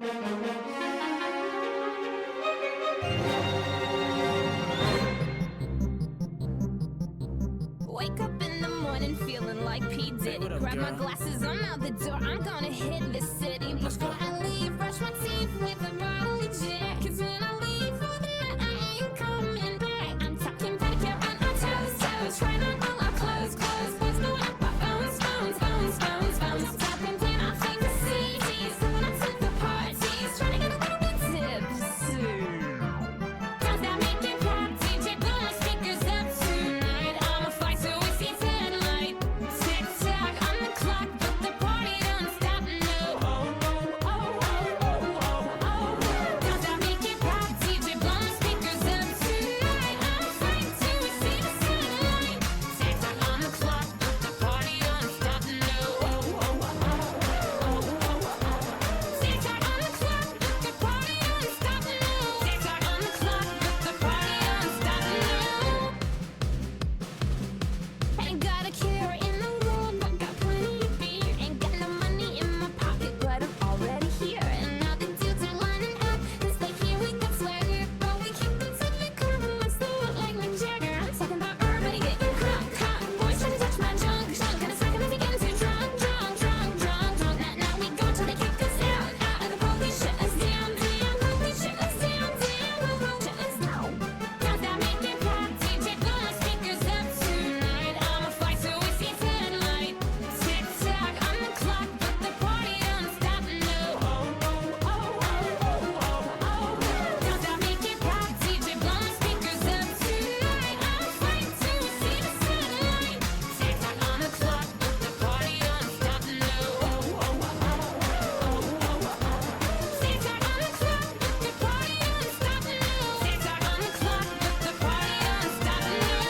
Wake up in the morning feeling like P. Diddy. Grab my glasses, I'm out the door, I'm gonna hit this city. Before I leave, brush my teeth with a bottle of Jack. 'Cause when I leave for the night, I ain't coming back. I'm talking pedicure on our toes, toes. Trying on all our clothes, clothes. Boys blowing up our phones, phones, phones, phones, phones. Tapping down our favorite CDs. Going out to the parties, trying to get a little bit tipsy. Don't stop making pop, DJ, blow my speakers up tonight. I'ma fly to a seat headlight. Tick tock on the clock, but the party don't stop, no. Oh, oh, oh, oh, oh, oh, oh. Don't stop making pop, DJ, blow my speakers up tonight. I'ma fly to a seat headlight. Tick tock on the clock, but the party don't stop, no. Oh, oh, oh, oh, oh, oh, oh. Tick tock on the clock, but the party don't stop, no. Tick tock on the clock, but the party don't stop, no. Ain't got a care in the world, but got plenty of beer. Ain't got no money in my pocket, but I'm already here. And now the dudes are lining up, 'cause they hear we got swagger. But we keep them to the curb, and let's do it like Mick Jagger. I'm talking about everybody getting crunk, crunk. Boys trying to touch my junk, junk. And it's not gonna begin to drunk, drunk, drunk, drunk, drunk. Now we go till they kick us out, out. And the police shut us down, down. Police shut us down, down. Shut us down. Don't stop making pop, DJ, blow my speakers up tonight. I'ma fly to a seat headlight. Tick tock on the clock, but the party don't stop, no. Oh, oh, oh, oh, oh, oh, oh. Don't stop making pop, DJ, blow my speakers up tonight. I'ma fly to a seat headlight. Tick tock on the clock, but the party don't stop, no. Oh, oh, oh, oh, oh, oh, oh. Tick tock on the clock, but the party don't stop, no. Tick tock on the clock, but the party don't stop, no.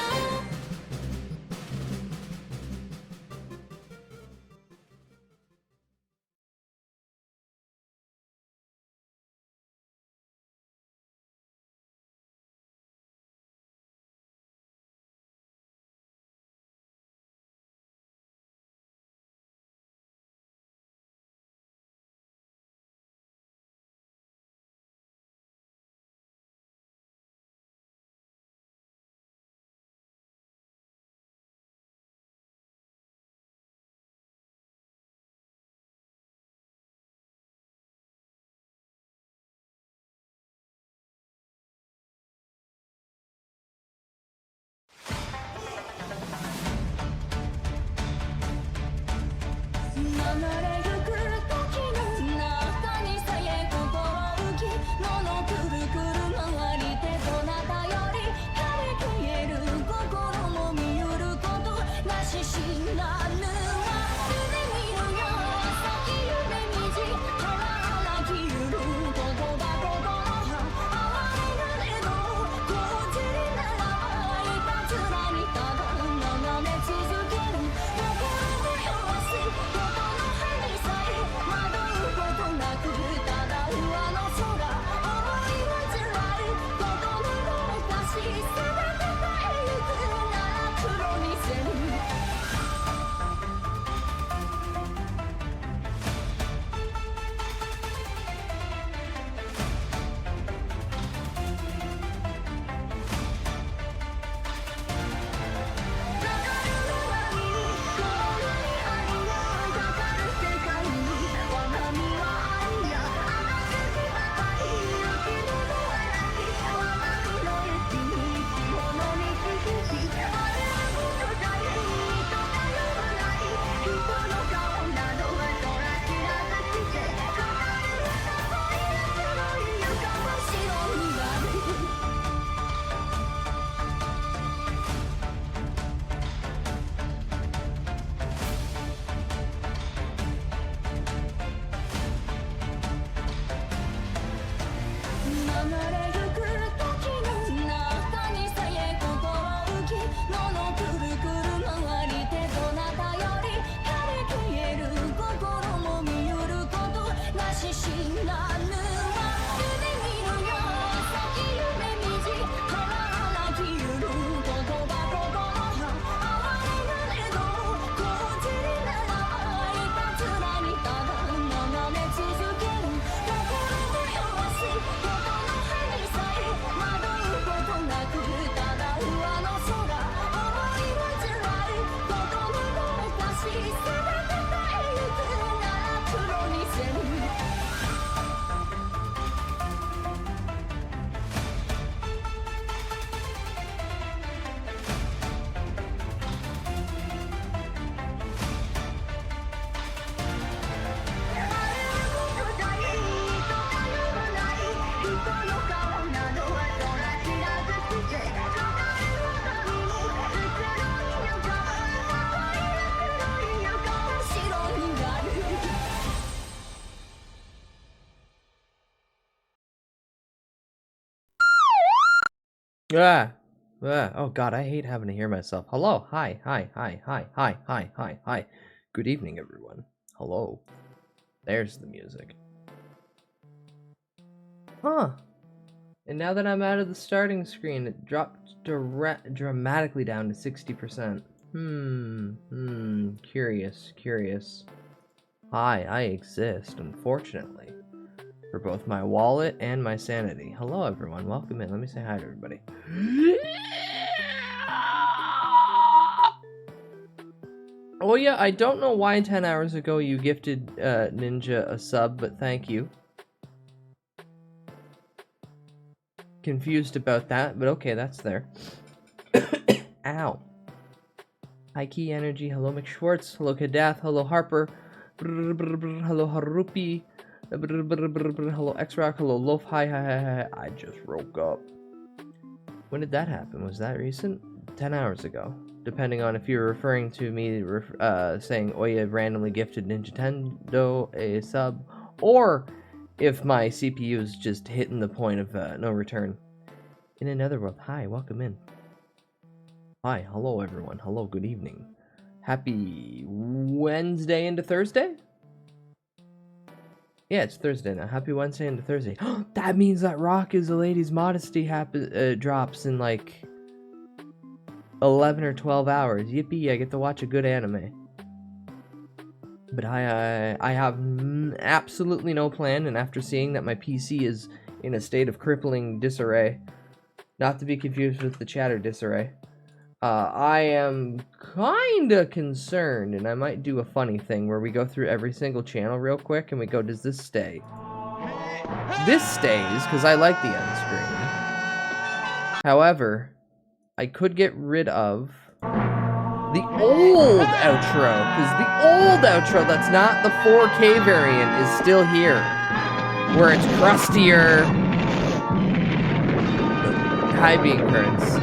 Ah, oh God, I hate having to hear myself. Hello, hi, hi, hi, hi, hi, hi, hi, hi. Good evening, everyone. Hello. There's the music. Huh. And now that I'm out of the starting screen, it dropped dramatically down to 60%. Curious. Hi, I exist, unfortunately, for both my wallet and my sanity. Hello, everyone. Welcome in. Let me say hi to everybody. Oh yeah, I don't know why 10 hours ago you gifted Ninja a sub, but thank you. Confused about that, but okay, that's there. Ow. Hi Key Energy, hello McSchwartz, hello Kadath, hello Harper, hello Harupi, hello X-Rock, hello Loaf, hi, I just woke up. When did that happen? Was that recent? 10 hours ago. Depending on if you're referring to me saying Oya randomly gifted Nintendo a sub, or if my CPU is just hitting the point of no return. In another world, hi, welcome in. Hi, hello everyone. Hello, good evening. Happy Wednesday into Thursday? Yeah, it's Thursday now. Happy Wednesday into Thursday. That means that Rock is a Lady's Modesty drops in like 11 or 12 hours. Yippee, I get to watch a good anime. But I have absolutely no plan, and after seeing that my PC is in a state of crippling disarray, not to be confused with the chatter disarray, I am kinda concerned, and I might do a funny thing where we go through every single channel real quick and we go, does this stay? This stays, because I like the end screen. However, I could get rid of the old outro, because the old outro that's not the 4K variant is still here, where it's crustier. High bean curds.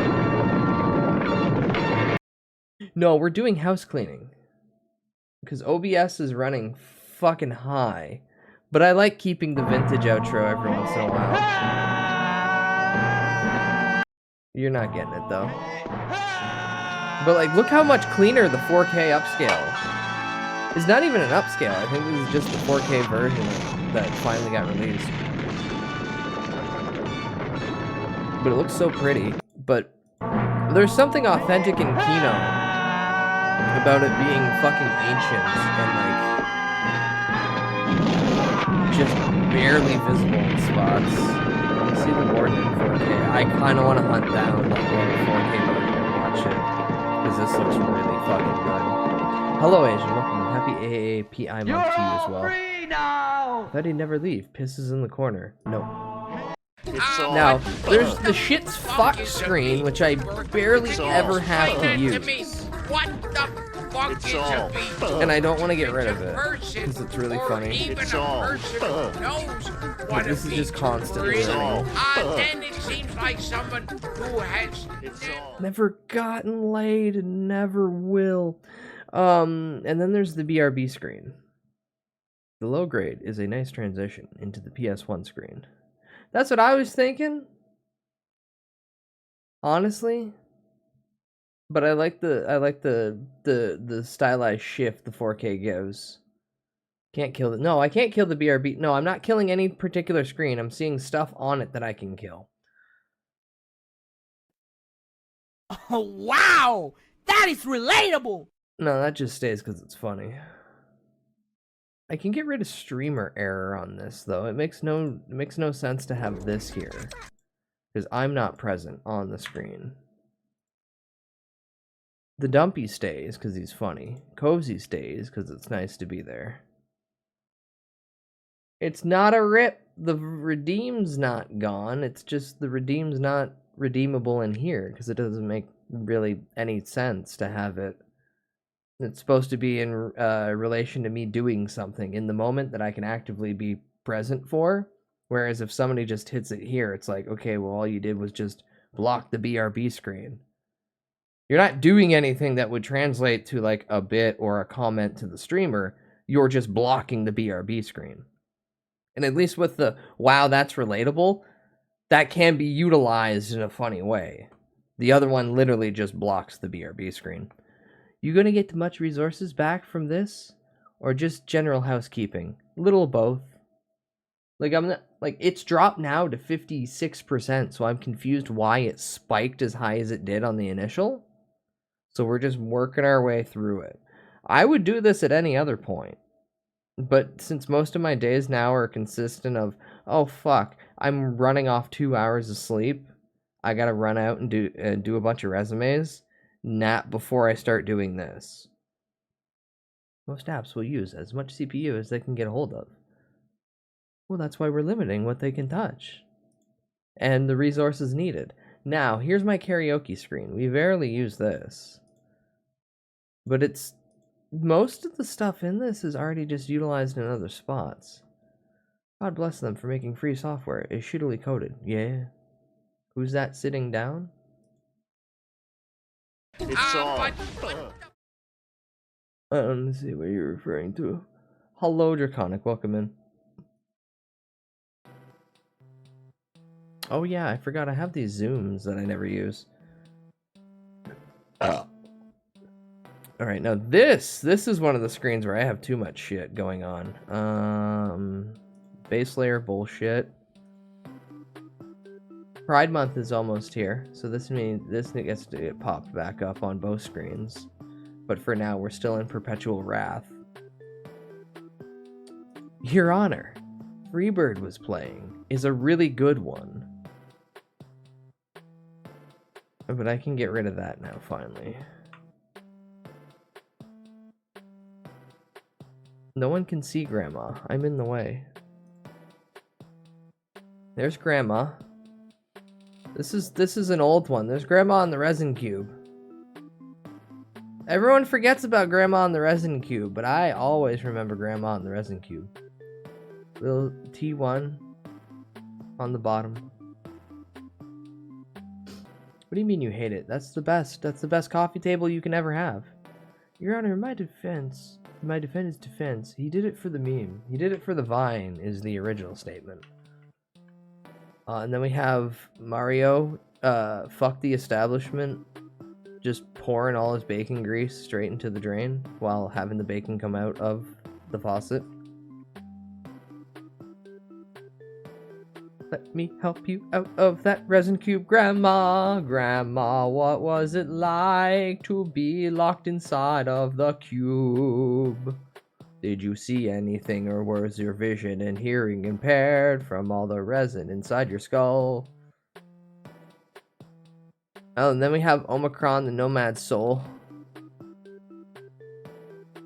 No, we're doing house cleaning. Because OBS is running fucking high. But I like keeping the vintage outro every once in a while. You're not getting it, though. But, like, look how much cleaner the 4K upscale. It's not even an upscale. I think this is just the 4K version that finally got released. But it looks so pretty. But there's something authentic in Kino about it being fucking ancient and like just barely visible in spots. You see the warden in 4K. I kind of want to hunt down the 4K version and watch it because this looks really fucking good. Hello, Asian. Welcome. Happy AAPI month to you as well. Free now! Thought he'd never leave. Pisses in the corner. No. Now, there's the shit's fuck screen, which I barely ever have to use. What the fuck is a beat? And I don't want to get rid of it because it's really funny. But this is just constantly running. Then it seems like someone who has never gotten laid and never will. And then there's the BRB screen. The low grade is a nice transition into the PS1 screen. That's what I was thinking. Honestly. But I like the stylized shift the 4K gives. Can't kill it. No, I can't kill the BRB. No, I'm not killing any particular screen. I'm seeing stuff on it that I can kill. Oh, wow! That is relatable! No, that just stays because it's funny. I can get rid of streamer error on this, though. It makes no sense to have this here. Because I'm not present on the screen. The Dumpy stays because he's funny. Cozy stays because it's nice to be there. It's not a rip. The redeem's not gone. It's just the redeem's not redeemable in here because it doesn't make really any sense to have it. It's supposed to be in relation to me doing something in the moment that I can actively be present for. Whereas if somebody just hits it here, it's like, okay, well, all you did was just block the BRB screen. You're not doing anything that would translate to like a bit or a comment to the streamer. You're just blocking the BRB screen. And at least with the, wow, that's relatable, that can be utilized in a funny way. The other one literally just blocks the BRB screen. You gonna get much resources back from this? Or just general housekeeping? Little of both. Like, I'm not, like, it's dropped now to 56%, so I'm confused why it spiked as high as it did on the initial. So we're just working our way through it. I would do this at any other point. But since most of my days now are consistent of, oh fuck, I'm running off 2 hours of sleep, I gotta run out and do a bunch of resumes, nap before I start doing this. Most apps will use as much CPU as they can get a hold of. Well, that's why we're limiting what they can touch. And the resources needed. Now, here's my karaoke screen. We rarely use this. But it's... most of the stuff in this is already just utilized in other spots. God bless them for making free software. It's shittily coded. Yeah. Who's that sitting down? It's on. I don't see what you're referring to. Hello, Draconic. Welcome in. Oh yeah, I forgot I have these zooms that I never use. Alright, now this is one of the screens where I have too much shit going on. Base layer bullshit. Pride Month is almost here, so this means this gets to get popped back up on both screens. But for now, we're still in perpetual wrath. Your Honor, Freebird was playing is a really good one. But I can get rid of that now, finally. No one can see Grandma. I'm in the way. There's Grandma. This is an old one. There's Grandma on the resin cube. Everyone forgets about Grandma on the resin cube, but I always remember Grandma on the resin cube. Little T1 on the bottom. What do you mean you hate it? That's the best. That's the best coffee table you can ever have. Your Honor, in my defense, he did it for the meme. He did it for the Vine, is the original statement. And then we have Mario, fuck the establishment, just pouring all his bacon grease straight into the drain while having the bacon come out of the faucet. Let me help you out of that resin cube, Grandma. Grandma, what was it like to be locked inside of the cube? Did you see anything, or was your vision and hearing impaired from all the resin inside your skull? Oh, and then we have Omicron, the Nomad Soul.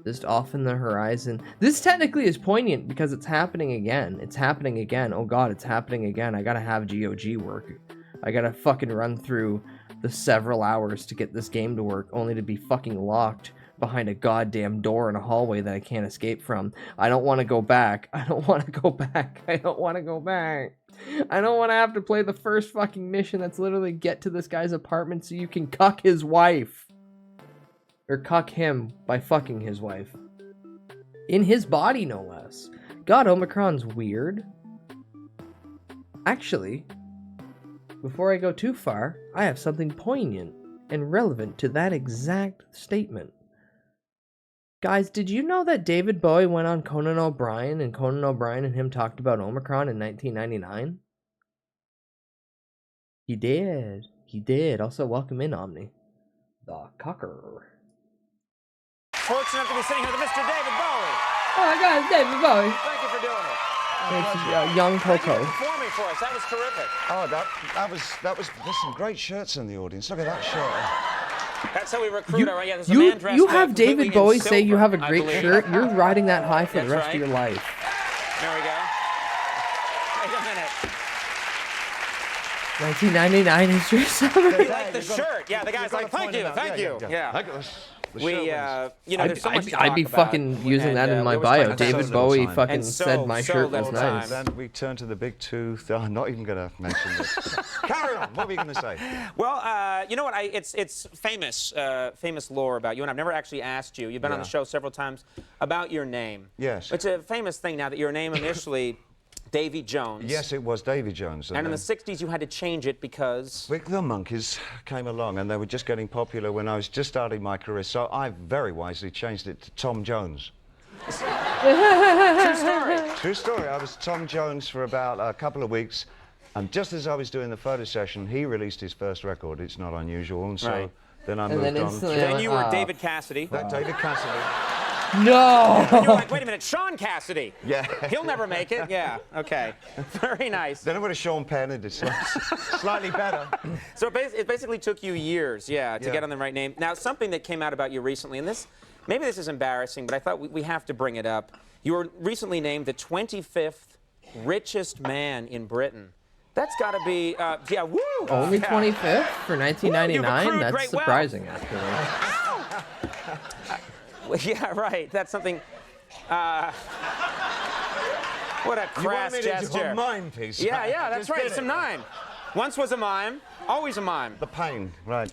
Just off in the horizon. This technically is poignant because it's happening again. It's happening again. Oh god, it's happening again. I gotta have GOG work. I gotta fucking run through the several hours to get this game to work, only to be fucking locked behind a goddamn door in a hallway that I can't escape from. I don't want to go back. I don't want to go back. I don't want to go back. I don't want to have to play the first fucking mission that's literally get to this guy's apartment so you can cuck his wife. Or cuck him by fucking his wife. In his body, no less. God, Omicron's weird. Actually, before I go too far, I have something poignant and relevant to that exact statement. Guys, did you know that David Bowie went on Conan O'Brien, and Conan O'Brien and him talked about Omicron in 1999? He did. He did. Also, welcome in, Omni. The Cucker. Fortunate to be sitting here with Mr. David Bowie. Oh my god, it's David Bowie. Thank you for doing it. It's young Thank you Coco. for performing for us. That was terrific. Oh, there's some great shirts in the audience. Look at that shirt. That's how we recruit our... Yeah, there's a man dressed You up have completely David in Bowie say you silver, have a I great believe. shirt. You're riding that high for the That's rest right. of your life. There we go. Wait a minute. 1999 is your summer. He liked the shirt. Yeah, the guy's like, thank you. Yeah. You know, there's so much to I'd be talk about, fucking using that and, in my we always bio. talk about David that. Bowie time. fucking And said my so shirt was little nice. time. Then we turn to the big tooth. I'm not even going to mention this. Carry on. What were you going to say? Well, you know what? It's famous lore about you, and I've never actually asked you. You've been on the show several times about your name. Yes. It's a famous thing now that your name initially Davy Jones. Yes, it was Davy Jones. And in the 60s, you had to change it because... The Monkees came along, and they were just getting popular when I was just starting my career, so I very wisely changed it to Tom Jones. True story. True story. I was Tom Jones for about a couple of weeks, and just as I was doing the photo session, he released his first record. It's not unusual, and so Right. then I And moved then on. instantly Then you were Oh, David Cassidy. David Cassidy. No! And you were like, wait a minute, Sean Cassidy. Yeah. He'll never make it. Yeah, okay. Very nice. Then I went to Sean Penn and did slightly better. So it basically took you years, to Yeah. get on the right name. Now, something that came out about you recently, and maybe this is embarrassing, but I thought we have to bring it up. You were recently named the 25th richest man in Britain. That's got to be, yeah, woo! Only Yeah. 25th for 1999? accrued That's great wealth. surprising, actually. Yeah, right. That's something. What a crass gesture. A mime piece. Yeah, that's Just right. did It's a it. mime. Once was a mime, always a mime. The pain, right.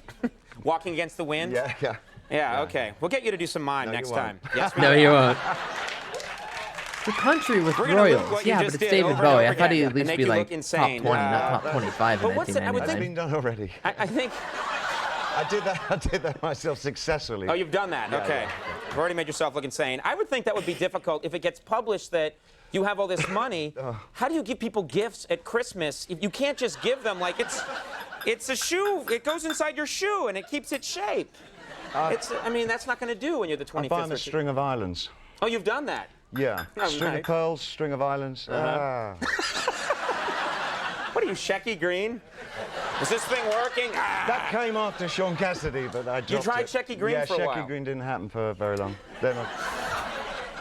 Walking against the wind. Yeah. Yeah, okay. We'll get you to do some mime No, next you won't. time. Yes, we No, will. you won't. The country with We're gonna loop royals. what you Yeah, just but it's did David over and Bowie. over I thought he'd again at and least make be you like look top insane. 20, not top 25 in But what's it- I would think- 1999. Been done already. I think. I did that myself successfully. Oh, you've done that. Yeah, Okay. yeah. You've already made yourself look insane. I would think that would be difficult if it gets published that you have all this money. How do you give people gifts at Christmas? If you can't just give them like it's a shoe. It goes inside your shoe and it keeps its shape. I mean, that's not going to do when you're the 25th. I buy them a richest- string of islands. Oh, you've done that. Yeah. Oh, String nice. of pearls, string of islands. What are you, Shecky Green? Is this thing working? That came after Sean Cassidy, but I dropped tried it. Shecky Green yeah, for a Shecky while. Green didn't happen for very long. Then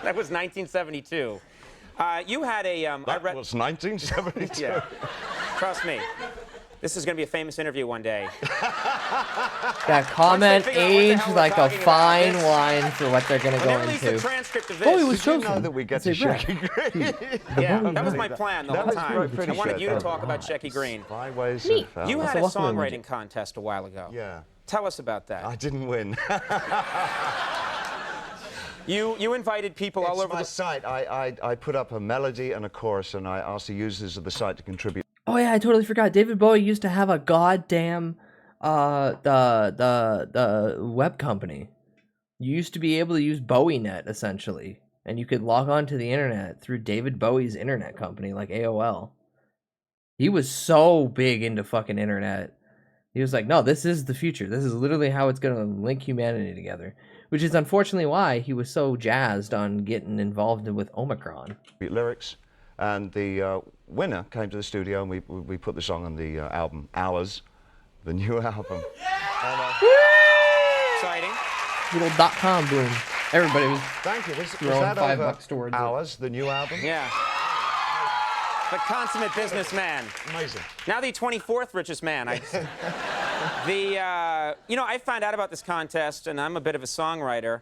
That was 1972. You had a. I that read. was 1972. Yeah. Trust me. This is going to be a famous interview one day. That comment figure out what the aged hell we're like a talking about, fine this- wine for what they're going to When go they release the into. transcript of this. Oh, he was Did you know chosen. that we get to It's a wreck. Shecky Green? Yeah, Bowie that was my movie. plan the That whole was time. pretty I wanted shit, you to though. talk about Shecky Green. Five ways Neat. of You had a Also welcome to songwriting contest a while ago. Yeah. Tell us about that. I didn't win. You invited people all It's over my the. site. I put up a melody and a chorus, and I asked the users of the site to contribute. Oh yeah, I totally forgot. David Bowie used to have a goddamn the web company. You used to be able to use BowieNet essentially, and you could log on to the internet through David Bowie's internet company like AOL. He was so big into fucking internet. He was like, "No, this is the future. This is literally how it's going to link humanity together." Which is unfortunately why he was so jazzed on getting involved with Omicron. Lyrics, and the winner came to the studio, and we put the song on the album Hours, the new album. Exciting. Little .com boom. Everybody was Thank you. Was throwing that $5 over towards it. Hours, the new album? Yeah. The consummate businessman. Amazing. Now the 24th richest man. I found out about this contest, and I'm a bit of a songwriter.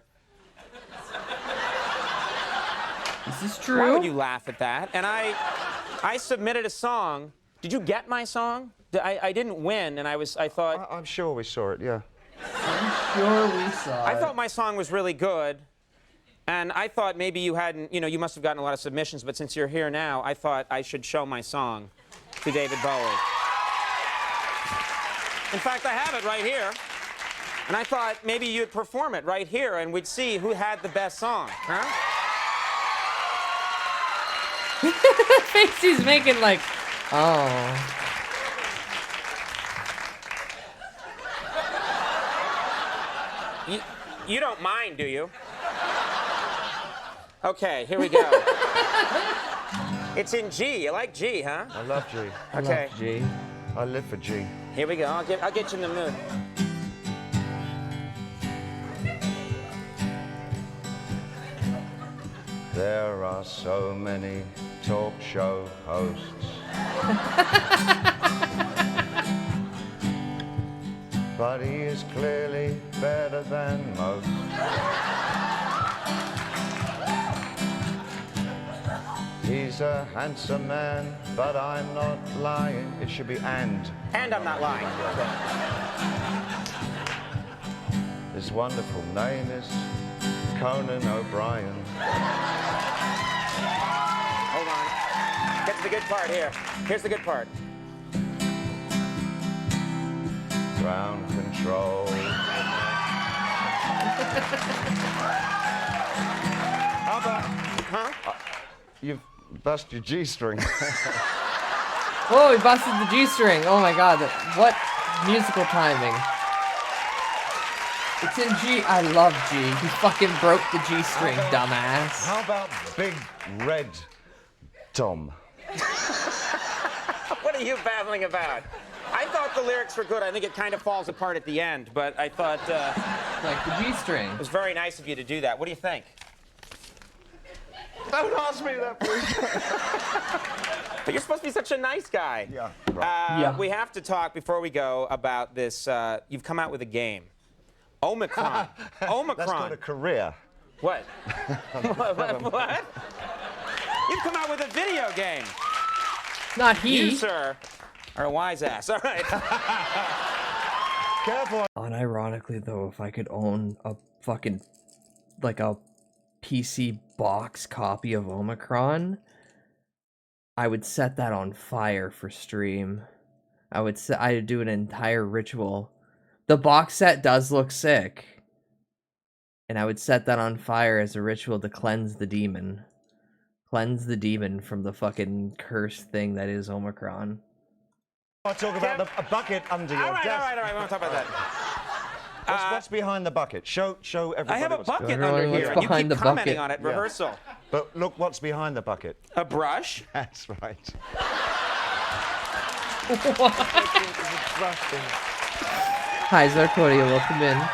This is Why true. would you laugh at that? And I submitted a song. Did you get my song? I didn't win, and I thought. I'm sure we saw it, yeah. Sure we saw I it. thought my song was really good, and I thought maybe you hadn't, you must have gotten a lot of submissions, but since you're here now, I thought I should show my song to David Bowie. In fact, I have it right here, and I thought maybe you'd perform it right here, and we'd see who had the best song, huh? The face he's making like, oh. You don't mind, do you? Okay, here we go. It's in G. You like G, huh? I love G. Okay. Gee. I live for G. Here we go. I'll get you in the mood. There are so many talk show hosts. But he is clearly better than most. He's a handsome man, but I'm not lying. It should be and. And I'm not lying. His wonderful name is Conan O'Brien. Hold on. Get to the good part here. Here's the good part. Ground control. How about... Huh? You've busted your G-string. Oh, he busted the G-string. Oh my god, what musical timing. It's in G. I love G. He fucking broke the G-string, dumbass. How about Big Red Tom? What are you babbling about? I thought the lyrics were good. I think it kind of falls apart at the end, but I thought Like the G-string. it was very nice of you to do that. What do you think? Don't ask me that, please. But you're supposed to be such a nice guy. Yeah, right. Yeah. We have to talk before we go about this. You've come out with a game. Omicron. Omicron. That's not a career. What? What? You've come out with a video game. Not he. You, sir, are a wise ass. All right. Careful. Unironically, though, if I could own a fucking, like a PC box copy of Omicron, I would set that on fire for stream. I'd do an entire ritual. The box set does look sick. And I would set that on fire as a ritual to cleanse the demon. Cleanse the demon from the fucking cursed thing that is Omicron. I'll talk about a bucket under your All right, desk. all right, all right. We won't talk about that. What's behind the bucket? Show everybody. I have a what's- bucket Everyone, under what's here, and you behind keep the commenting bucket? on it. Yeah. Rehearsal. But look what's behind the bucket. A brush. That's right. Hi, Zarkodia, welcome in.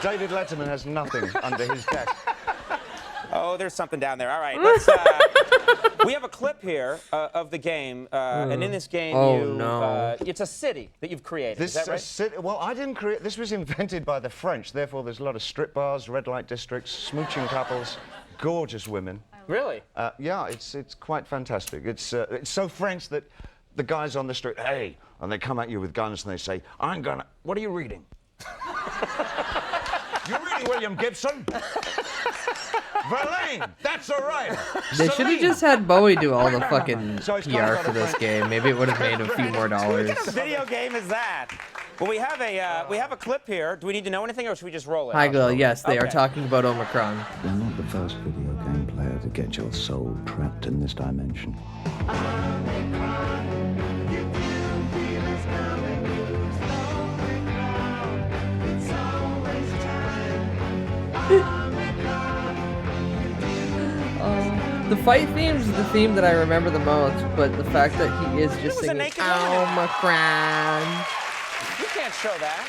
David Letterman has nothing under his desk. Oh, there's something down there. All right, let's. We have a clip here of the game, and in this game, it's a city that you've created. This is that right? well, I didn't create. This was invented by the French. Therefore, there's a lot of strip bars, red light districts, smooching couples, gorgeous women. Really? Yeah, it's quite fantastic. It's so French that the guys on the street, hey, and they come at you with guns and they say, I'm gonna. What are you reading? You reading William Gibson? Verlaine, that's all right. They should have Celine. just had Bowie do all the fucking So it's kind PR of for this game. Maybe it would have made a few more dollars. What kind of video game is that? Well, we have a clip here. Do we need to know anything, or should we just roll it? Hi, Gil. Yes, they are Okay. talking about Omicron. You're not the first video game player to get your soul trapped in this dimension. The fight theme is the theme that I remember the most, but the fact that he is just was a singing naked woman. Omicron. You can't show that.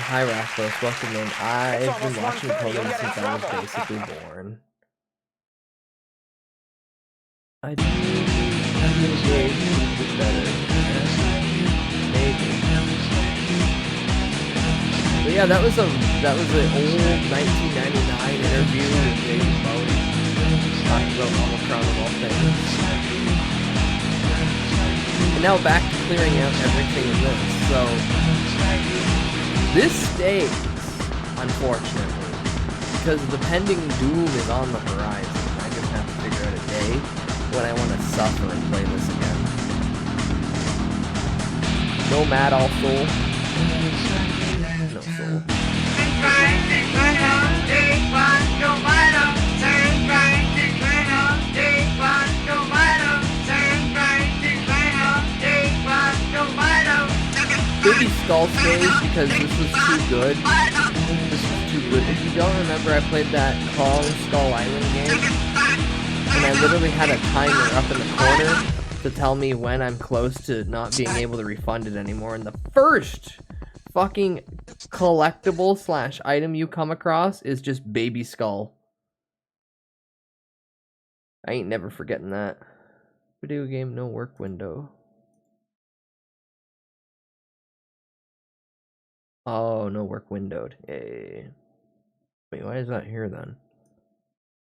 Hi, Rastos. Welcome in. I've been almost watching 1:30. You'll Conan get in since I was trouble. basically born. I do. It's better. Maybe. But yeah, that was an old 1999 interview with David Bowie talking about Omicron of all things. And now back to clearing out everything in this. So this stays, unfortunately, because the pending doom is on the horizon. I just have to figure out a day when I want to suffer and play this again. No Mad All Soul. No Soul. Baby Skull stays because this was too good. This was too good. If you don't remember, I played that Kong Skull Island game, and I literally had a timer up in the corner to tell me when I'm close to not being able to refund it anymore. And the first fucking collectible / item you come across is just Baby Skull. I ain't never forgetting that. Video game, no work window. Oh, no work windowed. Hey. Wait, why is that here then?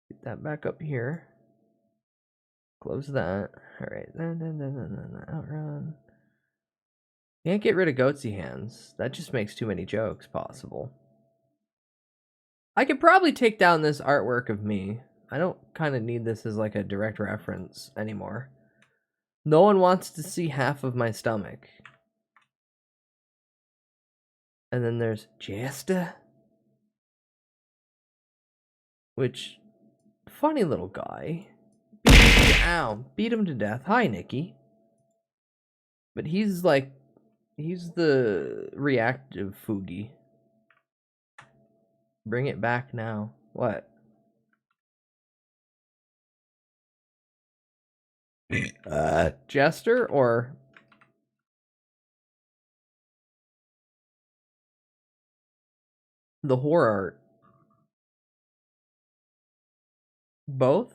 Get that back up here. Close that. Alright. Outrun. Can't get rid of goatsy hands. That just makes too many jokes possible. I could probably take down this artwork of me. I don't kind of need this as like a direct reference anymore. No one wants to see half of my stomach. And then there's jest, which, funny little guy. Beat him to death. Hi, Nikki. But he's like, he's the reactive Fugi. Bring it back now. What? Jester or the horror art? Both?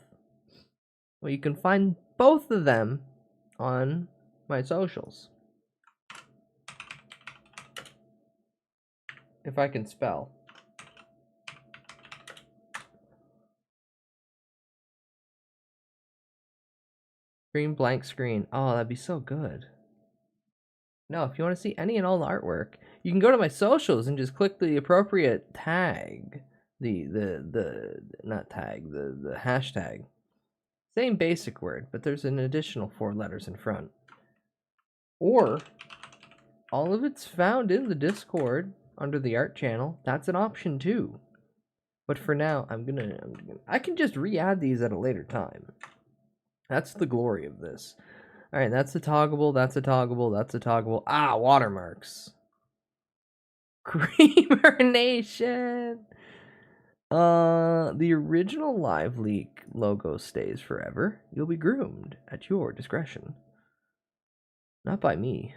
Well, you can find both of them on my socials. If I can spell. Screen blank screen. Oh, that'd be so good. No, if you want to see any and all the artwork, you can go to my socials and just click the appropriate tag. The not tag, the hashtag. Same basic word, but there's an additional 4 letters in front. Or all of it's found in the Discord under the art channel. That's an option too. But for now, I can just re-add these at a later time. That's the glory of this. All right, that's a toggable, that's a toggable, that's a toggable. Ah, watermarks. Creamer Nation. The original Live Leak logo stays forever. You'll be groomed at your discretion. Not by me.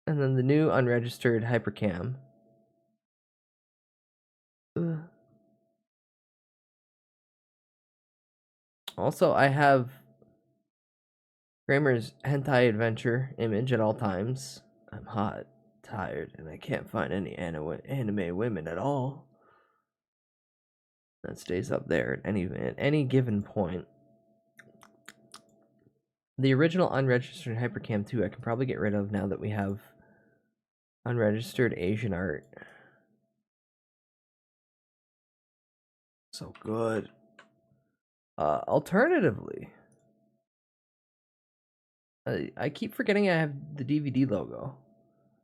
And then the new unregistered hypercam. Ugh. Also, I have Kramer's hentai adventure image at all times. I'm hot, tired, and I can't find any anime women at all. That stays up there at any given point. The original unregistered hypercam 2 I can probably get rid of now that we have unregistered Asian art. So good. Alternatively, I keep forgetting I have the DVD logo.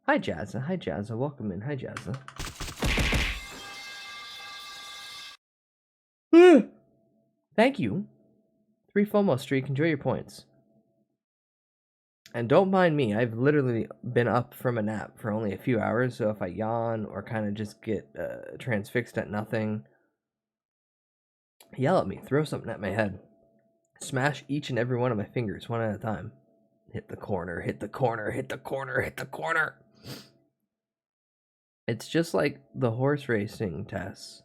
Hi Jazza, hi Jazza, welcome in, hi Jazza. Thank you. 3 FOMO streak, enjoy your points. And don't mind me, I've literally been up from a nap for only a few hours, so if I yawn or kind of just get transfixed at nothing, yell at me, throw something at my head. Smash each and every one of my fingers one at a time. Hit the corner, hit the corner, hit the corner, hit the corner. It's just like the horse racing tests.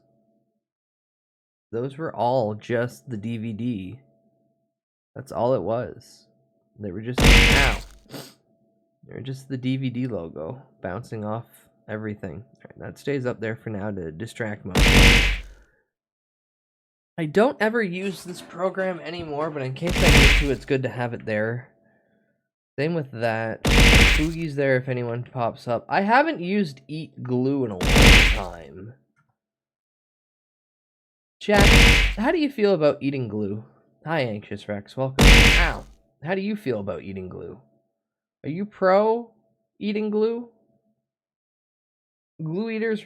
Those were all just the DVD. That's all it was. They were just, ow. They were just the DVD logo bouncing off everything. All right, that stays up there for now to distract mode. I don't ever use this program anymore, but in case I need to, it's good to have it there. Same with that. Fugi's there if anyone pops up. I haven't used Eat Glue in a long time. Chat, how do you feel about eating glue? Hi, Anxious Rex. Welcome. Ow. How do you feel about eating glue? Are you pro eating glue? Glue eaters,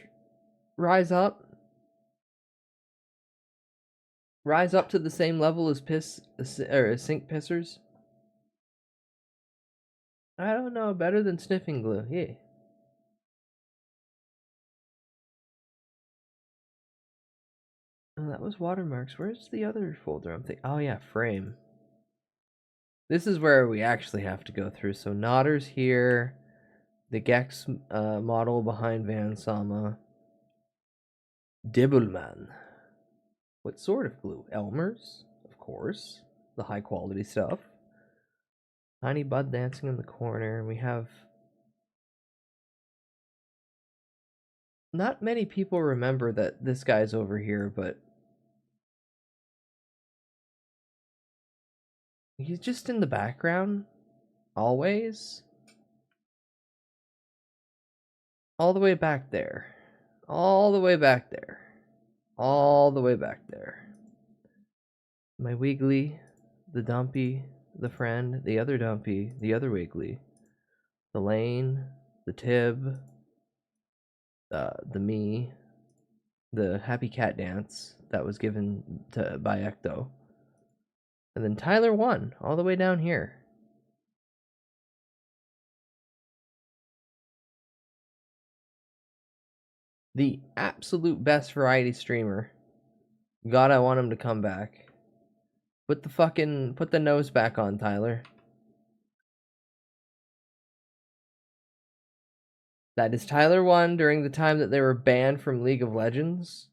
rise up. Rise up to the same level as sink pissers. I don't know, better than sniffing glue. Yeah. Oh, that was watermarks. Where's the other folder? I'm thinking. Oh yeah, frame. This is where we actually have to go through. So Nodder's here. The Gex model behind Van Sama. Dibbleman. What sort of glue? Elmer's, of course. The high quality stuff. Tiny Bud dancing in the corner. We have... Not many people remember that this guy's over here, but... He's just in the background. Always. All the way back there. All the way back there. all the way back there. My Wiggly, the Dumpy, the friend, the other Dumpy, the other Wiggly, the Lane, the Tib, the me, the Happy Cat Dance that was given by Ecto, and then Tyler 1 all the way down here. The absolute best variety streamer. God, I want him to come back. Put the nose back on, Tyler. That is Tyler 1 during the time that they were banned from League of Legends.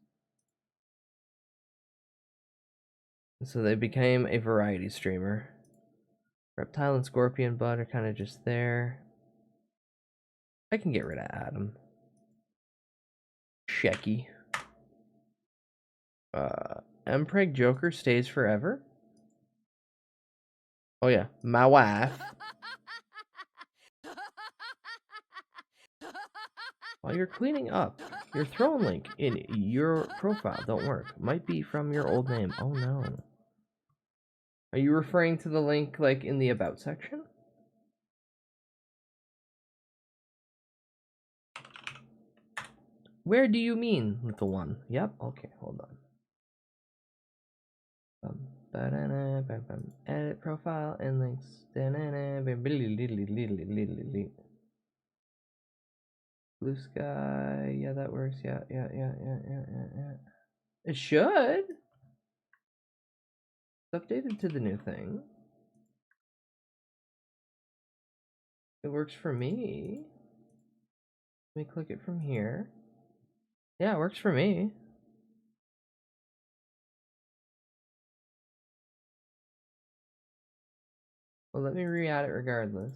So they became a variety streamer. Reptile and Scorpion Bud are kind of just there. I can get rid of Adam. Shecky. Mpreg Joker stays forever. Oh yeah, my wife. While you're cleaning up, your throne link in your profile don't work. Might be from your old name. Oh no. Are you referring to the link like in the about section? Where do you mean, little one? Yep, okay, hold on. Edit profile and links. Blue sky, yeah, that works. Yeah. It should. It's updated to the new thing. It works for me. Let me click it from here. Yeah, it works for me. Well, let me re-add it regardless.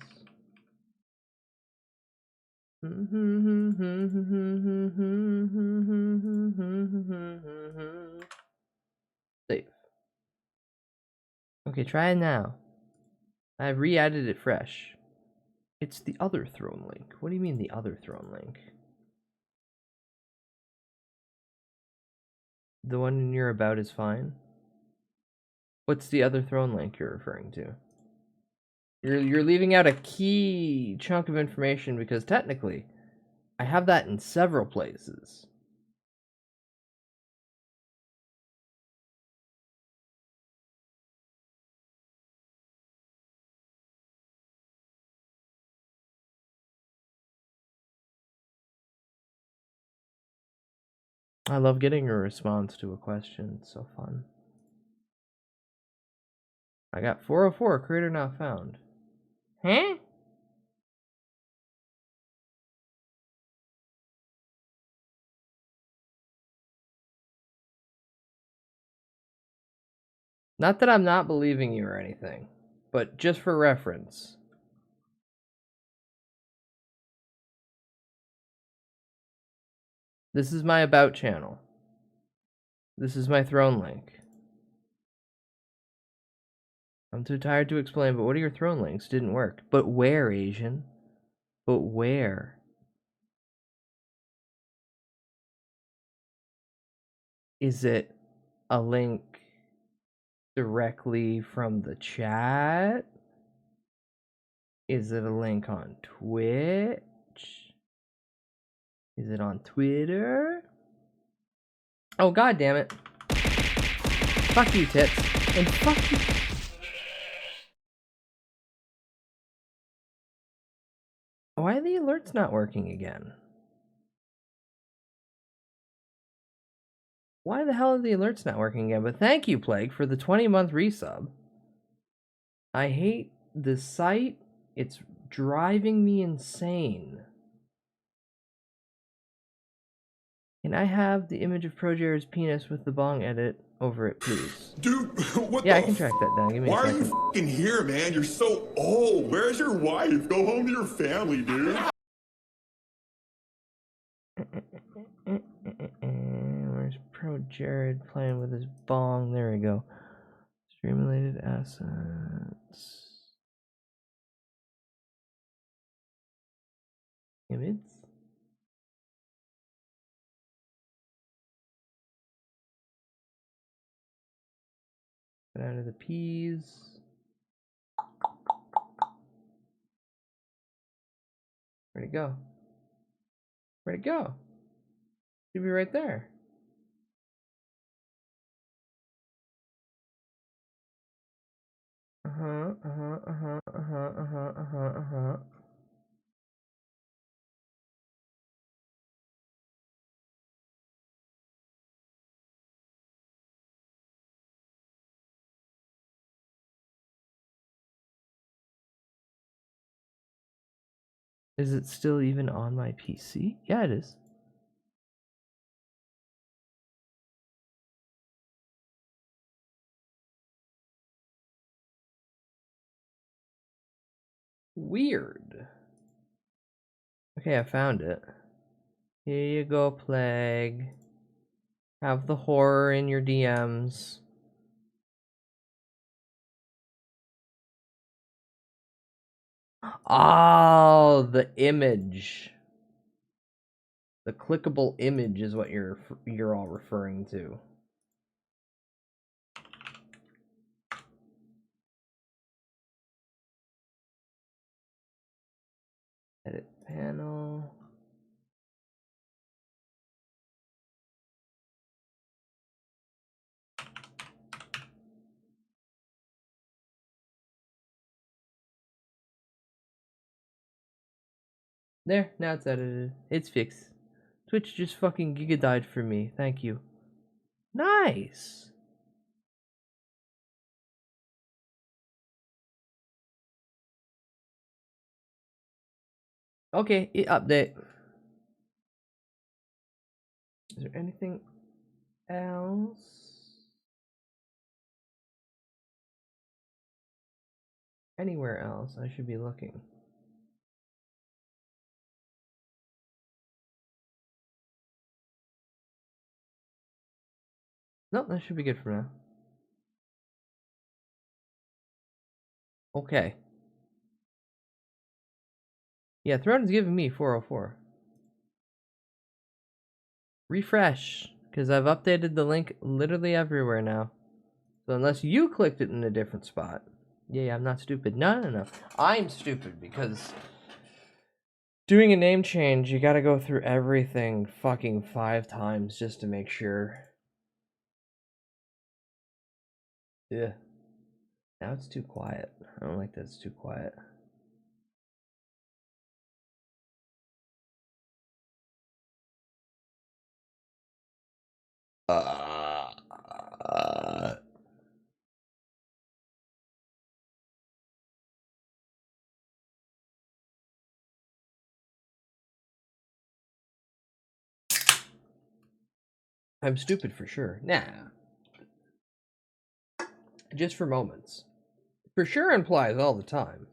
Save. Okay, try it now. I've re-added it fresh. It's the other throne link. What do you mean the other throne link? The one in your about is fine. What's the other throne link you're referring to? You're leaving out a key chunk of information because technically I have that in several places. I love getting a response to a question. It's so fun. I got 404, creator not found. Huh? Not that I'm not believing you or anything, but just for reference. This is my about channel. This is my throne link. I'm too tired to explain, but what are your throne links? Didn't work. But where, Asian? But where? Is it a link directly from the chat? Is it a link on Twitch? Is it on Twitter? Oh, god damn it. Fuck you, tits. And fuck you. Why are the alerts not working again? Why the hell are the alerts not working again? But thank you, Plague, for the 20-month resub. I hate this site. It's driving me insane. Can I have the image of ProJared's penis with the bong edit over it, please? Dude, what Yeah, the I can track that down. Give me a Why are second. you f***ing here, man? You're so old. Where's your wife? Go home to your family, dude. Where's ProJared playing with his bong? There we go. Stream-related assets. Image. fan of the peas. Where'd it go? Where'd it go? Should be right there. Is it still even on my PC? Yeah, it is. Weird. Okay, I found it. Here you go, Plague. Have the horror in your DMs. Oh, the image. The clickable image is what you're all referring to. Edit panel. There, now it's edited. It's fixed. Twitch just fucking giga-died for me. Thank you. Nice. Okay, update. Is there anything else? Anywhere else I should be looking? Nope, that should be good for now. Okay. Yeah, Throne is giving me 404. Refresh, because I've updated the link literally everywhere now. So unless you clicked it in a different spot. Yeah, I'm not stupid. No. I'm stupid because doing a name change, you gotta go through everything fucking 5 times just to make sure. Yeah. Now it's too quiet. I don't like that it's too quiet. I'm stupid for sure. Nah. Just for moments. For sure implies all the time.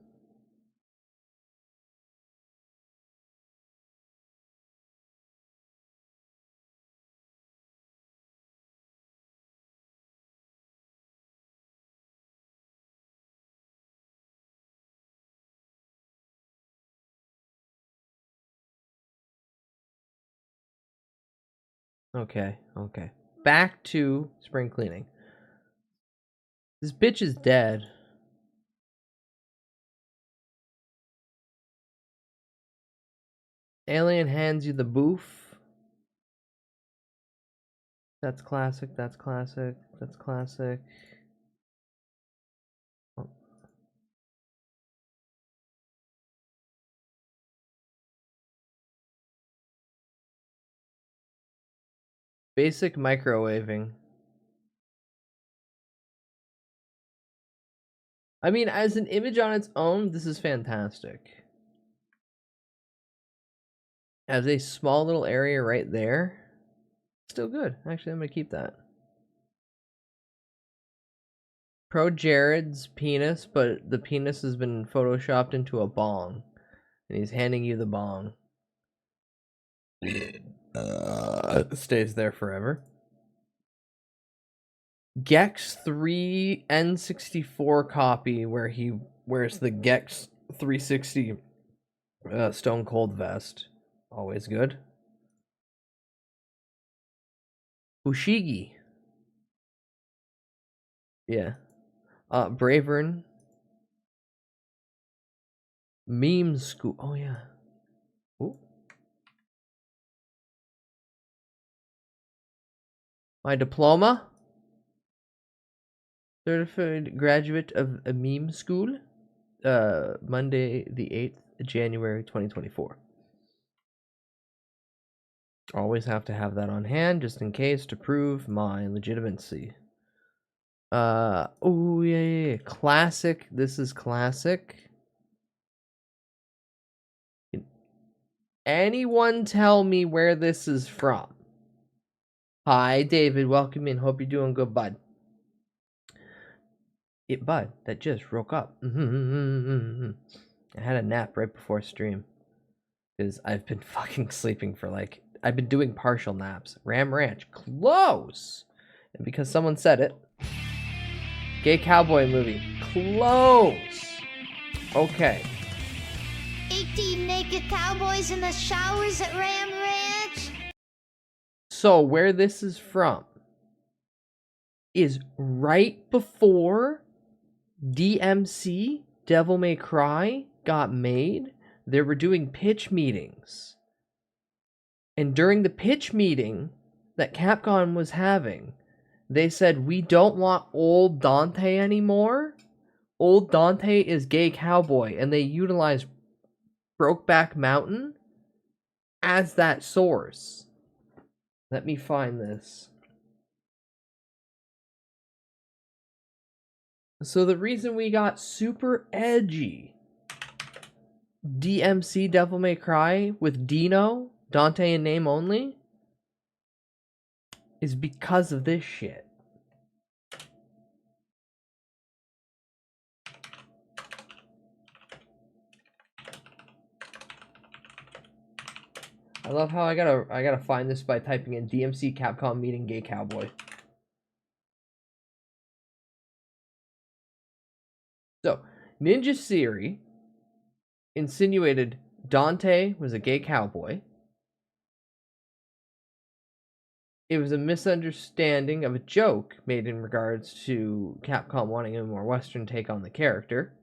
Okay. Back to spring cleaning. This bitch is dead. Alien hands you the boof. That's classic. Oh. Basic microwaving. I mean, as an image on its own, this is fantastic. As a small little area right there, still good. Actually, I'm gonna keep that. Pro Jared's penis, but the penis has been photoshopped into a bong, and he's handing you the bong. Stays there forever. Gex 3 N64 copy where he wears the Gex 360 Stone Cold vest. Always good. Ushigi. Yeah. Bravern. Meme school. Oh yeah. Ooh. My diploma. Certified graduate of a meme school. Monday the 8th of January 2024. Always have to have that on hand just in case to prove my legitimacy. Oh yeah. Classic. This is classic. Anyone tell me where this is from? Hi, David. Welcome in. Hope you're doing good, bud. Bud, that just woke up. I had a nap right before stream. Because I've been fucking sleeping for like... I've been doing partial naps. Ram Ranch. Close! And because someone said it. Gay cowboy movie. Close! Okay. 18 naked cowboys in the showers at Ram Ranch. So, where this is from is right before DMC, Devil May Cry, got made. They were doing pitch meetings. And during the pitch meeting that Capcom was having, they said, we don't want old Dante anymore. Old Dante is gay cowboy. And they utilized Brokeback Mountain as that source. Let me find this. So the reason we got super edgy DMC Devil May Cry with Dino, Dante in name only, is because of this shit. I love how I gotta find this by typing in DMC Capcom meeting gay cowboy. So, Ninja Theory insinuated Dante was a gay cowboy. It was a misunderstanding of a joke made in regards to Capcom wanting a more Western take on the character.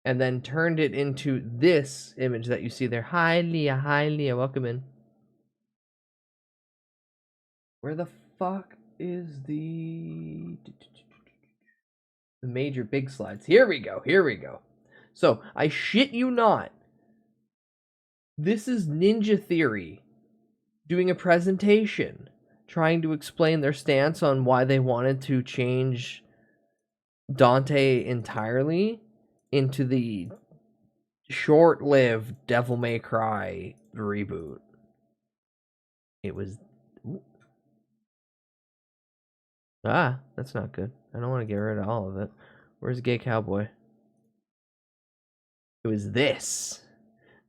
And then turned it into this image that you see there. Hi, Leah, welcome in. Where the fuck is the major big slides? Here we go. So, I shit you not. This is Ninja Theory doing a presentation, trying to explain their stance on why they wanted to change Dante entirely into the short-lived Devil May Cry reboot. It was... Ooh. Ah, that's not good. I don't want to get rid of all of it. Where's Gay Cowboy? It was this.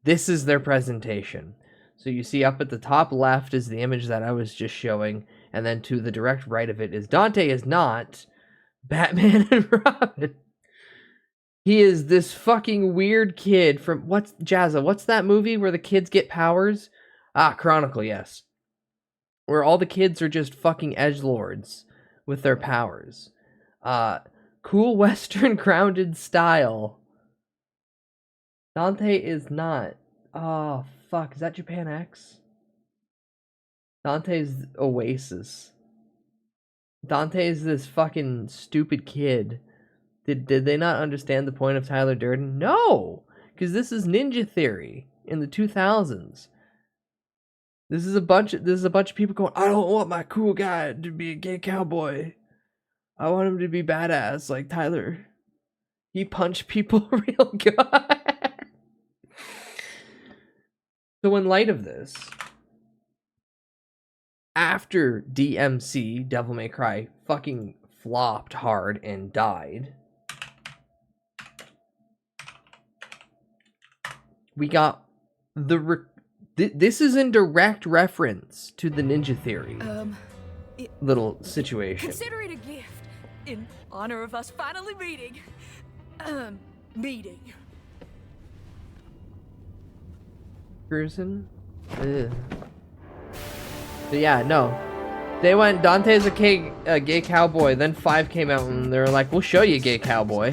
This is their presentation. So you see up at the top left is the image that I was just showing, and then to the direct right of it is Dante is not Batman and Robin. He is this fucking weird kid from... What's that movie where the kids get powers? Ah, Chronicle, yes. Where all the kids are just fucking edgelords with their powers. Cool Western grounded style. Dante is not. Oh, fuck. Is that Japan X? Dante's Oasis. Dante's this fucking stupid kid. Did they not understand the point of Tyler Durden? No! Because this is Ninja Theory in the 2000s. This is a bunch of people going, I don't want my cool guy to be a gay cowboy. I want him to be badass like Tyler. He punched people real good. So in light of this, after DMC, Devil May Cry, fucking flopped hard and died, we got this is in direct reference to the Ninja Theory little situation. Consider it a gift in honor of us finally meeting. Meeting. Cruising? Ugh. But yeah, no. They went, Dante's a gay cowboy. Then 5 came out and they're like, we'll show you, gay cowboy.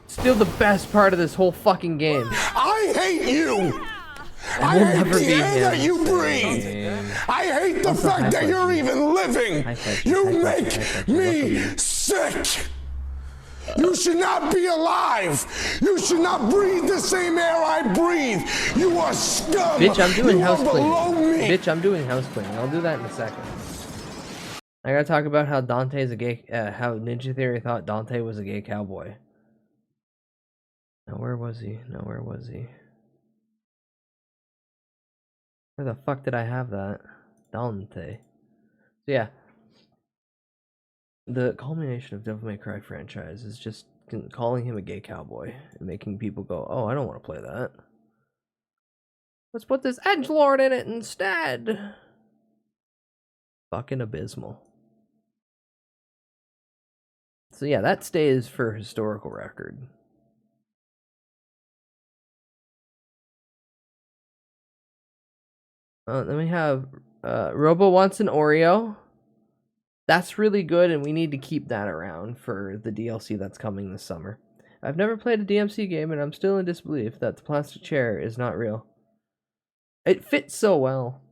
Still the best part of this whole fucking game. I hate you! I will hate never the be air that him. you breathe! I hate the fact that you're even living! You make me sick! You should not be alive! You should not breathe the same air I breathe! You are scum! Bitch, I'm doing You are house cleaning. below me. Bitch, I'm doing house cleaning. I'll do that in a second. I gotta talk about how Dante's a gay, how Ninja Theory thought Dante was a gay cowboy. Now where was he? Now where was he? Where the fuck did I have that? Dante. So yeah. The culmination of Devil May Cry franchise is just calling him a gay cowboy and making people go, oh, I don't want to play that. Let's put this edgelord in it instead. Fucking abysmal. So yeah, that stays for historical record. Then we have Robo wants an Oreo. That's really good, and we need to keep that around for the DLC that's coming this summer. I've never played a DMC game, and I'm still in disbelief that the plastic chair is not real. It fits so well.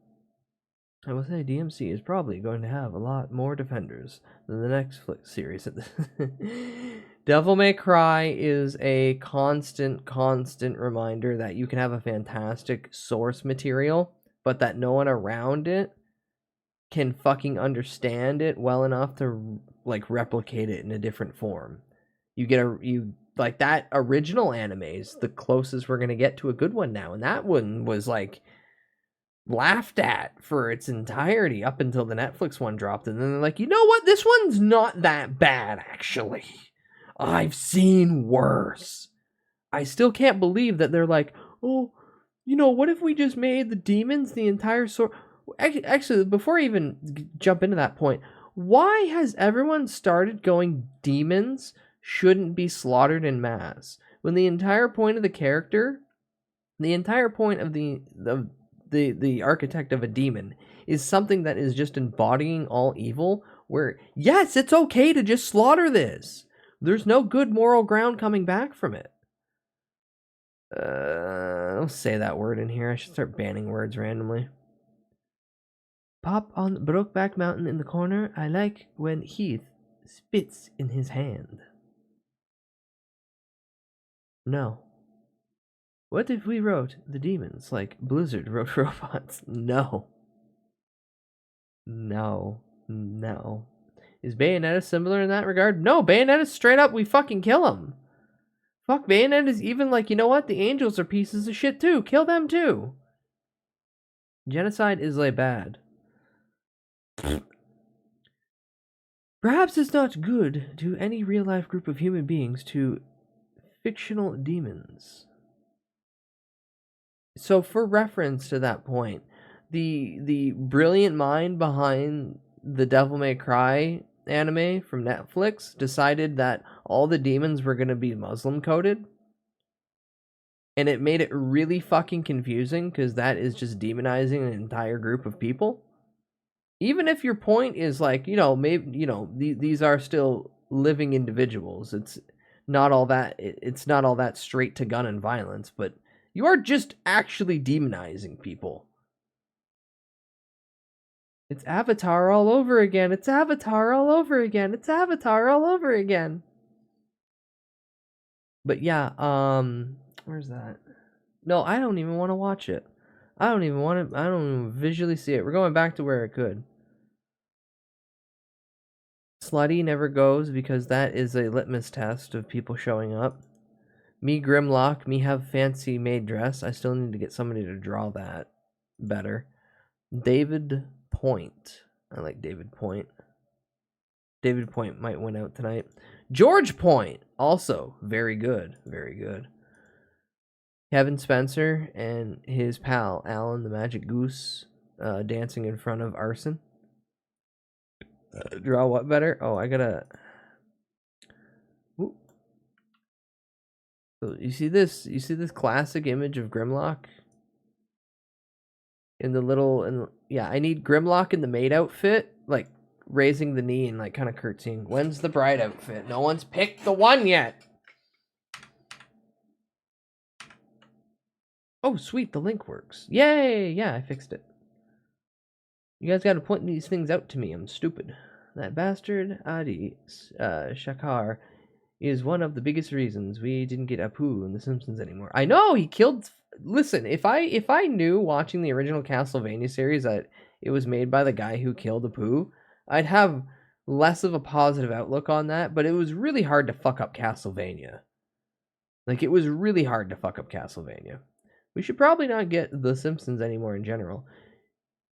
I will say DMC is probably going to have a lot more defenders than the next series. Devil May Cry is a constant reminder that you can have a fantastic source material, but that no one around it can fucking understand it well enough to like replicate it in a different form. You like that original anime is the closest we're gonna get to a good one now, and that one was like laughed at for its entirety up until the Netflix one dropped, and then they're like, you know what, this one's not that bad actually. I've seen worse. I still can't believe that they're like, oh, you know, what if we just made the demons the entire source? Actually, before I even jump into that point, why has everyone started going demons shouldn't be slaughtered in mass? When the entire point of the character, the entire point of the architect of a demon is something that is just embodying all evil, where, yes, it's okay to just slaughter this. There's no good moral ground coming back from it. I'll say that word in here. I should start banning words randomly. Pop on Brokeback Mountain in the corner. I like when Heath spits in his hand. No. What if we wrote the demons like Blizzard wrote robots? No. No. No. Is Bayonetta similar in that regard? No, Bayonetta's straight up, we fucking kill him. Fuck, Bayonetta's even like, you know what? The angels are pieces of shit too. Kill them too. Genocide is like bad. Perhaps it's not good to any real-life group of human beings to fictional demons. So for reference to that point, the brilliant mind behind the Devil May Cry anime from Netflix decided that all the demons were going to be Muslim coded. And it made it really fucking confusing because that is just demonizing an entire group of people. Even if your point is like, you know, maybe, you know, these are still living individuals. It's not all that straight to gun and violence, but you are just actually demonizing people. It's Avatar all over again. It's Avatar all over again. It's Avatar all over again. But yeah, where's that? No, I don't even want to watch it. I don't even visually see it. We're going back to where it could. Slutty never goes because that is a litmus test of people showing up. Me Grimlock, me have fancy maid dress. I still need to get somebody to draw that better. David Point. I like David Point. David Point might win out tonight. George Point, also very good. Very good. Kevin Spencer and his pal, Alan the Magic Goose. dancing in front of arson. Draw what better? Oh, I gotta... Ooh. So you see this classic image of Grimlock? In the little... yeah, I need Grimlock in the maid outfit, like, raising the knee and, like, kind of curtsying. When's the bride outfit? No one's picked the one yet! Oh, sweet, the link works. Yay! Yeah, I fixed it. You guys gotta point these things out to me. I'm stupid. That bastard Adi Shakar is one of the biggest reasons we didn't get Apu in The Simpsons anymore. I know, he killed... Listen, if I knew watching the original Castlevania series that it was made by the guy who killed Apu, I'd have less of a positive outlook on that, but it was really hard to fuck up Castlevania. Like, it was really hard to fuck up Castlevania. We should probably not get The Simpsons anymore in general.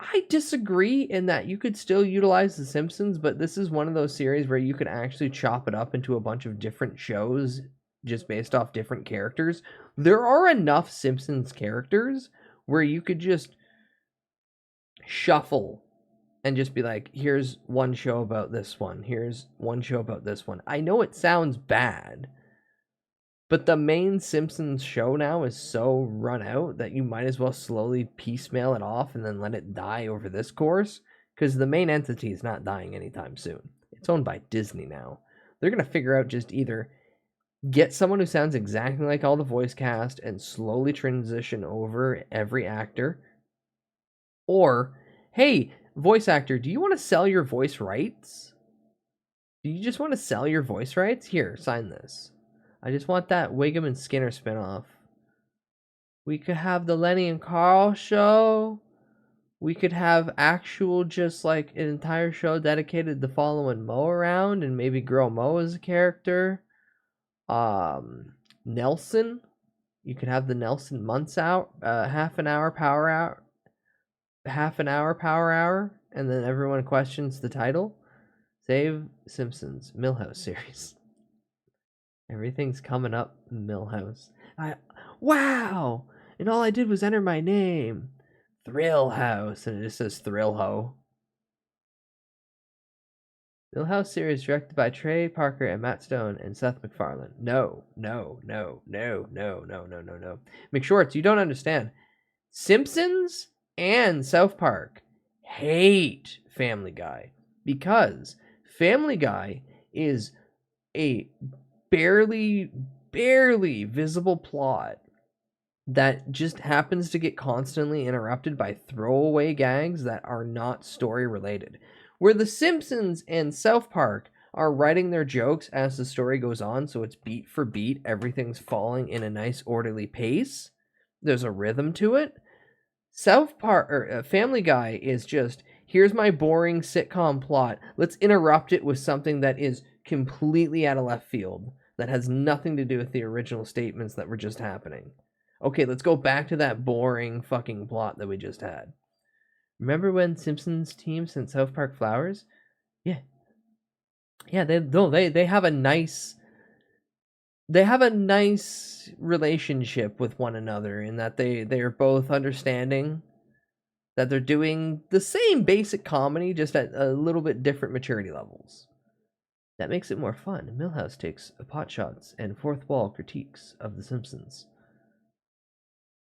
I disagree in that you could still utilize The Simpsons, but this is one of those series where you could actually chop it up into a bunch of different shows just based off different characters. There are enough Simpsons characters where you could just shuffle and just be like, here's one show about this one. Here's one show about this one. I know it sounds bad, but the main Simpsons show now is so run out that you might as well slowly piecemeal it off and then let it die over this course, because the main entity is not dying anytime soon. It's owned by Disney now. They're going to figure out just either get someone who sounds exactly like all the voice cast and slowly transition over every actor, or, hey, voice actor, do you want to sell your voice rights? Do you just want to sell your voice rights? Here, sign this. I just want that Wiggum and Skinner spinoff. We could have the Lenny and Carl show. We could have actual, just like an entire show dedicated to following Mo around and maybe grow Mo as a character. Nelson. You could have the Nelson Months out, half an hour power hour, and then everyone questions the title. Save Simpsons Millhouse series. Everything's coming up, Millhouse. Wow! And all I did was enter my name. Thrill House. And it just says Thrill Ho. Millhouse series directed by Trey Parker and Matt Stone and Seth MacFarlane. No. McShorts, you don't understand. Simpsons and South Park hate Family Guy because Family Guy is a barely visible plot that just happens to get constantly interrupted by throwaway gags that are not story related. Where The Simpsons and South Park are writing their jokes as the story goes on, so it's beat for beat, everything's falling in a nice orderly pace. There's a rhythm to it. South Park or Family Guy is just, here's my boring sitcom plot. Let's interrupt it with something that is completely out of left field, that has nothing to do with the original statements that were just happening. Okay, let's go back to that boring fucking plot that we just had. Remember when Simpsons team sent South Park flowers? Yeah, they have a nice relationship with one another in that they are both understanding that they're doing the same basic comedy, just at a little bit different maturity levels. That makes it more fun. Millhouse takes pot shots and fourth wall critiques of The Simpsons.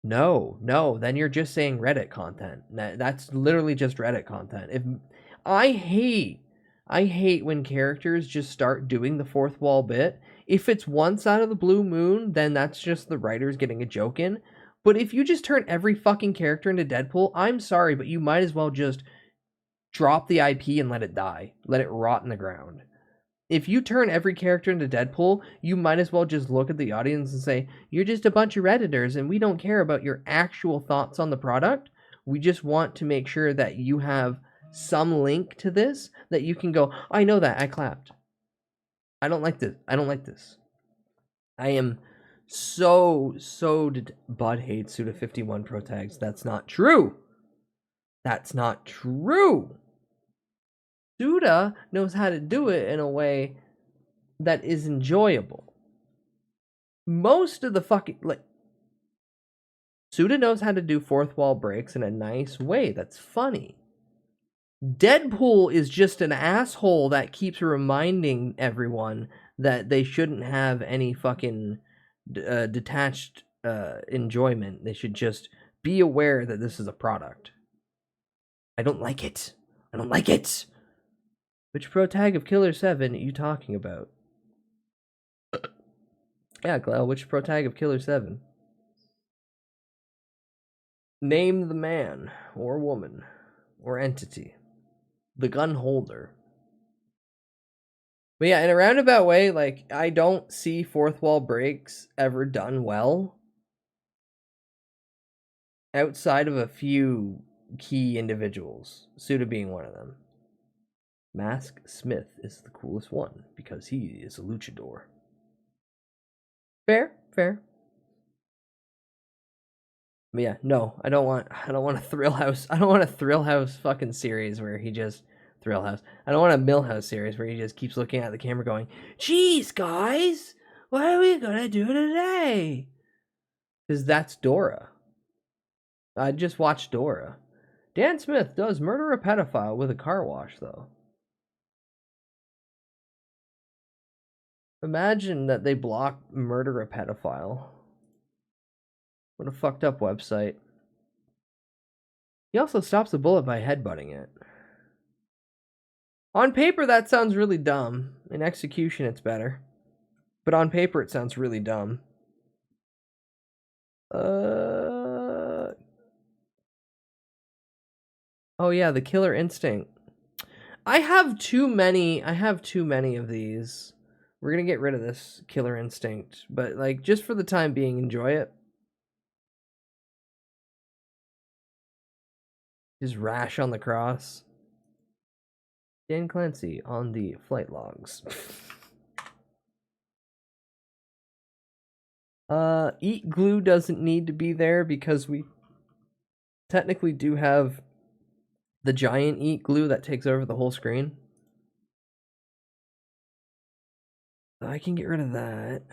No, then you're just saying Reddit content. That's literally just Reddit content. I hate when characters just start doing the fourth wall bit. If it's once out of the blue moon, then that's just the writers getting a joke in. But if you just turn every fucking character into Deadpool, I'm sorry, but you might as well just drop the IP and let it die. Let it rot in the ground. If you turn every character into Deadpool, you might as well just look at the audience and say, you're just a bunch of Redditors and we don't care about your actual thoughts on the product. We just want to make sure that you have some link to this that you can go, I know that, I clapped. I don't like this. I am so Bud hates Suda51 Pro Tags. That's not true. Suda knows how to do it in a way that is enjoyable. Most of the fucking, Suda knows how to do fourth wall breaks in a nice way. That's funny. Deadpool is just an asshole that keeps reminding everyone that they shouldn't have any fucking detached enjoyment. They should just be aware that this is a product. I don't like it. I don't like it. Which pro tag of Killer 7 are you talking about? Yeah, Glel, which pro tag of Killer 7? Name the man, or woman, or entity. The gun holder. But yeah, in a roundabout way, like, I don't see fourth wall breaks ever done well. Outside of a few key individuals. Suda being one of them. Mask Smith is the coolest one, because he is a luchador. Fair, fair. But yeah, no, I don't want a Thrill House. I don't want a Thrill House fucking series where he just Thrill House. I don't want a Millhouse series where he just keeps looking at the camera going, "Geez, guys, what are we gonna do today?" Because that's Dora. I just watched Dora. Dan Smith does murder a pedophile with a car wash, though. Imagine that they block murder a pedophile. What a fucked up website. He also stops a bullet by headbutting it. On paper, that sounds really dumb. In execution, it's better. But on paper, it sounds really dumb. Oh yeah, the Killer Instinct. I have too many of these. We're gonna get rid of this Killer Instinct, but like just for the time being, enjoy it. His rash on the cross. Dan Clancy on the flight logs. Eat glue doesn't need to be there because we technically do have the giant eat glue that takes over the whole screen. I can get rid of that.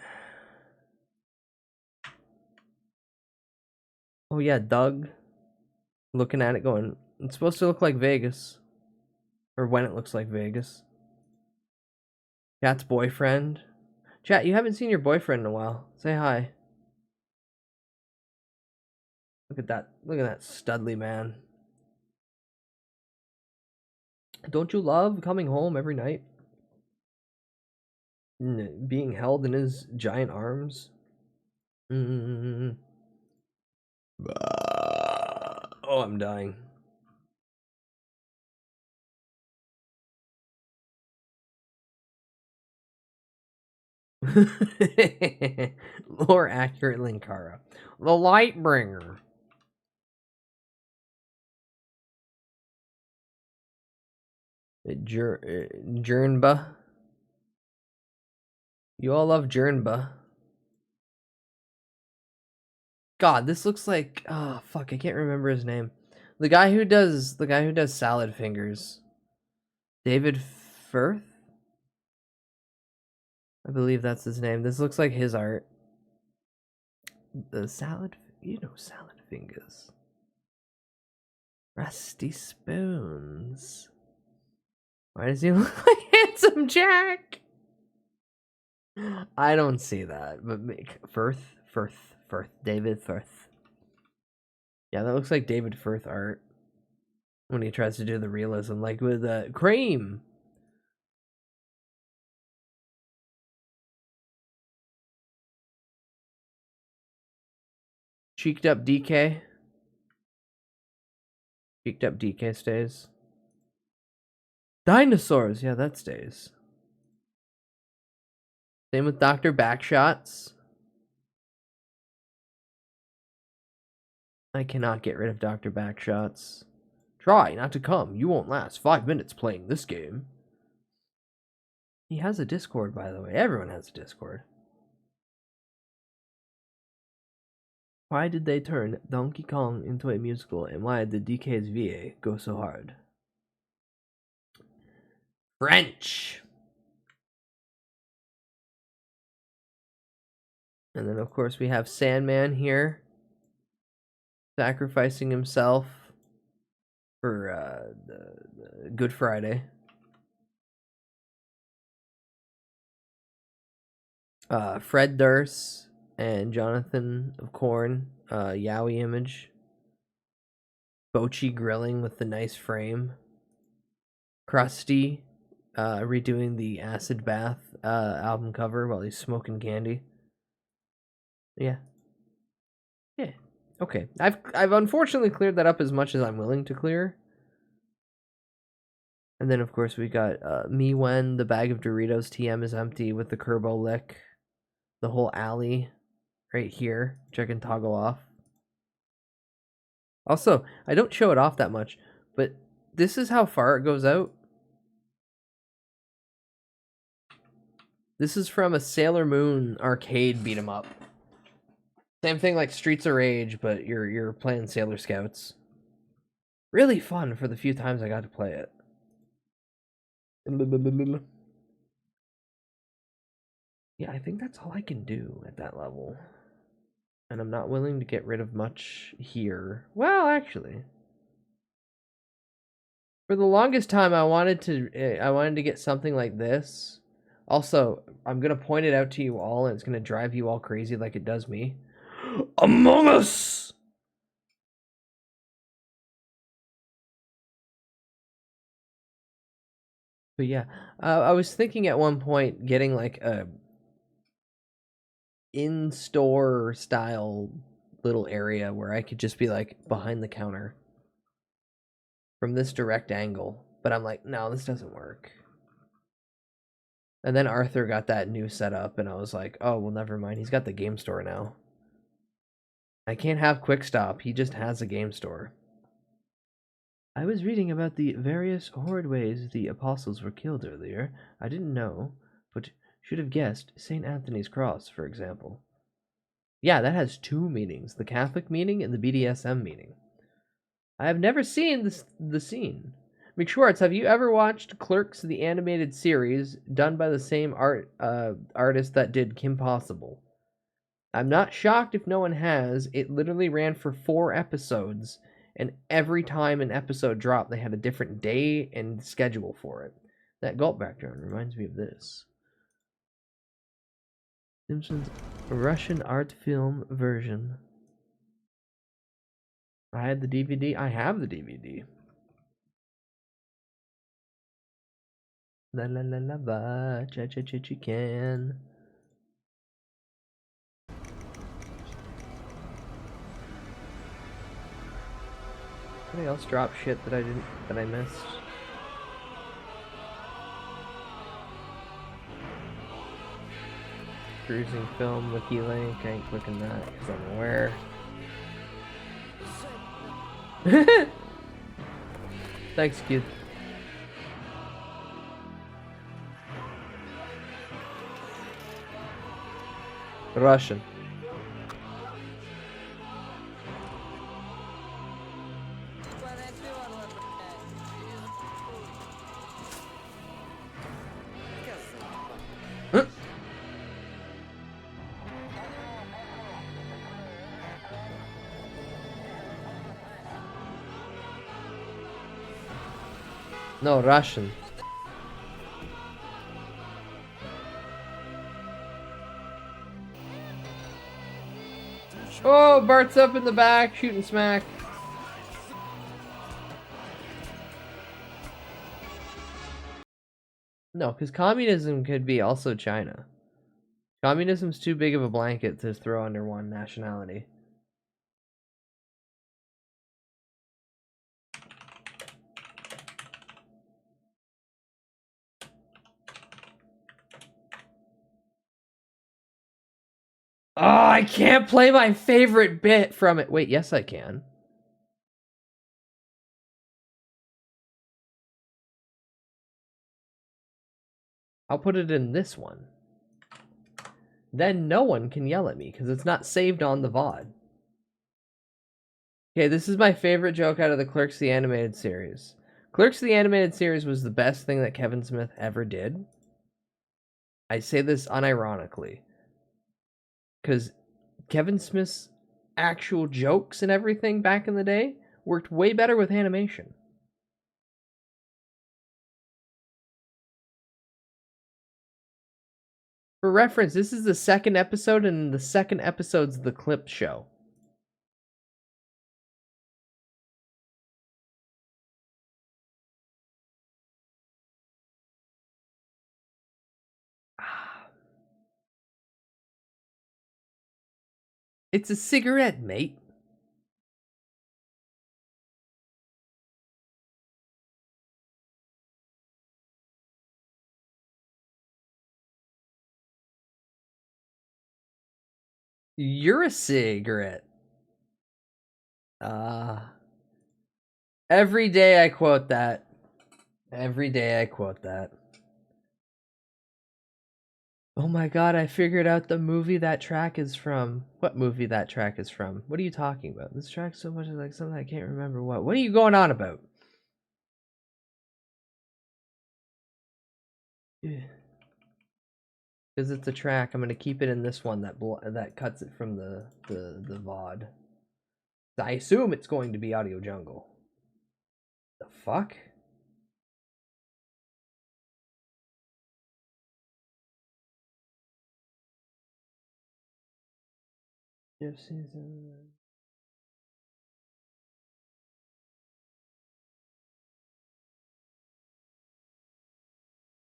Oh yeah, Doug. Looking at it going, it's supposed to look like Vegas. Or when it looks like Vegas. Cat's boyfriend. Chat, you haven't seen your boyfriend in a while. Say hi. Look at that. Look at that studly man. Don't you love coming home every night? Being held in his giant arms? Oh, I'm dying. More accurate, Linkara. The Lightbringer. Jernba. You all love Jernba. God, this looks like, oh fuck, I can't remember his name. The guy who does Salad Fingers. David Firth? I believe that's his name. This looks like his art. The Salad, you know Salad Fingers. Rusty Spoons. Why does he look like Handsome Jack? I don't see that, but Firth, David Firth. Yeah, that looks like David Firth art when he tries to do the realism, like with Cream. Cheeked up DK. Cheeked up DK stays. Dinosaurs, yeah, that stays. Same with Dr. Backshots. I cannot get rid of Dr. Backshots. Try not to come. You won't last 5 minutes playing this game. He has a Discord, by the way. Everyone has a Discord. Why did they turn Donkey Kong into a musical, and why did DK's VA go so hard? French! And then, of course, we have Sandman here. sacrificing himself for the Good Friday. Fred Durst and Jonathan of Korn, Yowie image. Bochi grilling with the nice frame. Krusty redoing the Acid Bath album cover while he's smoking candy. Yeah. Yeah. Okay. I've unfortunately cleared that up as much as I'm willing to clear. And then of course we got me when the bag of Doritos TM is empty with the Kerbo lick. The whole alley right here, which I can toggle off. Also, I don't show it off that much, but this is how far it goes out. This is from a Sailor Moon arcade beat 'em up. Same thing like Streets of Rage, but you're playing Sailor Scouts. Really fun for the few times I got to play it. Yeah, I think that's all I can do at that level. And I'm not willing to get rid of much here. Well, actually, for the longest time I wanted to get something like this. Also, I'm going to point it out to you all, and it's going to drive you all crazy like it does me. Among Us! But yeah, I was thinking at one point getting like a in-store style little area where I could just be like behind the counter from this direct angle. But I'm like, no, this doesn't work. And then Arthur got that new setup, and I was like, oh, well, never mind. He's got the game store now. I can't have Quick Stop. He just has a game store. I was reading about the various horrid ways the apostles were killed earlier. I didn't know, but should have guessed St. Anthony's Cross, for example. Yeah, that has two meanings, the Catholic meaning and the BDSM meaning. I have never seen the scene. McSchwartz, have you ever watched Clerks, the animated series, done by the same artist that did Kim Possible? I'm not shocked if no one has. It literally ran for 4 episodes, and every time an episode dropped, they had a different day and schedule for it. That gulp background reminds me of this. Simpsons Russian art film version. I had the DVD. I have the DVD. La la la la ba, cha cha cha chicken. Anybody else drop shit that I missed? Cruising film wiki link. I ain't clicking that because I'm aware. Thanks, kid. Russian. Huh? No, Russian. Oh, Bart's up in the back, shooting smack. No, because communism could be also China. Communism's too big of a blanket to throw under one nationality. Oh, I can't play my favorite bit from it. Wait, yes, I can. I'll put it in this one. Then no one can yell at me because it's not saved on the VOD. Okay, this is my favorite joke out of the Clerks the Animated Series. Clerks the Animated Series was the best thing that Kevin Smith ever did. I say this unironically. Because Kevin Smith's actual jokes and everything back in the day worked way better with animation. For reference, this is the second episode, and the second episode's the clip show. It's a cigarette, mate. You're a cigarette. Every day I quote that. Every day I quote that. Oh my god, I figured out the movie that track is from. What movie that track is from? What are you talking about? This track so much is like something I can't remember what. What are you going on about? Because it's a track, I'm gonna keep it in this one that cuts it from the VOD. I assume it's going to be Audio Jungle. The fuck?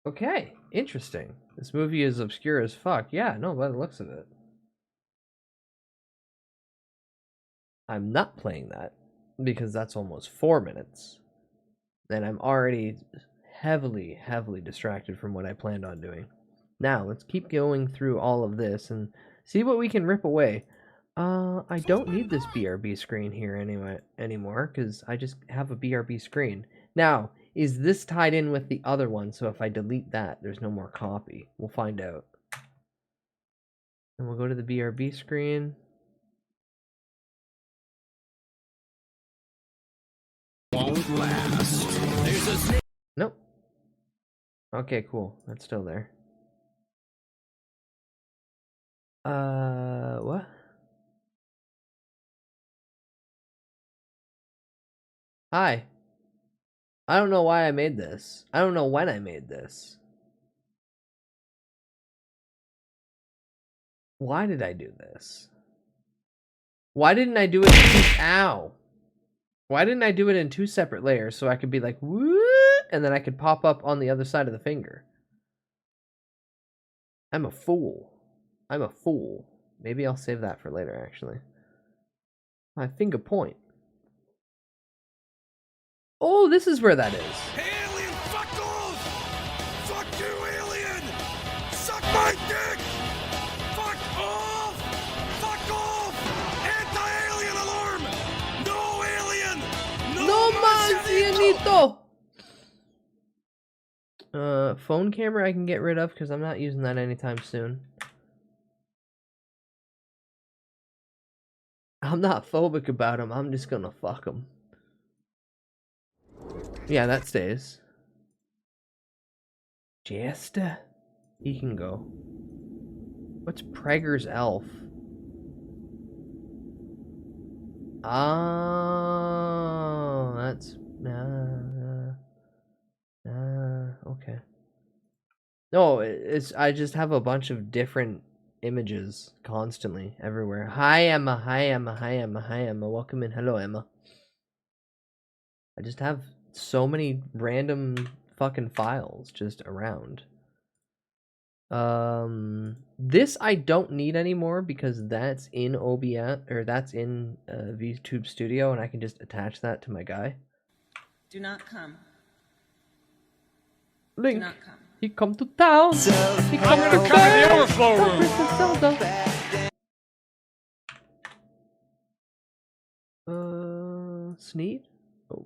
Okay, interesting. This movie is obscure as fuck. Yeah, no, by the looks of it. I'm not playing that because that's almost 4 minutes. And I'm already heavily distracted from what I planned on doing. Now, let's keep going through all of this and see what we can rip away. I don't need this BRB screen here anymore because I just have a BRB screen. Now, is this tied in with the other one? So if I delete that, there's no more copy. We'll find out. And we'll go to the BRB screen. Won't last. Nope. Okay, cool. That's still there. What? Hi. I don't know why I made this. I don't know when I made this. Why did I do this? Why didn't I do it ow. Why didn't I do it in 2 separate layers so I could be like, woo, and then I could pop up on the other side of the finger? I'm a fool. I'm a fool. Maybe I'll save that for later, actually. My finger point. Oh, this is where that is. Alien, fuck off! Fuck you, alien! Suck my dick! Fuck off! Fuck off! Anti-alien alarm! No alien! No Marcianito! Phone camera I can get rid of because I'm not using that anytime soon. I'm not phobic about him. I'm just gonna fuck him. Yeah, that stays. Jest? He can go. What's Prager's elf? Oh, that's... okay. No, it's... I just have a bunch of different images constantly, everywhere. Hi, Emma. Hi, Emma. Hi, Emma. Hi, Emma. Welcome in. Hello, Emma. I just have so many random fucking files just around. This I don't need anymore because that's in OBS, or that's in VTube Studio, and I can just attach that to my guy. Do not come. Link. Do not come. He come to town. He come to come in the overflow room. Sneed? Oh.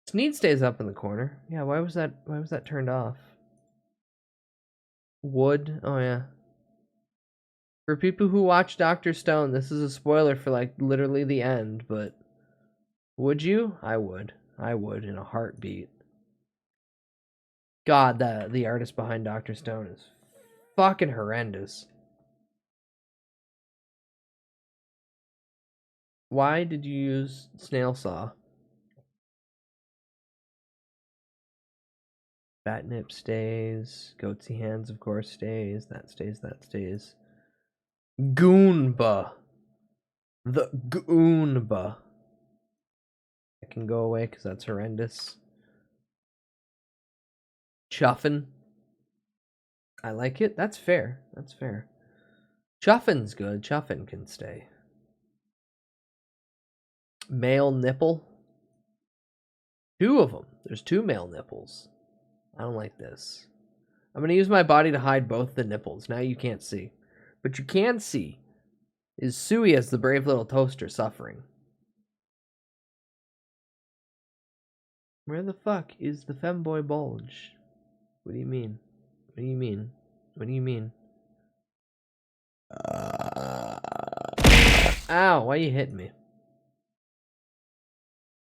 Sneed stays up in the corner. Yeah, why was that turned off? Wood? Oh yeah. For people who watch Dr. Stone, this is a spoiler for like literally the end, but would you? I would. I would in a heartbeat. God, the artist behind Dr. Stone is fucking horrendous. Why did you use snail saw? Batnip stays. Goatsy hands, of course, stays. That stays, that stays. Goonba. The Goonba. That can go away because that's horrendous. Chuffin. I like it. That's fair. That's fair. Chuffin's good. Chuffin can stay. Male nipple. 2 of them. There's 2 male nipples. I don't like this. I'm going to use my body to hide both the nipples. Now you can't see. But you can see is Sui as the brave little toaster suffering. Where the fuck is the femboy bulge? What do you mean? What do you mean? What do you mean? Ow, why you hitting me?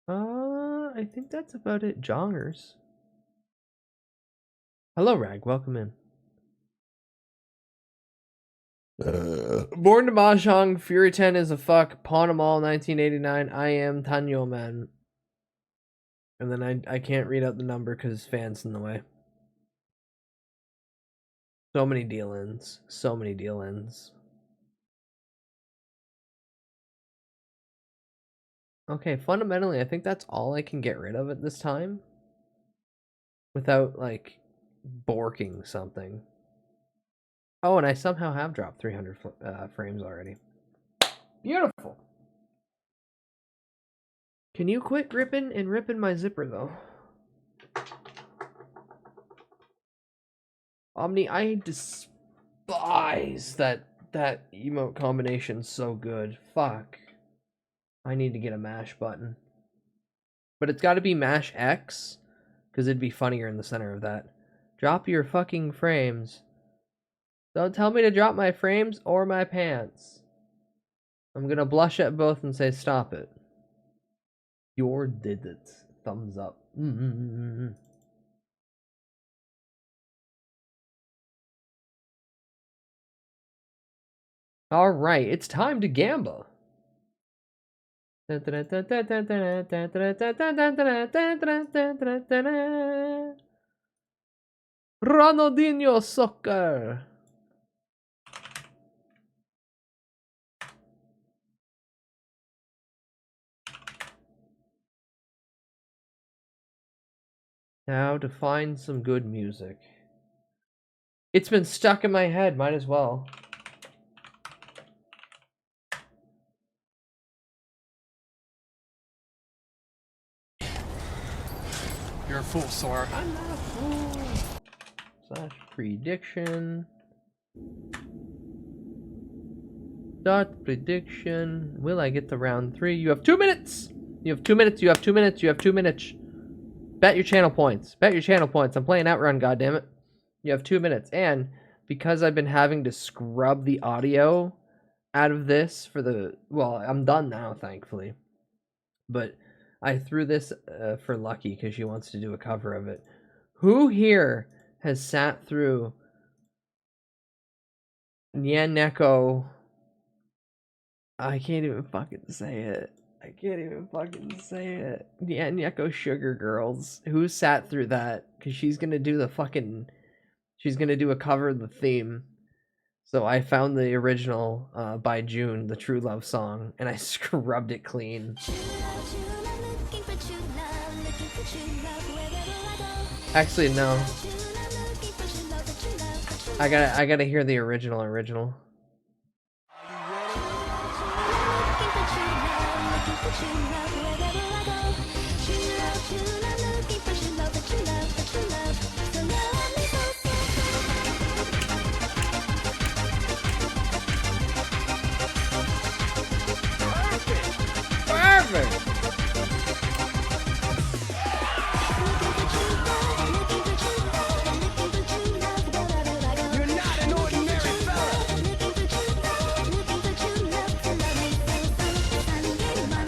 I think that's about it. Jongers. Hello, Rag. Welcome in. Born to Mahjong, Fury 10 is a fuck. Pawn 'em all, 1989. I am Tanyo Man. And then I can't read out the number because fans in the way. So many deal-ins. So many deal-ins. Okay, fundamentally, I think that's all I can get rid of at this time. Without, like, borking something. Oh, and I somehow have dropped 300 frames already. Beautiful! Can you quit ripping and ripping my zipper, though? Omni, I despise that emote combination so good. Fuck. I need to get a mash button. But it's got to be mash X, because it'd be funnier in the center of that. Drop your fucking frames. Don't tell me to drop my frames or my pants. I'm gonna blush at both and say stop it. Your did it. Thumbs up. All right, it's time to gamble. Ronaldinho soccer. Now to find some good music. It's been stuck in my head, might as well. You're a fool, Sora. I'm not a fool. Slash prediction. Start prediction. Will I get to round 3? You have 2 minutes! You have 2 minutes, you have 2 minutes, you have 2 minutes. Bet your channel points. Bet your channel points. I'm playing Outrun, goddammit. You have 2 minutes. And because I've been having to scrub the audio out of this for the... Well, I'm done now, thankfully. But I threw this for Lucky because she wants to do a cover of it. Who here has sat through Nyaneko? I can't even fucking say it. I can't even fucking say it. Nyaneko Sugar Girls. Who sat through that? Because she's going to do the fucking... She's going to do a cover of the theme. So I found the original by June, the True Love song, and I scrubbed it clean. Actually, no. I gotta hear the original. Perfect.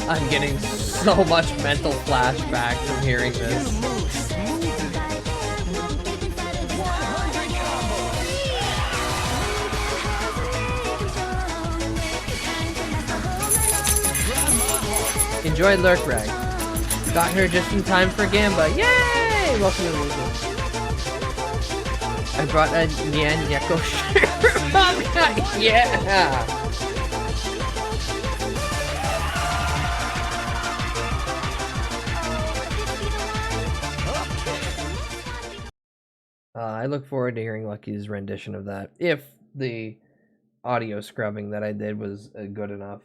I'm getting so much mental flashback from hearing this. Enjoy Lurk Rag. Got here just in time for Gamba. Yay! Welcome to the movie. I brought a Nyeko shirt. Yeah! I look forward to hearing Lucky's rendition of that, if the audio scrubbing that I did was good enough.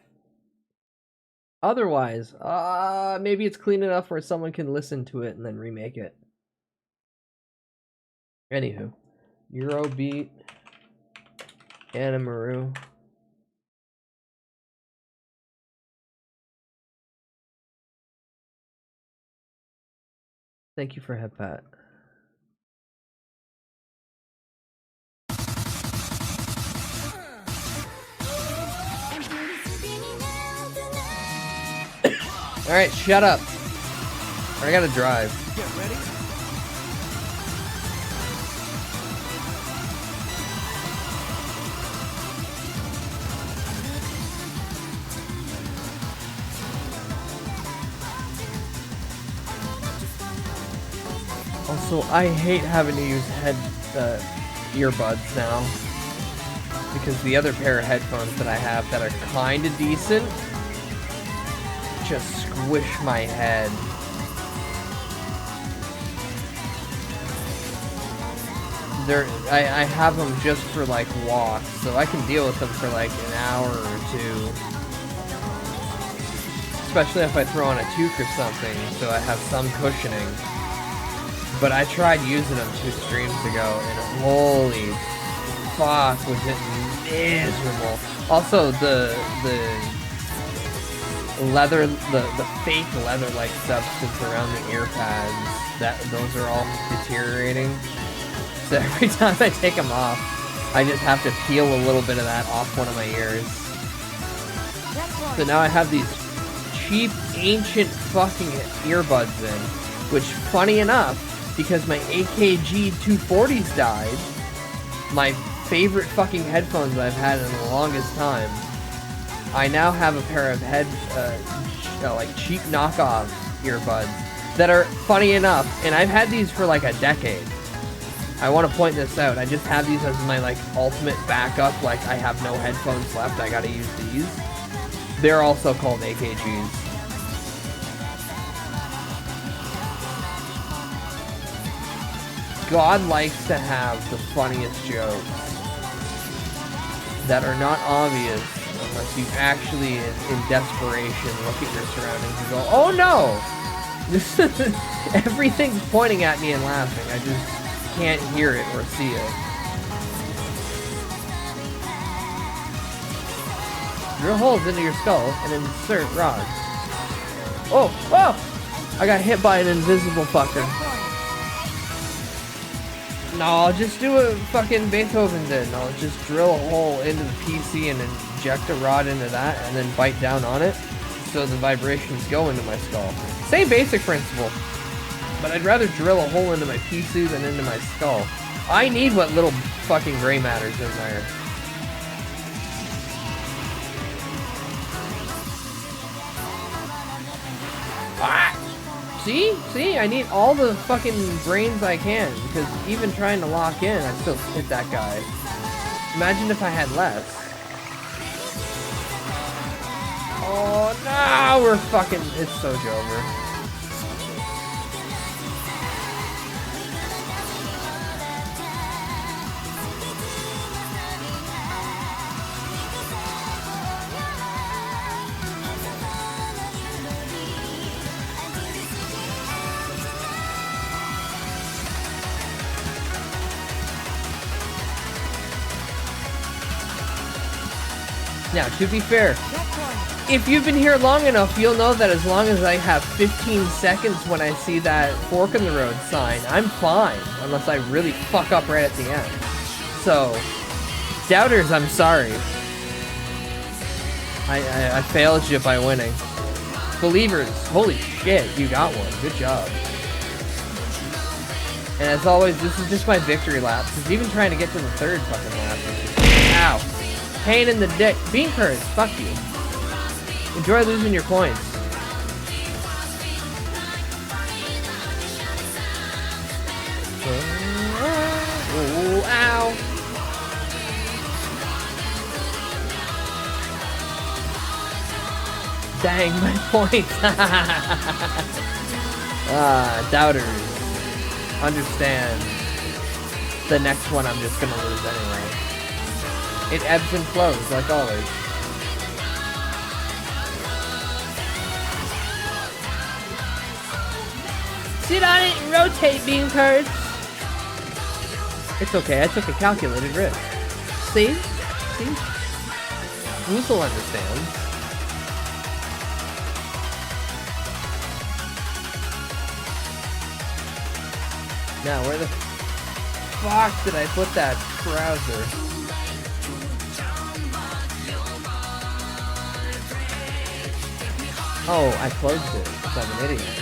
Otherwise, maybe it's clean enough where someone can listen to it and then remake it. Anywho, Eurobeat, Anamaru. Thank you for head pat. Alright, shut up. I gotta drive. Get ready. Also, I hate having to use earbuds now. Because the other pair of headphones that I have that are kinda decent just squish my head. I have them just for like walks, so I can deal with them for like an hour or two. Especially if I throw on a toque or something, so I have some cushioning. But I tried using them 2 streams ago, and holy fuck, was it miserable. Also, the leather, the fake leather-like substance around the ear pads, those are all deteriorating. So every time I take them off, I just have to peel a little bit of that off one of my ears. So now I have these cheap, ancient fucking earbuds in, which, funny enough, because my AKG 240s died, my favorite fucking headphones I've had in the longest time, I now have a pair of like cheap knockoff earbuds that are, funny enough, and I've had these for like a decade. I want to point this out. I just have these as my like ultimate backup, like I have no headphones left, I gotta use these. They're also called AKGs. God likes to have the funniest jokes that are not obvious unless you actually, in desperation, look at your surroundings and go, oh no! Everything's pointing at me and laughing. I just can't hear it or see it. Drill holes into your skull and insert rods. Oh! Oh! I got hit by an invisible fucker. No, I'll just do what fucking Beethoven did. I'll just drill a hole into the PC and inject a rod into that and then bite down on it so the vibrations go into my skull. Same basic principle. But I'd rather drill a hole into my PC than into my skull. I need what little fucking gray matter's in there. Ah! See? I need all the fucking brains I can, because even trying to lock in, I still hit that guy. Imagine if I had less. Oh no, we're fucking, it's Soja over. Now, to be fair, if you've been here long enough, you'll know that as long as I have 15 seconds when I see that fork in the road sign, I'm fine, unless I really fuck up right at the end. So, doubters, I'm sorry. I failed you by winning. Believers, holy shit, you got one. Good job. And as always, this is just my victory lap, because even trying to get to the third fucking lap is just, ow. Pain in the dick. Bean curds, fuck you. Enjoy losing your points. Dang, my points. Doubters. Understand. The next one I'm just gonna lose anyway. It ebbs and flows, like always. Sit on it and rotate, bean cards. It's okay, I took a calculated risk. See? See? Woozle understands. Now, where the fuck did I put that trouser? Oh, I closed it because I'm an idiot.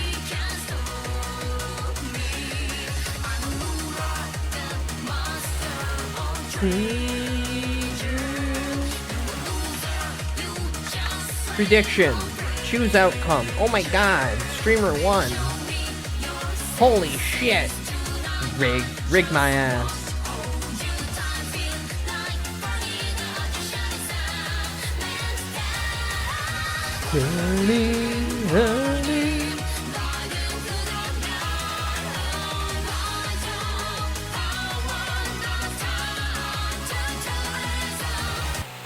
Prediction. Choose outcome. Oh my god. Streamer 1. Holy shit. Rig my ass.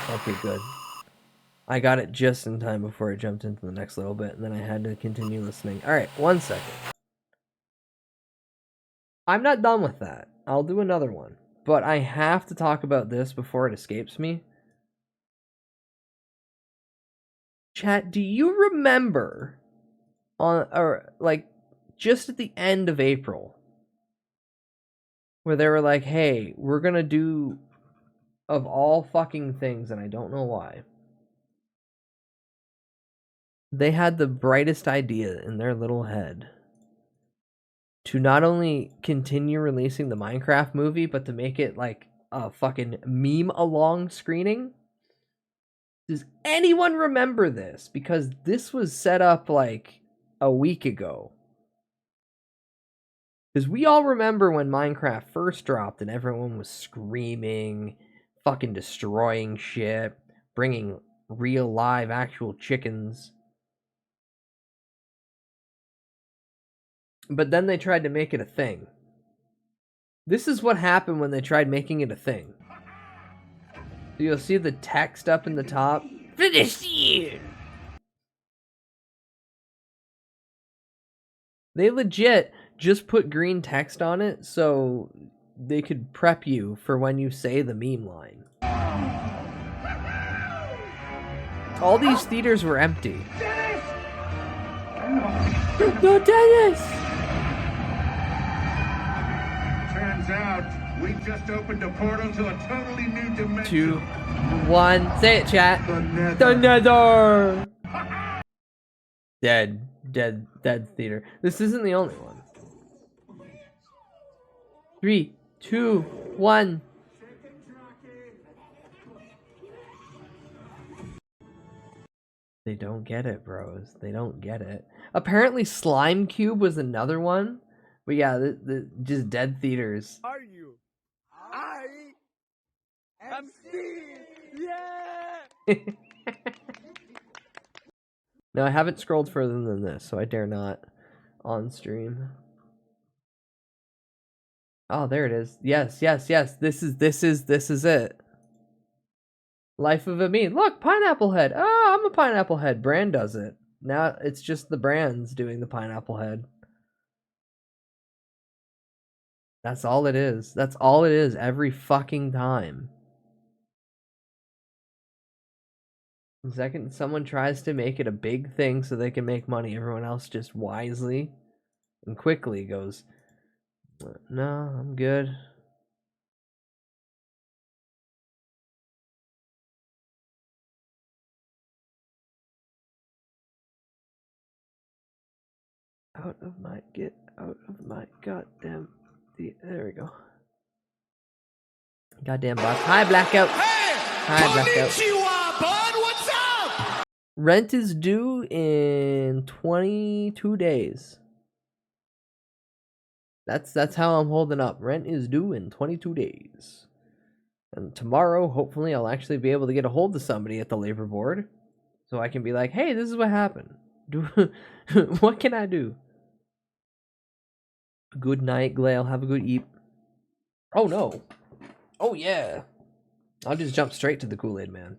Okay, good. I got it just in time before I jumped into the next little bit, and then I had to continue listening. Alright, 1 second. I'm not done with that. I'll do another one. But I have to talk about this before it escapes me. Chat, do you remember just at the end of April where they were like, hey, we're gonna do, of all fucking things, and I don't know why, they had the brightest idea in their little head to not only continue releasing the Minecraft movie, but to make it like a fucking meme-along screening? Does anyone remember this? Because this was set up like a week ago. Because we all remember when Minecraft first dropped and everyone was screaming, fucking destroying shit, bringing real live actual chickens. But then they tried to make it a thing. This is what happened when they tried making it a thing. You'll see the text up in the top. For this year! They legit just put green text on it so they could prep you for when you say the meme line. All these theaters were empty. No, Dennis! Turns out we just opened a portal to a totally new dimension. 2, 1, say it, chat. The Nether. Dead theater. This isn't the only one. 3, 2, 1. They don't get it, bros. They don't get it. Apparently, Slime Cube was another one. But yeah, just dead theaters. Are you? I am Steve. Yeah. No, I haven't scrolled further than this, so I dare not on stream. Oh, there it is. Yes. This is it. Life of a meme. Look, pineapple head. Oh, I'm a pineapple head. Brand does it. Now it's just the brands doing the pineapple head. That's all it is. That's all it is every fucking time. The second someone tries to make it a big thing so they can make money, everyone else just wisely and quickly goes, no, I'm good. Get out of my goddamn... There we go. Goddamn boss. Hi, Blackout. Hi, Blackout. Konnichiwa, bud. What's up? Rent is due in 22 days. That's how I'm holding up. Rent is due in 22 days. And tomorrow, hopefully, I'll actually be able to get a hold of somebody at the labor board So I can be like, hey, this is what happened. What can I do? Good night, Glail. Have a good eat. Oh, no. Oh, yeah. I'll just jump straight to the Kool-Aid Man.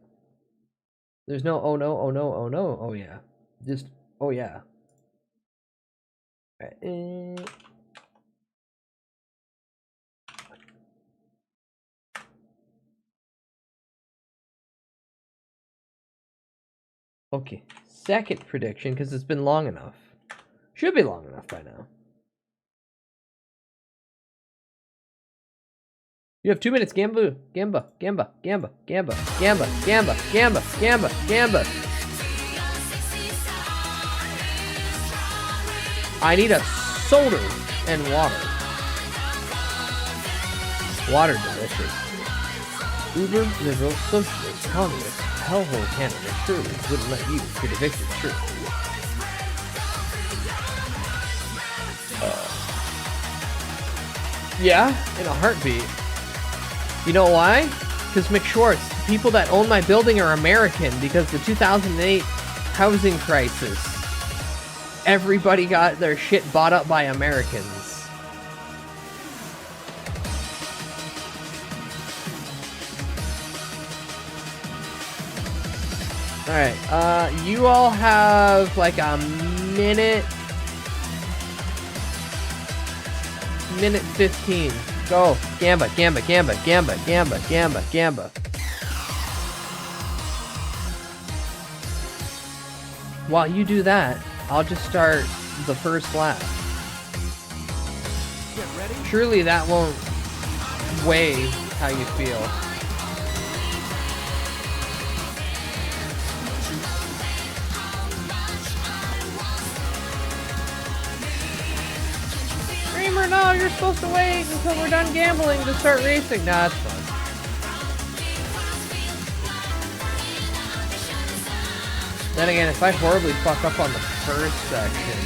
There's no, oh, no, oh, no, oh, no, oh, yeah. Just, oh, yeah. All right. Okay, second prediction, because it's been long enough. Should be long enough by now. You have 2 minutes, Gamba, Gamba, Gamba, Gamba, Gamba, Gamba, Gamba, Gamba, Gamba, Gamba. I need a soda and water. Water delicious. Uber, liberal, socialist, communist, hellhole Canada surely wouldn't let you get evicted, true. Yeah, in a heartbeat. You know why? Because McSchwartz, the people that own my building are American because the 2008 housing crisis. Everybody got their shit bought up by Americans. Alright, you all have like a minute 15. Go. Gamba, Gamba, Gamba, Gamba, Gamba, Gamba, Gamba. While you do that, I'll just start the first lap. Surely that won't weigh how you feel. Dreamer, no, you're supposed to wait until we're done gambling to start racing. Nah, that's fun. Then again, if I horribly fuck up on the first section,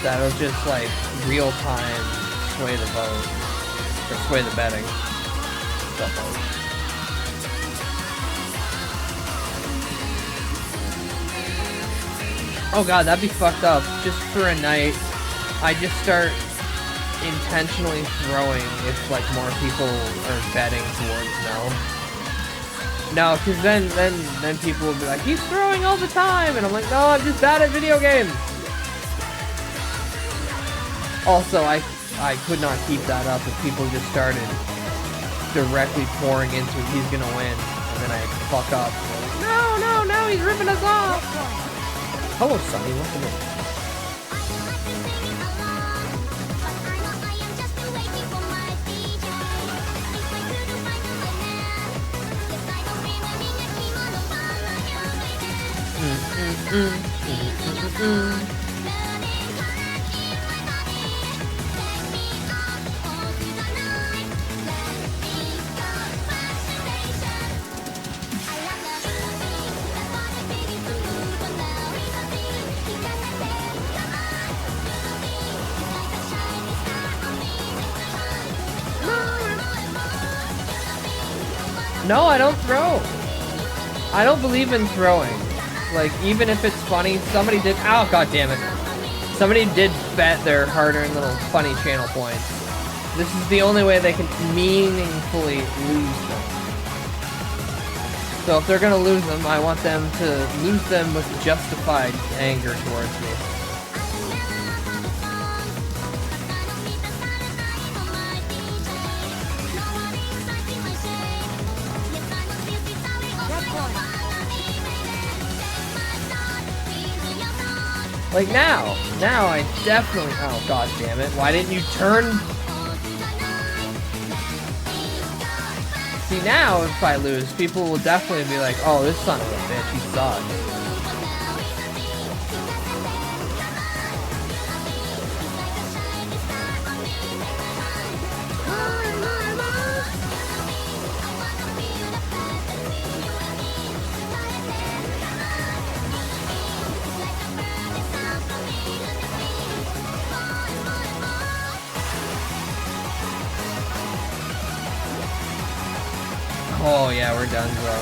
that'll just like real time sway the vote. Or sway the betting. The vote. Oh god, that'd be fucked up. Just for a night, I just start intentionally throwing if like more people are betting towards no. No, because then people will be like, he's throwing all the time, and I'm like, no, I'm just bad at video games. Also, I could not keep that up if people just started directly pouring into he's gonna win, and then I fuck up. Like, no, he's ripping us off. Hello, Sonny, welcome in. No, I don't throw. I don't believe in throwing. Like, even if it's funny, somebody did, oh god damn it. Somebody did bet their hard-earned little funny channel points. This is the only way they can meaningfully lose them. So if they're gonna lose them, I want them to lose them with justified anger towards me. Like now I definitely, oh god damn it, why didn't you turn? See now, if I lose, people will definitely be like, oh, this son of a bitch, he sucks. Oh yeah, we're done, bro.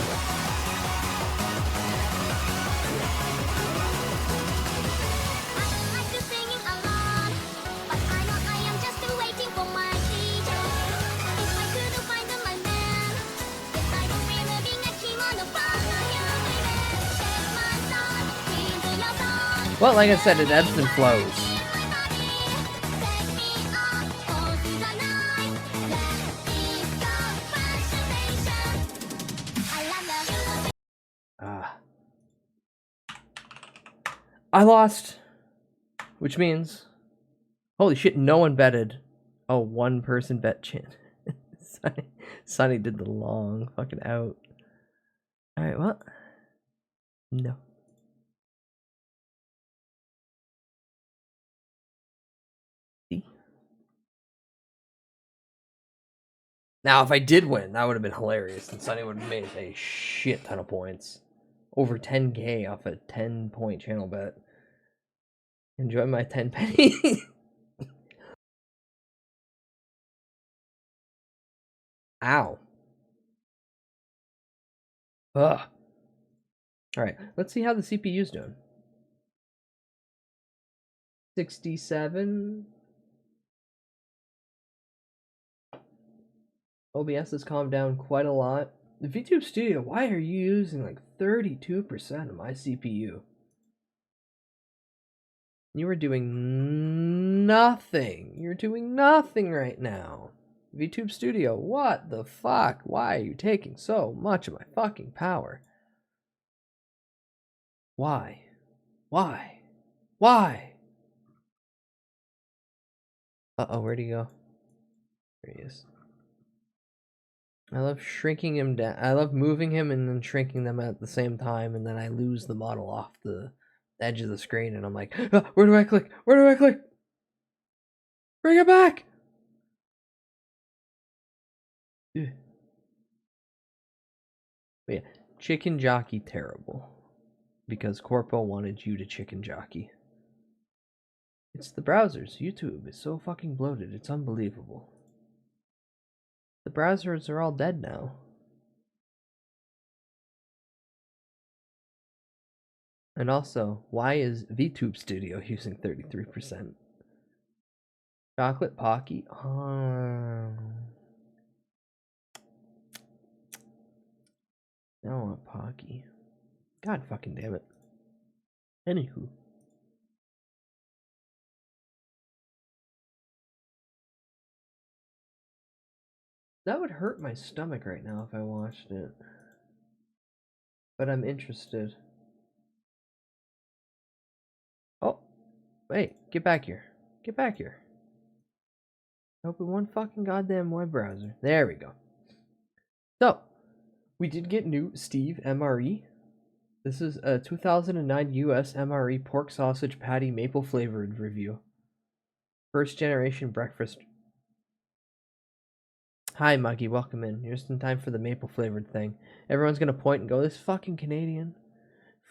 Well, like I said, it ebbs and flows. I lost, which means, holy shit, no one betted. Oh, one person bet chin. Sonny did the long fucking out. Alright, what? No. See? Now, if I did win, that would have been hilarious, and Sonny would have made a shit ton of points. Over 10k off a 10-point channel bet. Enjoy my 10 pennies. Ow. Ugh. Alright, let's see how the CPU's doing. 67. OBS has calmed down quite a lot. The VTube Studio, why are you using like 32% of my CPU? You were doing nothing. You're doing nothing right now. VTube Studio, what the fuck? Why are you taking so much of my fucking power? Why? Why? Why? Uh-oh, where'd he go? There he is. I love shrinking him down. I love moving him and then shrinking them at the same time, and then I lose the model off the edge of the screen, and I'm like, ah, where do I click? Where do I click? Bring it back! But yeah, chicken jockey terrible. Because Corpo wanted you to chicken jockey. It's the browsers. YouTube is so fucking bloated. It's unbelievable. The browsers are all dead now. And also, why is VTube Studio using 33%? Chocolate Pocky? I don't want Pocky. God fucking damn it. Anywho. That would hurt my stomach right now if I watched it. But I'm interested. Oh. Wait, get back here. Get back here. Open one fucking goddamn web browser. There we go. So, we did get new Steve MRE. This is a 2009 US MRE pork sausage patty maple flavored review. First generation breakfast. Hi Muggy, welcome in. You're just in time for the maple flavored thing. Everyone's gonna point and go, this fucking Canadian.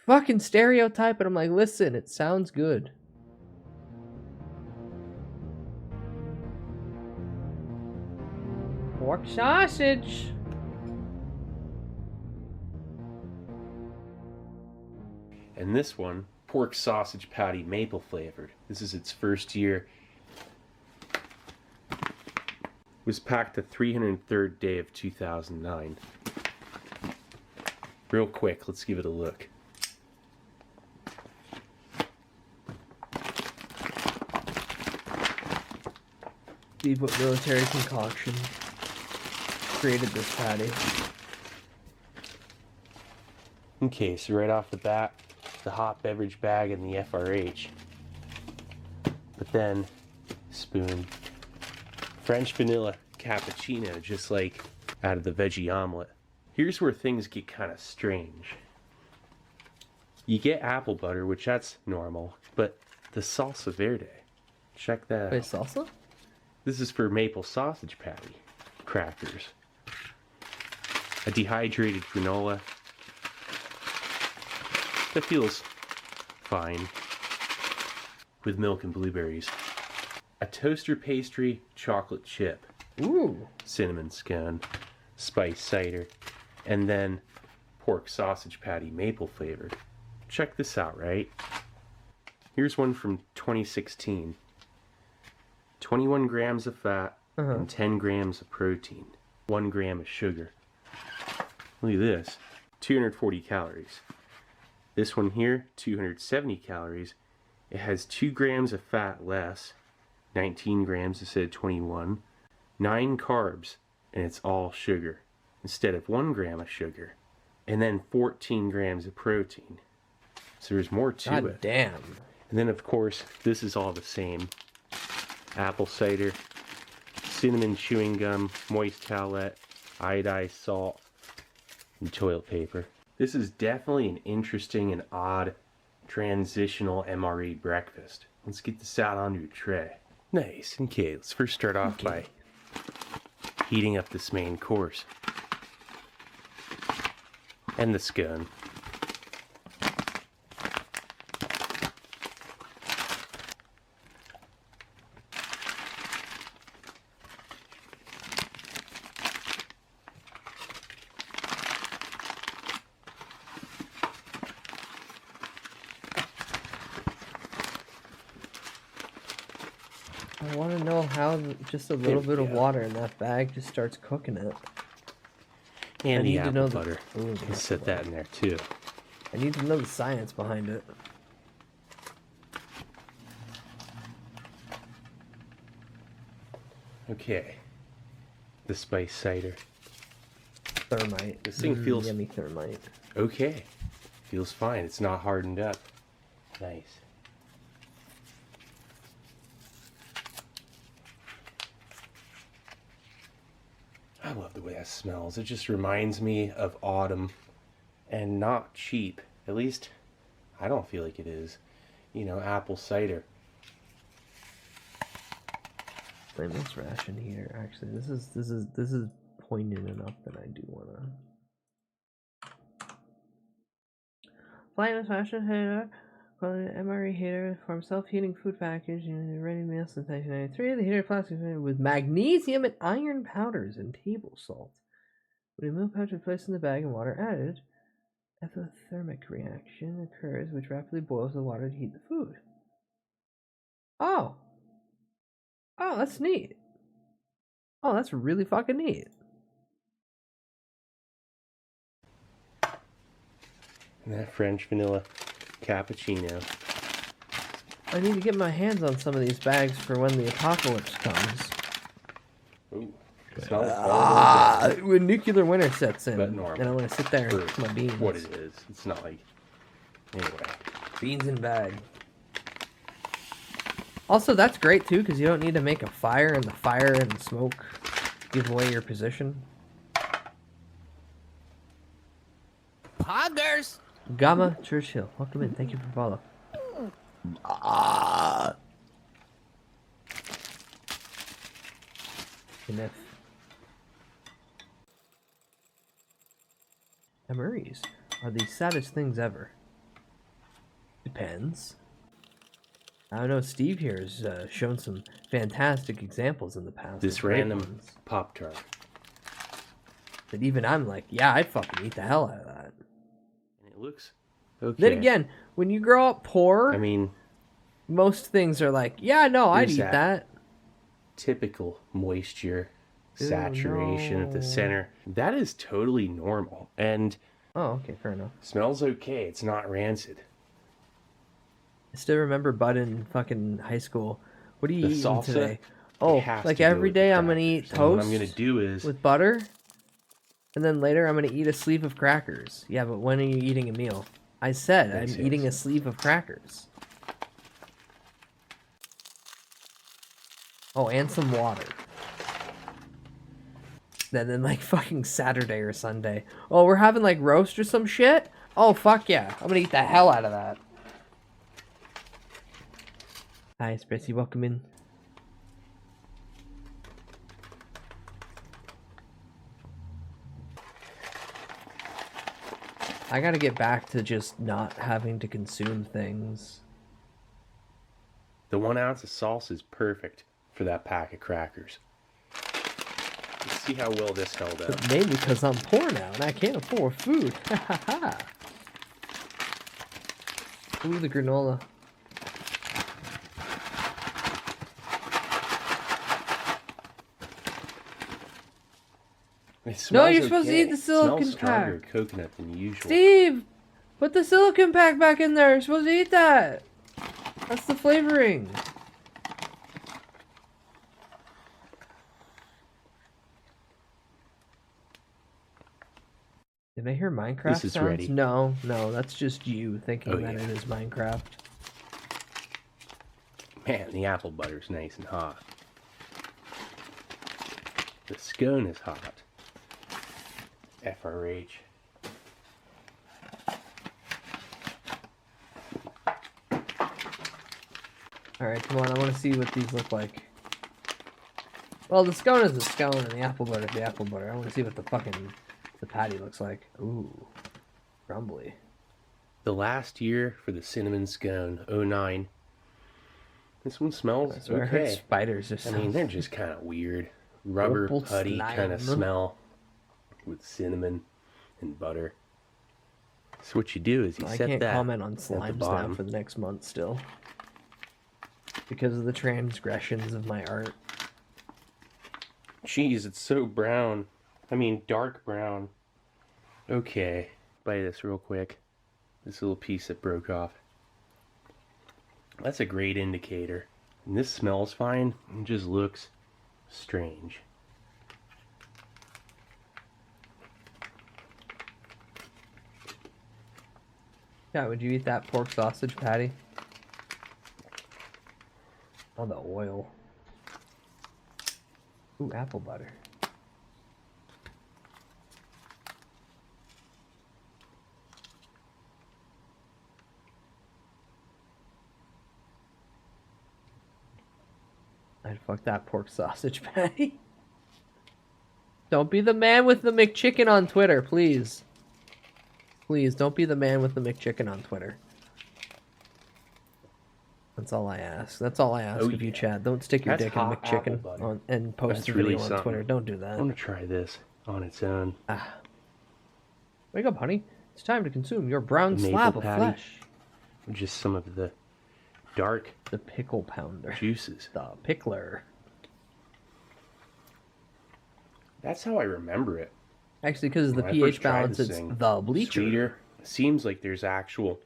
Fucking stereotype, and I'm like, listen, it sounds good. Pork sausage. And this one, pork sausage patty maple flavored. This is its first year. Was packed the 303rd day of 2009. Real quick, let's give it a look. Steve, what military concoction created this patty? Okay, so right off the bat, the hot beverage bag and the FRH. But then, spoon. French vanilla cappuccino, just like out of the veggie omelet. Here's where things get kind of strange. You get apple butter, which that's normal, but the salsa verde, check that out. Wait, salsa? This is for maple sausage patty crackers. A dehydrated granola. That feels fine. With milk and blueberries. A toaster pastry chocolate chip. Ooh. Cinnamon scone. Spice cider. And then pork sausage patty maple flavored. Check this out, right? Here's one from 2016. 21 grams of fat and 10 grams of protein. 1 gram of sugar. Look at this. 240 calories. This one here, 270 calories It has 2 grams of fat less, 19 grams instead of 21, 9 carbs, and it's all sugar instead of 1 gram of sugar, and then 14 grams of protein. So there's more to it. God damn. And then, of course, this is all the same. Apple cider, cinnamon chewing gum, moist towelette, iodized salt, and toilet paper. This is definitely an interesting and odd transitional MRE breakfast. Let's get this out onto a tray. Nice. Okay, let's first start off by heating up this main course. And the scone. I want to know how just a little bit of water in that bag just starts cooking it. And I the need to apple know butter. Let's set that in there too. I need to know the science behind it. Okay. The spice cider. Thermite. This thing feels yummy thermite. okay. Feels fine. It's not hardened up. Nice. I love the way that smells. It just reminds me of autumn and not cheap. At least I don't feel like it is. You know, apple cider. Flame this ration here. Actually, this is poignant enough that I do wanna. Flame this ration here. MRE heater from self-heating food package and ready meal since 1993. The heater plastic with magnesium and iron powders and table salt. When a meal pouch is placed in the bag and water added, endothermic reaction occurs which rapidly boils the water to heat the food. Oh, that's neat. Oh, that's really fucking neat. And that French vanilla cappuccino. I need to get my hands on some of these bags for when the apocalypse comes. Ooh, smells when nuclear winter sets in, but normal. and I want to sit there and cook my beans. What it is. It's not like anyway. Beans in bag. Also, that's great too because you don't need to make a fire, and the fire and smoke give away your position. Poggers! Gamma Churchill, welcome in. Thank you for follow. Enough. MREs are the saddest things ever. Depends. I know Steve here has shown some fantastic examples in the past. This random Pop-Tart. But even I'm like, yeah, I'd fucking eat the hell out of that. And it looks okay. Then again, when you grow up poor, I mean, most things are like, yeah, no, I'd eat that. Typical moisture saturation at the center. That is totally normal. And oh, okay, fair enough. Smells okay. It's not rancid. I still remember Bud in fucking high school. What are you eating salsa, today? Oh, like every day I'm gonna eat toast. What I'm gonna do is with butter, and then later I'm gonna eat a sleeve of crackers. Yeah, but when are you eating a meal? I said I'm eating a sleeve of crackers. Oh, and some water. Then like fucking Saturday or Sunday. Oh, we're having like roast or some shit? Oh, fuck yeah. I'm gonna eat the hell out of that. Hi, Espresso, welcome in. I gotta get back to just not having to consume things. The 1 ounce of salsa is perfect for that pack of crackers. Let's see how well this held up. Mainly because I'm poor now and I can't afford food. Ooh, the granola. No, you're supposed to eat the silicon pack. Coconut than usual. Steve, put the silicon pack back in there. You're supposed to eat that. That's the flavoring. Did I hear Minecraft This is sounds? ready. No, that's just you thinking that yeah. it is Minecraft. Man, the apple butter's nice and hot. The scone is hot. FRH. Alright, come on, I want to see what these look like. Well, the scone is the scone, and the apple butter is the apple butter. I want to see what the patty looks like. Ooh, crumbly. The last year for the cinnamon scone, 09. This one smells I heard okay. spiders just. I mean, they're just kind of weird. Rubber Purple putty kind of slime. smell with cinnamon and butter. So what you do is you I set can't that comment on at the slimes now bottom. for the next month still. Because of the transgressions of my art. Jeez, it's so brown. I mean, dark brown. Okay, bite this real quick. This little piece that broke off. That's a great indicator. And this smells fine. It just looks strange. Yeah, would you eat that pork sausage patty? Oh, the oil. Ooh, apple butter. I'd fuck that pork sausage patty. Don't be the man with the McChicken on Twitter, please. Please, don't be the man with the McChicken on Twitter. That's all I ask. That's all I ask of you, Chad. Don't stick your That's dick in hot apple McChicken butter. on, and post That's a video really on something. Twitter. Don't do that. I want to try this on its own. Wake up, honey. It's time to consume your brown The maple slab of patty. flesh. Just some of the dark The pickle pounder. juices. The pickler. That's how I remember it. Actually, because of the When I first pH tried balance, this it's thing, the bleacher. Sweeter. It seems like there's actual,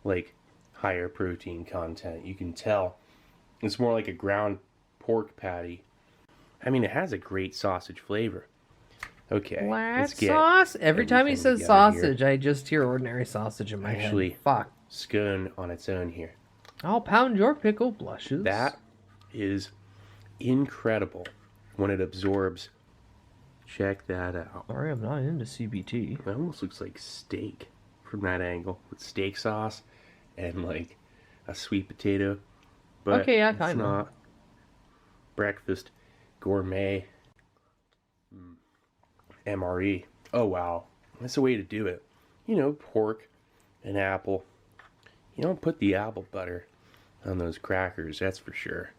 like, higher protein content. You can tell. It's more like a ground pork patty. I mean, it has a great sausage flavor. Okay, let's What get sauce? Every time he everything says together here. sausage, I just hear ordinary sausage in my Actually, head. Fuck. scone on its own here. I'll pound your pickle blushes. That is incredible when it absorbs. Check that out. Sorry, I'm not into CBT. It almost looks like steak from that angle with steak sauce and like a sweet potato. But Okay, yeah, it's kinda. not. Breakfast gourmet MRE. Oh wow, that's the way to do it. You know, pork and apple. You don't put the apple butter on those crackers, that's for sure.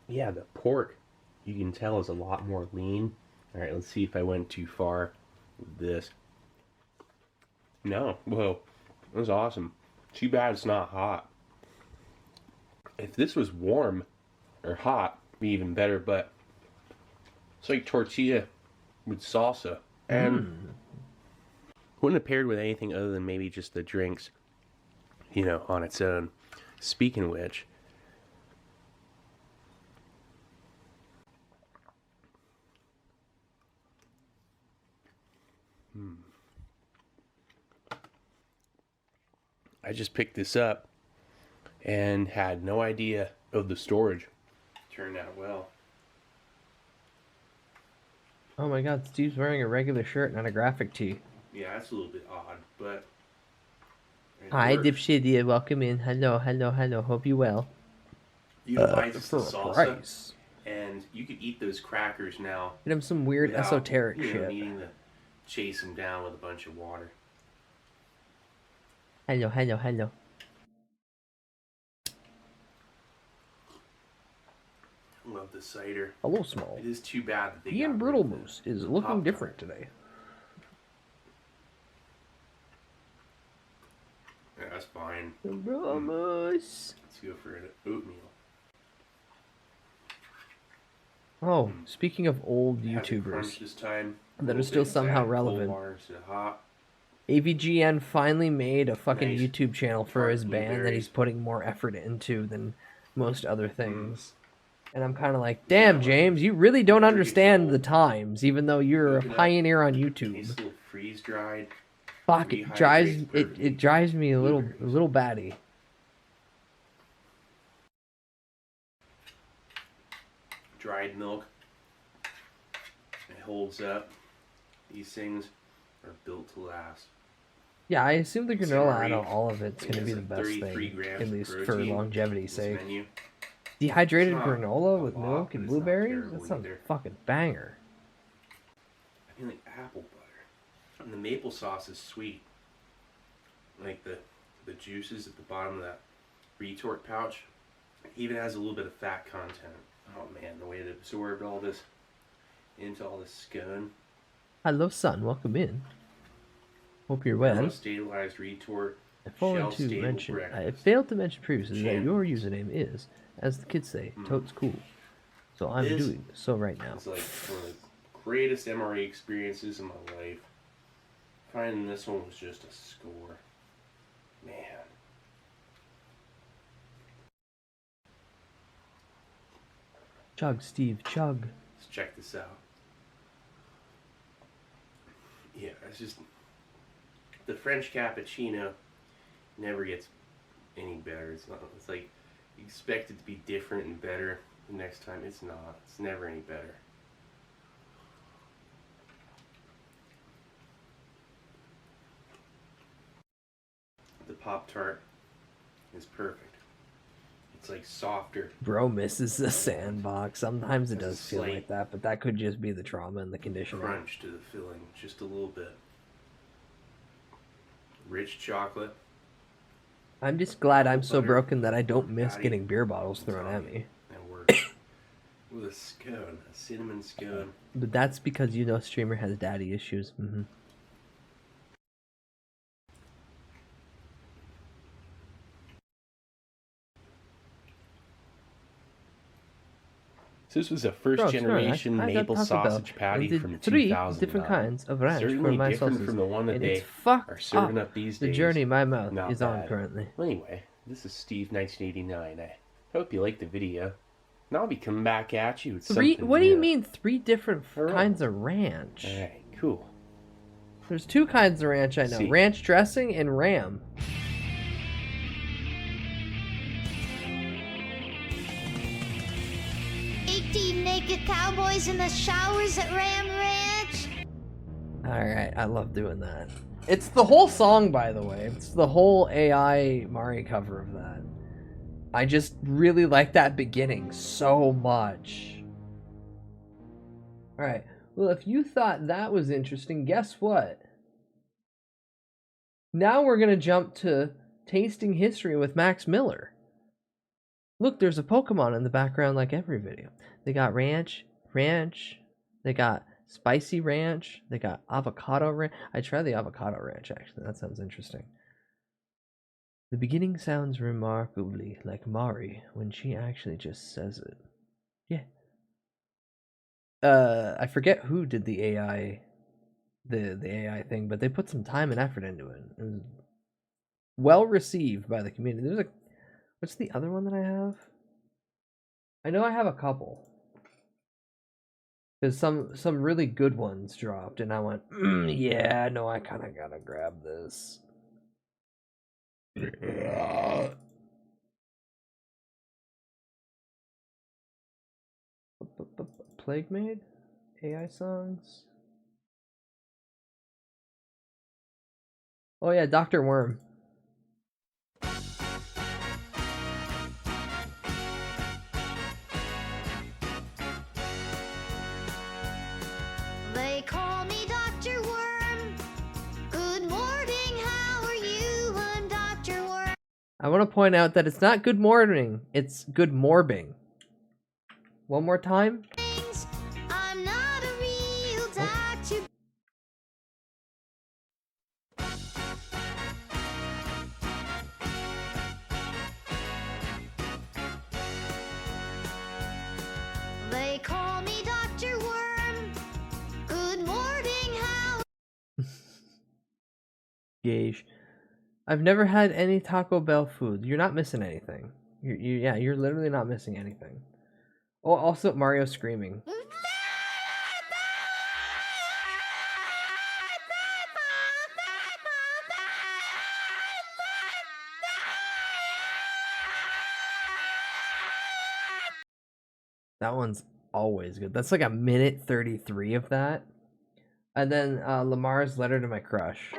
Yeah, the pork, you can tell, is a lot more lean. Alright, let's see if I went too far with this. No, whoa, that was awesome. Too bad it's not hot. If this was warm or hot, it'd be even better, but it's like tortilla with salsa. And wouldn't have paired with anything other than maybe just the drinks, you know, on its own. Speaking of which, I just picked this up and had no idea of the storage. Turned out well. Oh my god, Steve's wearing a regular shirt, not a graphic tee. Yeah, that's a little bit odd, but Hi, dipshit. Welcome in. Hello. Hope you well. Utilizes for the a salsa, price. and you could eat those crackers now. Get him some weird without, esoteric you know, shit. needing to chase them down with a bunch of water. Hello. Love the cider. Hello, Small. It is too bad that they Ian got Brittle rid of Moose is the looking Pop-Tart. different today. Yeah, that's fine. Brittle Moose. Let's go for an oatmeal. Oh, speaking of old Has it crunched YouTubers this time. that are Little still bit somehow fat, relevant. Full bars, hot. AVGN finally made a fucking Nice. YouTube channel for his band that blueberries. he's putting more effort into than most other things. And I'm kind of like, damn, James, you really don't understand the times, even though you're a Coconut. pioneer on Nice YouTube. little freeze dried. Fuck, it drives me a little batty. Dried milk. It holds up. These things are built to last. Yeah, I assume the granola out Summary, of all of it's I going to think be it's the like best 33 thing, grams at of least for protein longevity's this sake. menu. Dehydrated It's not granola a with lot, milk but and it's not blueberries? terrible That sounds either. fucking banger. I feel like apple butter. And the maple sauce is sweet. Like the juices at the bottom of that retort pouch. It even has a little bit of fat content. Oh man, the way it absorbed all this into all this scone. Hello, son. Welcome in. Hope you're well. Stabilized retort. I failed to mention previously that your username is, as the kids say, totes cool. So I'm doing so right now. It's like one of the greatest MRE experiences in my life. Finding this one was just a score. Man. Chug, Steve, chug. Let's check this out. Yeah, it's just the French cappuccino never gets any better. It's like you expect it to be different and better the next time. It's not. It's never any better. The Pop-Tart is perfect. It's like softer. Bro misses the sandbox. Sometimes it Has a does feel slight like that, but that could just be the trauma and the conditioning. Crunch to the filling, just a little bit. Rich chocolate. I'm just glad I'm so Butter, broken that I don't miss patty, getting beer bottles thrown at me. and works. With a scone, a cinnamon scone. But that's because you know streamer has daddy issues. So this was a first generation I got maple Taco Bell sausage patty and from did 3 2009. different kinds of ranch Certainly for my different sauces, from the one that and they it's fucked are serving up up these the days. journey my mouth Not is on bad. currently. Well, anyway, this is Steve 1989. I hope you liked the video. And I'll be coming back at you with something What do you new. mean 3 different kinds of ranch? All right, cool. There's 2 kinds of ranch I know: See. ranch dressing and ram. Naked cowboys in the showers at Ram Ranch. Alright, I love doing that. It's the whole song, by the way. It's the whole AI Mari cover of that. I just really like that beginning so much. Alright, well, if you thought that was interesting, guess what? Now we're going to jump to Tasting History with Max Miller. Look, there's a Pokemon in the background like every video. They got ranch, they got spicy ranch, they got avocado ranch. I tried the avocado ranch, actually. That sounds interesting. The beginning sounds remarkably like Mari when she actually just says it. Yeah. I forget who did the AI, the AI thing, but they put some time and effort into it. It was well received by the community. There's what's the other one that I have? I know I have a couple. Because some really good ones dropped, and I went, yeah, no, I kind of gotta grab this. Plague Maid? AI songs? Oh yeah, Dr. Worm. They call me Dr. Worm. Good morning, how are you? I'm Dr. Worm. I want to point out that it's not good morning, it's good morbing. One more time. I'm not a real doctor. They call me Dr. Worm. Good morning, how Gage. I've never had any Taco Bell food. You're not missing anything. You're literally not missing anything. Oh, also Mario screaming. That one's always good. That's like a minute 33 of that. And then Lamar's letter to my crush.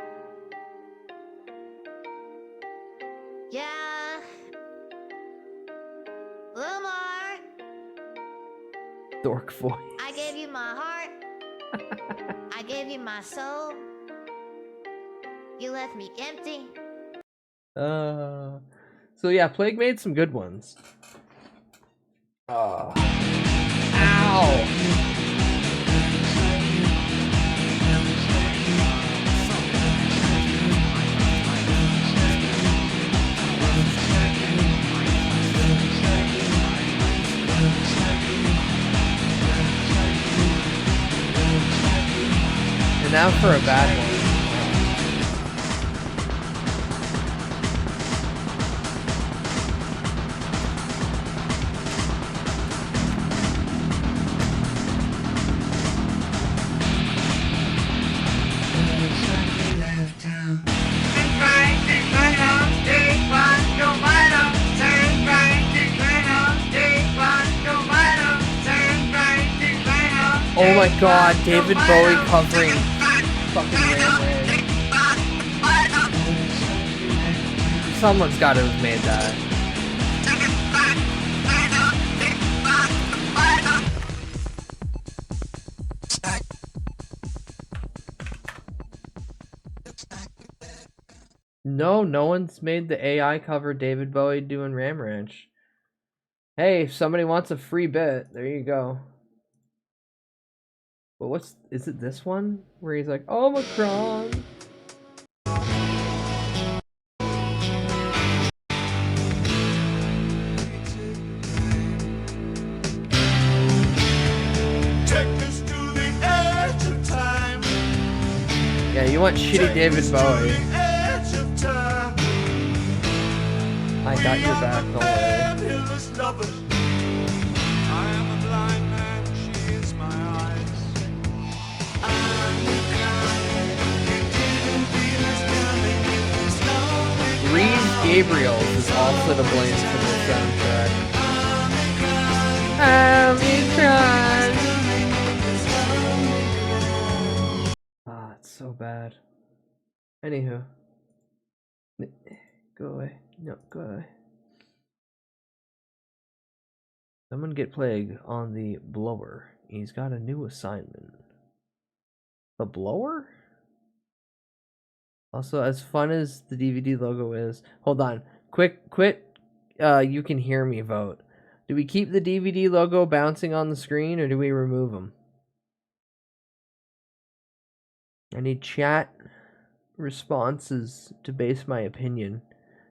Yeah. Lamar, Dork voice. I gave you my heart. I gave you my soul. You left me empty. So yeah, Plague made some good ones. Ow! And now for a bad one. Oh my god, David Bowie covering fucking Ram Ray. Someone's got to have made that. No one's made the AI cover David Bowie doing Ram Ranch. Hey, if somebody wants a free bit, there you go. But is it this one? Where he's like, Omicron! Yeah, you want shitty David Bowie. I got your back, don't worry. Reed Gabriel is also to blame for the soundtrack. It's so bad. Anywho. Go away. No, go away. Someone get Plague on the blower. He's got a new assignment. The blower? Also, as fun as the DVD logo is, hold on, quit, you can hear me vote. Do we keep the DVD logo bouncing on the screen or do we remove them? I need chat responses to base my opinion,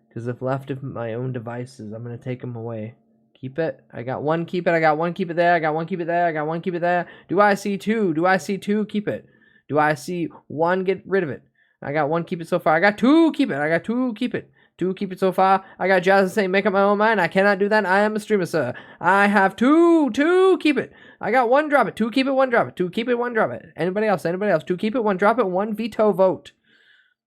because if left to my own devices, I'm going to take them away. Keep it. I got one, keep it. I got one, keep it there. I got one, keep it there. I got one, keep it there. Do I see two? Do I see two? Keep it. Do I see one? Get rid of it. I got one, keep it so far. I got two, keep it. I got two, keep it. Two, keep it so far. I got Jazz saying, make up my own mind. I cannot do that. I am a streamer, sir. I have two, keep it. I got one, drop it. Two, keep it, one, drop it. Two, keep it, one, drop it. Anybody else? Two, keep it, one, drop it. One veto vote.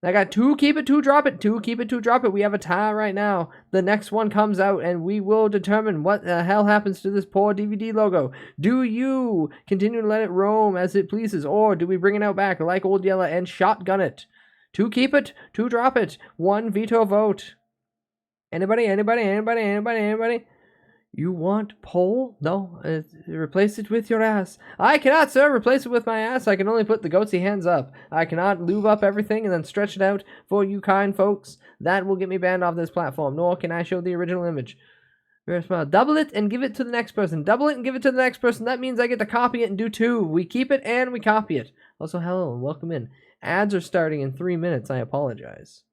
I got two, keep it, two, drop it. Two, keep it, two, drop it. We have a tie right now. The next one comes out and we will determine what the hell happens to this poor DVD logo. Do you continue to let it roam as it pleases, or do we bring it out back like Old Yeller and shotgun it? Two, keep it, two, drop it. One veto vote. Anybody? You want poll? No, replace it with your ass. I cannot, sir, replace it with my ass. I can only put the goatsy hands up. I cannot lube up everything and then stretch it out for you kind folks. That will get me banned off this platform. Nor can I show the original image. Double it and give it to the next person. Double it and give it to the next person. That means I get to copy it and do two. We keep it and we copy it. Also, hello and welcome in. Ads are starting in 3 minutes. I apologize.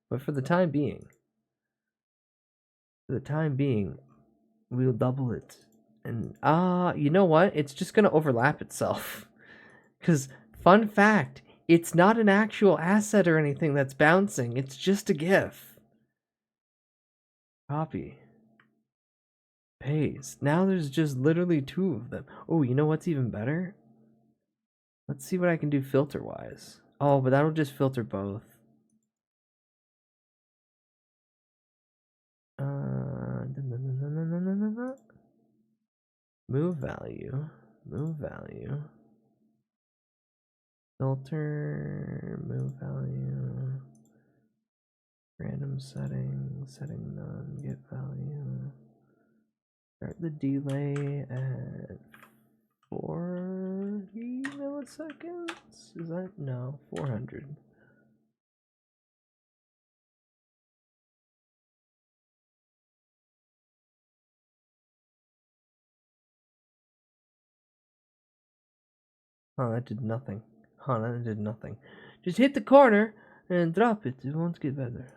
But for the time being, we'll double it. And, you know what? It's just going to overlap itself. Because, fun fact, It's not an actual asset or anything that's bouncing. It's just a GIF. Copy. Paste. Now there's just literally 2 of them. Oh, you know what's even better? Let's see what I can do filter-wise. Oh, but that'll just filter both. Move value. Move value. Filter. Move value. Random settings. Setting none. Get value. Start the delay at 40 milliseconds? Is that? No, 400. Oh, that did nothing. Huh, that did nothing. Just hit the corner and drop it. It won't get better.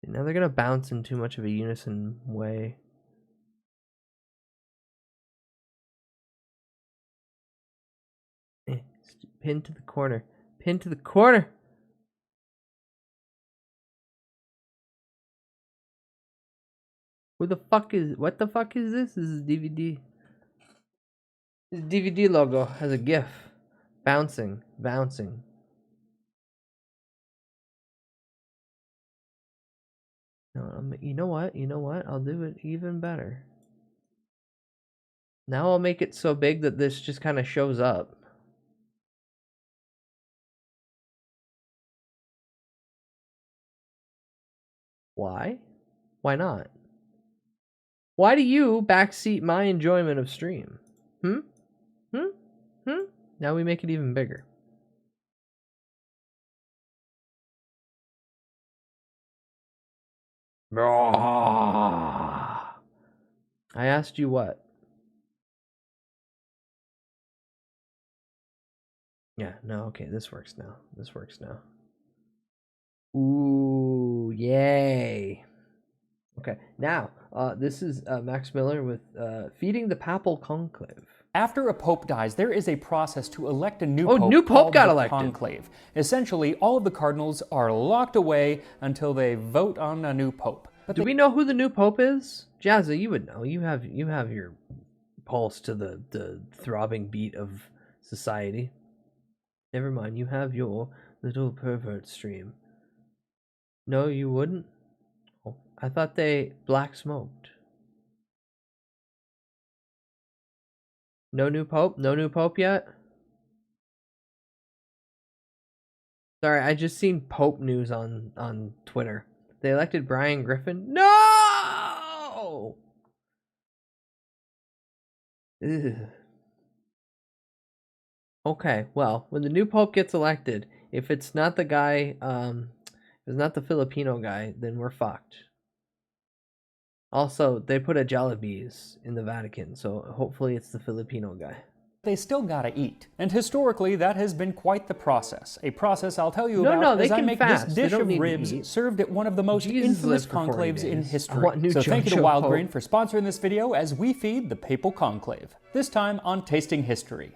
Now they're gonna bounce in too much of a unison way. Pin to the corner. Pin to the corner! What the fuck is this? This is DVD. This DVD logo has a GIF. Bouncing. Bouncing. No, you know what? You know what? I'll do it even better. Now I'll make it so big that this just kind of shows up. Why? Why not? Why do you backseat my enjoyment of stream? Now we make it even bigger. I asked you what? Yeah, no, okay, this works now. This works now. Ooh, yay. Okay, now, this is Max Miller with Feeding the Papal Conclave. After a pope dies, there is a process to elect a new pope. Oh, new pope called got the elected. Conclave. Essentially, all of the cardinals are locked away until they vote on a new pope. But do we know who the new pope is? Jazza, you would know. You have your pulse to the throbbing beat of society. Never mind, you have your little pervert stream. No, you wouldn't? Oh, I thought they black smoked. No new pope? No new pope yet? Sorry, I just seen pope news on Twitter. They elected Brian Griffin. No! Ugh. Okay, well, when the new pope gets elected, if it's not the guy, if it's not the Filipino guy, then we're fucked. Also, they put a Jellibes in the Vatican, so hopefully it's the Filipino guy. They still gotta eat. And historically, that has been quite the process. A process I'll tell you about as I make this dish of ribs served at one of the most infamous conclaves in history. So thank you to Wild Grain for sponsoring this video as we feed the Papal Conclave. This time on Tasting History.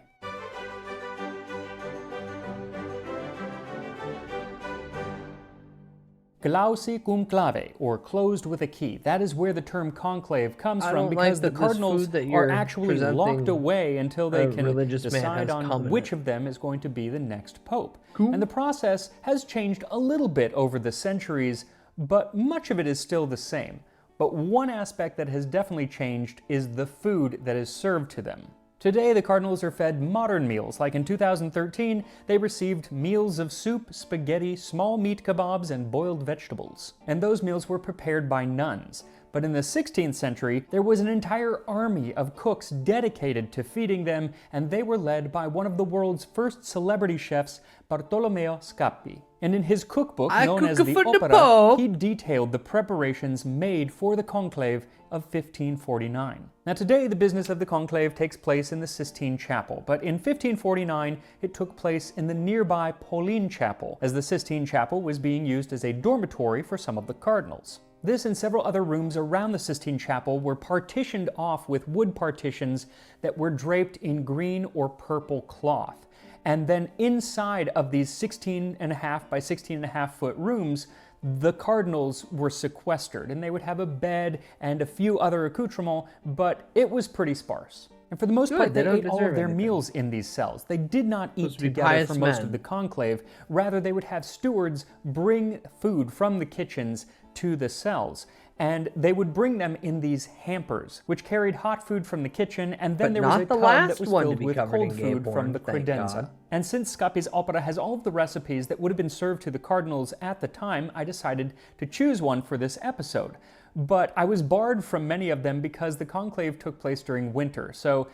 Clausi cum clave, or closed with a key. That is where the term conclave comes from because the cardinals are actually locked away until they can decide on which of them is going to be the next pope. Cool. And the process has changed a little bit over the centuries, but much of it is still the same. But one aspect that has definitely changed is the food that is served to them. Today, the cardinals are fed modern meals, like in 2013, they received meals of soup, spaghetti, small meat kebabs, and boiled vegetables. And those meals were prepared by nuns. But in the 16th century, there was an entire army of cooks dedicated to feeding them, and they were led by one of the world's first celebrity chefs, Bartolomeo Scappi. And in his cookbook, known as the Opera, he detailed the preparations made for the conclave of 1549. Now today, the business of the conclave takes place in the Sistine Chapel, but in 1549, it took place in the nearby Pauline Chapel, as the Sistine Chapel was being used as a dormitory for some of the cardinals. This and several other rooms around the Sistine Chapel were partitioned off with wood partitions that were draped in green or purple cloth. And then inside of these 16.5 by 16.5 foot rooms, the cardinals were sequestered, and they would have a bed and a few other accoutrements, but it was pretty sparse. And for the most part, they ate all of their meals in these cells. They did not eat together for most of the conclave. Rather, they would have stewards bring food from the kitchens to the cells. And they would bring them in these hampers, which carried hot food from the kitchen, and then there was a tub that was filled with cold food from the credenza. And since Scapi's Opera has all of the recipes that would have been served to the cardinals at the time, I decided to choose one for this episode. But I was barred from many of them because the conclave took place during winter, so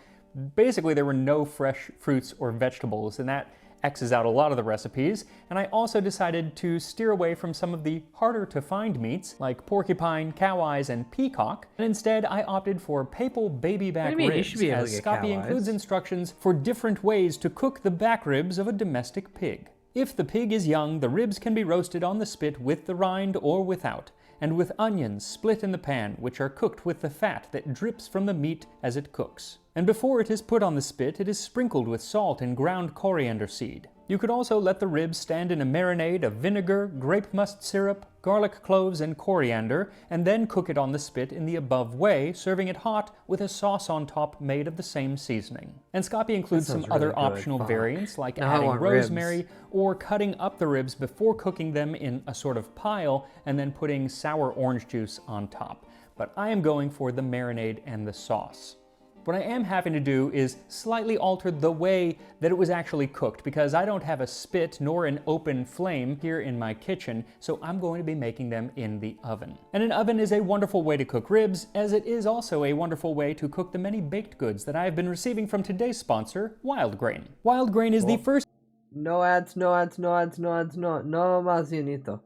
basically there were no fresh fruits or vegetables, and that X's out a lot of the recipes, and I also decided to steer away from some of the harder to find meats like porcupine, cow eyes, and peacock, and instead I opted for papal baby back ribs, as Scapi includes instructions for different ways to cook the back ribs of a domestic pig. If the pig is young, the ribs can be roasted on the spit with the rind or without, and with onions split in the pan, which are cooked with the fat that drips from the meat as it cooks. And before it is put on the spit, it is sprinkled with salt and ground coriander seed. You could also let the ribs stand in a marinade of vinegar, grape must syrup, garlic cloves, and coriander, and then cook it on the spit in the above way, serving it hot with a sauce on top made of the same seasoning. And Scapi includes some other optional variants, like adding rosemary or cutting up the ribs before cooking them in a sort of pile and then putting sour orange juice on top. But I am going for the marinade and the sauce. What I am having to do is slightly alter the way that it was actually cooked, because I don't have a spit nor an open flame here in my kitchen, so I'm going to be making them in the oven. And an oven is a wonderful way to cook ribs, as it is also a wonderful way to cook the many baked goods that I have been receiving from today's sponsor, Wild Grain. Wild Grain is the first... No ads, no ads, no ads, no ads, no más unito.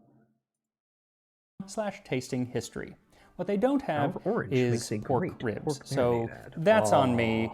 / tasting history. What they don't have is pork ribs, so that's on me.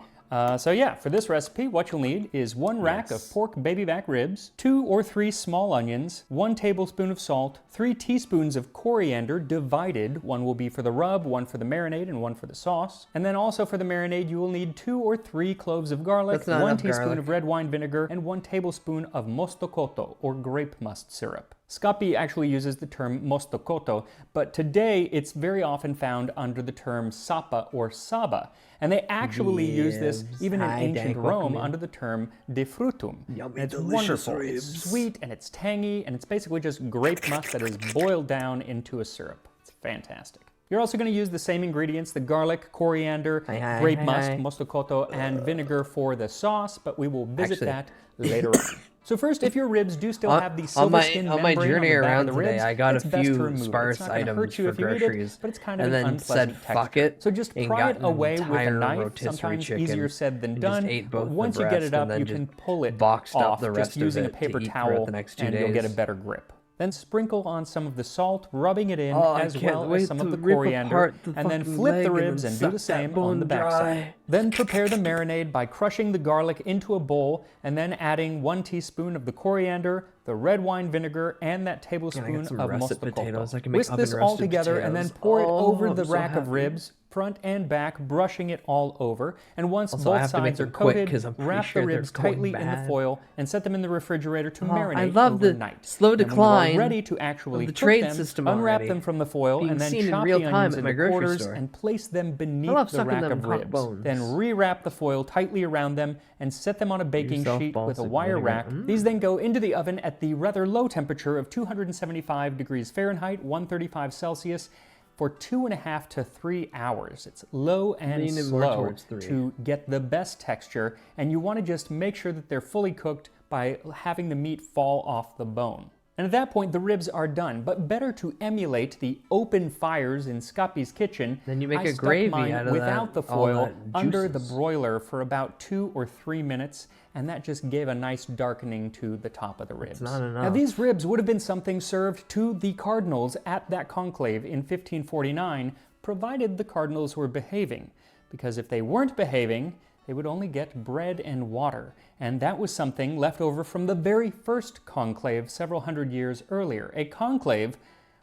So yeah, for this recipe, what you'll need is 1 rack of pork baby back ribs, 2 or 3 small onions, 1 tablespoon of salt, 3 teaspoons of coriander divided. 1 will be for the rub, 1 for the marinade, and 1 for the sauce. And then also for the marinade, you will need 2 or 3 cloves of garlic, 1 teaspoon of red wine vinegar, and 1 tablespoon of mostokoto, or grape must syrup. Scapi actually uses the term mostokoto, but today it's very often found under the term sapa or saba. And they actually use this even in ancient Rome under the term de frutum. And it's wonderful. It's sweet and it's tangy, and it's basically just grape must that is boiled down into a syrup. It's fantastic. You're also going to use the same ingredients, the garlic, coriander, grape must, mostokoto, and vinegar for the sauce, but we will visit that later on. So first, if your ribs do still have the silver skin membrane on my journey around today, ribs, I got a few sparse items for groceries, but it's kind of and then said fuck it. So just pry it away with a knife. Sometimes easier said than done. But once you get it up, you can pull it off just using a paper towel, and you'll get a better grip. Then sprinkle on some of the salt, rubbing it in, as well as some of the coriander, and then flip the ribs and do the same on the backside. Then prepare the marinade by crushing the garlic into a bowl, and then adding 1 teaspoon of the coriander, the red wine vinegar, and that tablespoon of mostokoto. Whisk this all together and then pour it over the rack of ribs, front and back, brushing it all over. And once both sides are coated, wrap the ribs tightly in the foil and set them in the refrigerator to marinate I love overnight. The slow decline and when ready to actually of the cook trade them, system unwrap already. them from the foil Being and then seen in chop real the time onions at my into grocery quarters store. and place them I beneath love the sucking rack them of hot ribs. bones. Then rewrap the foil tightly around them and set them on a baking Yourself sheet with a balsamic wire vinegar. rack. These then go into the oven at the rather low temperature of 275 degrees Fahrenheit, 135 Celsius, for 2.5 to 3 hours. It's low and slow to get the best texture, and you want to just make sure that they're fully cooked by having the meat fall off the bone. And at that point, the ribs are done. But better to emulate the open fires in Scapi's kitchen, then you make I a stuck gravy mine out of without that, the foil under the juices. broiler for about 2 or 3 minutes, and that just gave a nice darkening to the top of the ribs. It's not enough. Now, these ribs would have been something served to the cardinals at that conclave in 1549, provided the cardinals were behaving. Because if they weren't behaving, they would only get bread and water. And that was something left over from the very first conclave several hundred years earlier. A conclave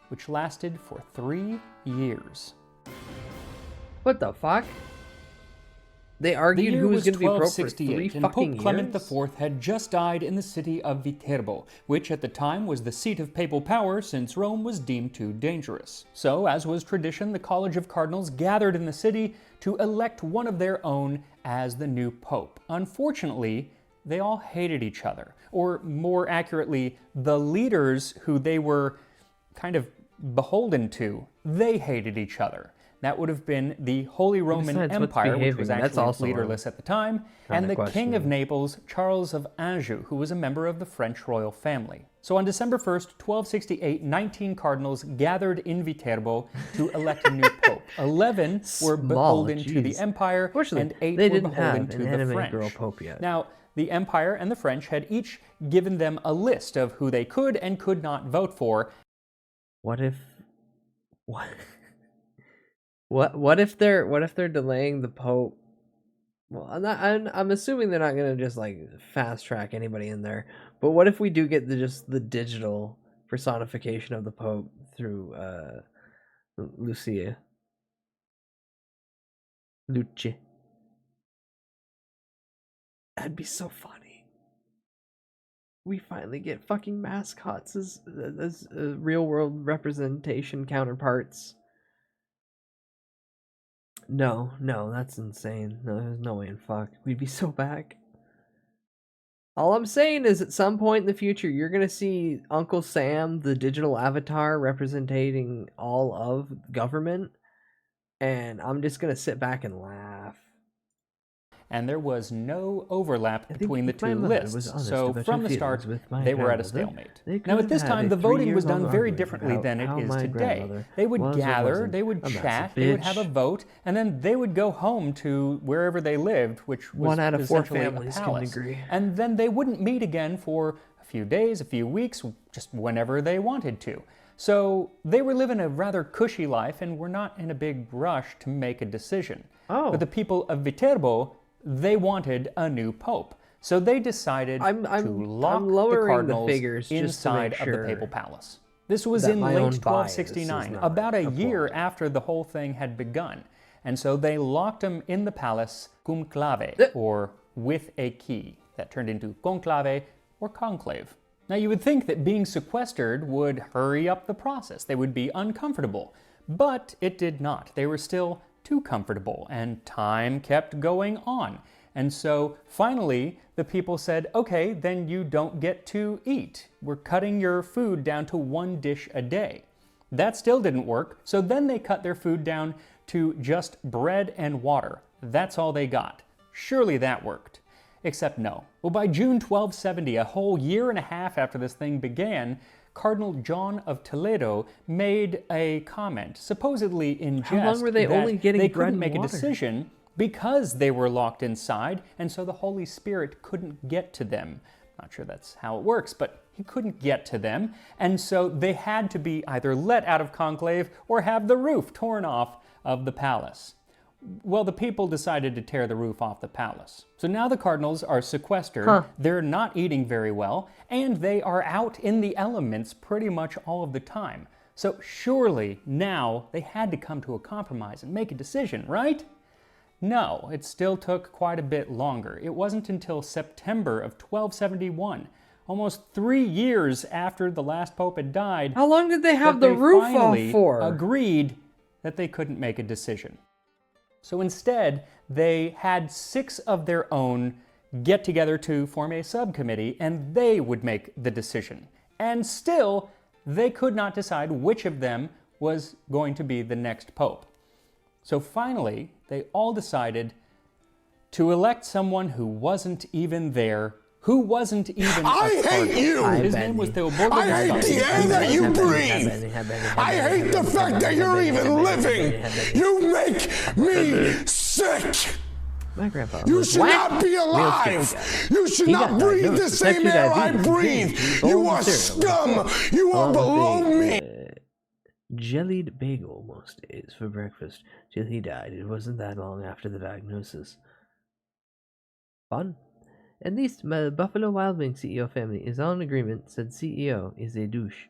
which lasted for 3 years. What the fuck? They argued who was going to be Pope for 3 and fucking Pope Clement years? IV had just died in the city of Viterbo, which at the time was the seat of papal power since Rome was deemed too dangerous. So, as was tradition, the College of Cardinals gathered in the city to elect one of their own as the new pope. Unfortunately, they all hated each other, or more accurately, the leaders who they were kind of beholden to, they hated each other. That would have been the Holy Roman Empire, which was actually leaderless at the time, and the King of Naples, Charles of Anjou, who was a member of the French royal family. So on December 1st, 1268, 19 cardinals gathered in Viterbo to elect a new pope. 11 were beholden to the empire, and 8 were beholden to the French. Pope yet. Now, the empire and the French had each given them a list of who they could and could not vote for. What if... What if they're delaying the Pope? Well, I'm assuming they're not gonna just like fast track anybody in there. But what if we do get the digital personification of the Pope through Lucia? Luce. That'd be so funny. We finally get fucking mascots as real world representation counterparts. No, that's insane. No, there's no way in fuck. We'd be so back. All I'm saying is at some point in the future, you're going to see Uncle Sam, the digital avatar representing all of government, and I'm just going to sit back and laugh. And there was no overlap between the two lists, so from the start, they were at a stalemate. Now at this time, the voting was done very differently than it is today. They would gather, they would chat, they would have a vote, and then they would go home to wherever they lived, which was 1 out of 4 essentially families a palace. can agree. And then they wouldn't meet again for a few days, a few weeks, just whenever they wanted to. So they were living a rather cushy life and were not in a big rush to make a decision. But the people of Viterbo, they wanted a new pope. So they decided to lock the cardinals inside of the papal palace. This was in late 1269, about a year after the whole thing had begun. And so they locked them in the palace cum clave, or with a key. That turned into conclave or conclave. Now you would think that being sequestered would hurry up the process. They would be uncomfortable. But it did not. They were still too comfortable, and time kept going on. And so finally, the people said, okay, then you don't get to eat. We're cutting your food down to 1 dish a day. That still didn't work, so then they cut their food down to just bread and water. That's all they got. Surely that worked. Except no. Well, by June 1270, a whole year and a half after this thing began, Cardinal John of Toledo made a comment, supposedly in jest, How long were they only getting they bread couldn't and make water? a decision because they were locked inside, and so the Holy Spirit couldn't get to them. Not sure that's how it works, but he couldn't get to them, and so they had to be either let out of conclave or have the roof torn off of the palace. Well, the people decided to tear the roof off the palace. So now the cardinals are sequestered, they're not eating very well, and they are out in the elements pretty much all of the time. So surely now they had to come to a compromise and make a decision, right? No, it still took quite a bit longer. It wasn't until September of 1271, almost 3 years after the last pope had died. How long did they have the roof off for? Agreed that they couldn't make a decision. So instead, they had 6 of their own get together to form a subcommittee, and they would make the decision. And still, they could not decide which of them was going to be the next pope. So finally, they all decided to elect someone who wasn't even there who wasn't even I hate you! His name was Theoborgo. I hate the air that you breathe! I hate the fact that you're even living! You make me sick! My grandpa. You should not be alive! You should not breathe the same air I breathe! You are scum! You are below me! Jellied bagel most days for breakfast till he died. It wasn't that long after the diagnosis. Fun. At least my Buffalo Wild Wings CEO family is all in agreement, said CEO is a douche.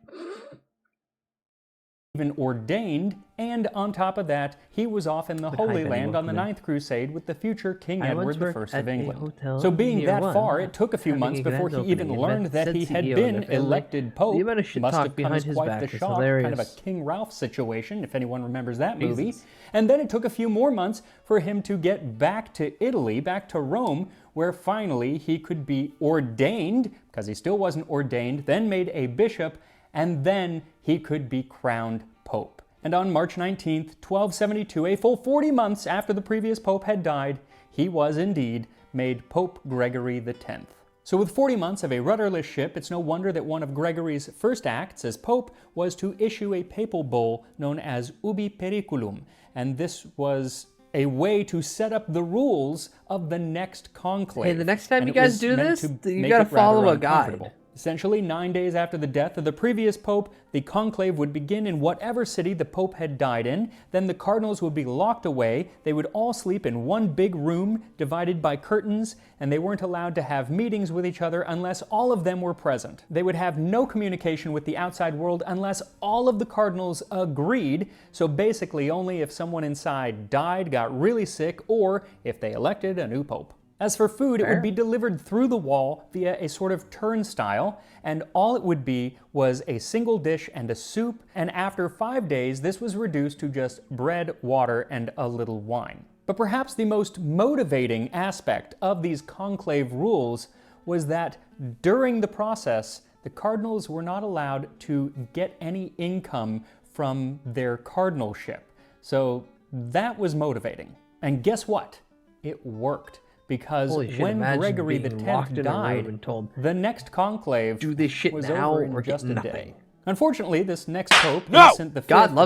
Even ordained, and on top of that, he was off in the Holy Land on the Ninth Crusade with the future King Edward I of England. So being that far, it took a few months before he even learned that he had been elected Pope. Must have come as quite the shock, kind of a King Ralph situation, if anyone remembers that movie. And then it took a few more months for him to get back to Italy, back to Rome, where finally he could be ordained, because he still wasn't ordained, then made a bishop, and then he could be crowned Pope. And on March 19th, 1272, a full 40 months after the previous Pope had died, he was indeed made Pope Gregory X. So with 40 months of a rudderless ship, it's no wonder that one of Gregory's first acts as Pope was to issue a papal bull known as Ubi Periculum, and this was a way to set up the rules of the next conclave. Hey, the next time you guys do this, you gotta follow a guide. Essentially, 9 days after the death of the previous pope, the conclave would begin in whatever city the pope had died in. Then the cardinals would be locked away. They would all sleep in one big room divided by curtains, and they weren't allowed to have meetings with each other unless all of them were present. They would have no communication with the outside world unless all of the cardinals agreed. So basically, only if someone inside died, got really sick, or if they elected a new pope. As for food, it would be delivered through the wall via a sort of turnstile, and all it would be was a single dish and a soup, and after 5 days, this was reduced to just bread, water, and a little wine. But perhaps the most motivating aspect of these conclave rules was that during the process, the cardinals were not allowed to get any income from their cardinalship. So that was motivating. And guess what? It worked. Because when Gregory X died, the next conclave was over in just a day. Unfortunately, this next pope, Innocent V,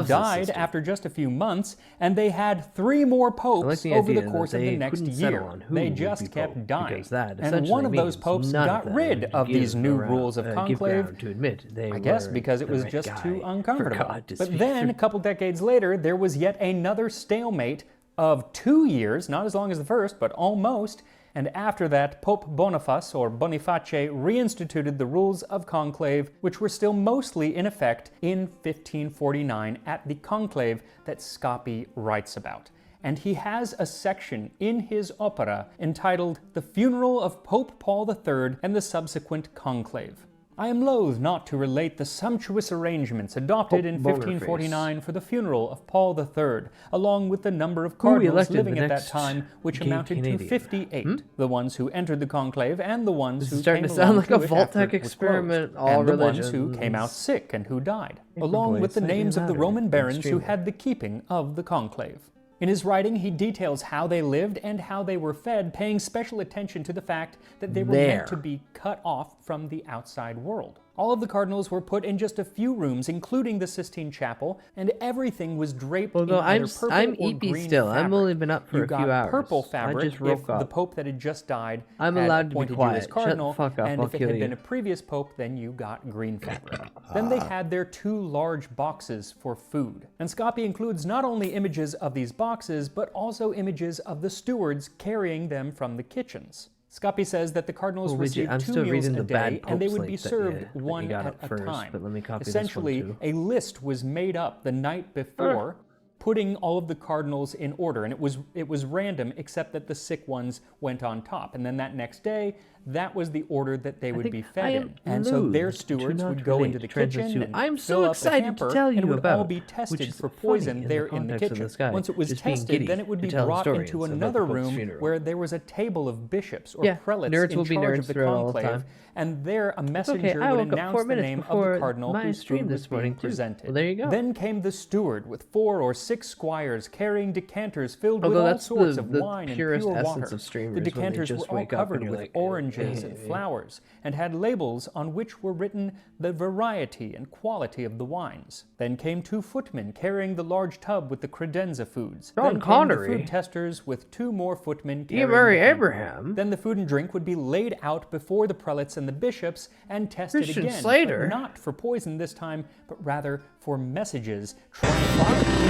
died after just a few months, and they had 3 more popes over the course of the next year. They just kept dying. And one of those popes got rid of these new rules of conclave, I guess because it was just too uncomfortable. But then, a couple decades later, there was yet another stalemate of 2 years, not as long as the first, but almost, and after that, Pope Boniface, or Boniface, reinstituted the rules of conclave, which were still mostly in effect in 1549 at the conclave that Scopi writes about. And he has a section in his opera entitled The Funeral of Pope Paul III and the Subsequent Conclave. I am loath not to relate the sumptuous arrangements adopted in 1549 for the funeral of Paul III, along with the number of cardinals living at that time, which amounted to 58. The ones who entered the conclave and the ones who came along to it after it was closed, and the ones who came out sick and who died, along with the names of the Roman barons who had the keeping of the conclave. In his writing, he details how they lived and how they were fed, paying special attention to the fact that they were meant to be cut off from the outside world. All of the cardinals were put in just a few rooms, including the Sistine Chapel, and everything was draped in either purple or green still. fabric. I've only been up for a few hours. Purple fabric if the pope that had just died I'm allowed to be quiet. You as cardinal, Shut the fuck up. and I'll if it kill had you. been a previous pope, then you got green fabric. Then they had their 2 large boxes for food. And Scopi includes not only images of these boxes, but also images of the stewards carrying them from the kitchens. Scopi says that the cardinals received 2 meals a day, and they would be served one at a time. Essentially, a list was made up the night before, putting all of the cardinals in order, and it was random, except that the sick ones went on top. And then that next day, that was the order that they would be fed in. And so their stewards would go into the kitchen and fill up the hamper, and it would all be tested for poison there in the kitchen. Once it was tested, then it would be brought into another room where there was a table of bishops or prelates in charge of the conclave, and there a messenger would announce the name of the cardinal whose food was being presented. There you go. Then came the steward with 4 or 6 squires carrying decanters filled with all sorts of wine and pure water. The decanters were all covered with orange oranges and flowers, and had labels on which were written the variety and quality of the wines. Then came 2 footmen carrying the large tub with the credenza foods. Then came the food testers with 2 more footmen carrying Mary the Abraham. Then the food and drink would be laid out before the prelates and the bishops and tested Christian again, Slater. but not for poison this time, but rather for messages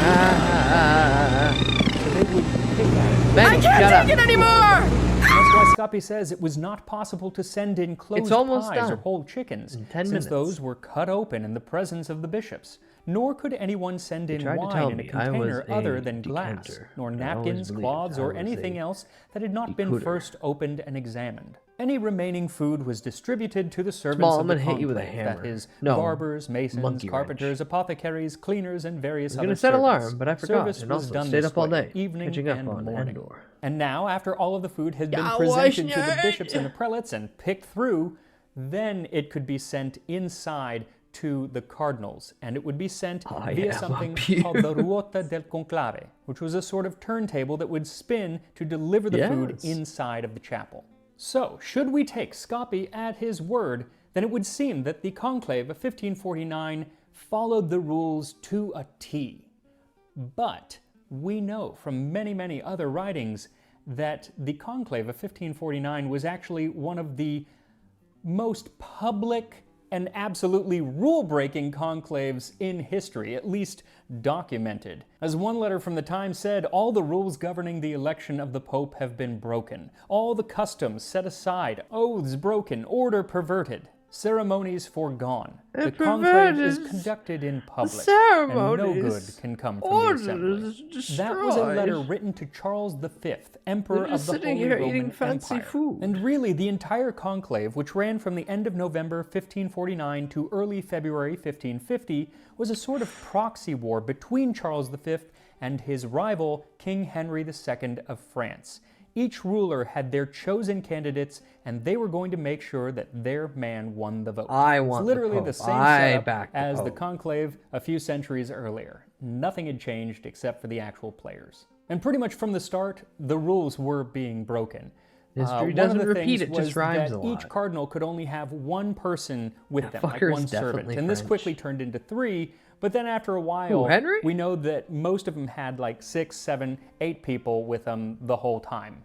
Ah, so they would pick at it. Benny, I can't take it anymore! That's why Scapi says it was not possible to send in closed almost pies or done. whole chickens, In 10 since minutes. those were cut open in the presence of the bishops. Nor could anyone send in tried to wine tell in a me I was container other a than glass, decanter, nor but I always napkins, believed cloths, I or was anything a else that had not been decoder. first opened and examined. Any remaining food was distributed to the servants Small, of I'm the gonna hit you with a conclave, hammer. that is, No, barbers, masons, monkey carpenters, apothecaries, cleaners, and various I was other gonna set servants. alarm, but I forgot, Service and was also done stayed this up all way, day, evening catching up and on morning. Andor. And now, after all of the food had been Yeah, presented to the watching bishops and the prelates and picked through, then it could be sent inside to the cardinals, and it would be sent via something called the ruota del conclave, which was a sort of turntable that would spin to deliver the food inside of the chapel. So, should we take Scapi at his word, then it would seem that the conclave of 1549 followed the rules to a T. But we know from many, many other writings that the conclave of 1549 was actually one of the most public and absolutely rule-breaking conclaves in history, at least documented. As one letter from the time said, all the rules governing the election of the Pope have been broken, all the customs set aside, oaths broken, order perverted, ceremonies foregone. The conclave is conduccted in public, and no good can come from the assembly. That was a letter written to Charles V, Emperor of the Holy Roman Empire. And really, the entire conclave, which ran from the end of November 1549 to early February 1550, was a sort of proxy war between Charles V and his rival, King Henry II of France. Each ruler had their chosen candidates, and they were going to make sure that their man won the vote. I want it's literally the Pope. the same I setup back the as the Pope. conclave a few centuries earlier. Nothing had changed except for the actual players. And pretty much from the start, the rules were being broken. History doesn't one of the repeat, things it just was rhymes that a lot. Each cardinal could only have one person with That them, like fucker one is servant. definitely And this French. quickly turned into 3, but then after a while, Who, Henry? we know that most of them had like 6, 7, 8 people with them the whole time.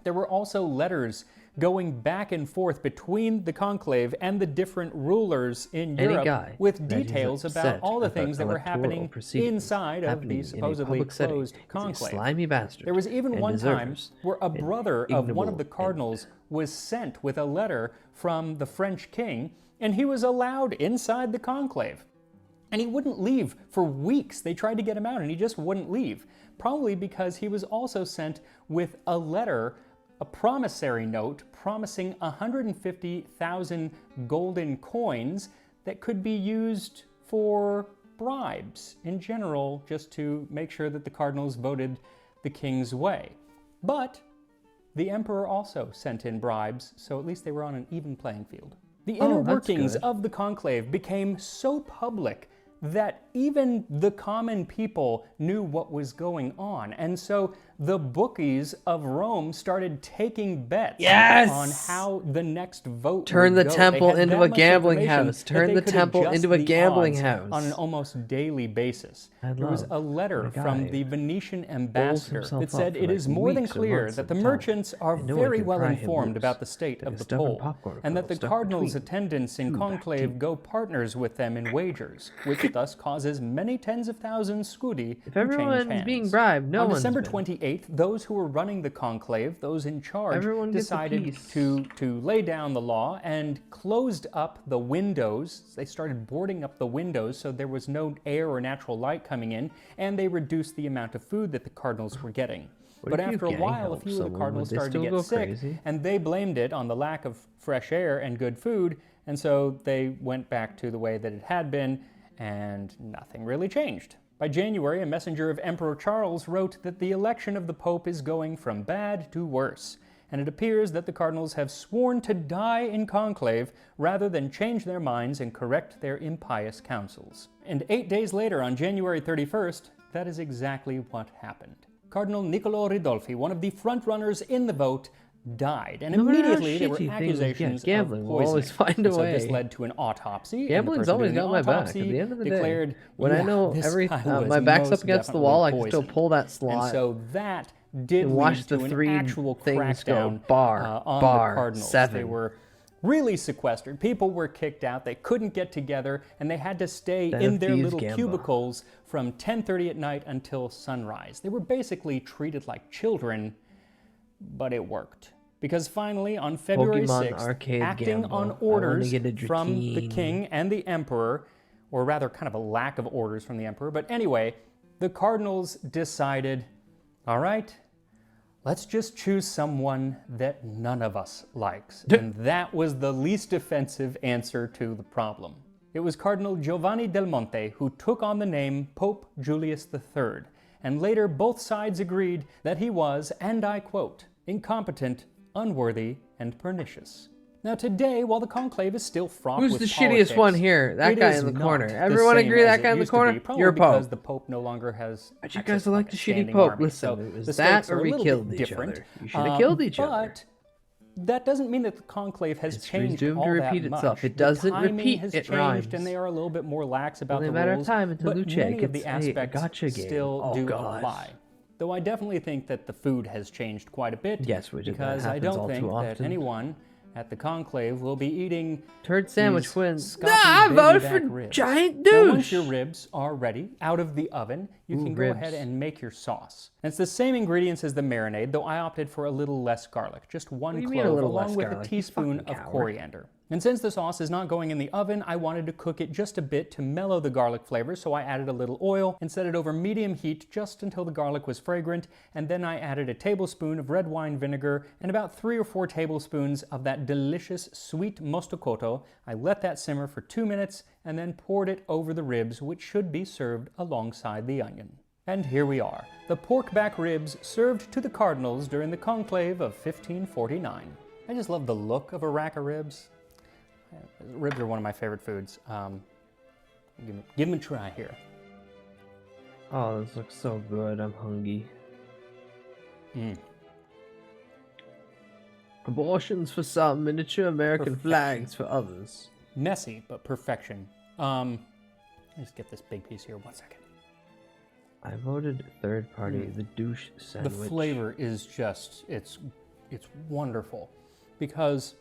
There were also letters going back and forth between the conclave and the different rulers in Europe with details about all the things that were happening inside of the supposedly closed conclave. Slimy bastard. There was even one time deserves where a brother of one of the ignoble cardinals was sent with a letter from the French king, and he was allowed inside the conclave. And he wouldn't leave for weeks. They tried to get him out, and he just wouldn't leave. Probably because he was also sent with a letter, a promissory note promising 150,000 golden coins that could be used for bribes in general, just to make sure that the cardinals voted the king's way. But the emperor also sent in bribes, so at least they were on an even playing field. The inner workings of the conclave became so public that even the common people knew what was going on. And so the bookies of Rome started taking bets on how the next vote Turn would the go. temple They had into that a much gambling information house. that Turn they the could temple adjust into a the gambling odds house. on an almost daily basis. There was a letter my from guy the Venetian ambassador himself that said up for it is like more than weeks or clear months that at the a time, merchants are and no one very could well pry him informed loose, about the state like of a the stubborn poll, popcorn and that kernel the stuck cardinals' between attendants in two back conclave go partners with them in wagers, which thus causes many tens of thousands scudi If to everyone's change hands. being bribed, no On one's December been. 28th, those who were running the conclave, those in charge, Everyone gets a decided piece. to lay down the law and closed up the windows. They started boarding up the windows so there was no air or natural light coming in, and they reduced the amount of food that the cardinals were getting. But if you after a gang while, a help few of the someone? cardinals Would they started to still get go sick, crazy? and they blamed it on the lack of fresh air and good food, and so they went back to the way that it had been, and nothing really changed. By January, a messenger of Emperor Charles wrote that the election of the Pope is going from bad to worse, and it appears that the cardinals have sworn to die in conclave rather than change their minds and correct their impious counsels. And 8 days later, on January 31st, that is exactly what happened. Cardinal Niccolò Ridolfi, one of the frontrunners in the vote, died. And No matter how immediately there were shitty things accusations get, gambling of will poisoning. always find a So way. this led to an autopsy. Gambling's always got my back. At the end of the day, when I know my back's up against the wall, I can still pull that slot. And so that did and lead watch to the an three actual things go crackdown on the Cardinals. 7. They were really sequestered. People were kicked out. They couldn't get together, and they had to stay in their little cubicles from 10:30 at night until sunrise. They were basically treated like children, but it worked. Because finally, on February 6th, acting on orders from the king and the emperor, or rather kind of a lack of orders from the emperor, but anyway, the Cardinals decided, all right, let's just choose someone that none of us likes. And that was the least offensive answer to the problem. It was Cardinal Giovanni del Monte who took on the name Pope Julius III. And later, both sides agreed that he was, and I quote, incompetent, unworthy, and pernicious. Now today, while the conclave is still fraught with politics... Who's the shittiest one here? That guy in the corner. Everyone agree that guy in the corner? You're a pope. Because the Pope no longer has... But you guys elect a shitty pope. Listen, it was that or we killed each other. You should have killed each other. But that doesn't mean that the conclave has changed all to that repeat much. itself. It doesn't repeat, has it changed, rhymes. and they are a little bit more lax about Only the a matter rules. of time until but Luce many of the gets a aspects gotcha game. still do apply. Though I definitely think that the food has changed quite a bit. Yes, which because I don't think that anyone at the conclave will be eating turd sandwich wins. Nah, I voted for ribs. giant douche. Now, once your ribs are ready out of the oven, you can go ahead and make your sauce. And it's the same ingredients as the marinade, though I opted for a little less garlic, just one clove, along with a teaspoon of coriander. And since the sauce is not going in the oven, I wanted to cook it just a bit to mellow the garlic flavor, so I added a little oil and set it over medium heat just until the garlic was fragrant, and then I added a tablespoon of red wine vinegar and about 3 or 4 tablespoons of that delicious sweet mostacotto. I let that simmer for 2 minutes and then poured it over the ribs, which should be served alongside the onion. And here we are, the pork back ribs served to the Cardinals during the conclave of 1549. I just love the look of a rack of ribs. Ribs are one of my favorite foods. Give them a try here. Oh, this looks so good. I'm hungry. Abortions for some, miniature American flags for others. Messy, but perfection. Let's get this big piece here. 1 second. I voted third party, the douche sandwich. The flavor is just, it's wonderful. Because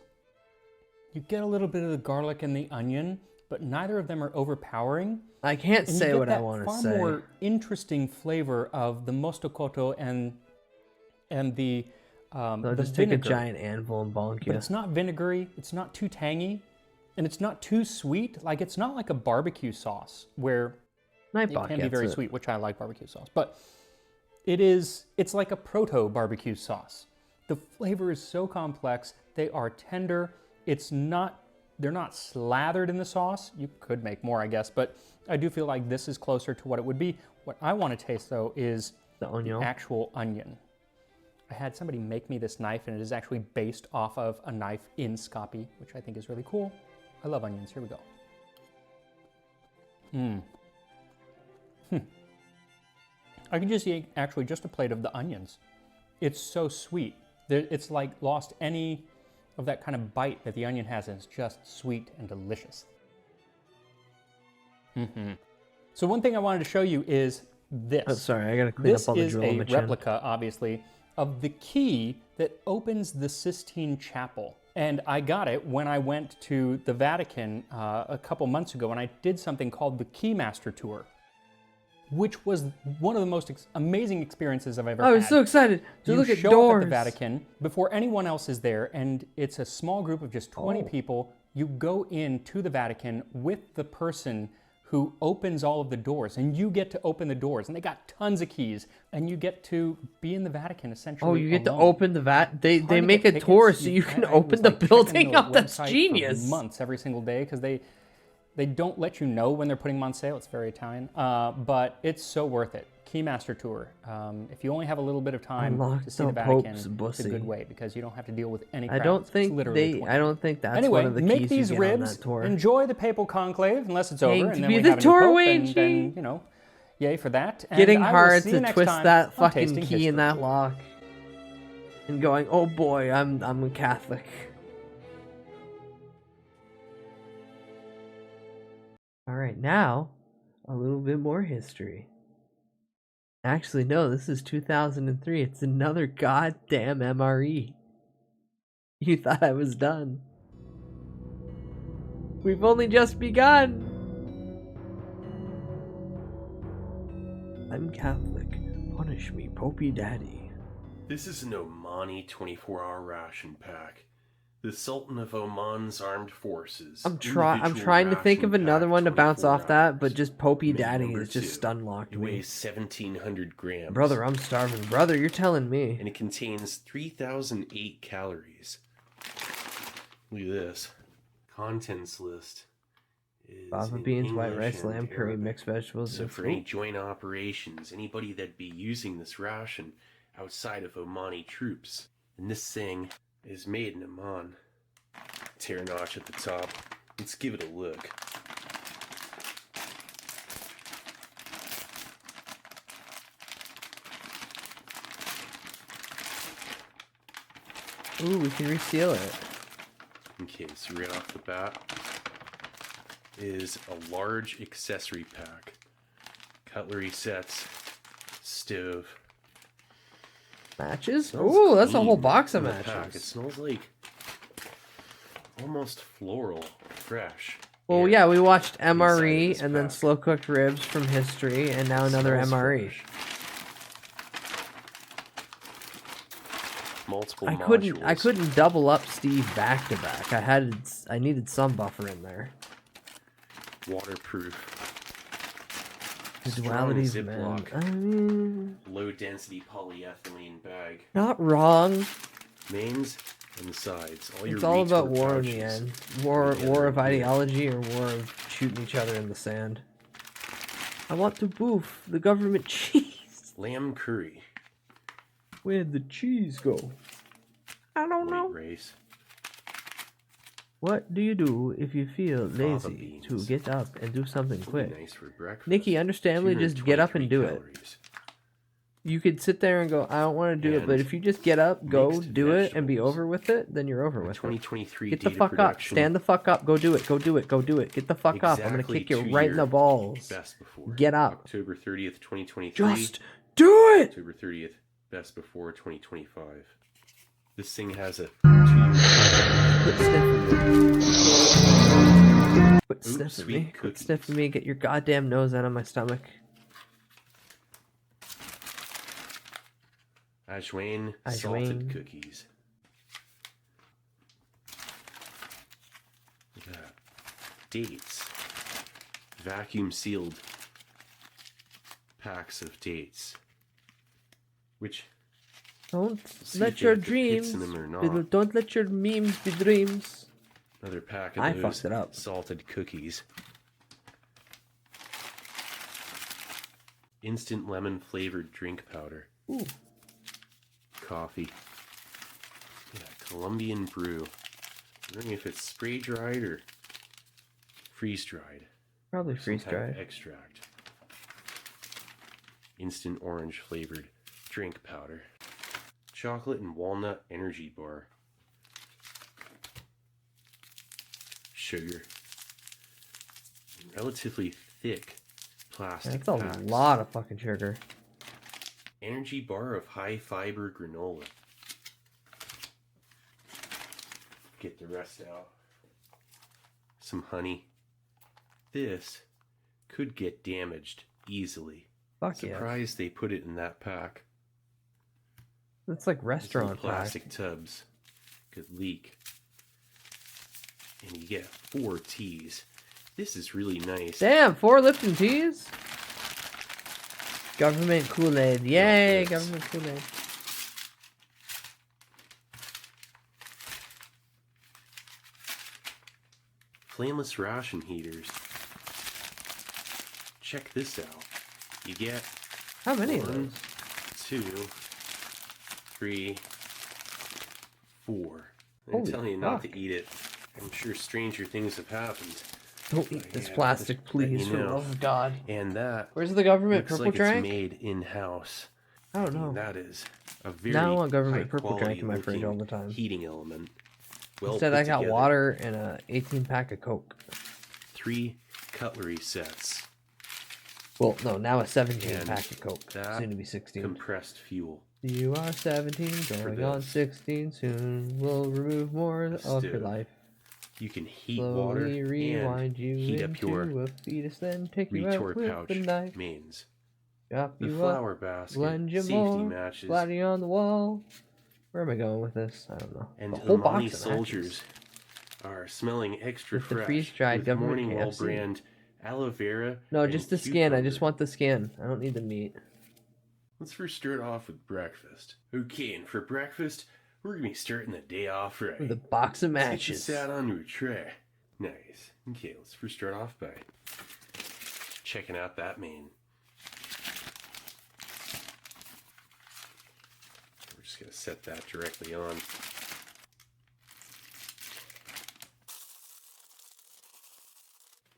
you get a little bit of the garlic and the onion, but neither of them are overpowering. I can't say what I want to say. Far more interesting flavor of the mostacotto and the They'll just vinegar. take a giant anvil and bonk you. But it's not vinegary, it's not too tangy, and it's not too sweet. Like, it's not like a barbecue sauce where it can be very sweet, which I like barbecue sauce. But it's like a proto barbecue sauce. The flavor is so complex. They are tender. They're not slathered in the sauce. You could make more, I guess, but I do feel like this is closer to what it would be. What I want to taste, though, is the actual onion. I had somebody make me this knife, and it is actually based off of a knife in Scopi, which I think is really cool. I love onions. Here we go. I can just eat actually just a plate of the onions. It's so sweet. It's like lost any of that kind of bite that the onion has, and it's just sweet and delicious. So one thing I wanted to show you is this. Oh, sorry, I gotta clean up all the drool in my chin. This is a replica, obviously, of the key that opens the Sistine Chapel. And I got it when I went to the Vatican a couple months ago, and I did something called the Keymaster Tour, which was one of the most amazing experiences I've ever had. I was so excited to look at doors. You show up at the Vatican before anyone else is there, and it's a small group of just 20 people. You go into the Vatican with the person who opens all of the doors, and you get to open the doors, and they got tons of keys, and you get to be in the Vatican essentially. Oh, you get alone. to open the They make a tour so you can open the building up. That's genius. For months every single day, because they don't let you know when they're putting them on sale. It's very Italian, but it's so worth it. Keymaster Tour. If you only have a little bit of time to see the Vatican, it's a good way because you don't have to deal with any crowds. I don't think that's one of the make keys these you get ribs, on that tour. Enjoy the papal conclave unless it's over, and then we the have a tour, new pope, and then, you know, yay for that. And Getting I will hard see you to next twist time that on fucking Tasting key History. in that lock. and going, "Oh boy, I'm a Catholic." All right, now a little bit more history. Actually, no, this is 2003. It's another goddamn MRE. You thought I was done. We've only just begun. I'm Catholic. Punish me, Popey Daddy. This is an Omani 24-hour ration pack. The Sultan of Oman's armed forces. I'm trying to think of another one to bounce off that, but just Popey Daddy is just stun locked me. It weighs 1,700 grams. Brother, I'm starving. Brother, you're telling me. And it contains 3,008 calories. Look at this. Contents list. Fava beans, white rice, lamb curry, mixed vegetables. So for any joint operations, anybody that'd be using this ration outside of Omani troops. And this thing is made in Oman. Tear notch at the top. Let's give it a look. Ooh, we can reseal it. Okay, so right off the bat is a large accessory pack. Cutlery sets, stove. Matches? Ooh, that's a whole box of matches. Pack. It smells like almost floral, fresh. Well, yeah, we watched MRE and then slow cooked ribs from history, and now another MRE. Fresh. Multiple I couldn't double up Steve back to back. I needed some buffer in there. Waterproof. The dualities, man. I mean, low density polyethylene bag. Not wrong. Mains and sides. It's all about war in the end. War of ideology or war of shooting each other in the sand. I want to boof the government cheese. Lamb curry. Where'd the cheese go? I don't know. Rice. What do you do if you feel lazy to get up and do something quick? Nice for breakfast. Nikki, understandably, just get up and do it. You could sit there and go, I don't want to do it, but if you just get up, go, do it, and be over with it, then you're over with it. 2023 Get the fuck up. Stand the fuck up. Go do it. Go do it. Go do it. Get the fuck up. I'm going to kick you right in the balls. Best before. Get up. October 30th, 2023. Just do it! October 30th, best before 2025. This thing has a 2-year. Quit sniffing me. Quit sniffing me. Get your goddamn nose out of my stomach. Ajwain salted cookies. Look at that. Dates. Vacuum sealed packs of dates. Which don't let your dreams don't let your memes be dreams. Another pack of those fucked it up. Salted cookies. Instant lemon flavored drink powder. Ooh. Coffee. Yeah, Colombian brew. I'm wondering if it's spray dried or freeze dried. Probably freeze dried. Extract. Instant orange flavored drink powder. Chocolate and walnut energy bar. Sugar. Relatively thick plastic. That's a lot of fucking sugar. Energy bar of high fiber granola. Get the rest out. Some honey. This could get damaged easily. Fuck yeah. Surprised they put it in that pack. It's like restaurant plastic tubs could leak. And you get 4 teas. This is really nice. Damn, 4 Lipton teas? Government Kool-Aid. Yay, government Kool-Aid. Flameless ration heaters. Check this out. You get how many of those? 2, 3, 4. I'm telling you not to eat it. I'm sure stranger things have happened. Don't eat this plastic, please, for the love of God. And that. Where's the government looks purple like drink? It's made in-house. I don't know. That is a very Now I want government high purple quality jack in my fridge looking all the time. heating element. Well Instead, put I got together. water and a 18-pack of Coke. 3 cutlery sets. Well, no, now a 17-pack of Coke. That Soon to be 16. compressed fuel. You are 17, going on 16 soon. We'll remove more of your life. You can heat Slowly water rewind and you heat up into your a fetus, then take you out retort with pouch the knife. mains. Chop The you flower up, basket, blend you safety more, matches, slide you on the wall. Where am I going with this? I don't know. and A whole the box Omani of soldiers matches. are smelling extra With the fresh freeze-dried with government Morning Well KFC. brand aloe vera. No, and just the skin. I just cucumber. want the skin. I don't need the meat. Let's first start off with breakfast. Okay, and for breakfast, we're gonna be starting the day off right. With a box of Let's get matches. this out onto a tray. Nice. Okay, let's first start off by checking out that main. We're just gonna set that directly on.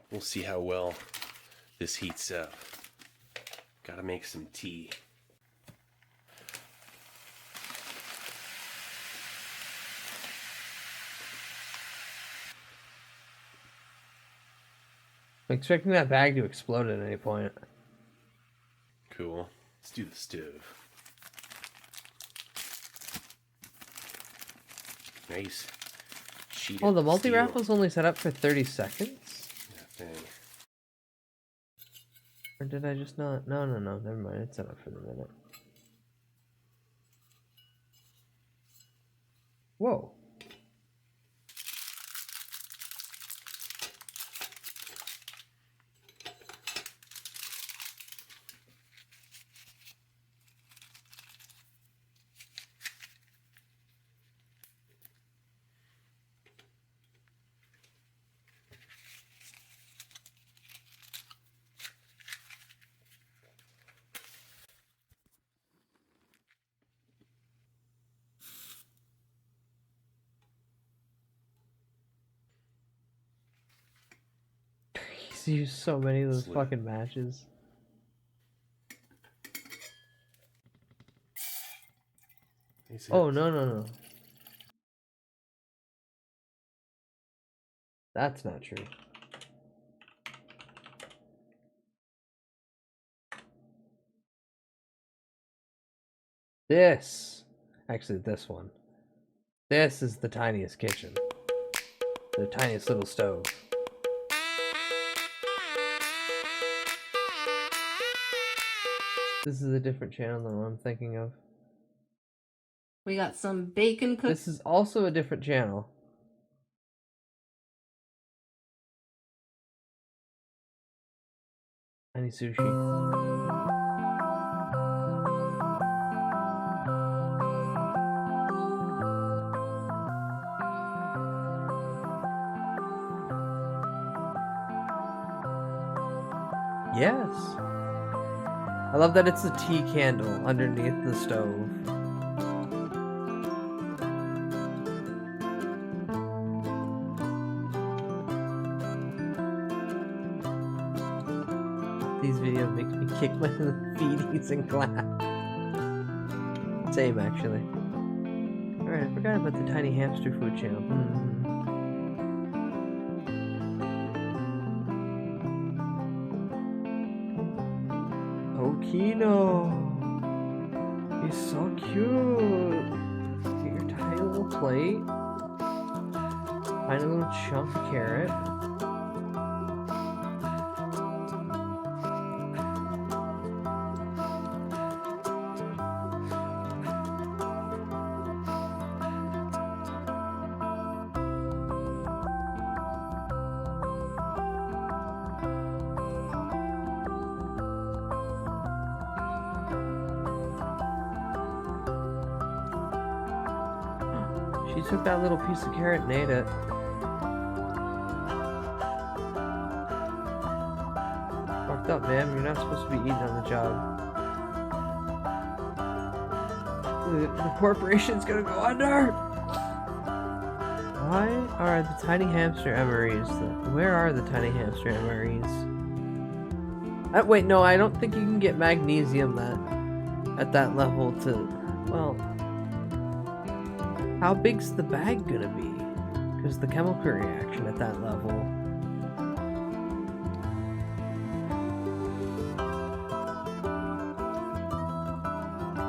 We'll see how well this heats up. Gotta make some tea. I'm expecting that bag to explode at any point. Cool. Let's do the stove. Nice. Sheet Oh, of the multi-wrap steel. was only set up for 30 seconds? That thing. Or did I just not? No, never mind. It's set up for the minute. Whoa. He's used so many of those fucking matches. Oh, no. That's not true. Actually, this one. This is the tiniest kitchen. The tiniest little stove. This is a different channel than what I'm thinking of. We got some bacon cooked. This is also a different channel. Tiny sushi. Yes. I love that it's a tea candle underneath the stove. These videos make me kick my feeties and clap. Same, actually. Alright, I forgot about the Tiny Hamster Food channel. Okino! He's so cute! Get your tiny little plate. Tiny little chunk of carrot. She took that little piece of carrot and ate it. Fucked up, man. You're not supposed to be eating on the job. The corporation's gonna go under! Why are the tiny hamster MREs? Where are the tiny hamster MREs? Wait, no, I don't think you can get magnesium then. at that level to, well, how big's the bag gonna be? Because the chemical reaction at that level.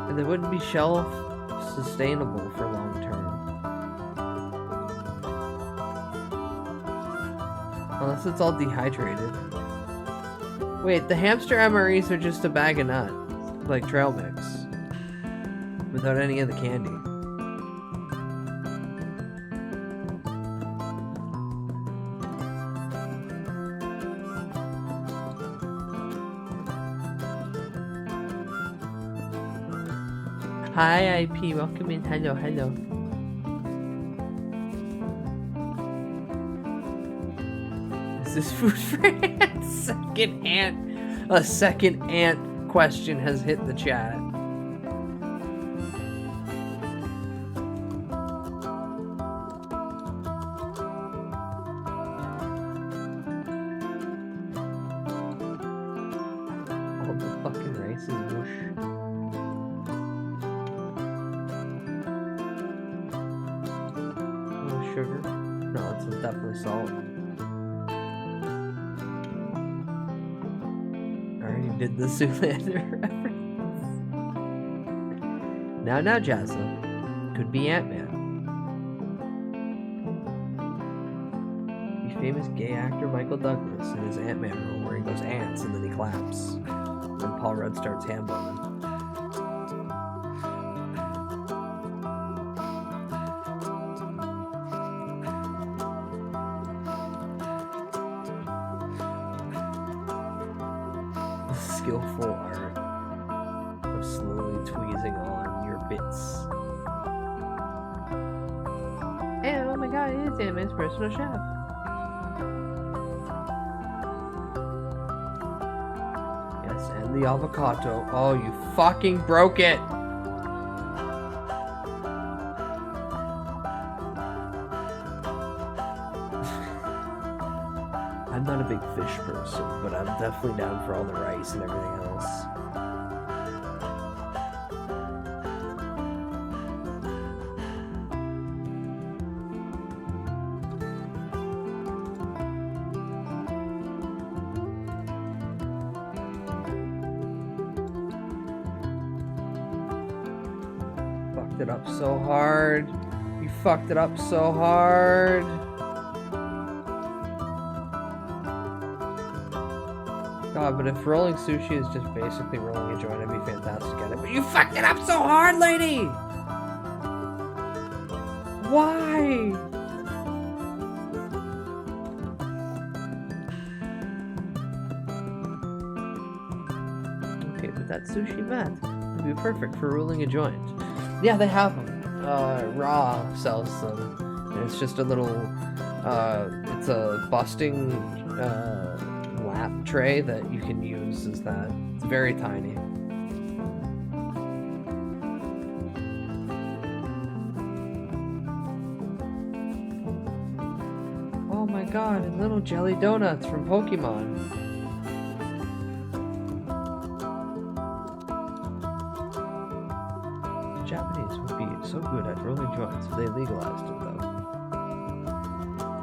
And they wouldn't be shelf sustainable for long term. Unless it's all dehydrated. Wait, the hamster MREs are just a bag of nuts, like trail mix, without any of the candy. Hi IP, welcome in. Hello, hello. Is this food for ants? A second ant question has hit the chat. All the fucking rice is mush. Sugar? No, it's definitely salt. I already did the Zoolander reference. Now, Jazza. Could be Ant-Man. The famous gay actor Michael Douglas in his Ant-Man role where he goes ants and then he claps. Then Paul Rudd starts hand-bombing. Skillful art of slowly tweezing on your bits. And oh my god, it is Ant-Man's personal chef. Yes, and the avocado. Oh, you fucking broke it! I'm not a big fish person, but I'm definitely down for all the rice and everything else. Fucked it up so hard. You fucked it up so hard. God, but if rolling sushi is just basically rolling a joint, I'd be fantastic at it. But you fucked it up so hard, lady! Why? Okay, but that sushi mat would be perfect for rolling a joint. Yeah, they have them. Raw sells them. And it's just a little, it's a busting, lap tray that you can use as that. It's very tiny. Oh my god, and little jelly donuts from Pokemon. The Japanese would be so good at rolling joints if they legalized it though.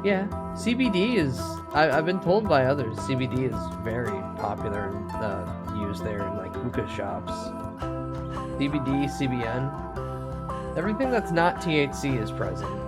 Yeah, CBD is, I've been told by others, CBD is very popular and used there in like hookah shops. CBD, CBN, everything that's not THC is present.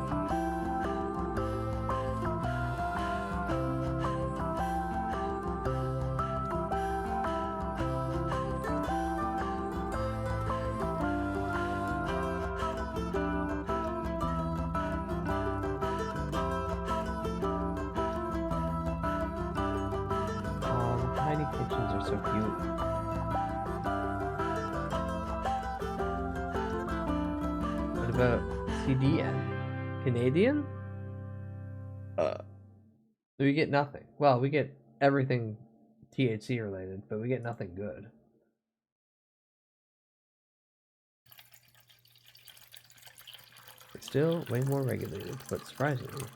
Kitchens are so cute. What about CDN? Canadian? We get nothing. Well, we get everything THC related, but we get nothing good. It's still way more regulated, but surprisingly,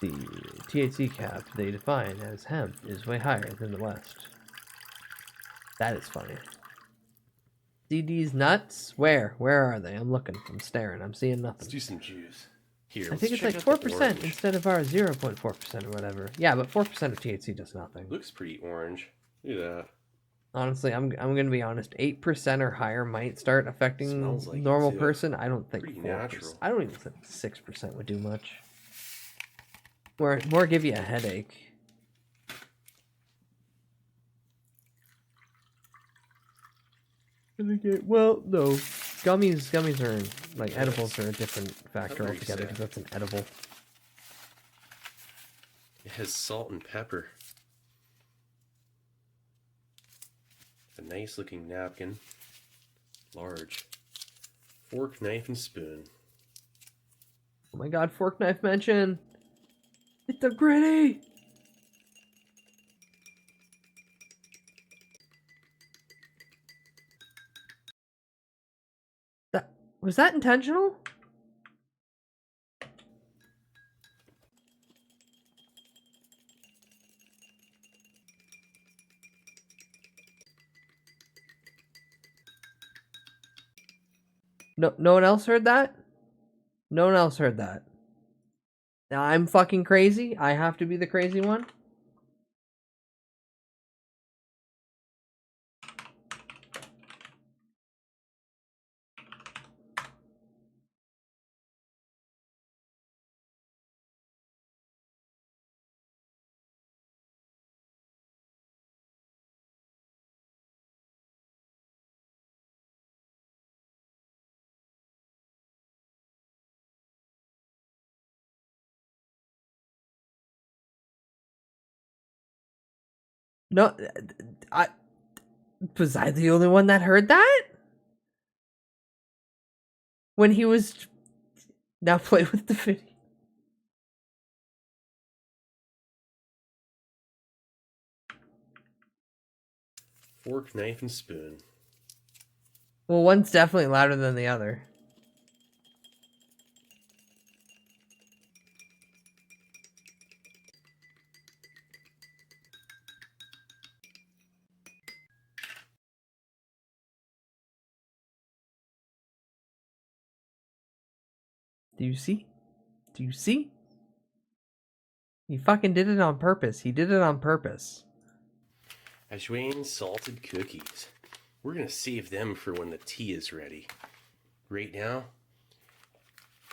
the THC cap they define as hemp is way higher than the West. That is funny. CD's nuts? Where? Where are they? I'm looking. I'm staring. I'm seeing nothing. Let's do some juice. Here, I think it's like 4% instead of our 0.4% or whatever. Yeah, but 4% of THC does nothing. Looks pretty orange. Look at that. Honestly, I'm gonna be honest. 8% or higher might start affecting Like normal person. I don't think pretty 4%. natural. I don't even think 6% would do much. More give you a headache. Well, no. Gummies are like edibles are a different factor altogether because that's an edible. It has salt and pepper. A nice looking napkin. Large. Fork, knife, and spoon. Oh my god, fork knife mention! It's a gritty! Was that intentional? No one else heard that? No one else heard that. Now I'm fucking crazy? I have to be the crazy one? No, was I the only one that heard that? When he was... Now play with the video. Fork, knife, and spoon. Well, one's definitely louder than the other. Do you see? Do you see? He fucking did it on purpose. He did it on purpose. Ajwain salted cookies. We're gonna save them for when the tea is ready. Right now,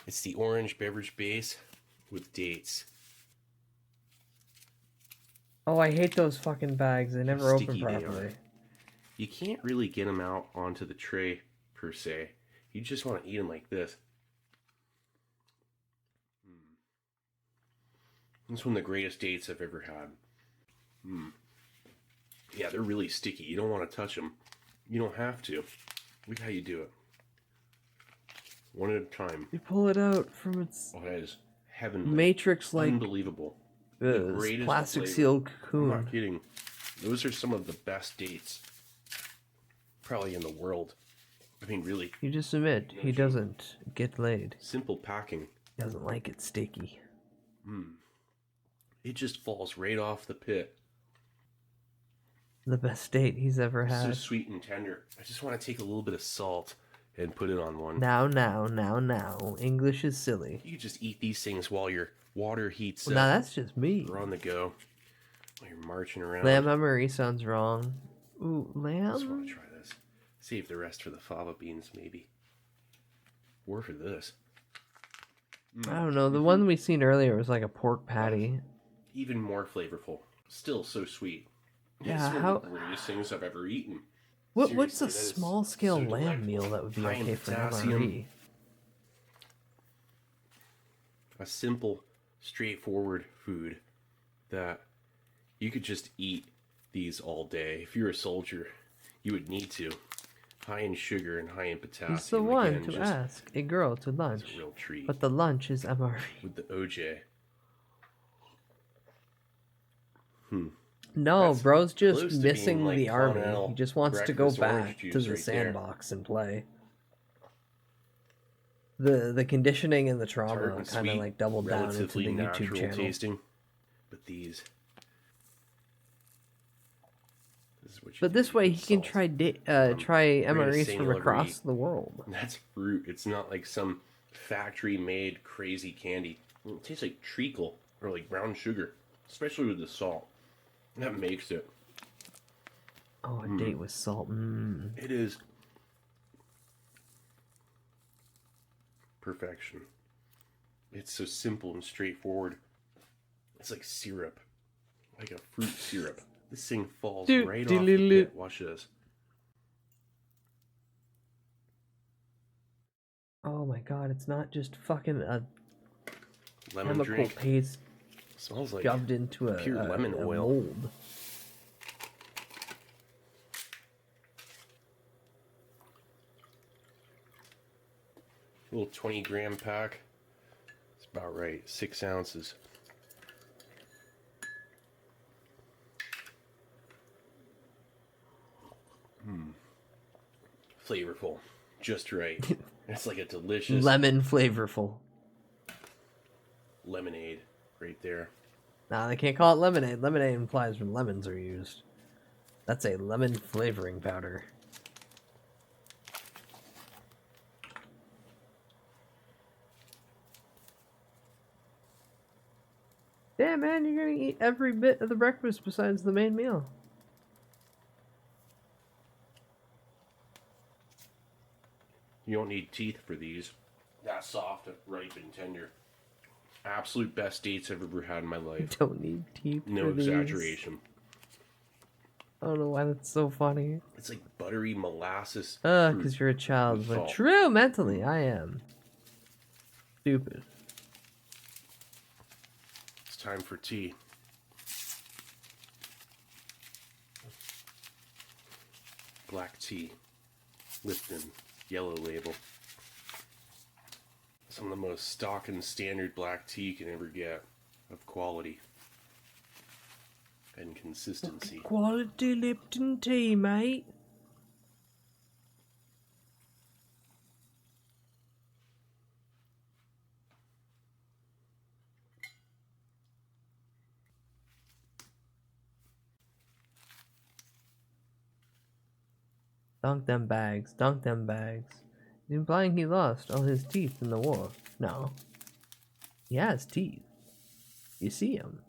it's the orange beverage base with dates. Oh, I hate those fucking bags. They never open Sticky they properly. are. You can't really get them out onto the tray, per se. You just want to eat them like this. This is one of the greatest dates I've ever had. Yeah, they're really sticky. You don't want to touch them. You don't have to. Look how you do it. One at a time. You pull it out from its... Oh, that is heavenly. Matrix-like... Unbelievable. The greatest plastic flavor. sealed cocoon. I'm not kidding. Those are some of the best dates. Probably in the world. I mean, really. You just admit he doesn't get laid. Simple packing. He doesn't like it sticky. It just falls right off the pit. The best date he's ever had. So sweet and tender. I just want to take a little bit of salt and put it on one. Now. English is silly. You can just eat these things while your water heats Well, up. now that's just me. Or on the go. While you're marching around. Lamb memory sounds wrong. Ooh, lamb? I just want to try this. Save the rest for the fava beans, maybe. Or for this. I don't know. The one we seen earlier was like a pork patty. Even more flavorful. Still so sweet. Yeah, it's one how... of the greatest things I've ever eaten. What's a Seriously, small scale so lamb delightful. meal that would be High in okay for an potassium. MRE? A simple, straightforward food that you could just eat these all day. If you're a soldier, you would need to. High in sugar and high in potassium. He's the one Again, to just ask a girl to lunch. a real treat. But the lunch is MRE. With the OJ. No, That's bro's just close to missing being like the army. Continental He just wants to go breakfast orange back to juice the right there. sandbox and play. The conditioning and the Tart trauma and kind of sweet, like doubled down into relatively the YouTube natural channel. tasting. But this is what you But do this way, with he can salt. try We're gonna MREs say from you'll across agree. the world. That's fruit. It's not like some factory-made crazy candy. It tastes like treacle or like brown sugar, especially with the salt. That makes it. Oh, a date with salt. It is perfection. It's so simple and straightforward. It's like syrup, like a fruit syrup. This thing falls right off the pit. Watch this. Oh my god, it's not just fucking a Lemon chemical drink. paste Smells like shoved into pure lemon a oil. mold. Little 20-gram pack. It's about right. 6 ounces. Flavorful. Just right. It's like a delicious Lemon flavorful. lemonade right there. Nah, they can't call it lemonade. Lemonade implies when lemons are used. That's a lemon flavoring powder. Yeah, man, you're gonna eat every bit of the breakfast besides the main meal. You don't need teeth for these. That soft, ripe, and tender. Absolute best dates I've ever had in my life. Don't need teeth. No for these. exaggeration. I don't know why that's so funny. It's like buttery molasses. Because you're a child. with But salt. true, mentally, I am. Stupid. It's time for tea. Black tea. Lipton. Yellow label. Some of the most stock and standard black tea you can ever get. Of quality. And consistency. Quality Lipton tea, mate. Dunk them bags, dunk them bags. He's implying he lost all his teeth in the war. No. He has teeth. You see him.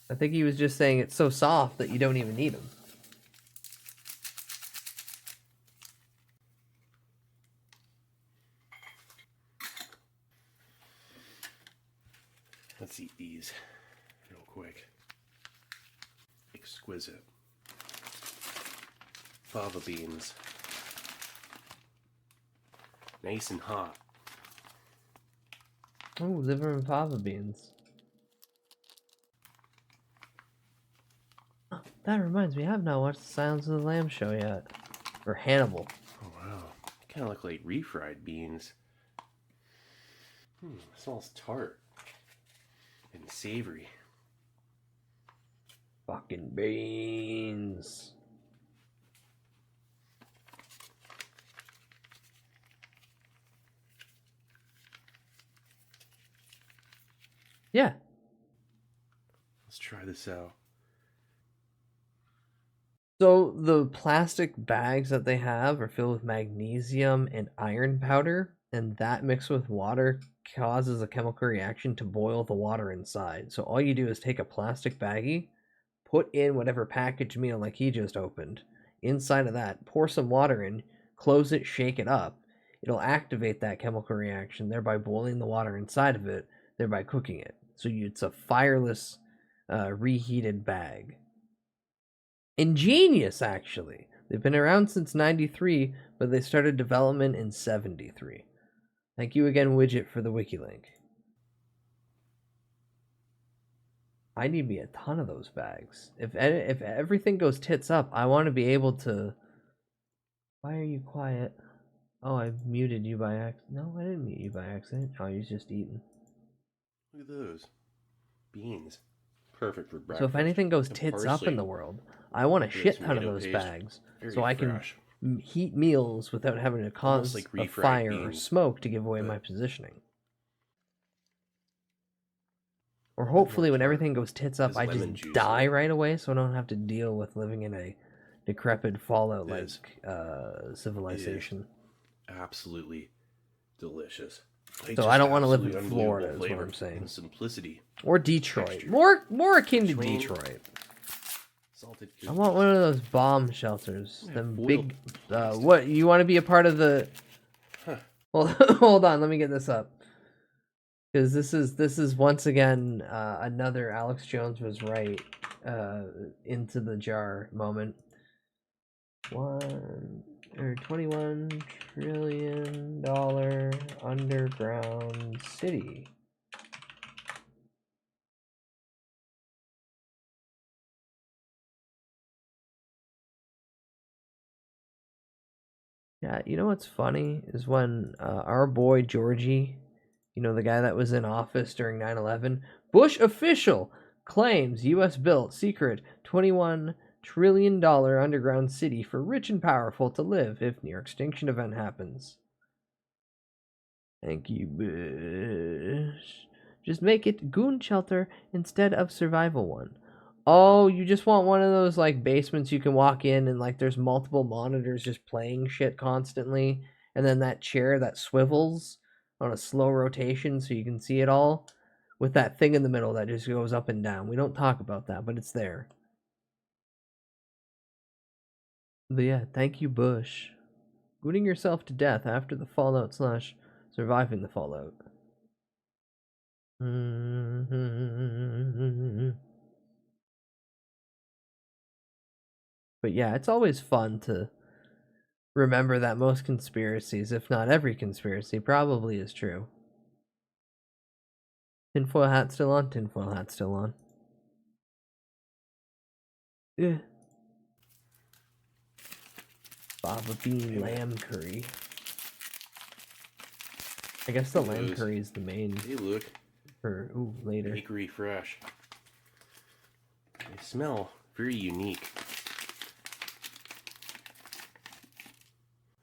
I think he was just saying it's so soft that you don't even need them. Let's eat these real quick. Exquisite. Fava beans. Nice and hot. Oh, liver and fava beans. Oh, that reminds me, I have not watched the Silence of the Lambs show yet. Or Hannibal. Oh wow. Kind of look like refried beans. Smells tart. And savory. Fucking beans. Yeah. Let's try this out. So the plastic bags that they have are filled with magnesium and iron powder, and that mixed with water causes a chemical reaction to boil the water inside. So all you do is take a plastic baggie, put in whatever packaged meal like he just opened, inside of that, pour some water in, close it, shake it up. It'll activate that chemical reaction, thereby boiling the water inside of it, thereby cooking it. So it's a fireless, reheated bag. Ingenious, actually. They've been around since 93, but they started development in 73. Thank you again, Widget, for the wiki link. I need me a ton of those bags. If everything goes tits up, I want to be able to... Why are you quiet? Oh, I muted you by accident. No, I didn't mute you by accident. Oh, you're just eating. Look at those. Beans. Perfect for breakfast. So if anything goes And tits up parsley. in the world, I want a shit ton of tomato those paste. bags. Very So I can fresh. heat meals without having to cause like a refried fire or beans, smoke to give away my positioning. Or hopefully when everything goes tits up, I just die right away, so I don't have to deal with living in a decrepit Fallout-like civilization. Absolutely delicious. So I don't want to live in Florida, is what I'm saying. And simplicity. Or Detroit. More akin to Detroit. Salted I want one of those bomb shelters. Them big... what, you want to be a part of the... Well, hold on, let me get this up. Because this is once again another Alex Jones was right into the jar moment. $21 trillion underground city. Yeah, you know what's funny is when our boy Georgie, you know, the guy that was in office during 9/11, Bush official claims U.S. built secret $21 trillion underground city for rich and powerful to live if near extinction event happens. Thank you, Bush. Just make it goon shelter instead of survival one. Oh, you just want one of those like basements you can walk in and like there's multiple monitors just playing shit constantly, and then that chair that swivels on a slow rotation so you can see it all with that thing in the middle that just goes up and down. We don't talk about that, but it's there. But yeah, thank you, Bush. Gooning yourself to death after the fallout / surviving the fallout. But yeah, it's always fun to remember that most conspiracies, if not every conspiracy, probably is true. Tinfoil hat still on? Tinfoil hat still on. Yeah. Baba bean lamb curry. I guess the lamb curry is the main. Hey, look. For later. Bakery fresh. They smell very unique.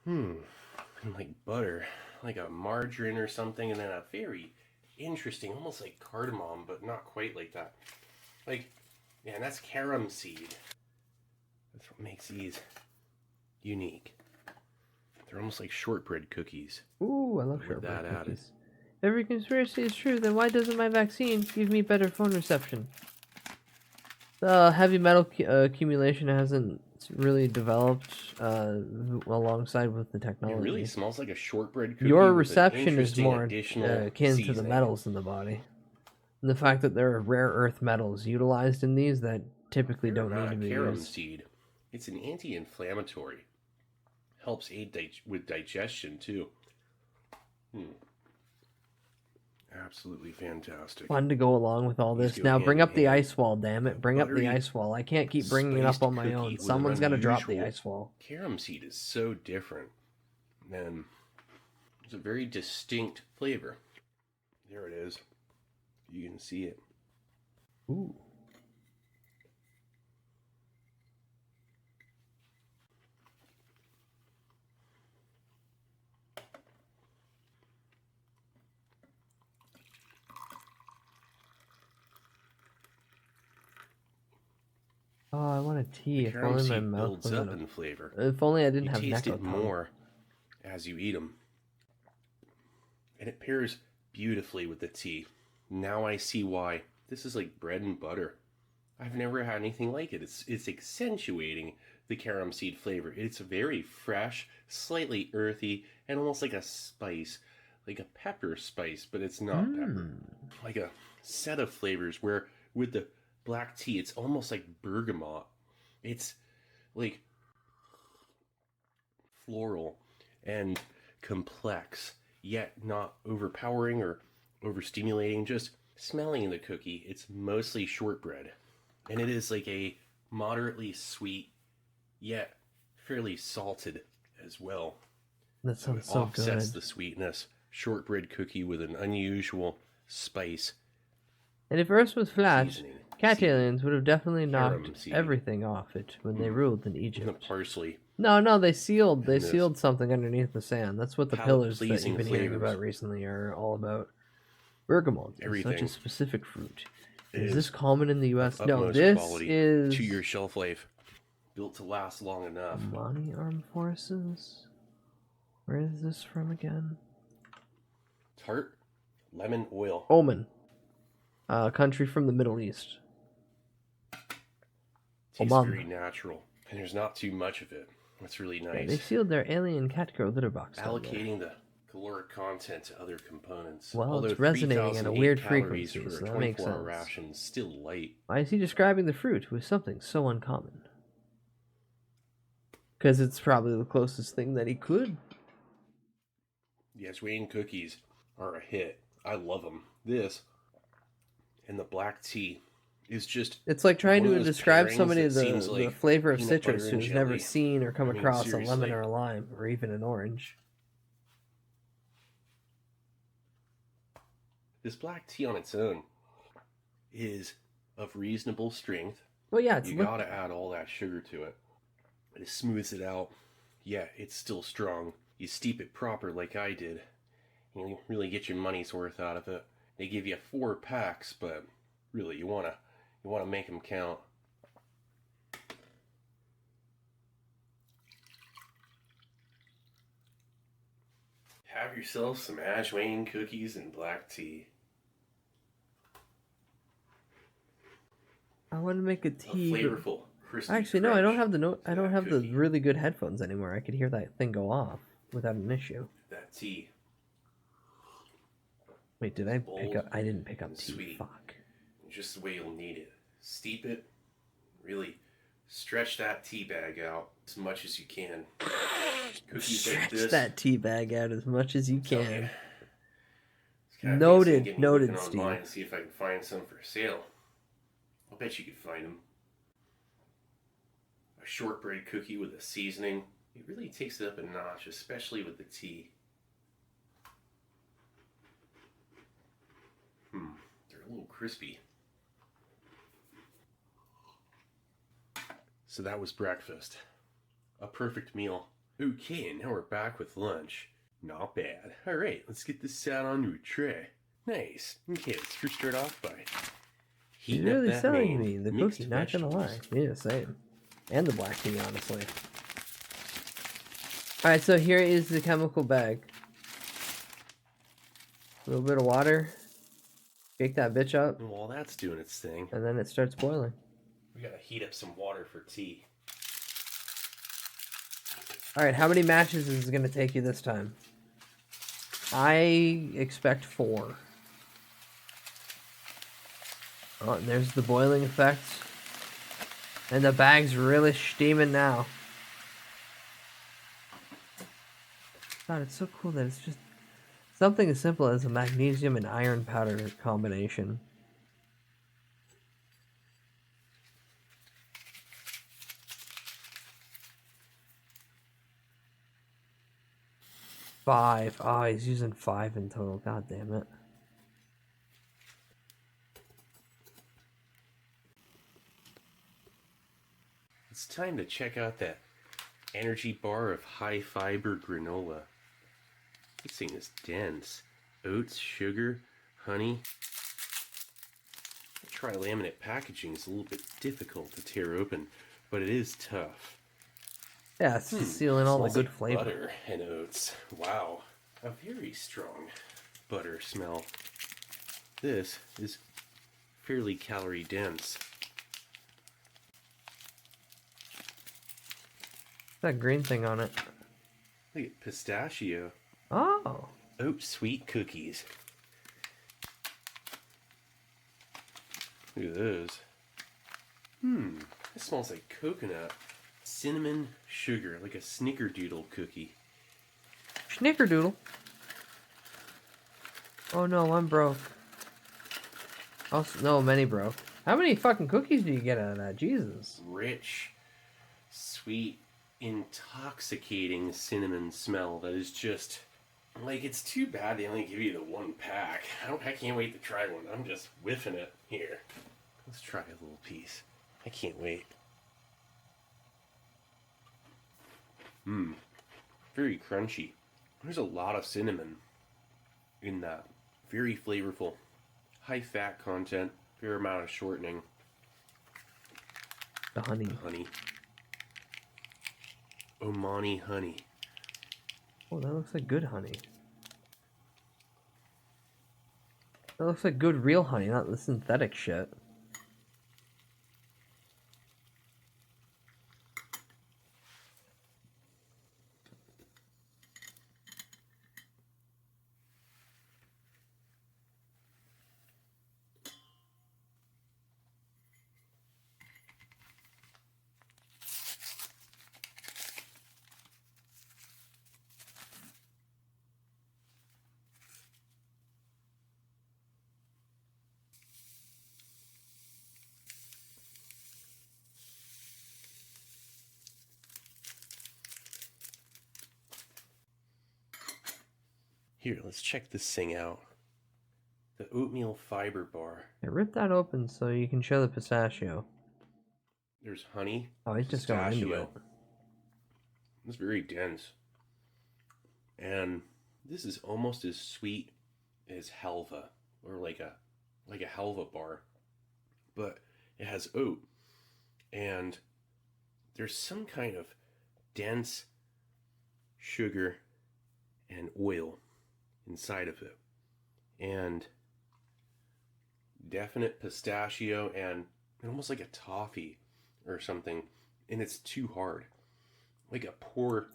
And like butter, like a margarine or something, and then a very interesting, almost like cardamom, but not quite like that. Like, man, that's carom seed. That's what makes these unique. They're almost like shortbread cookies. Ooh, I love shortbread cookies. If every conspiracy is true, then why doesn't my vaccine give me better phone reception? The heavy metal accumulation hasn't really developed alongside with the technology. It really smells like a shortbread cookie. Your reception is more akin to the metals in the body. And the fact that there are rare earth metals utilized in these that typically don't need to be carom used. seed. It's an anti-inflammatory. Helps aid with digestion too. Absolutely fantastic. Fun to go along with all this. Now bring up the ice wall, damn it. Bring up the ice wall. I can't keep bringing it up on my own. Someone's got to drop the ice wall. Carom seed is so different. And it's a very distinct flavor. There it is. You can see it. Ooh. Oh, I want a tea. If only my mouth builds up in flavor. If only I didn't have taste it Necco more as you eat them, and it pairs beautifully with the tea. Now I see why. This is like bread and butter. I've never had anything like it. It's accentuating the carom seed flavor. It's very fresh, slightly earthy, and almost like a spice, like a pepper spice, but it's not pepper. Like a set of flavors where with the black tea, it's almost like bergamot. It's like floral and complex, yet not overpowering or overstimulating. Just smelling the cookie, it's mostly shortbread. And it is like a moderately sweet, yet fairly salted as well. That sounds so so offsets good. the sweetness. Shortbread cookie with an unusual spice. And if Earth was flat, cat aliens would have definitely knocked everything off it when they ruled in Egypt. The parsley. No, they sealed something underneath the sand. That's what the pillars that you've been hearing flavors. about recently are all about. Bergamot is Everything. such a specific fruit. It Is this common in the U.S.? No, utmost this quality, is 2-year shelf life, built to last long enough. Omani Armed Forces. Where is this from again? Tart lemon oil. Oman, country from the Middle East. Tastes Oman. very natural, and there's not too much of it. That's really nice. Yeah, they sealed their alien Catco litter box. Allocating the caloric content to other components. Well, Although it's resonating at a weird 3,008 calories frequency, for so a that makes 24-hour sense. ration is still light. Why is he describing the fruit with something so uncommon? Because it's probably the closest thing that he could. Yes, Wayne cookies are a hit. I love them. This and the black tea is just... It's like trying one of to those describe pairings somebody that the seems like flavor of peanut butter citrus and who's never jelly. seen or come I mean, across a seriously. lemon or a lime or even an orange. This black tea on its own is of reasonable strength. Well, yeah, it's you gotta add all that sugar to it. It smooths it out. Yeah, it's still strong. You steep it proper like I did. You really get your money's worth out of it. They give you 4 packs, but really you wanna make them count. Have yourself some Wayne cookies and black tea. I want to make a tea. Flavorful, crispy Actually, no, I don't have the I don't have cookie. the really good headphones anymore. I could hear that thing go off without an issue. That tea. Wait, did I pick Bold up? I didn't pick up and tea. sweet. Fuck. Just the way you'll need it. Steep it. Really stretch that tea bag out as much as you can. Cookies like Stretch this. that tea bag out as much as you Tell can. ya. It's kinda Noted, makes me noted, looking Steve. online and see if I can find some for sale. I'll bet you could find them. A shortbread cookie with a seasoning. It really takes it up a notch, especially with the tea. They're a little crispy. So that was breakfast. A perfect meal. Okay, now we're back with lunch. Not bad. Alright, let's get this out onto a tray. Nice. Okay, let's first start off by He's heating up really that selling main me the mixed cookie, not gonna lie. vegetables. Yeah, same. And the black tea, honestly. Alright, so here is the chemical bag. A little bit of water. Shake that bitch up. And while that's doing its thing, And then it starts boiling. we gotta heat up some water for tea. Alright, how many matches is it gonna take you this time? I expect 4. Oh, and there's the boiling effect. And the bag's really steaming now. God, it's so cool that it's just something as simple as a magnesium and iron powder combination. Five. Oh, he's using 5 in total. God damn it. It's time to check out that energy bar of high fiber granola. This thing is dense. Oats, sugar, honey. Tri-laminate packaging is a little bit difficult to tear open, but it is tough. Yeah, it's just sealing all the Smells good like flavor. Butter and oats. Wow, a very strong butter smell. This is fairly calorie dense. That green thing on it. Look at pistachio. Oh. Oat sweet cookies. Look at those. It smells like coconut. Cinnamon sugar, like a snickerdoodle cookie. Snickerdoodle. Oh no, I'm broke. Also, no, many broke. How many fucking cookies do you get out of that? Jesus. Rich, sweet, intoxicating cinnamon smell that is just... Like, it's too bad they only give you the 1 pack. I can't wait to try one. I'm just whiffing it. Here. Let's try a little piece. I can't wait. Very crunchy. There's a lot of cinnamon in that Very flavorful. High fat content. Fair amount of shortening. The honey. Omani honey. Oh, that looks like good honey. That looks like good real honey, not the synthetic shit. Here, let's check this thing out. The oatmeal fiber bar. Yeah, rip that open so you can show the pistachio. There's honey. Oh, he's just going into it. It's very dense. And this is almost as sweet as halva, or like a halva bar. But it has oat. And there's some kind of dense sugar and oil inside of it, and definite pistachio and almost like a toffee or something, and it's too hard, like a poor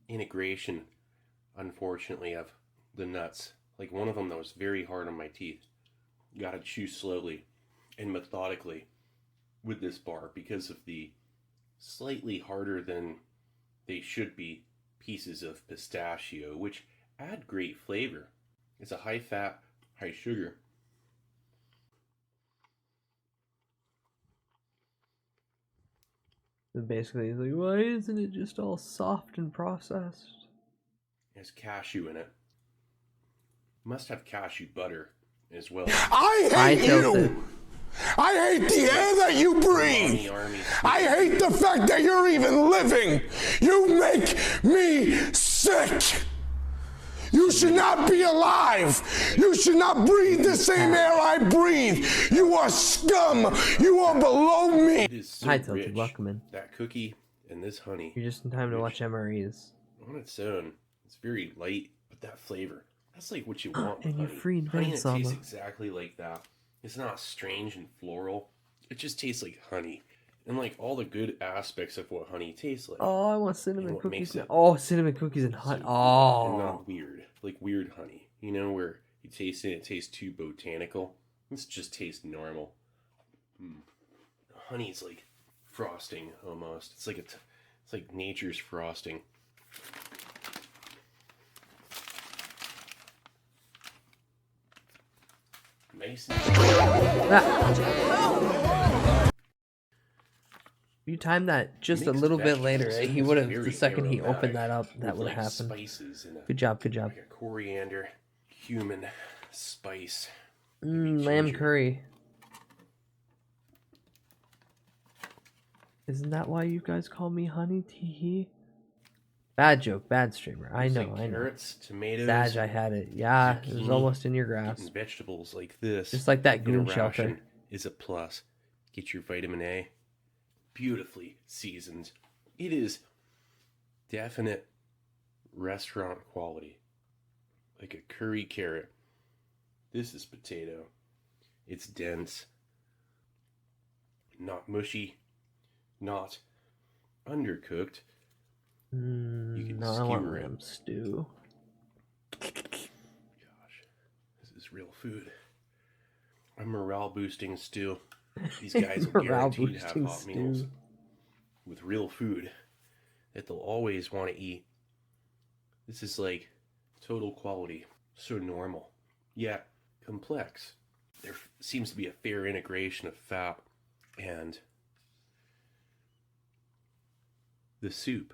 integration, unfortunately, of the nuts. Like one of them that was very hard on my teeth. You gotta chew slowly and methodically with this bar because of the slightly harder than they should be pieces of pistachio, which add great flavor. It's a high fat, high sugar. So basically, he's like, why isn't it just all soft and processed? There's cashew in it. Must have cashew butter as well. I hate you! I hate the air that you breathe! I hate the fact that you're even living! You make me sick! You should not be alive! You should not breathe the same air I breathe! You are scum! You are below me! It is so Hi, rich. Tilted, welcome in. That cookie and this honey. You're just in time to watch MREs. On its own, it's very light, but that flavor, that's like what you want. And you honey. freed honey that Sama. tastes exactly like that. It's not strange and floral. It just tastes like honey. And like all the good aspects of what honey tastes like. Oh, I want cinnamon what cookies. makes it Oh, cinnamon cookies and honey. And Oh. not weird. Like weird honey. You know, where you taste it, it tastes too botanical. This just tastes normal. Honey's like frosting almost. It's like it's like nature's frosting. Nice. You timed that just a little bit later. He would have, the second he opened that up, that would have happened. Good job, good job. Like a coriander, cumin, spice. Lamb curry. Isn't that why you guys call me honey? Teehee. Bad joke, bad streamer. I know, like I know. Carrots, tomatoes. Badge, I had it. Yeah, it was zucchini, almost in your grasp. Eating vegetables like this, Just like that in a goon shelter. ration is a plus. Get your vitamin A. Beautifully seasoned. It is definite restaurant quality. Like a curry carrot. This is potato. It's dense. Not mushy. Not undercooked. You can No, I want skewer it. lamb stew. Gosh, this is real food. A morale boosting stew. These guys will guarantee to have hot meals with real food that they'll always want to eat. This is like total quality. So normal, yet complex. There seems to be a fair integration of fat and the soup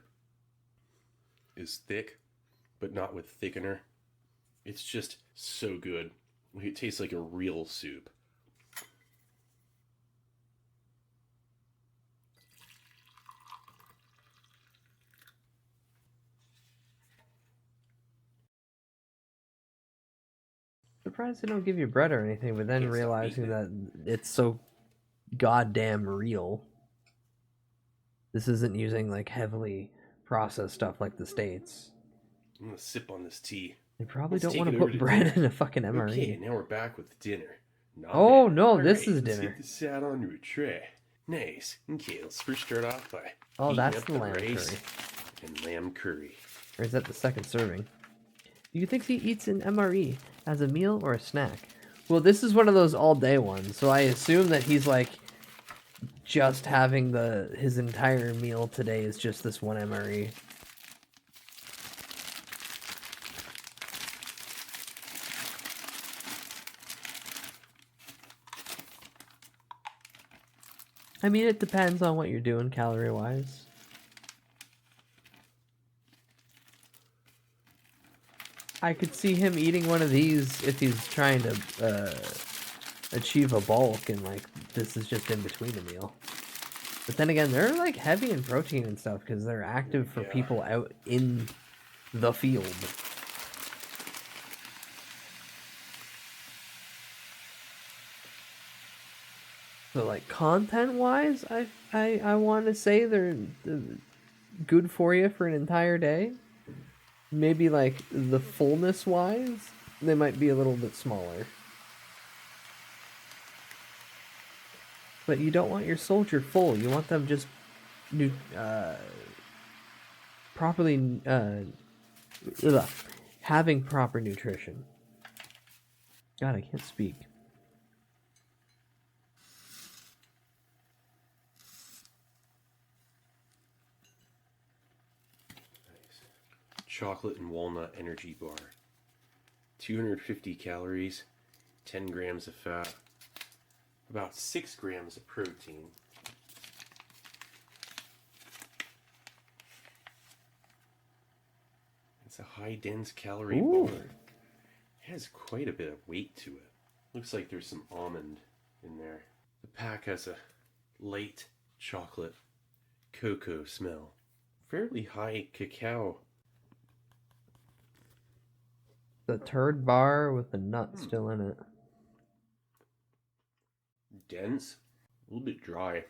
is thick, but not with thickener. It's just so good. It tastes like a real soup. surprised they don't give you bread or anything, but then realizing that it's so goddamn real. This isn't using like heavily processed stuff like the States. I'm gonna sip on this tea. They probably don't want to put bread in a fucking MRE. Okay, now we're back with dinner. Not Oh bad. no, All this right, is let's dinner. get this out onto a tray. Nice. Okay, let's first start off by Oh, heating that's up the lamb rice curry. and lamb curry. Or is that the second serving? Do you think he eats an MRE as a meal or a snack? Well, this is one of those all-day ones, so I assume that he's like just having his entire meal today is just this one MRE. I mean, it depends on what you're doing calorie-wise. I could see him eating one of these if he's trying to achieve a bulk, and like this is just in between a meal. But then again, they're like heavy in protein and stuff because they're active for people out in the field. So like content-wise, I want to say they're good for you for an entire day. Maybe like the fullness-wise, they might be a little bit smaller. But you don't want your soldier full. You want them just properly having proper nutrition. God, I can't speak. Chocolate and walnut energy bar. 250 calories, 10 grams of fat, about 6 grams of protein. It's a high dense calorie bar. It has quite a bit of weight to it. Looks like there's some almond in there. The pack has a light chocolate cocoa smell. Fairly high cacao. The turd bar with the nut still in it. Dense, a little bit dry,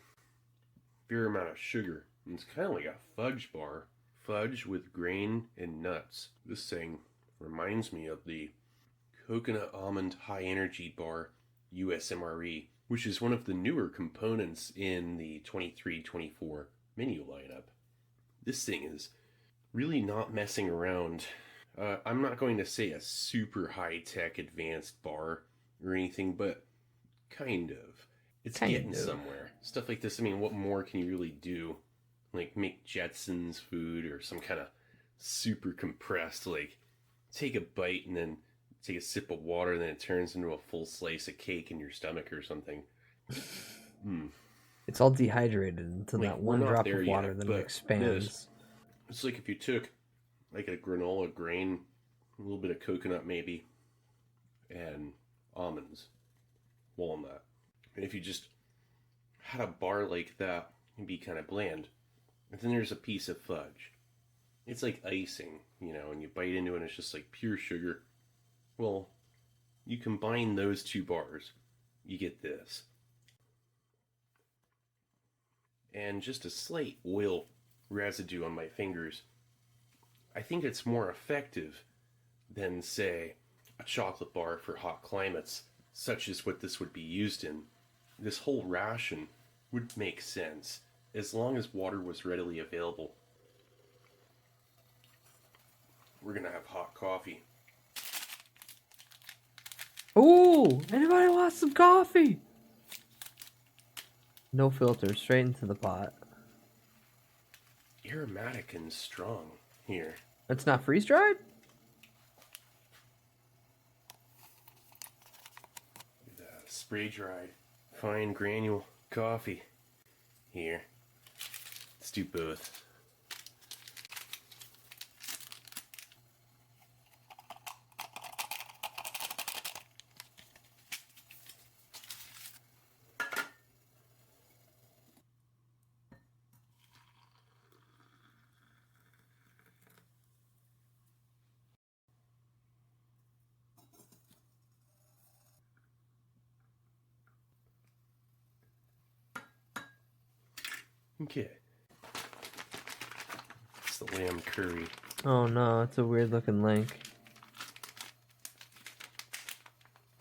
fair amount of sugar. And it's kind of like a fudge bar. Fudge with grain and nuts. This thing reminds me of the Coconut Almond High Energy Bar USMRE, which is one of the newer components in the 23-24 menu lineup. This thing is really not messing around. I'm not going to say a super high-tech advanced bar or anything, but kind of. It's getting somewhere. Stuff like this, I mean, what more can you really do? Like make Jetsons food or some kind of super compressed, like take a bite and then take a sip of water and then it turns into a full slice of cake in your stomach or something. It's all dehydrated into Like, that one we're not drop there of water, yet, then but it expands. It's like if you took like a granola grain, a little bit of coconut maybe, and almonds, walnut. And if you just had a bar like that, it'd be kind of bland. And then there's a piece of fudge. It's like icing, you know, and you bite into it and it's just like pure sugar. Well, you combine those two bars, you get this. And just a slight oil residue on my fingers. I think it's more effective than, say, a chocolate bar for hot climates, such as what this would be used in. This whole ration would make sense as long as water was readily available. We're gonna have hot coffee. Ooh, anybody want some coffee? No filter, straight into the pot. Aromatic and strong here. It's not freeze dried? Spray dried, fine granule coffee here. Let's do both. Okay. It's the lamb curry. Oh no, it's a weird looking link.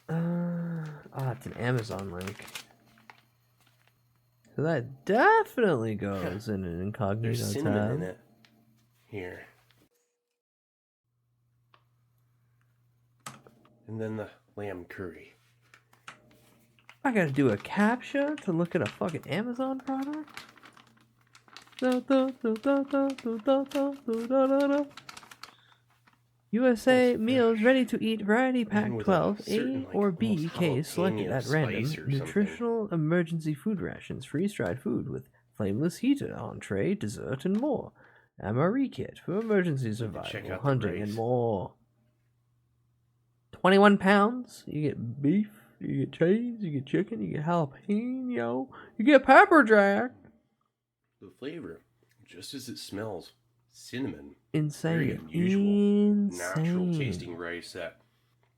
It's an Amazon link. So that definitely goes in an incognito There's cinnamon tab. in it. Here. And then the lamb curry. I gotta do a CAPTCHA to look at a fucking Amazon product? USA meals ready to eat variety pack 12 A or B case selected at random. Nutritional emergency food rations, freeze-dried food with flameless heated entree, dessert, and more. MRE kit for emergency survival, hunting, and more. 21 pounds. You get beef, you get cheese, you get chicken, you get jalapeno, you get pepper jack. The flavor, just as it smells, cinnamon. Insane. Very unusual, natural tasting rice that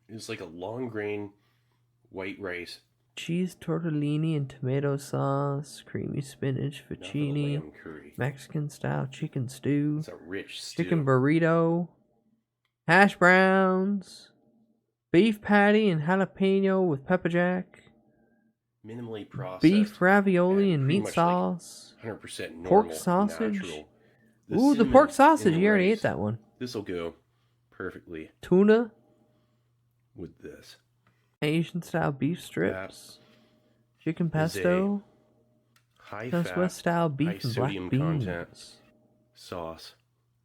is like a long grain white rice. Cheese tortellini and tomato sauce, creamy spinach, fettuccine, Mexican style chicken stew, It's a rich stew. chicken burrito, hash browns, beef patty and jalapeno with pepper jack, Minimally processed. beef ravioli and meat sauce, 100% normal, pork sausage. natural. Ooh, the pork sausage, you already ate that one. This will go perfectly Tuna, with this. Asian style beef strips, chicken is pesto, High Southwest fat, style high beef and black sodium beans. content sauce,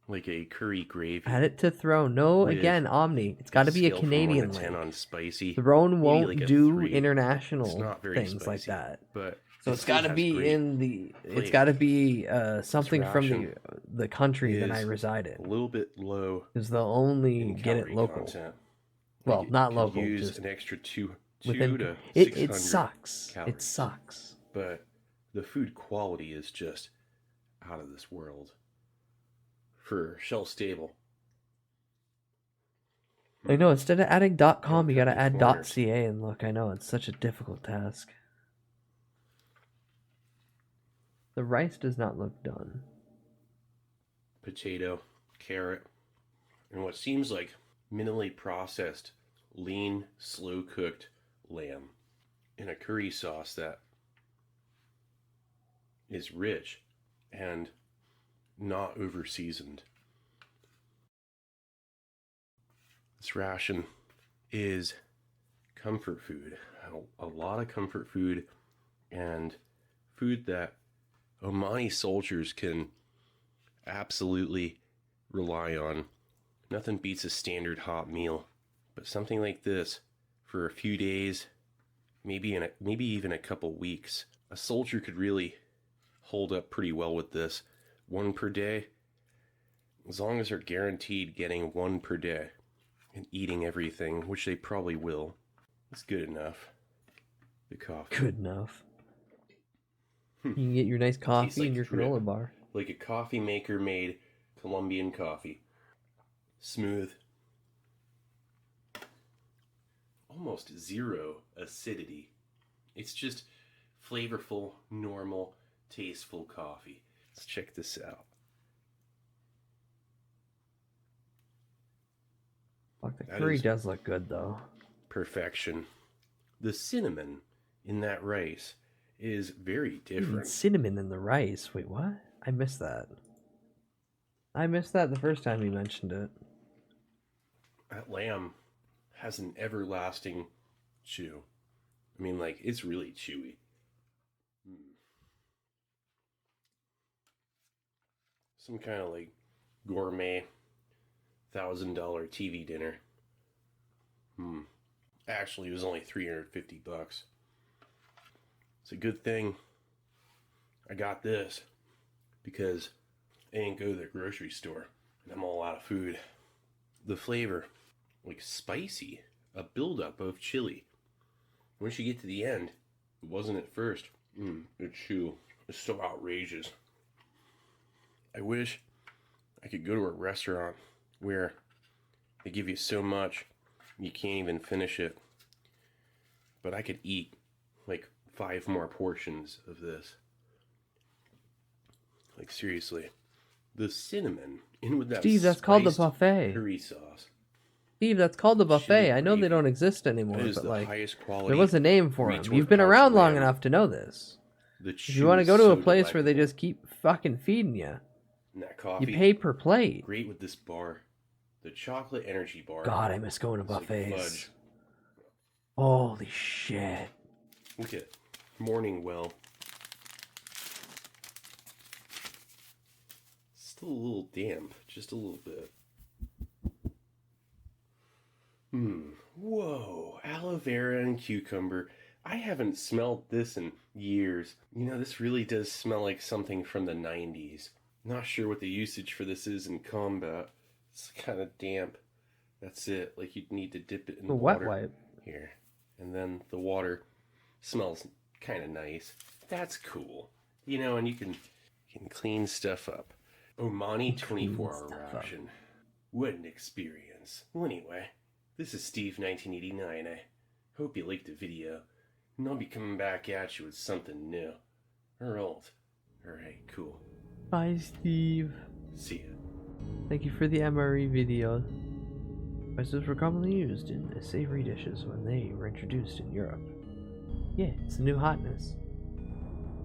like a curry gravy. Add it to Throne. No, with again, Omni. It's got to be a scale from 1 Canadian to 10 link. on spicy. Throne Maybe won't like a do 3. international It's not very things like spicy, that. but So it it's still got to has be great in the. It's flavor. got to be something from ration the country that I is reside A in. little bit low. Because they'll only in get it calorie local. content. Well, Like, not could local. Use Just an extra two within, to it 600 sucks. calories. It sucks. But the food quality is just out of this world. For shelf stable. I know, instead of adding .com, you gotta add corners. .ca and look. I know, it's such a difficult task. The rice does not look done. Potato, carrot, and what seems like minimally processed, lean, slow cooked lamb in a curry sauce that is rich and not over seasoned. This ration is comfort food, a lot of comfort food, and food that Omani soldiers can absolutely rely on. Nothing beats a standard hot meal, but something like this for a few days, maybe even a couple weeks. A soldier could really hold up pretty well with this. 1 per day, as long as they're guaranteed getting 1 per day and eating everything, which they probably will. It's good enough. The coffee. Good enough. You can get your nice coffee like and your drip. granola bar. Like a coffee maker made Colombian coffee. Smooth. Almost zero acidity. It's just flavorful, normal, tasteful coffee. Let's check this out. Fuck, the That curry is does look good, though. Perfection. The cinnamon in that rice is very different. Cinnamon in the rice. Wait, what? I missed that. I missed that the first time you mentioned it. That lamb has an everlasting chew. I mean, like, it's really chewy. Some kind of like gourmet $1,000 TV dinner. Actually, it was only $350. It's a good thing I got this because I didn't go to the grocery store and I'm all out of food. The flavor, like spicy, a buildup of chili. Once you get to the end, it wasn't at first. The chew is so outrageous. I wish I could go to a restaurant where they give you so much you can't even finish it. But I could eat like 5 more portions of this. Like, seriously. The cinnamon in with that Steve, that's called the buffet. Curry sauce. Steve, that's called the buffet. I know they don't exist anymore, but like, there was a name for them. You've been around long enough to know this. If you want to go to a place where they just keep fucking feeding you, and that coffee, you pay per plate. Great with this bar. The chocolate energy bar. God, I miss going to buffets. Like holy shit. Look at Morning Well. Still a little damp, just a little bit. Whoa, aloe vera and cucumber. I haven't smelled this in years. You know, this really does smell like something from the 90s. Not sure what the usage for this is in combat. It's kind of damp. That's it. Like, you'd need to dip it in the water. Wet wipe. Here. And then the water smells kind of nice. That's cool. You know, and you can clean stuff up. Omani 24-hour option. What an experience. Well, anyway, this is Steve 1989. I hope you liked the video. And I'll be coming back at you with something new. Or old. Alright, cool. Bye, Steve. See ya. Thank you for the MRE video. Spices were commonly used in savory dishes when they were introduced in Europe. Yeah, it's a new hotness.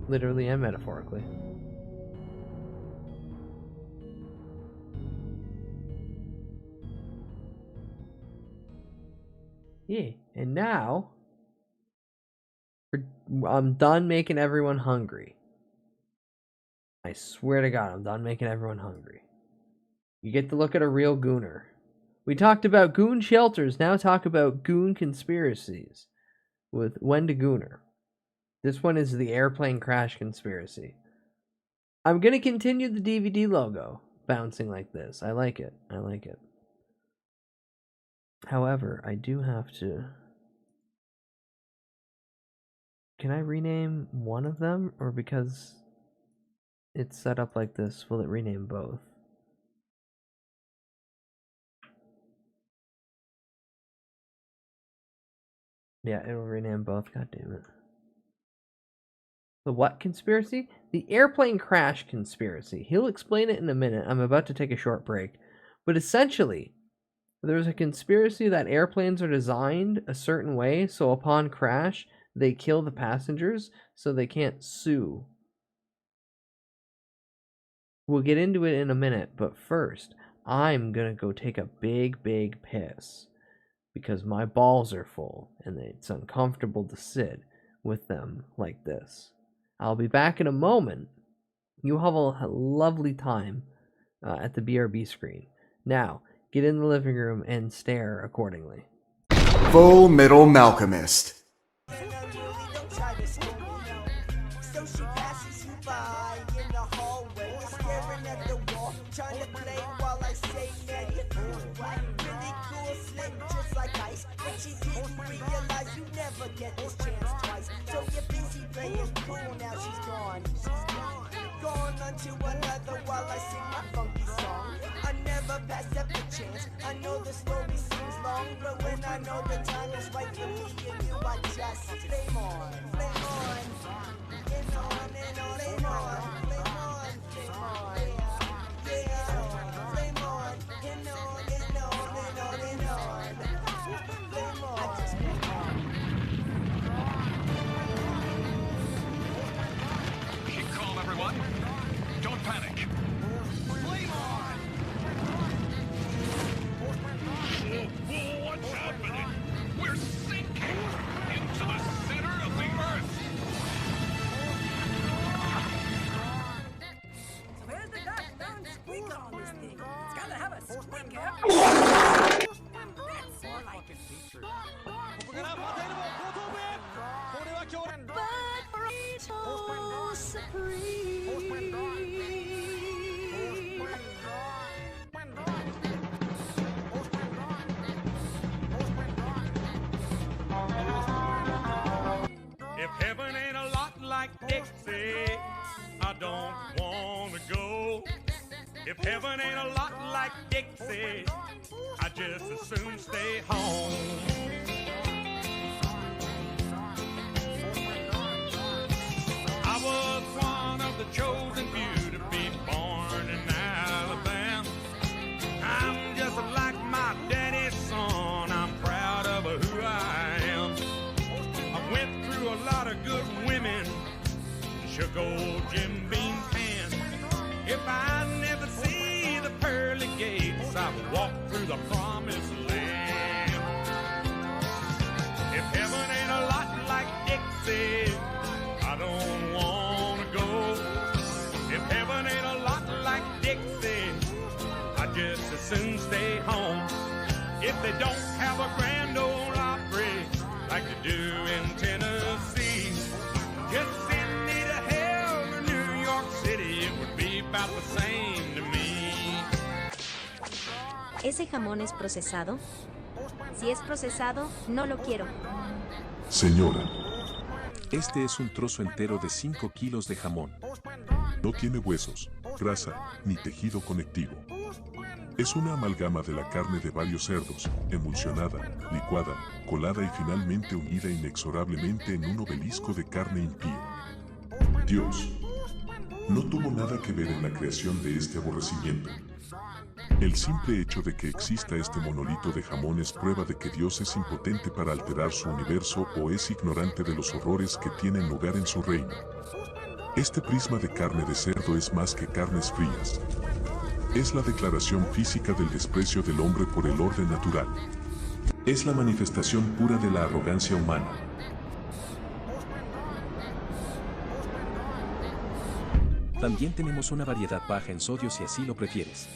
Literally and metaphorically. Yeah, and now I'm done making everyone hungry. I swear to God, I'm done making everyone hungry. You get to look at a real gooner. We talked about goon shelters, now talk about goon conspiracies with Wenda Gooner. This one is the airplane crash conspiracy. I'm going to continue the DVD logo bouncing like this. I like it. I like it. However, I do have to... Can I rename one of them? Or because it's set up like this, will it rename both? Yeah, it'll rename both. God damn it. The what conspiracy? The airplane crash conspiracy. He'll explain it in a minute. I'm about to take a short break. But essentially, there's a conspiracy that airplanes are designed a certain way, so upon crash, they kill the passengers, so they can't sue. We'll get into it in a minute, but first, I'm gonna go take a big piss. Because my balls are full, and it's uncomfortable to sit with them like this. I'll be back in a moment. You have a lovely time at the BRB screen. Now, get in the living room and stare accordingly. Full Metal Malcolmist. Get this chance twice, so you're busy playing cool. Now she's gone. Gone unto another while I sing my funky song. I never pass up a chance. I know the story seems long, but when I know the time is right for me and you, I just flame on, flame on, and on and on and on, flame on, yeah, flame on, and on and on and on and on, flame on. I just flame on. Everyone, don't panic. Flame on! Whoa, what's happening? We're sinking into the center of the earth. So where's the goddamn squeaker on this thing? It's gotta have a squeaker. That's more like a feature. If heaven ain't a lot like Dixie, I don't wanna go. If heaven ain't a lot like Dixie, I just as soon stay home. I was one of the chosen few to be shook old Jim Beam's hand. If I never see the pearly gates, I've walked through the promised land. If heaven ain't a lot like Dixie, I don't wanna go. If heaven ain't a lot like Dixie, I just as soon stay home. If they don't have a Grand Ole Opry like they do in Tennessee, just send me to hell or New York City, it would be about the same to me. ¿Ese jamón es procesado? Si es procesado, no lo quiero. Señora, este es un trozo entero de 5 kilos de jamón. No tiene huesos, grasa, ni tejido conectivo. Es una amalgama de la carne de varios cerdos, emulsionada, licuada, colada y finalmente unida inexorablemente en un obelisco de carne impía. Dios no tuvo nada que ver en la creación de este aborrecimiento. El simple hecho de que exista este monolito de jamón es prueba de que Dios es impotente para alterar su universo o es ignorante de los horrores que tienen lugar en su reino. Este prisma de carne de cerdo es más que carnes frías. Es la declaración física del desprecio del hombre por el orden natural. Es la manifestación pura de la arrogancia humana. También tenemos una variedad baja en sodio si así lo prefieres.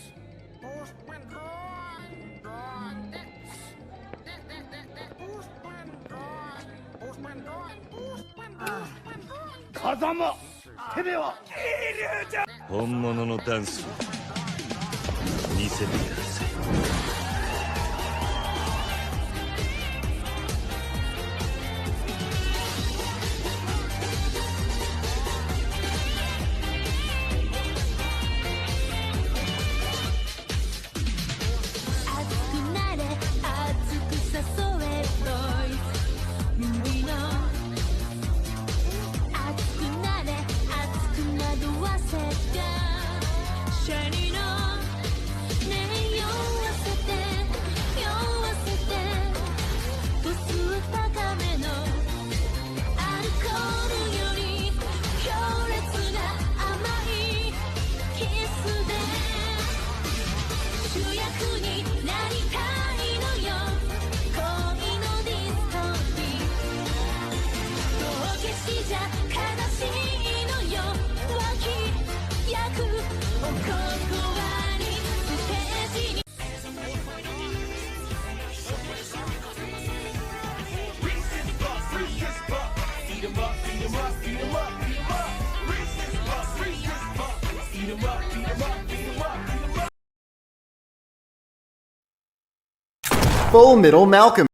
Full Middle Malcolm.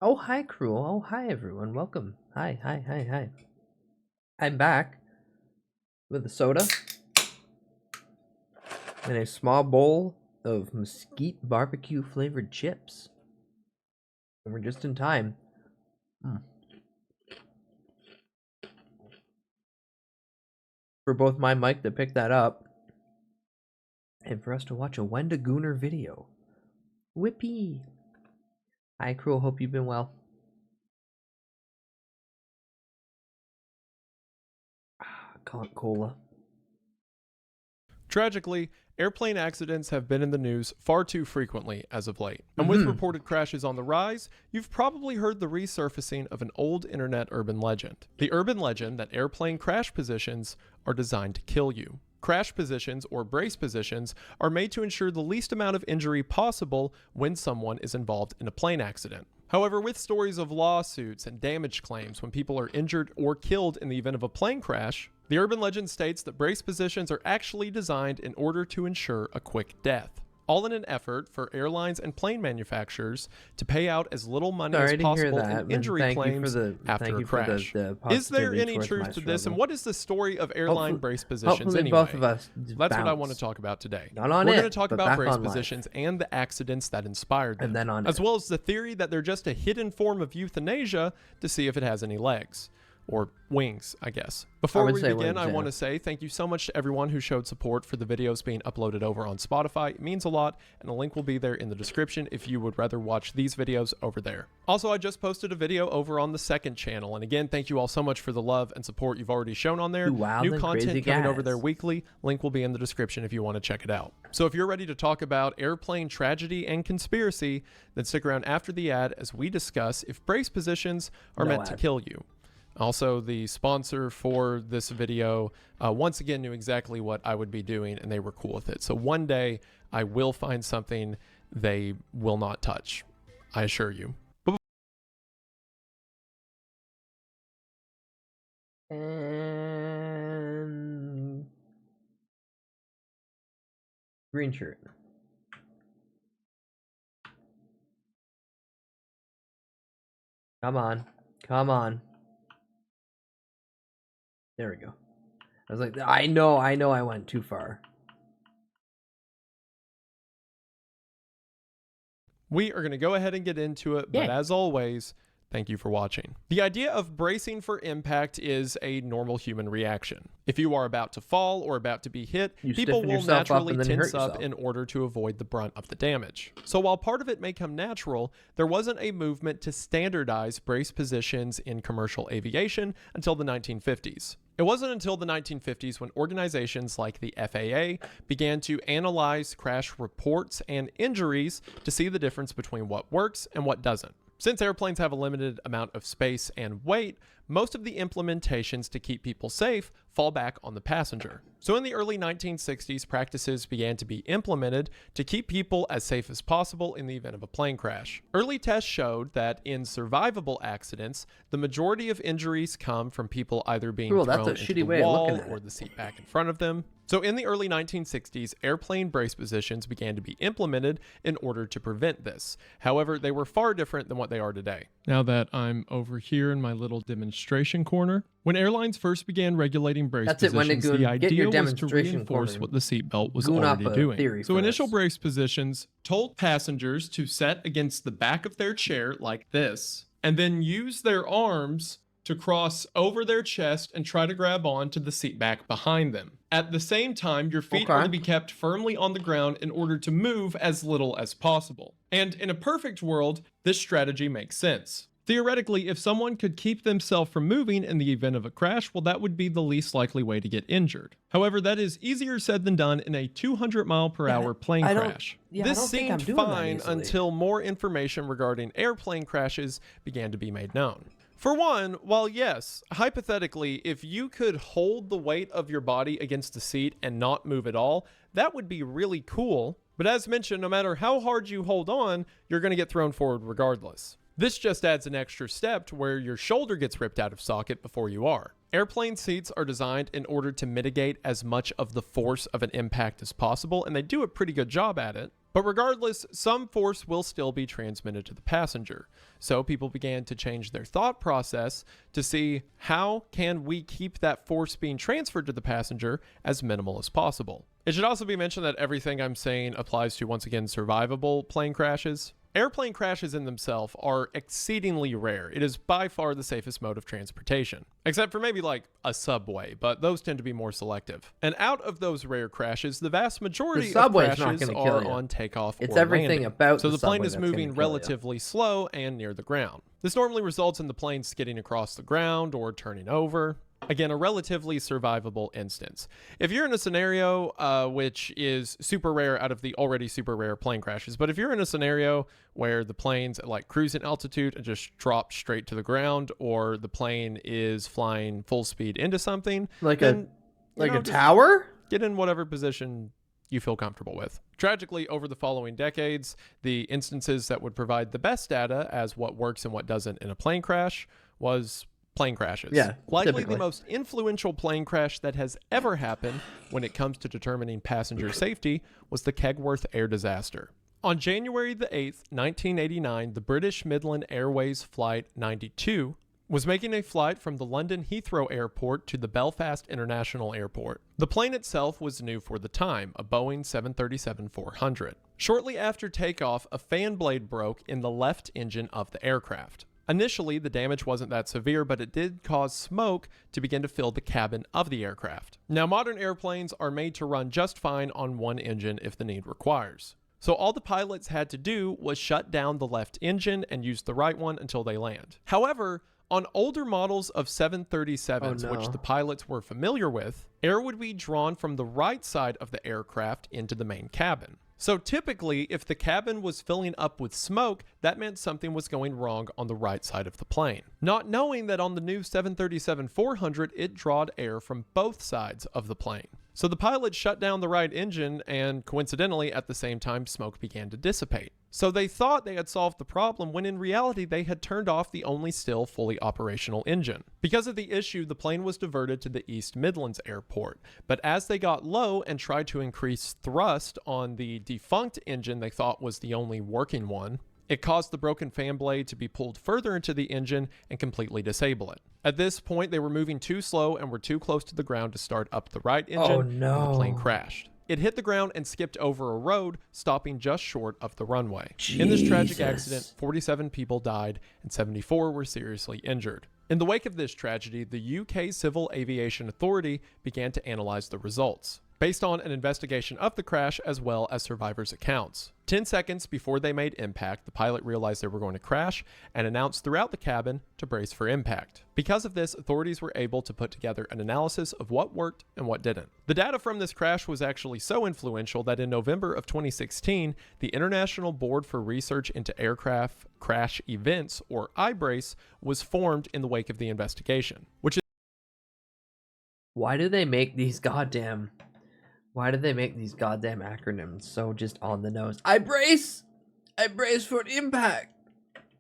Oh, hi, crew. Oh, hi, everyone. Welcome. Hi. I'm back with a soda and a small bowl of mesquite barbecue flavored chips. And we're just in time. For both my mic to pick that up and for us to watch a Wenda Gooner video. Whippy! Hi, crew. Hope you've been well. Cola. Tragically, airplane accidents have been in the news far too frequently as of late. And with reported crashes on the rise, you've probably heard the resurfacing of an old internet urban legend. The urban legend that airplane crash positions are designed to kill you. Crash positions, or brace positions, are made to ensure the least amount of injury possible when someone is involved in a plane accident. However, with stories of lawsuits and damage claims when people are injured or killed in the event of a plane crash, the urban legend states that brace positions are actually designed in order to ensure a quick death. All in an effort for airlines and plane manufacturers to pay out as little money as possible in injury claims after a crash. Is there any truth to this, and what is the story of airline brace positions anyway? Both of us That's what I want to talk about today. Not on We're it, going to talk but about back brace on life. positions and the accidents that inspired them, And then on as it. well as the theory that they're just a hidden form of euthanasia to see if it has any legs. or wings, I guess. Before we begin, I want to say thank you so much to everyone who showed support for the videos being uploaded over on Spotify. It means a lot, and a link will be there in the description if you would rather watch these videos over there. Also, I just posted a video over on the second channel, and again, thank you all so much for the love and support you've already shown on there. New content coming over there weekly. Link will be in the description if you want to check it out. So if you're ready to talk about airplane tragedy and conspiracy, then stick around after the ad as we discuss if brace positions are meant to kill you. Also, the sponsor for this video once again knew exactly what I would be doing, and they were cool with it. So one day I will find something they will not touch, I assure you. And green shirt. Come on. Come on. There we go. I was like, I know I went too far. We are going to go ahead and get into it, but as always, thank you for watching. The idea of bracing for impact is a normal human reaction. If you are about to fall or about to be hit, people will naturally tense up in order to avoid the brunt of the damage. So while part of it may come natural, there wasn't a movement to standardize brace positions in commercial aviation until the 1950s. It wasn't until the 1950s when organizations like the FAA began to analyze crash reports and injuries to see the difference between what works and what doesn't. Since airplanes have a limited amount of space and weight, most of the implementations to keep people safe fall back on the passenger. So in the early 1960s, practices began to be implemented to keep people as safe as possible in the event of a plane crash. Early tests showed that in survivable accidents, the majority of injuries come from people either being thrown into the wall or the seat back in front of them. So in the early 1960s, airplane brace positions began to be implemented in order to prevent this. However, they were far different than what they are today. Now that I'm over here in my little demonstration corner, when airlines first began regulating brace positions, the idea was to reinforce what the seatbelt was already doing. So initial brace positions told passengers to set against the back of their chair like this, and then use their arms to cross over their chest and try to grab on to the seat back behind them. At the same time, your feet are to be kept firmly on the ground in order to move as little as possible. And in a perfect world, this strategy makes sense. Theoretically, if someone could keep themselves from moving in the event of a crash, well, that would be the least likely way to get injured. However, that is easier said than done in a 200-mile-per-hour plane crash. This seemed fine until more information regarding airplane crashes began to be made known. For one, while yes, hypothetically, if you could hold the weight of your body against the seat and not move at all, that would be really cool. But as mentioned, no matter how hard you hold on, you're going to get thrown forward regardless. This just adds an extra step to where your shoulder gets ripped out of socket before you are. Airplane seats are designed in order to mitigate as much of the force of an impact as possible, and they do a pretty good job at it. But regardless, some force will still be transmitted to the passenger. So people began to change their thought process to see how can we keep that force being transferred to the passenger as minimal as possible. It should also be mentioned that everything I'm saying applies to, once again, survivable plane crashes. Airplane crashes in themselves are exceedingly rare. It is by far the safest mode of transportation, except for maybe like a subway, but those tend to be more selective. And out of those rare crashes, the vast majority of crashes are on takeoff or landing. So the plane is moving relatively slow and near the ground. This normally results in the plane skidding across the ground or turning over. Again, a relatively survivable instance. If you're in a scenario which is super rare out of the already super rare plane crashes, but if you're in a scenario where the plane's at like cruising altitude and just drops straight to the ground, or the plane is flying full speed into something, like a tower, get in whatever position you feel comfortable with. Tragically, over the following decades, the instances that would provide the best data as what works and what doesn't in a plane crash was plane crashes. Yeah, likely the most influential plane crash that has ever happened when it comes to determining passenger safety was the Kegworth air disaster. On January the 8th, 1989, the British Midland Airways Flight 92 was making a flight from the London Heathrow Airport to the Belfast International Airport. The plane itself was new for the time, a Boeing 737-400. Shortly after takeoff, a fan blade broke in the left engine of the aircraft. Initially, the damage wasn't that severe, but it did cause smoke to begin to fill the cabin of the aircraft. Now, modern airplanes are made to run just fine on one engine if the need requires. So all the pilots had to do was shut down the left engine and use the right one until they land. However, on older models of 737s, which the pilots were familiar with, air would be drawn from the right side of the aircraft into the main cabin. So typically, if the cabin was filling up with smoke, that meant something was going wrong on the right side of the plane. Not knowing that on the new 737-400, it drawed air from both sides of the plane. So the pilot shut down the right engine, and coincidentally, at the same time, smoke began to dissipate. So they thought they had solved the problem when in reality they had turned off the only still fully operational engine. Because of the issue, the plane was diverted to the East Midlands Airport. But as they got low and tried to increase thrust on the defunct engine they thought was the only working one, it caused the broken fan blade to be pulled further into the engine and completely disable it. At this point, they were moving too slow and were too close to the ground to start up the right engine, and the plane crashed. It hit the ground and skipped over a road, stopping just short of the runway. In this tragic accident, 47 people died and 74 were seriously injured. In the wake of this tragedy, the UK Civil Aviation Authority began to analyze the results, based on an investigation of the crash as well as survivors' accounts. 10 seconds before they made impact, the pilot realized they were going to crash and announced throughout the cabin to brace for impact. Because of this, authorities were able to put together an analysis of what worked and what didn't. The data from this crash was actually so influential that in November of 2016, the International Board for Research into Aircraft Crash Events, or IBRACE, was formed in the wake of the investigation. Why do they make these goddamn acronyms so just on the nose? I brace for impact.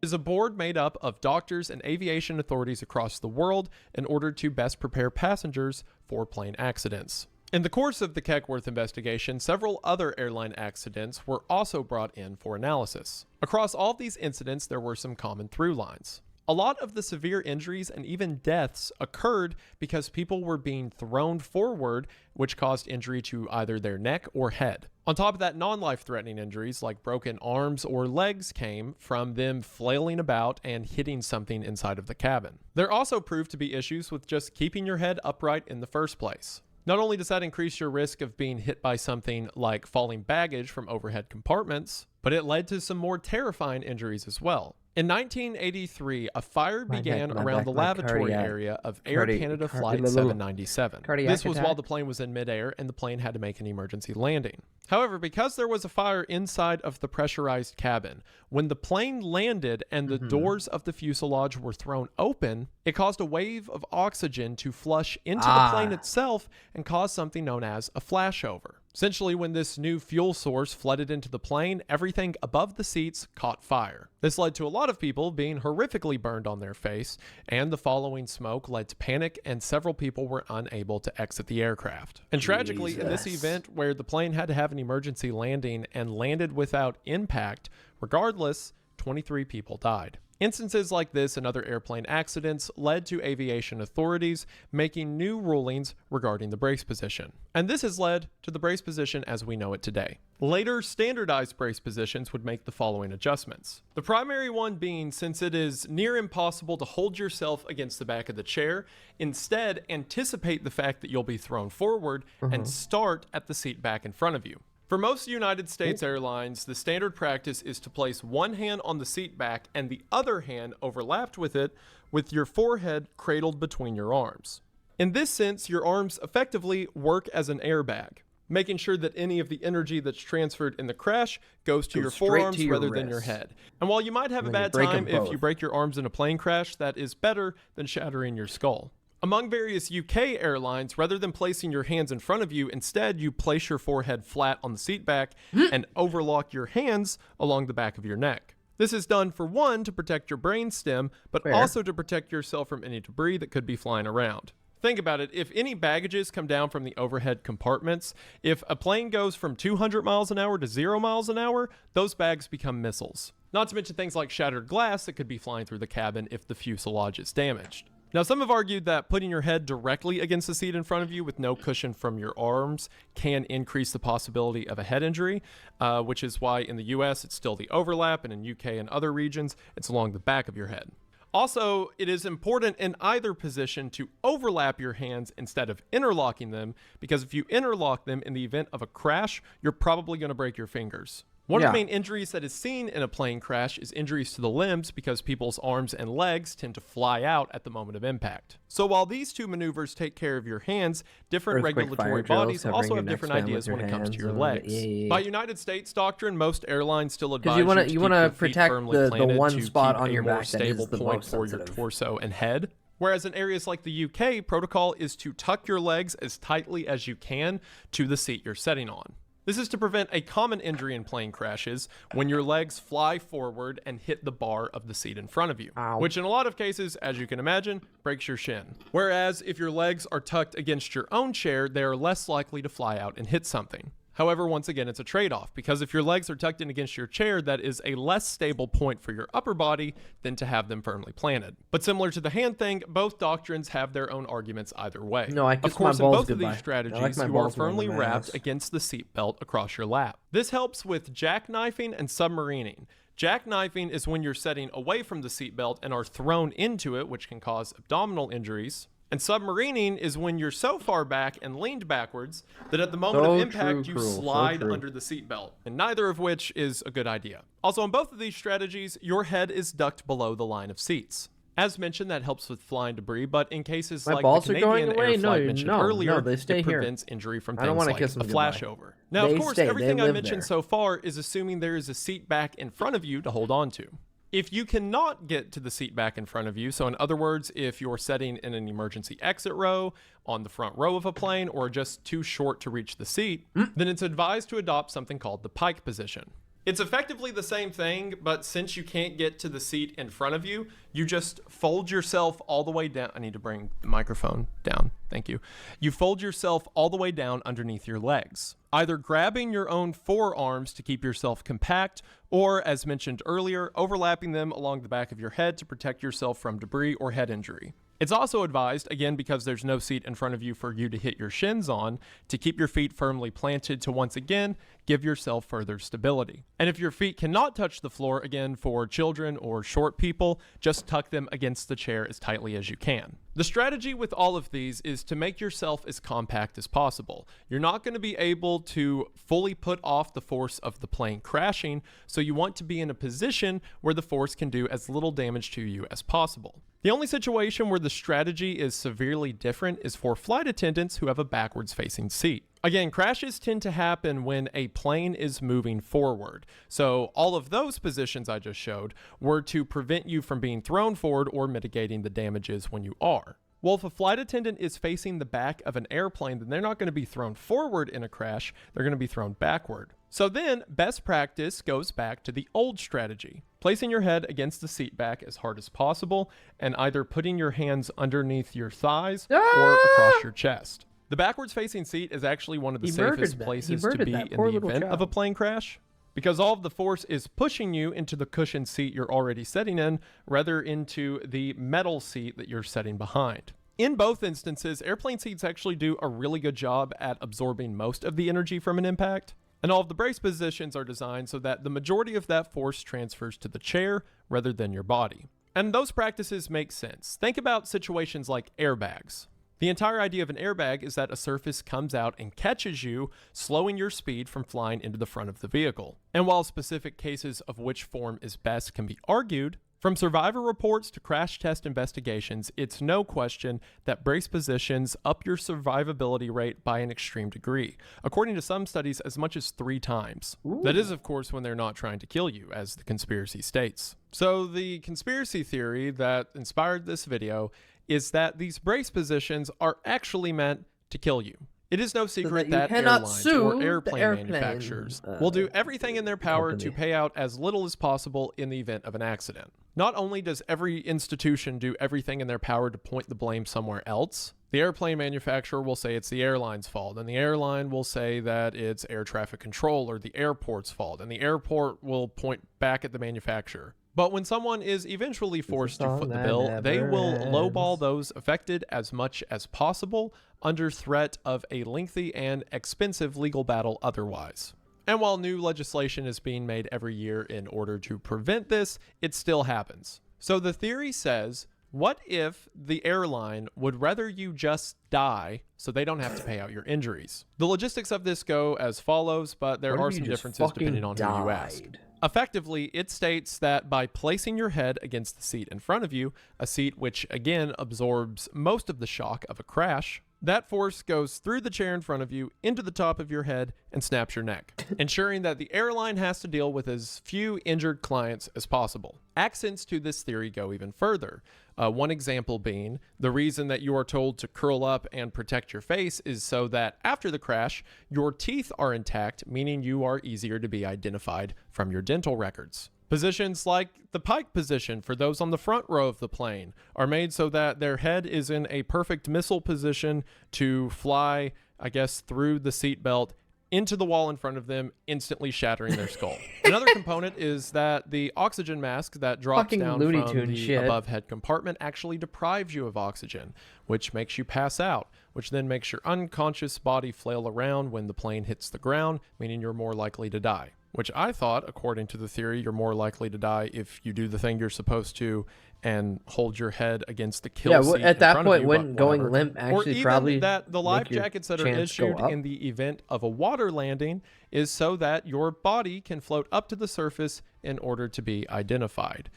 Is a board made up of doctors and aviation authorities across the world in order to best prepare passengers for plane accidents. In the course of the Keckworth investigation, several other airline accidents were also brought in for analysis. Across all these incidents, there were some common through lines. A lot of the severe injuries and even deaths occurred because people were being thrown forward, which caused injury to either their neck or head. On top of that, non-life-threatening injuries like broken arms or legs came from them flailing about and hitting something inside of the cabin. There also proved to be issues with just keeping your head upright in the first place. Not only does that increase your risk of being hit by something like falling baggage from overhead compartments, but it led to some more terrifying injuries as well. In 1983, a fire began around the lavatory area of Air Canada Flight 797. This was while the plane was in midair and the plane had to make an emergency landing. However, because there was a fire inside of the pressurized cabin, when the plane landed and the doors of the fuselage were thrown open, it caused a wave of oxygen to flush into the plane itself and cause something known as a flashover. Essentially, when this new fuel source flooded into the plane, everything above the seats caught fire. This led to a lot of people being horrifically burned on their face, and the following smoke led to panic, and several people were unable to exit the aircraft. And tragically, in this event where the plane had to have an emergency landing and landed without impact, regardless, 23 people died. Instances like this and other airplane accidents led to aviation authorities making new rulings regarding the brace position. And this has led to the brace position as we know it today. Later, standardized brace positions would make the following adjustments. The primary one being, since it is near impossible to hold yourself against the back of the chair, instead anticipate the fact that you'll be thrown forward and start at the seat back in front of you. For most United States airlines, the standard practice is to place one hand on the seat back and the other hand overlapped with it, with your forehead cradled between your arms. In this sense, your arms effectively work as an airbag, making sure that any of the energy that's transferred in the crash goes to your forearms rather than your head. And while you might have a bad time if you break your arms in a plane crash, that is better than shattering your skull. Among various UK airlines, rather than placing your hands in front of you, instead you place your forehead flat on the seat back and overlock your hands along the back of your neck. This is done for one, to protect your brainstem, but also to protect yourself from any debris that could be flying around. Think about it, if any baggages come down from the overhead compartments, if a plane goes from 200 miles an hour to 0 miles an hour, those bags become missiles. Not to mention things like shattered glass that could be flying through the cabin if the fuselage is damaged. Now, some have argued that putting your head directly against the seat in front of you with no cushion from your arms can increase the possibility of a head injury, which is why in the US it's still the overlap, and in UK and other regions it's along the back of your head. Also, it is important in either position to overlap your hands instead of interlocking them, because if you interlock them in the event of a crash, you're probably going to break your fingers. One of the main injuries that is seen in a plane crash is injuries to the limbs because people's arms and legs tend to fly out at the moment of impact. So while these two maneuvers take care of your hands, different regulatory bodies also have different ideas when it comes to your legs. By United States doctrine, most airlines still advise you to keep your feet firmly planted to keep a more stable point for your torso and head. Whereas in areas like the UK, protocol is to tuck your legs as tightly as you can to the seat you're sitting on. This is to prevent a common injury in plane crashes when your legs fly forward and hit the bar of the seat in front of you, which in a lot of cases, as you can imagine, breaks your shin. Whereas if your legs are tucked against your own chair, they are less likely to fly out and hit something. However, once again, it's a trade-off, because if your legs are tucked in against your chair, that is a less stable point for your upper body than to have them firmly planted. But similar to the hand thing, both doctrines have their own arguments either way. No, I kiss of course, my balls in both goodbye. of these strategies, like you are firmly wrapped against the seatbelt across your lap. This helps with jackknifing and submarining. Jackknifing is when you're setting away from the seatbelt and are thrown into it, which can cause abdominal injuries. And submarining is when you're so far back and leaned backwards that at the moment of impact you slide under the seatbelt, and neither of which is a good idea. Also, in both of these strategies, your head is ducked below the line of seats. As mentioned, that helps with flying debris, but in cases like the Canadian air flight mentioned earlier, they stay it here. prevents injury from I don't things wanna like kiss a them goodbye. flashover. Now, They of course, stay. They everything I live mentioned there. so far is assuming there is a seat back in front of you to hold on to. If you cannot get to the seat back in front of you, so in other words, if you're sitting in an emergency exit row, on the front row of a plane, or just too short to reach the seat, then it's advised to adopt something called the pike position. It's effectively the same thing, but since you can't get to the seat in front of you, you just fold yourself all the way down. I need to bring the microphone down. Thank you. You fold yourself all the way down underneath your legs, either grabbing your own forearms to keep yourself compact, or, as mentioned earlier, overlapping them along the back of your head to protect yourself from debris or head injury. It's also advised, again because there's no seat in front of you for you to hit your shins on, to keep your feet firmly planted to once again give yourself further stability. And if your feet cannot touch the floor, again for children or short people, just tuck them against the chair as tightly as you can. The strategy with all of these is to make yourself as compact as possible. You're not going to be able to fully put off the force of the plane crashing, so you want to be in a position where the force can do as little damage to you as possible. The only situation where the strategy is severely different is for flight attendants who have a backwards facing seat. Again, crashes tend to happen when a plane is moving forward. So all of those positions I just showed were to prevent you from being thrown forward or mitigating the damages when you are. Well, if a flight attendant is facing the back of an airplane, then they're not going to be thrown forward in a crash, they're going to be thrown backward. So then, best practice goes back to the old strategy, placing your head against the seat back as hard as possible, and either putting your hands underneath your thighs or across your chest. The backwards facing seat is actually one of the safest places to be in the event of a plane crash, because all of the force is pushing you into the cushioned seat you're already sitting in, rather into the metal seat that you're sitting behind. In both instances, airplane seats actually do a really good job at absorbing most of the energy from an impact, and all of the brace positions are designed so that the majority of that force transfers to the chair rather than your body. And those practices make sense. Think about situations like airbags. The entire idea of an airbag is that a surface comes out and catches you, slowing your speed from flying into the front of the vehicle. And while specific cases of which form is best can be argued, from survivor reports to crash test investigations, it's no question that brace positions up your survivability rate by an extreme degree, according to some studies as much as 3 times. Ooh. That is, of course, when they're not trying to kill you, as the conspiracy states. So the conspiracy theory that inspired this video is that these brace positions are actually meant to kill you. It is no secret that airlines or airplane manufacturers will do everything in their power to pay out as little as possible in the event of an accident. Not only does every institution do everything in their power to point the blame somewhere else, the airplane manufacturer will say it's the airline's fault, and the airline will say that it's air traffic control or the airport's fault, and the airport will point back at the manufacturer. But when someone is eventually forced to foot the bill, they will lowball those affected as much as possible under threat of a lengthy and expensive legal battle otherwise. And while new legislation is being made every year in order to prevent this, it still happens. So the theory says, what if the airline would rather you just die so they don't have to pay out your injuries? The logistics of this go as follows, but there are some differences depending on who you ask. Effectively, it states that by placing your head against the seat in front of you, a seat which again absorbs most of the shock of a crash, that force goes through the chair in front of you, into the top of your head, and snaps your neck, ensuring that the airline has to deal with as few injured clients as possible. Accents to this theory go even further. One example being, the reason that you are told to curl up and protect your face is so that after the crash, your teeth are intact, meaning you are easier to be identified from your dental records. Positions like the pike position for those on the front row of the plane are made so that their head is in a perfect missile position to fly, I guess, through the seatbelt into the wall in front of them, instantly shattering their skull. Another component is that the oxygen mask that drops down from the above head compartment actually deprives you of oxygen, which makes you pass out, which then makes your unconscious body flail around when the plane hits the ground, meaning you're more likely to die. Which I thought, according to the theory, you're more likely to die if you do the thing you're supposed to and hold your head against the kill seat at that point, you, when going limp actually or even probably that the life jackets that are issued in the event of a water landing is so that your body can float up to the surface in order to be identified.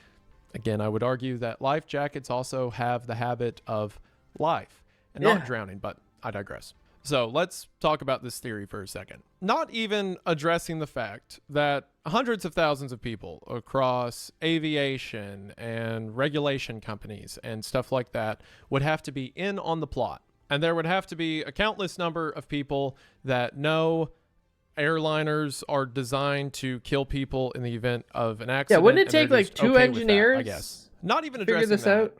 Again, I would argue that life jackets also have the habit of life and not drowning, but I digress. So let's talk about this theory for a second. Not even addressing the fact that hundreds of thousands of people across aviation and regulation companies and stuff like that would have to be in on the plot. And there would have to be a countless number of people that know airliners are designed to kill people in the event of an accident. Yeah, wouldn't it take like two engineers? I guess. Not even addressing this out.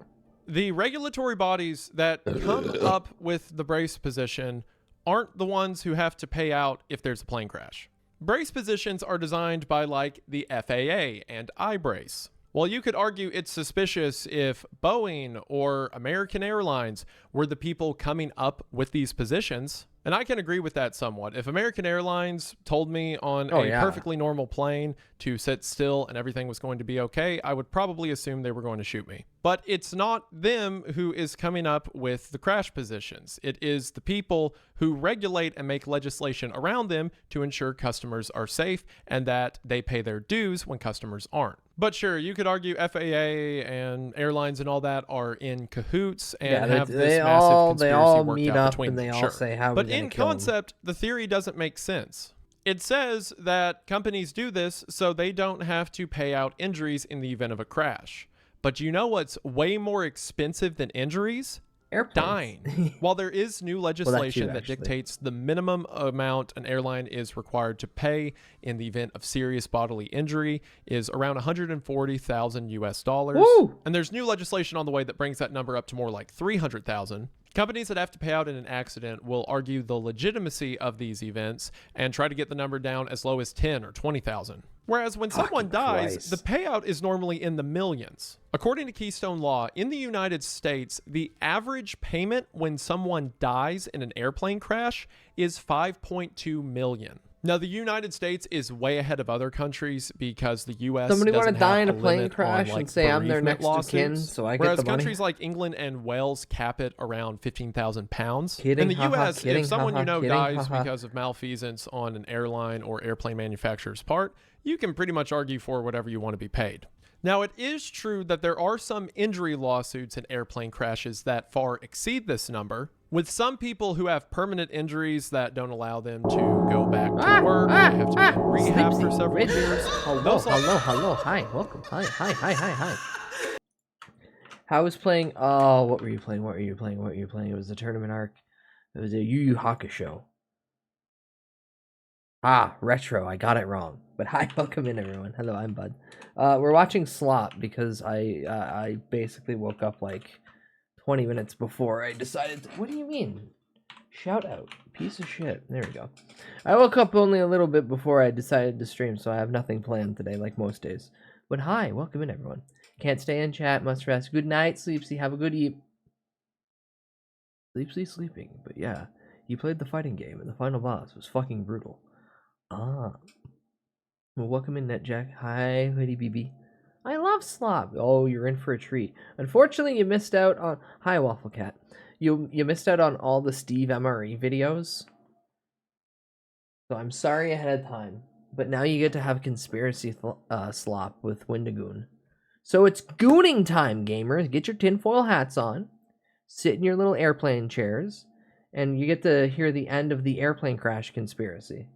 The regulatory bodies that come up with the brace position aren't the ones who have to pay out if there's a plane crash. Brace positions are designed by like the FAA and iBrace. While you could argue it's suspicious if Boeing or American Airlines were the people coming up with these positions, and I can agree with that somewhat. If American Airlines told me on a perfectly normal plane to sit still and everything was going to be okay, I would probably assume they were going to shoot me. But it's not them who is coming up with the crash positions. It is the people who regulate and make legislation around them to ensure customers are safe and that they pay their dues when customers aren't. But sure, you could argue FAA and airlines and all that are in cahoots and have this massive conspiracy worked out between them. All say how but in concept, the theory doesn't make sense. It says that companies do this so they don't have to pay out injuries in the event of a crash. But you know what's way more expensive than injuries? Airplanes. Dying. While there is new legislation that dictates the minimum amount an airline is required to pay in the event of serious bodily injury is around $140,000 US. Woo! And there's new legislation on the way that brings that number up to more like $300,000. Companies that have to pay out in an accident will argue the legitimacy of these events and try to get the number down as low as 10 or 20,000. Whereas when someone dies, the payout is normally in the millions. According to Keystone Law, in the United States, the average payment when someone dies in an airplane crash is $5.2 million. Now, the United States is way ahead of other countries because the U.S. Somebody want to die in a plane limit crash on, like, and say I'm their next of kin, lawsuits, so I get whereas the money? countries like England and Wales cap it around 15,000 pounds. Kidding, In the haha, U.S., kidding, if someone haha, you know kidding, dies haha. because of malfeasance on an airline or airplane manufacturer's part, you can pretty much argue for whatever you want to be paid. Now, it is true that there are some injury lawsuits in airplane crashes that far exceed this number, with some people who have permanent injuries that don't allow them to go back to work. They have to be in rehab for several years. Hello, hi, welcome, hi. How was playing? Oh, what were you playing? It was the tournament arc. It was a Yu Yu Hakusho. Ah, retro. I got it wrong. But hi, welcome in everyone. Hello, I'm Bud. We're watching Slop because I basically woke up like 20 minutes before I decided to... What do you mean? Shout out. Piece of shit. There we go. I woke up only a little bit before I decided to stream, so I have nothing planned today like most days. But hi, welcome in everyone. Can't stay in chat, must rest. Good night, Sleepsy. Have a good eat. Sleepsy sleeping. But yeah, he played the fighting game and the final boss was fucking brutal. Ah. Well, welcome in, NetJack. Hi, Hoodie BB. I love slop. Oh, you're in for a treat. Unfortunately, you missed out on... Hi, Waffle Cat. You missed out on all the Steve MRE videos. So I'm sorry ahead of time. But now you get to have conspiracy slop with Wendigoon. So it's gooning time, gamers. Get your tinfoil hats on. Sit in your little airplane chairs. And you get to hear the end of the airplane crash conspiracy.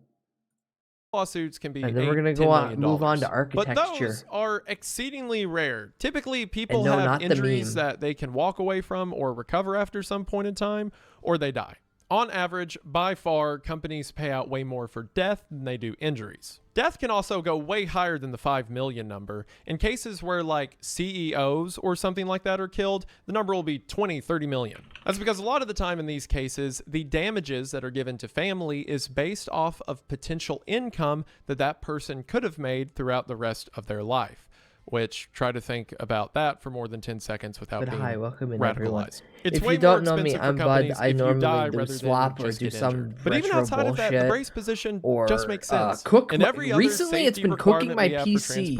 Lawsuits can be and then we're going to move on to architecture. But those are exceedingly rare. Typically, people have injuries that they can walk away from or recover after some point in time, or they die. On average, by far, companies pay out way more for death than they do injuries. Death can also go way higher than the 5 million number. In cases where like CEOs or something like that are killed, the number will be 20, 30 million. That's because a lot of the time in these cases, the damages that are given to family is based off of potential income that that person could have made throughout the rest of their life. Which, try to think about that for more than 10 seconds without being welcome in radicalized. Everyone. It's if way you don't more know me, I'm Bud. I normally do swap or do some But even outside of that, the brace position just makes sense. And every recently, it's been cooking my PC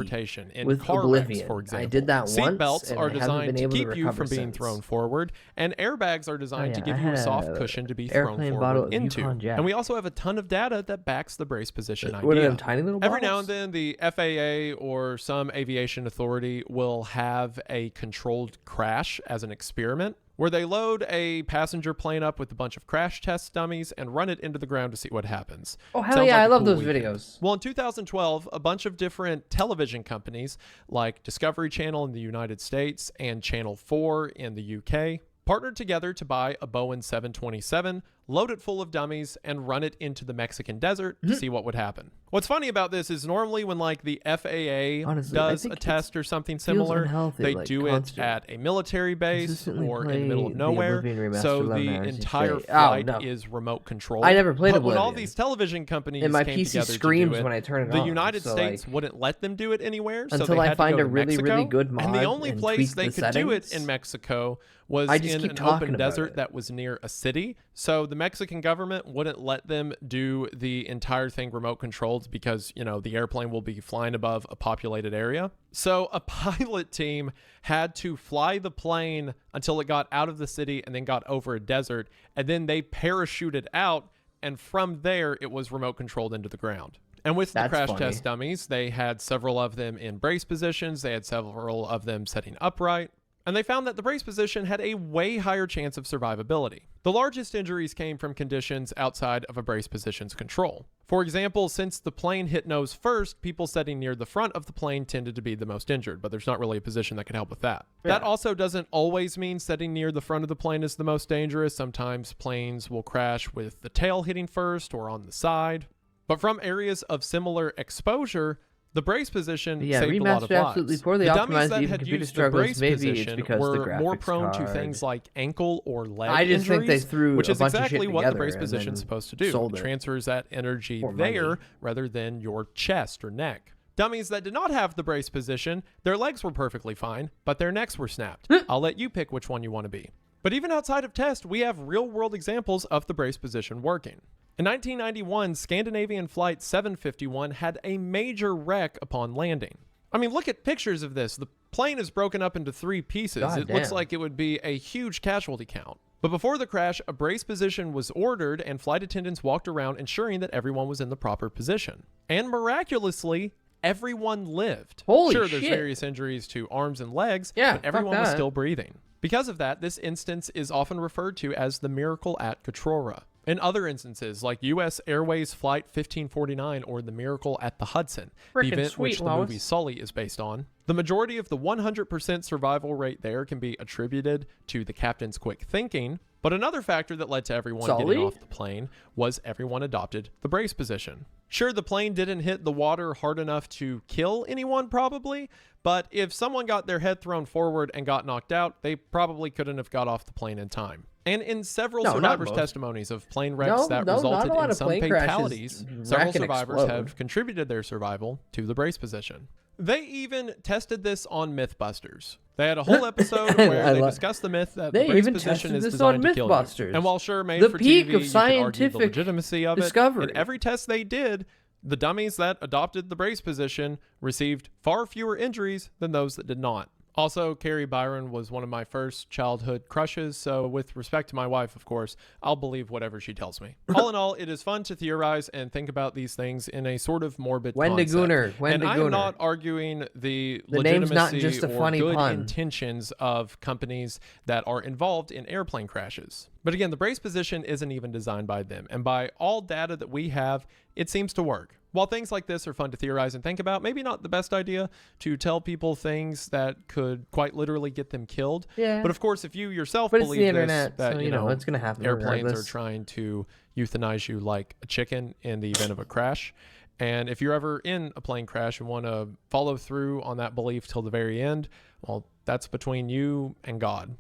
with Oblivion. For example. I did that once, Seat belts and are I haven't designed been to able to keep you recover from being since. thrown forward, and airbags are designed to give you a soft cushion to be thrown bottle forward of into. Yukon Jack. And we also have a ton of data that backs the brace position What are idea. them tiny little Every now bottles? and then, the FAA or some aviation authority will have a controlled crash as an experiment, where they load a passenger plane up with a bunch of crash test dummies and run it into the ground to see what happens. Oh, hell Sounds yeah, like I a love cool those weekend. videos. Well, in 2012, a bunch of different television companies like Discovery Channel in the United States and Channel 4 in the UK partnered together to buy a Boeing 727, load it full of dummies, and run it into the Mexican desert to see what would happen. What's funny about this is normally when like the FAA does a test or something similar, unhealthy, they like, do it constant- at a military base Consistently or in the middle of play the nowhere, Oblivion Remastered so 11 the hours each entire day. flight no. is remote controlled. I never played But when all Oblivion. these television companies And my came PC together screams to do it, when I turn it the on, United so, States like, wouldn't let them do it anywhere, so until they I had find to go a to really, Mexico, really good and the mod only and place tweak they the could do it settings. in Mexico was I just in keep an talking open about desert it. that was near a city. So the Mexican government wouldn't let them do the entire thing remote controlled because, you know, the airplane will be flying above a populated area. So a pilot team had to fly the plane until it got out of the city and then got over a desert, and then they parachuted out, and from there it was remote controlled into the ground. And with the That's crash funny. test dummies, they had several of them in brace positions. They had several of them setting upright. And they found that the brace position had a way higher chance of survivability. The largest injuries came from conditions outside of a brace position's control. For example, since the plane hit nose first, people sitting near the front of the plane tended to be the most injured, but there's not really a position that can help with that. Yeah. That also doesn't always mean sitting near the front of the plane is the most dangerous. Sometimes planes will crash with the tail hitting first or on the side. But from areas of similar exposure, the brace position saved a lot of remastered absolutely lives. poorly The dummies optimized that even had computer used the struggles. brace Maybe it's position because the were more graphics prone to card. things like ankle or leg I just think injuries, they threw which a is bunch of exactly shit what the together brace and position then is supposed to do. sold It it transfers that energy for there money. rather than your chest or neck. Dummies that did not have the brace position, their legs were perfectly fine, but their necks were snapped. I'll let you pick which one you want to be. But even outside of test, we have real-world examples of the brace position working. In 1991, Scandinavian Flight 751 had a major wreck upon landing. I mean, look at pictures of this. The plane is broken up into 3 pieces. God It looks damn. like it would be a huge casualty count. But before the crash, a brace position was ordered and flight attendants walked around ensuring that everyone was in the proper position. And miraculously, everyone lived. Holy sure, there's shit. various injuries to arms and legs, Yeah, but fuck everyone was that. still breathing. Because of that, this instance is often referred to as the miracle at Catrora. In other instances, like U.S. Airways Flight 1549 or the Miracle at the Hudson, the Frickin' event sweet, which the Lois. movie Sully is based on, the majority of the 100% survival rate there can be attributed to the captain's quick thinking, but another factor that led to everyone Sully? getting off the plane was everyone adopted the brace position. Sure, the plane didn't hit the water hard enough to kill anyone probably, but if someone got their head thrown forward and got knocked out, they probably couldn't have got off the plane in time. And in several No, not survivors' most. testimonies of plane wrecks that not resulted a lot in of some plane crashes fatalities, wreck several and survivors explode. have contributed their survival to the brace position. They even tested this on Mythbusters. They had a whole episode where they discussed the myth that They the brace even position tested is this designed on to kill Mythbusters. you. And while sure, made The for peak TV, of you could argue the scientific legitimacy of discovery. it. In every test they did, the dummies that adopted the brace position received far fewer injuries than those that did not. Also, Carrie Byron was one of my first childhood crushes, so with respect to my wife, of course, I'll believe whatever she tells me. All in all, it is fun to theorize and think about these things in a sort of morbid concept. And I am not arguing the legitimacy name's not just a funny good pun. intentions of companies that are involved in airplane crashes. But again, the brace position isn't even designed by them, and by all data that we have, it seems to work. While things like this are fun to theorize and think about, maybe not the best idea to tell people things that could quite literally get them killed. Yeah. But of course, if you yourself But it's believe the internet, that so, you know it's gonna happen airplanes regardless. are trying to euthanize you like a chicken in the event of a crash, and if you're ever in a plane crash and want to follow through on that belief till the very end, well, that's between you and God,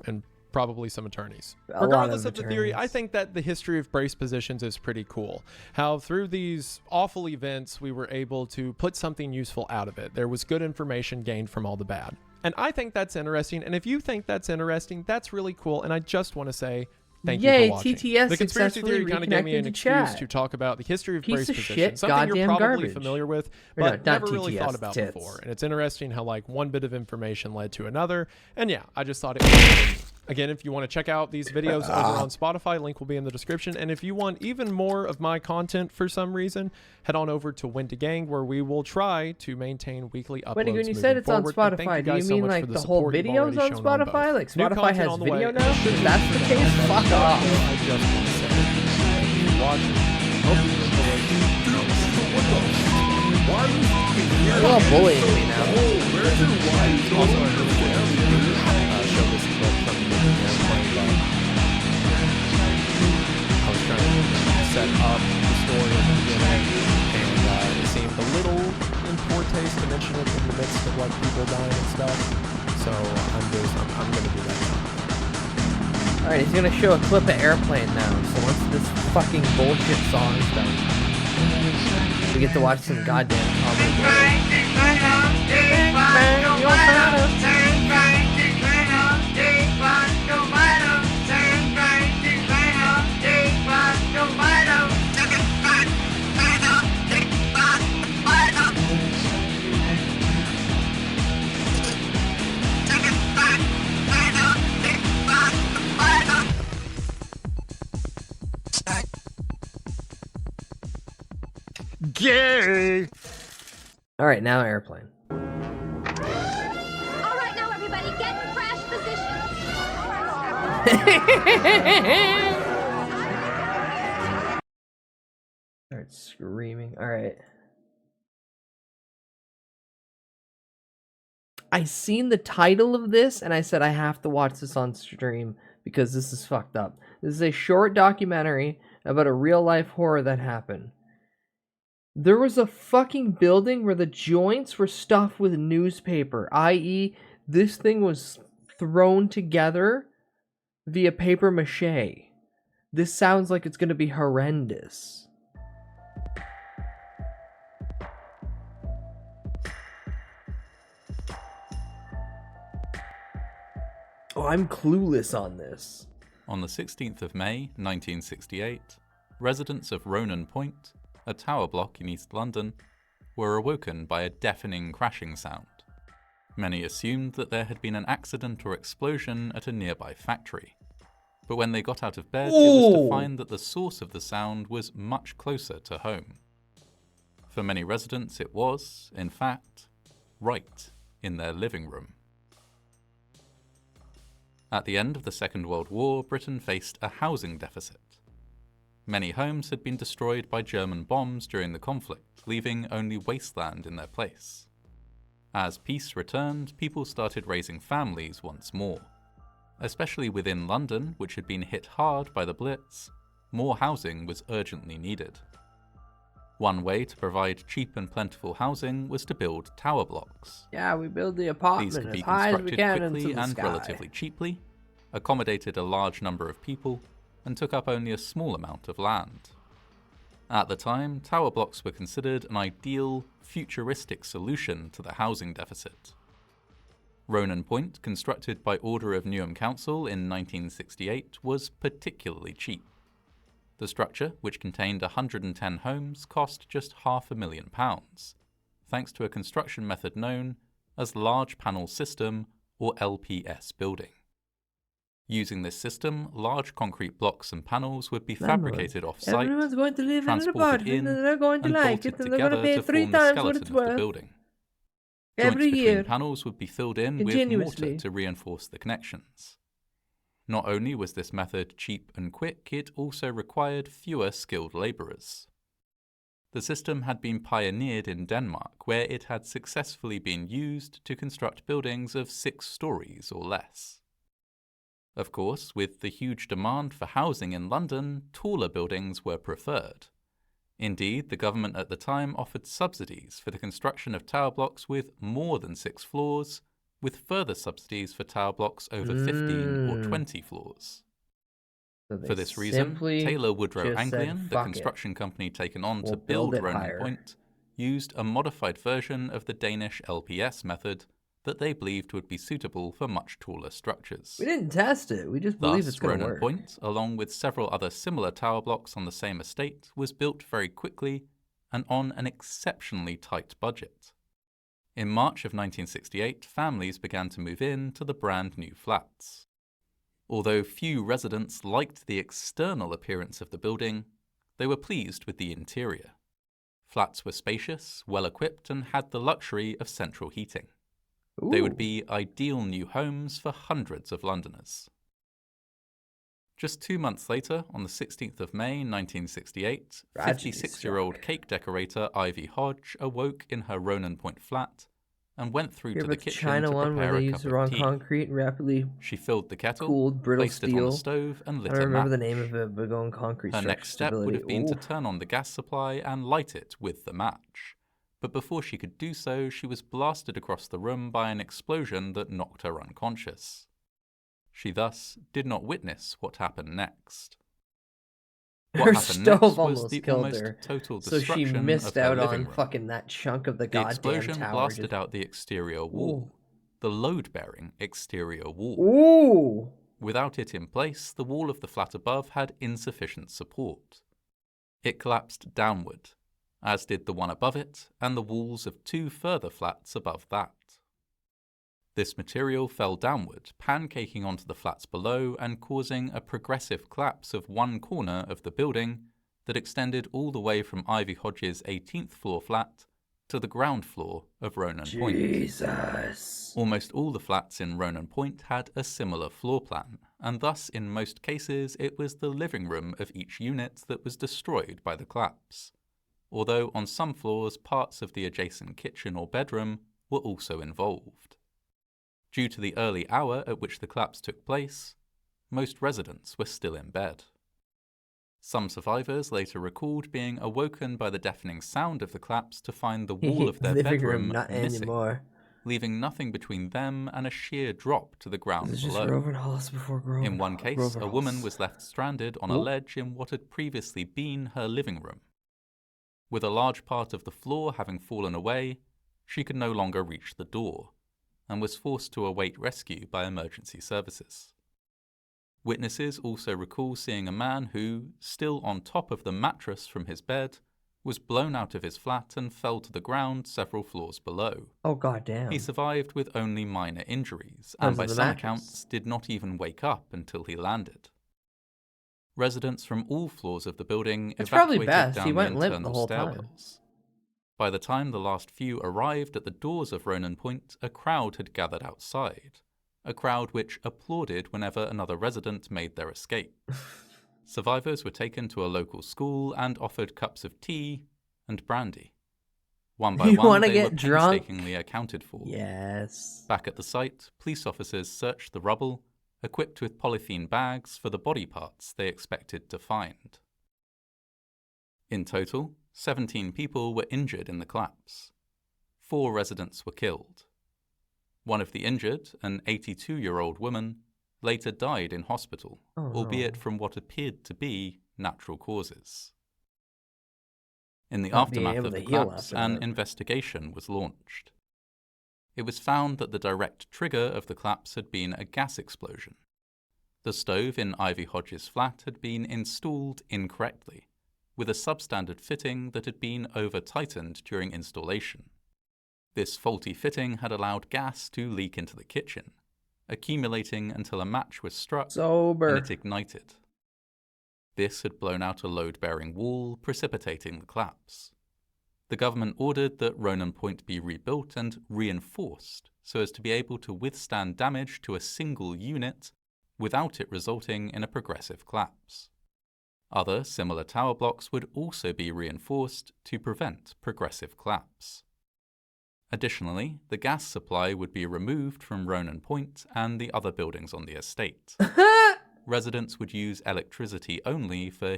and probably some attorneys. Regardless of the theory, I think that the history of brace positions is pretty cool. How through these awful events, we were able to put something useful out of it. There was good information gained from all the bad. And I think that's interesting. And if you think that's interesting, that's really cool. And I just want to say thank you for watching. TTS the conspiracy theory kind of gave me an excuse to talk about the history of brace positions, something you're probably familiar with, but never really thought about before. And it's interesting how like one bit of information led to another. And yeah, I just thought it was again, if you want to check out these videos over on Spotify, link will be in the description. And if you want even more of my content for some reason, head on over to Wendy Gang, where we will try to maintain weekly uploads. Wendy, when you said it's on Spotify, do you mean like the whole video's on Spotify? Like Spotify has video now? If that's the case, fuck off. I just want to say thank you for watching. Hope you enjoyed. You're all bullying me now. Also, I really want to show this clip from the airplane that I was trying to set up the story at the beginning, and it seemed a little in poor taste to mention it in the midst of like people dying and stuff. So I'm gonna do that now. Alright, he's gonna show a clip of Airplane now, so once this fucking bullshit song is done, we get to watch some goddamn comedy. Gay! Alright, now Airplane. All right, now everybody, get in crash Start screaming. Alright. I seen the title of this and I said I have to watch this on stream because this is fucked up. This is a short documentary about a real life horror that happened. There was a fucking building where the joints were stuffed with newspaper, i.e. this thing was thrown together via paper mache. This sounds like it's going to be horrendous. Oh, I'm clueless on this. On the 16th of May, 1968, residents of Ronan Point, a tower block in East London, were awoken by a deafening crashing sound. Many assumed that there had been an accident or explosion at a nearby factory. But when they got out of bed, it was to find that the source of the sound was much closer to home. For many residents, it was, in fact, right in their living room. At the end of the Second World War, Britain faced a housing deficit. Many homes had been destroyed by German bombs during the conflict, leaving only wasteland in their place. As peace returned, people started raising families once more. Especially within London, which had been hit hard by the Blitz, more housing was urgently needed. One way to provide cheap and plentiful housing was to build tower blocks. Yeah, we build the apartment These could be as high as we constructed can quickly into the and sky. relatively cheaply, accommodated a large number of people, and took up only a small amount of land. At the time, tower blocks were considered an ideal, futuristic solution to the housing deficit. Ronan Point, constructed by order of Newham Council in 1968, was particularly cheap. The structure, which contained 110 homes, cost just £500,000, thanks to a construction method known as Large Panel System, or LPS building. Using this system, large concrete blocks and panels would be fabricated off-site, Everyone's going to live in an transported apartment, and they're going to and like bolted it, and they're going to together pay to 3 form the times what it's skeleton of the worth. building. Every Joints year. between panels would be filled in with Continuously. mortar to reinforce the connections. Not only was this method cheap and quick, it also required fewer skilled labourers. The system had been pioneered in Denmark, where it had successfully been used to construct buildings of 6 stories or less. Of course, with the huge demand for housing in London, taller buildings were preferred. Indeed, the government at the time offered subsidies for the construction of tower blocks with more than 6 floors, with further subsidies for tower blocks over 15 or 20 floors. So For this reason, Taylor Woodrow Anglian, the "Fuck it. construction company taken on to We'll build build it Ronan higher." Point, used a modified version of the Danish LPS method that they believed would be suitable for much taller structures. We didn't test it. We just believe it's Thus, going to Ronan work. Point, along with several other similar tower blocks on the same estate, was built very quickly and on an exceptionally tight budget. In March of 1968, families began to move in to the brand new flats. Although few residents liked the external appearance of the building, they were pleased with the interior. Flats were spacious, well-equipped, and had the luxury of central heating. They would be ideal new homes for hundreds of Londoners. Just 2 months later, on the 16th of May 1968, 56-year-old cake decorator Ivy Hodge awoke in her Ronan Point flat and went through to the kitchen China to one where prepare they a use cup the of raw tea. concrete and rapidly She filled the kettle, cooled brittle placed it on steel. the stove, and lit I a don't remember the match. name of it, but going concrete Her structure next step would stability. have been to Ooh. turn on the gas supply and light it with the match. But before she could do so, she was blasted across the room by an explosion that knocked her unconscious. She thus did not witness what happened next. What Her happened next stove was almost the killed almost her, total so she destruction missed of her out living on room. fucking that chunk of the The goddamn explosion tower. blasted just- out the exterior wall, the load-bearing exterior wall. Ooh! Without it in place, the wall of the flat above had insufficient support. It collapsed downward, as did the one above it and the walls of 2 further flats above that. This material fell downward, pancaking onto the flats below and causing a progressive collapse of one corner of the building that extended all the way from Ivy Hodge's 18th floor flat to the ground floor of Ronan Point. Jesus. Almost all the flats in Ronan Point had a similar floor plan, and thus in most cases it was the living room of each unit that was destroyed by the collapse, although on some floors parts of the adjacent kitchen or bedroom were also involved. Due to the early hour at which the collapse took place, most residents were still in bed. Some survivors later recalled being awoken by the deafening sound of the collapse to find the wall of their Living room bedroom not missing, anymore. leaving nothing between them and a sheer drop to the ground This is just below. Grover Halls before Grover. In one case, Grover a woman Halls. was left stranded on a ledge in what had previously been her living room. With a large part of the floor having fallen away, she could no longer reach the door, and was forced to await rescue by emergency services. Witnesses also recall seeing a man who, still on top of the mattress from his bed, was blown out of his flat and fell to the ground several floors below. Oh goddamn. He survived with only minor injuries, Because and by of the some mattress. accounts did not even wake up until he landed. Residents from all floors of the building That's probably evacuated best. down He the went limp the internal whole time. stairwells. By the time the last few arrived at the doors of Ronan Point, a crowd had gathered outside, a crowd which applauded whenever another resident made their escape. Survivors were taken to a local school and offered cups of tea and brandy. One by You one, wanna they get were drunk? painstakingly accounted for. Yes. Back at the site, police officers searched the rubble, equipped with polythene bags for the body parts they expected to find. In total, 17 people were injured in the collapse. 4 residents were killed. One of the injured, an 82-year-old woman, later died in hospital, albeit from what appeared to be natural causes. In the Not being aftermath able of to the heal collapse, after an that. investigation was launched. It was found that the direct trigger of the collapse had been a gas explosion. The stove in Ivy Hodge's flat had been installed incorrectly, with a substandard fitting that had been over-tightened during installation. This faulty fitting had allowed gas to leak into the kitchen, accumulating until a match was struck and it ignited. This had blown out a load-bearing wall, precipitating the collapse. The government ordered that Ronan Point be rebuilt and reinforced so as to be able to withstand damage to a single unit without it resulting in a progressive collapse. Other similar tower blocks would also be reinforced to prevent progressive collapse. Additionally, the gas supply would be removed from Ronan Point and the other buildings on the estate. Residents would use electricity only for...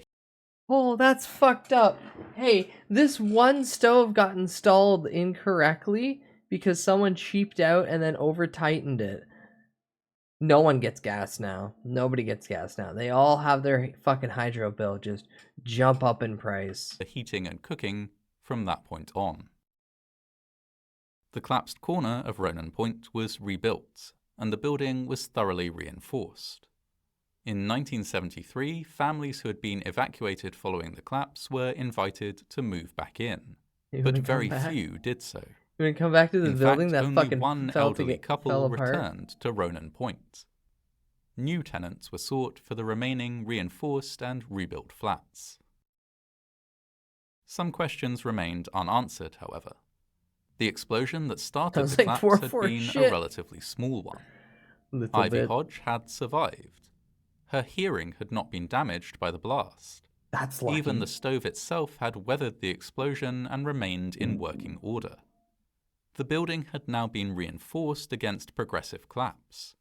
Oh, that's fucked up. Hey, this one stove got installed incorrectly because someone cheaped out and then over-tightened it. No one gets gas now. Nobody gets gas now. They all have their fucking hydro bill just jump up in price. ...the heating and cooking from that point on. The collapsed corner of Ronan Point was rebuilt, and the building was thoroughly reinforced. In 1973, families who had been evacuated following the collapse were invited to move back in, but very few did so. You want to come back to the building that only fucking one fell elderly couple fell apart? returned to Ronan Point. New tenants were sought for the remaining reinforced and rebuilt flats. Some questions remained unanswered, however. The explosion that started the collapse had been a relatively small one. Ivy Hodge had survived. Her hearing had not been damaged by the blast. That's lucky. Even the stove itself had weathered the explosion and remained in working order. The building had now been reinforced against progressive collapse.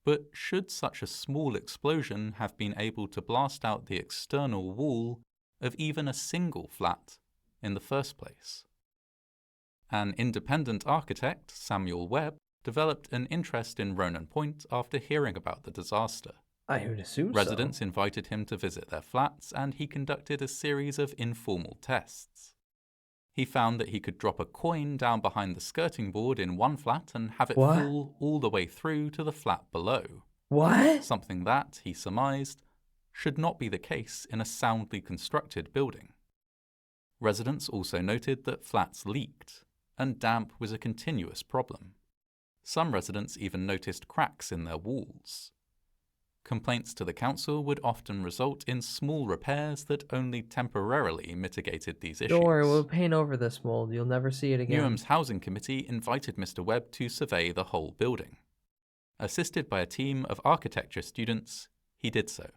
But should such a small explosion have been able to blast out the external wall of even a single flat in the first place? An independent architect, Samuel Webb, developed an interest in Ronan Point after hearing about the disaster. I would assume Residents invited him to visit their flats, and he conducted a series of informal tests. He found that he could drop a coin down behind the skirting board in one flat and have it fall all the way through to the flat below. What? Something that, he surmised, should not be the case in a soundly constructed building. Residents also noted that flats leaked, and damp was a continuous problem. Some residents even noticed cracks in their walls. Complaints to the council would often result in small repairs that only temporarily mitigated these issues. Don't worry, we'll paint over this mold. You'll never see it again. Newham's housing committee invited Mr. Webb to survey the whole building. Assisted by a team of architecture students, he did so,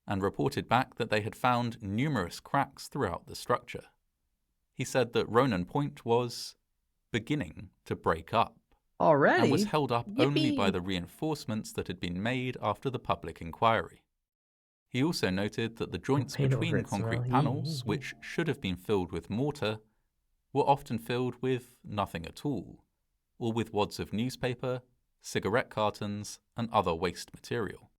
and reported back that they had found numerous cracks throughout the structure. He said that Ronan Point was beginning to break up. Already? And was held up only by the reinforcements that had been made after the public inquiry. He also noted that the joints between concrete panels, which should have been filled with mortar, were often filled with nothing at all, or with wads of newspaper, cigarette cartons, and other waste material.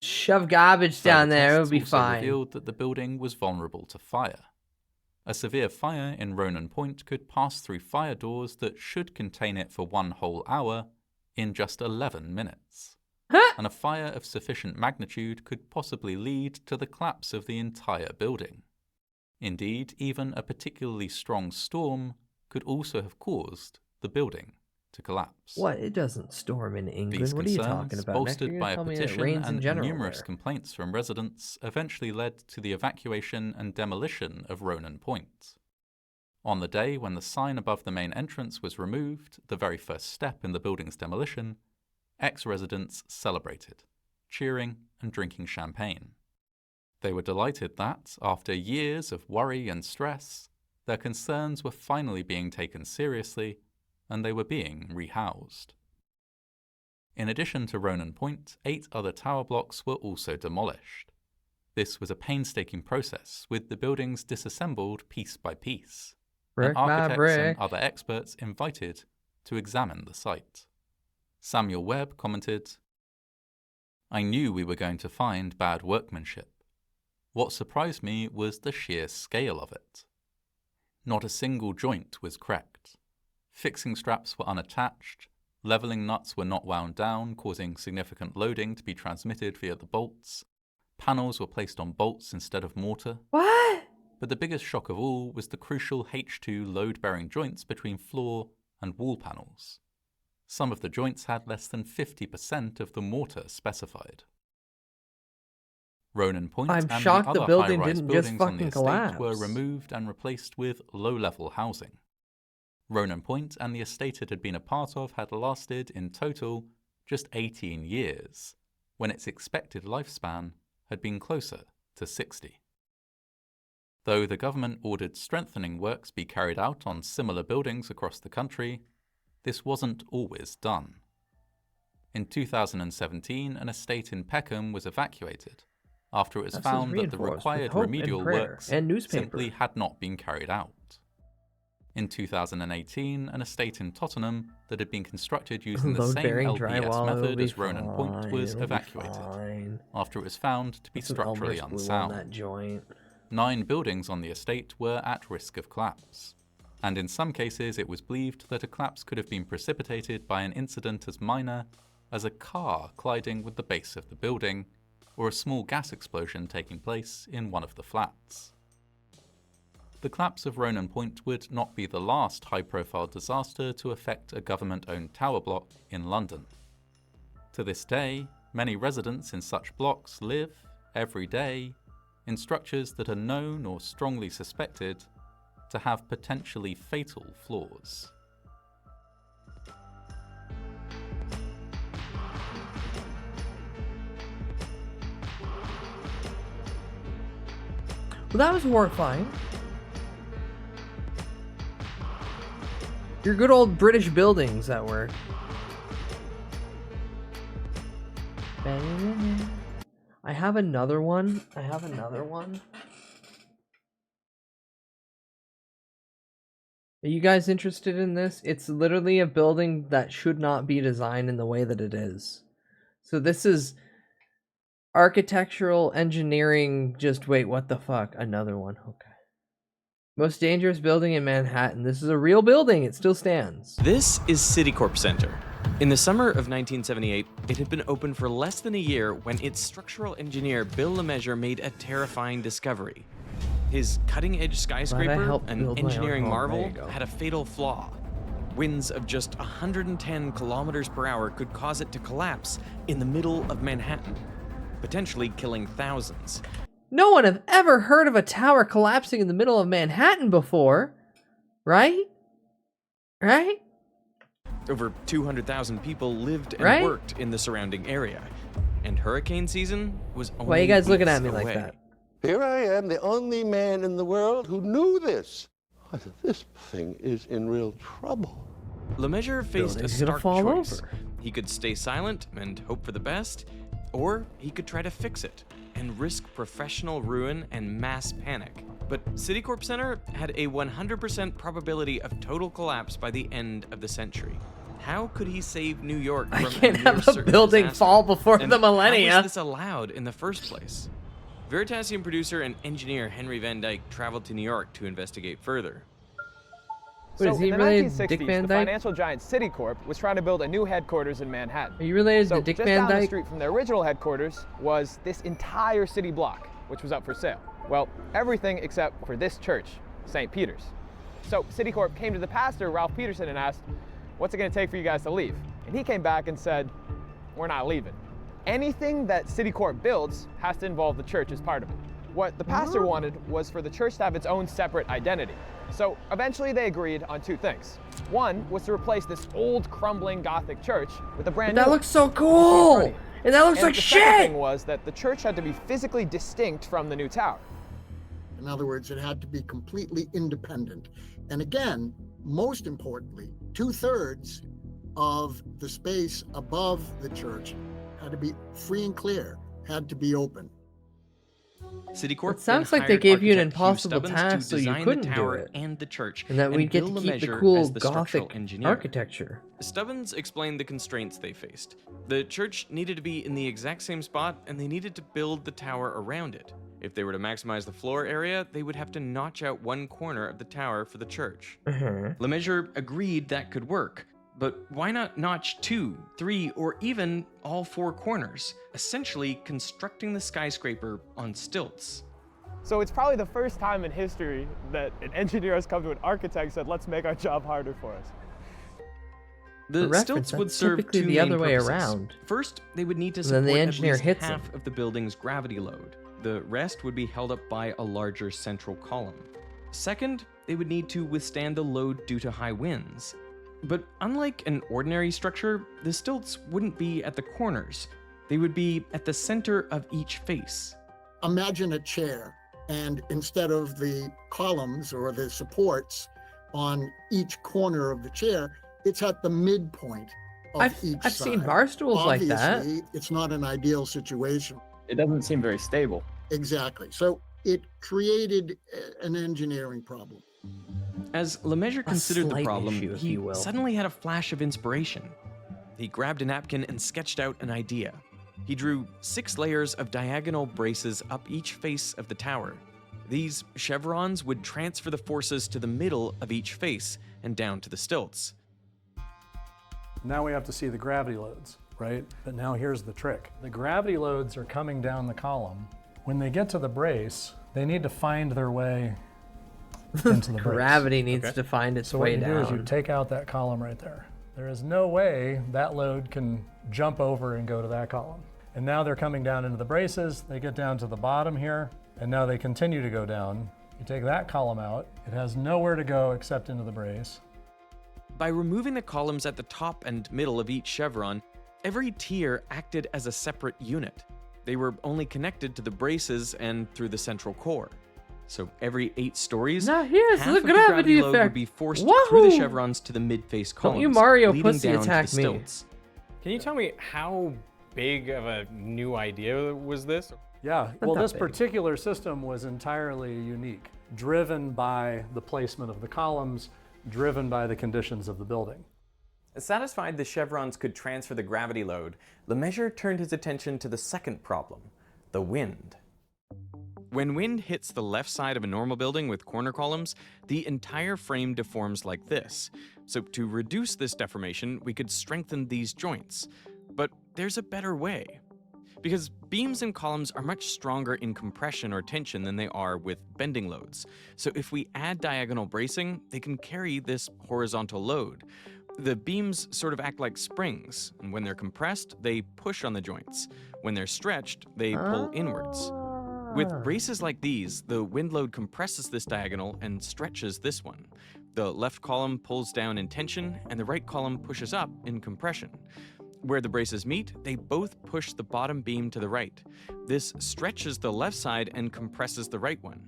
Shove garbage down there, it'll be fine. Revealed that the building was vulnerable to fire. A severe fire in Ronan Point could pass through fire doors that should contain it for one whole hour in just 11 minutes. And a fire of sufficient magnitude could possibly lead to the collapse of the entire building. Indeed, even a particularly strong storm could also have caused the building to collapse. What? It doesn't storm in England. These what are you talking about? Bolstered by a petition and numerous complaints from residents, eventually led to the evacuation and demolition of Ronan Point. On the day when the sign above the main entrance was removed, the very first step in the building's demolition, ex-residents celebrated, cheering and drinking champagne. They were delighted that, after years of worry and stress, their concerns were finally being taken seriously and they were being rehoused. In addition to Ronan Point, 8 other tower blocks were also demolished. This was a painstaking process, with the buildings disassembled piece by piece, and architects and other experts invited to examine the site. Samuel Webb commented, "I knew we were going to find bad workmanship. What surprised me was the sheer scale of it. Not a single joint was cracked. Fixing straps were unattached, Leveling nuts were not wound down, causing significant loading to be transmitted via the bolts. Panels were placed on bolts instead of mortar. What? But the biggest shock of all was the crucial H2 load-bearing joints between floor and wall panels. Some of the joints had less than 50% of the mortar specified. Ronan Point and the other high-rise buildings on the estate were removed and replaced with low-level housing. Ronan Point and the estate it had been a part of had lasted, in total, just 18 years, when its expected lifespan had been closer to 60. Though the government ordered strengthening works be carried out on similar buildings across the country, this wasn't always done. In 2017, an estate in Peckham was evacuated after it was found that the required remedial works simply had not been carried out. In 2018, an estate in Tottenham that had been constructed using the same LPS method as Ronan Point was evacuated after it was found to be structurally unsound. 9 buildings on the estate were at risk of collapse, and in some cases it was believed that a collapse could have been precipitated by an incident as minor as a car colliding with the base of the building, or a small gas explosion taking place in one of the flats. The collapse of Ronan Point would not be the last high-profile disaster to affect a government-owned tower block in London. To this day, many residents in such blocks live, every day, in structures that are known or strongly suspected to have potentially fatal flaws. Well, that was horrifying. Your good old British buildings that were. I have another one. Are you guys interested in this? It's literally a building that should not be designed in the way that it is. So this is architectural engineering. Just wait, what the fuck? Another one. Okay. Most dangerous building in Manhattan. This is a real building. It still stands. This is Citicorp Center. In the summer of 1978, it had been open for less than a year when its structural engineer Bill LeMessurier made a terrifying discovery. His cutting-edge skyscraper, an engineering marvel, had a fatal flaw. Winds of just 110 kilometers per hour could cause it to collapse in the middle of Manhattan, potentially killing thousands. No one have ever heard of a tower collapsing in the middle of Manhattan before, right? Right? Over 200,000 people lived and worked in the surrounding area, and hurricane season was only Why are you guys looking at me away. like that? Here I am, the only man in the world who knew this. This thing is in real trouble. LeMessurier faced a stark choice. He could stay silent and hope for the best, or he could try to fix it and risk professional ruin and mass panic. But Citicorp Center had a 100% probability of total collapse by the end of the century. How could he save New York from I can't have a building disaster? fall before And the millennia. how was this allowed in the first place? Veritasium producer and engineer Henry Van Dyke traveled to New York to investigate further. Wait, is he in the related to 1960s, Dick Van the Dyke? financial giant Citicorp was trying to build a new headquarters in Manhattan. Are you related to Dick just Van down the Dyke? street from their original headquarters was this entire city block, which was up for sale. Well, everything except for this church, St. Peter's. So Citicorp came to the pastor, Ralph Peterson, and asked, "What's it going to take for you guys to leave?" And he came back and said, "We're not leaving. Anything that Citicorp builds has to involve the church as part of it." What the pastor wanted was for the church to have its own separate identity. So eventually they agreed on two things. One was to replace this old crumbling Gothic church with a brand new. That looks so cool! And that looks like the shit! second thing was that the church had to be physically distinct from the new tower. In other words, it had to be completely independent. And again, most importantly, 2/3 of the space above the church had to be free and clear, had to be open. Citicorp It sounds like they gave you an impossible task so you couldn't do it. And the church, And that we'd get to keep the cool Gothic architecture. Stubbins explained the constraints they faced. The church needed to be in the exact same spot, and they needed to build the tower around it. If they were to maximize the floor area, they would have to notch out one corner of the tower for the church. LeMessurier agreed that could work, But why not notch 2, 3, or even all 4 corners, essentially constructing the skyscraper on stilts? So it's probably the first time in history that an engineer has come to an architect and said, let's make our job harder for us. The stilts would serve two the other main way purposes. around. First, they would need to And support then the at engineer least hits half him. of the building's gravity load. The rest would be held up by a larger central column. Second, they would need to withstand the load due to high winds. But unlike an ordinary structure, the stilts wouldn't be at the corners. They would be at the center of each face. Imagine a chair, and instead of the columns or the supports on each corner of the chair, it's at the midpoint of each I've side. seen bar stools like that. Obviously, it's not an ideal situation. It doesn't seem very stable. Exactly. So it created an engineering problem. As Lemessurier considered the slight problem, issue, if he you will. suddenly had a flash of inspiration. He grabbed a napkin and sketched out an idea. He drew 6 layers of diagonal braces up each face of the tower. These chevrons would transfer the forces to the middle of each face and down to the stilts. Now we have to see the gravity loads, right? But now here's the trick. The gravity loads are coming down the column. When they get to the brace, they need to find their way into the brace. Gravity needs to find its So way what you do is you down. take out that column right there. There is no way that load can jump over and go to that column. And now they're coming down into the braces. They get down to the bottom here, and now they continue to go down. You take that column out. It has nowhere to go except into the brace. By removing the columns at the top and middle of each chevron, every tier acted as a separate unit. They were only connected to the braces and through the central core. So every 8 stories, Now here's half the of gravity load would effect. be forced Wahoo! through the chevrons to the mid-face columns, Don't you Mario leading pussy down to attack the me. stilts. Can you tell me how big of a new idea was this? Yeah, Not well, that this big. particular system was entirely unique, driven by the placement of the columns, driven by the conditions of the building. Satisfied the chevrons could transfer the gravity load, Lemessurier turned his attention to the second problem, the wind. When wind hits the left side of a normal building with corner columns, the entire frame deforms like this. So to reduce this deformation, we could strengthen these joints. But there's a better way. Because beams and columns are much stronger in compression or tension than they are with bending loads. So if we add diagonal bracing, they can carry this horizontal load. The beams sort of act like springs, and when they're compressed, they push on the joints. When they're stretched, they pull inwards. With braces like these, the wind load compresses this diagonal and stretches this one. The left column pulls down in tension, and the right column pushes up in compression. Where the braces meet, they both push the bottom beam to the right. This stretches the left side and compresses the right one.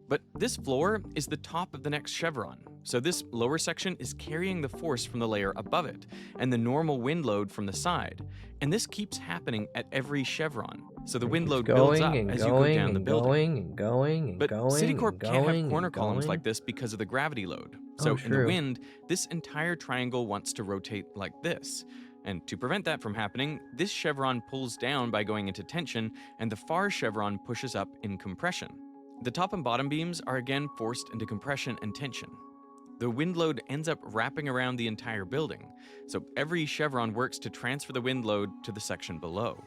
But this floor is the top of the next chevron, so this lower section is carrying the force from the layer above it, and the normal wind load from the side. And this keeps happening at every chevron, so the wind load builds up as you go down the building. But Citicorp can't have corner columns like this because of the gravity load. So in the wind, this entire triangle wants to rotate like this. And to prevent that from happening, this chevron pulls down by going into tension, and the far chevron pushes up in compression. The top and bottom beams are again forced into compression and tension. The wind load ends up wrapping around the entire building, so every chevron works to transfer the wind load to the section below.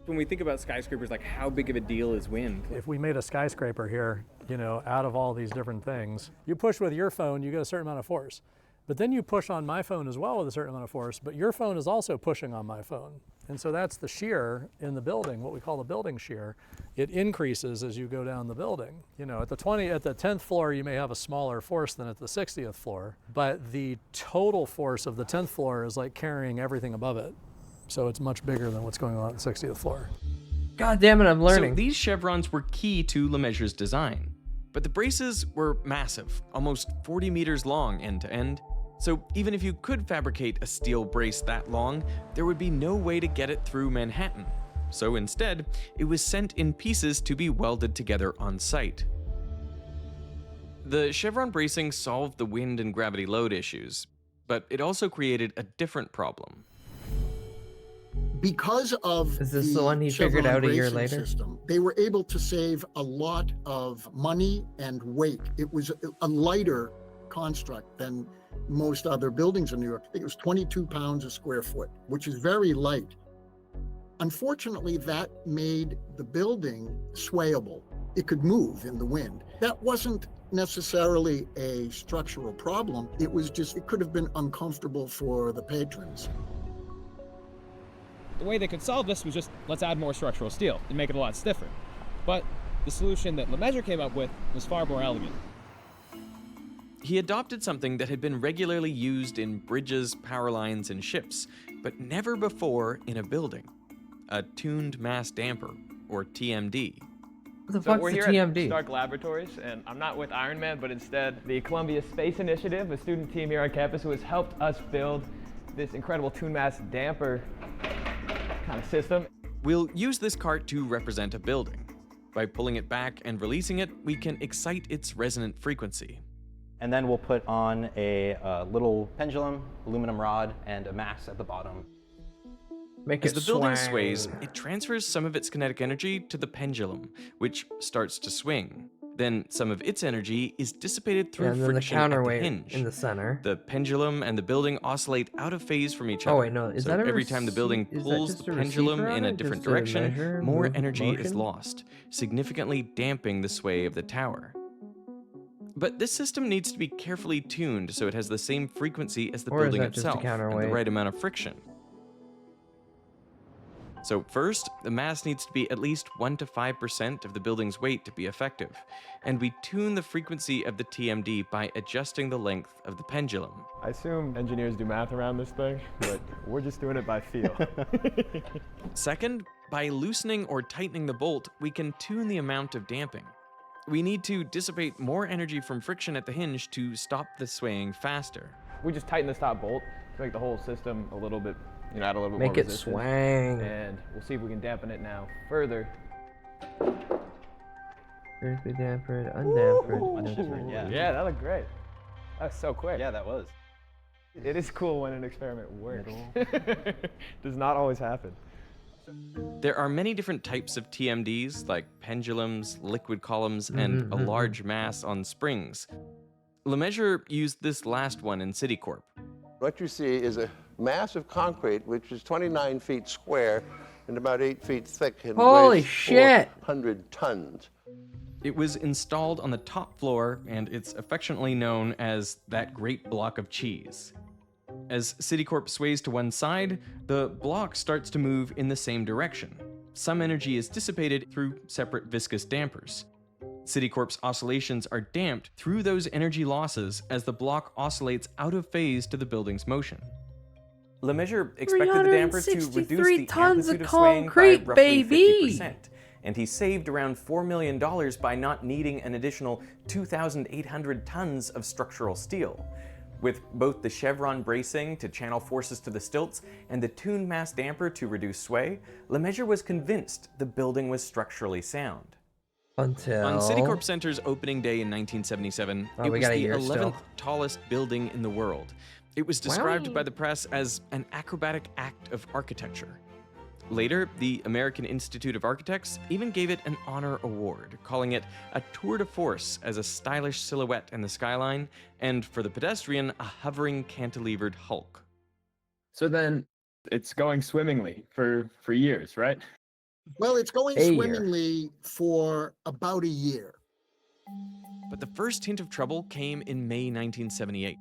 When we think about skyscrapers, like how big of a deal is wind? If we made a skyscraper here, you know, out of all these different things, you push with your phone, you get a certain amount of force. But then you push on my phone as well with a certain amount of force, but your phone is also pushing on my phone. And so that's the shear in the building, what we call the building shear. It increases as you go down the building. You know, at the 10th floor, you may have a smaller force than at the 60th floor, but the total force of the 10th floor is like carrying everything above it. So it's much bigger than what's going on at the 60th floor. God damn it, I'm learning. So these chevrons were key to Lemessurier's design. But the braces were massive, almost 40 meters long end to end. So even if you could fabricate a steel brace that long, there would be no way to get it through Manhattan. So instead, it was sent in pieces to be welded together on site. The chevron bracing solved the wind and gravity load issues, but it also created a different problem. Because of Is this the one he figured out a year later? System, they were able to save a lot of money and weight. It was a lighter construct than most other buildings in New York. I think it was 22 pounds a square foot, which is very light. Unfortunately, that made the building swayable. It could move in the wind. That wasn't necessarily a structural problem. It was just, it could have been uncomfortable for the patrons. The way they could solve this was just, let's add more structural steel and make it a lot stiffer. But the solution that Lemessurier came up with was far more elegant. He adopted something that had been regularly used in bridges, power lines, and ships, but never before in a building. A tuned mass damper, or TMD. What the So fuck's we're the here TMD? at Stark Laboratories, and I'm not with Iron Man, but instead the Columbia Space Initiative, a student team here on campus who has helped us build this incredible tuned mass damper kind of system. We'll use this cart to represent a building. By pulling it back and releasing it, we can excite its resonant frequency. And then we'll put on a little pendulum, aluminum rod, and a mass at the bottom. Make As it the building swang. sways, it transfers some of its kinetic energy to the pendulum, which starts to swing. Then some of its energy is dissipated through and then the friction at the counterweight hinge. in the center. The pendulum and the building oscillate out of phase from each Oh, other. wait, no, is so that a every time the building is that pulls just the a pendulum receiver on in a it, different just to direction, measure more energy is motion? lost, significantly damping the sway of the tower. But this system needs to be carefully tuned so it has the same frequency as the Or is building that just a itself and the counterweight? right amount of friction. So first, the mass needs to be at least 1 to 5% of the building's weight to be effective, and we tune the frequency of the TMD by adjusting the length of the pendulum. I assume engineers do math around this thing, but we're just doing it by feel. Second, by loosening or tightening the bolt, we can tune the amount of damping. We need to dissipate more energy from friction at the hinge to stop the swaying faster. We just tighten this top bolt to make the whole system a little bit, add a little bit Make more it resistance. swang. And we'll see if we can dampen it now further. Vertically dampered, undampered. Much different, yeah. Yeah, that looked great. That was so quick. Yeah, that was. It is cool when an experiment works. Does not always happen. There are many different types of TMDs, like pendulums, liquid columns, and a large mass on springs. Lemessurier used this last one in Citicorp. What you see is a mass of concrete, which is 29 feet square and about 8 feet thick and Holy weighs shit. 400 tons. It was installed on the top floor, and it's affectionately known as that great block of cheese. As Citicorp sways to one side, the block starts to move in the same direction. Some energy is dissipated through separate viscous dampers. Citicorp's oscillations are damped through those energy losses as the block oscillates out of phase to the building's motion. Lemessurier expected the damper to reduce 363 the tons amplitude of of swaying by concrete, roughly baby. 50%, and he saved around $4 million by not needing an additional 2,800 tons of structural steel. With both the chevron bracing to channel forces to the stilts and the tuned mass damper to reduce sway, Lemessurier was convinced the building was structurally sound. Until... On Citicorp Center's opening day in 1977, Oh, it we was got a the year 11th still. tallest building in the world. It was described Wowie. by the press as an acrobatic act of architecture. Later, the American Institute of Architects even gave it an honor award, calling it a tour de force as a stylish silhouette in the skyline, and for the pedestrian, a hovering cantilevered hulk. So then it's going swimmingly for years, right? Well, it's going A year. swimmingly for about a year. But the first hint of trouble came in May 1978.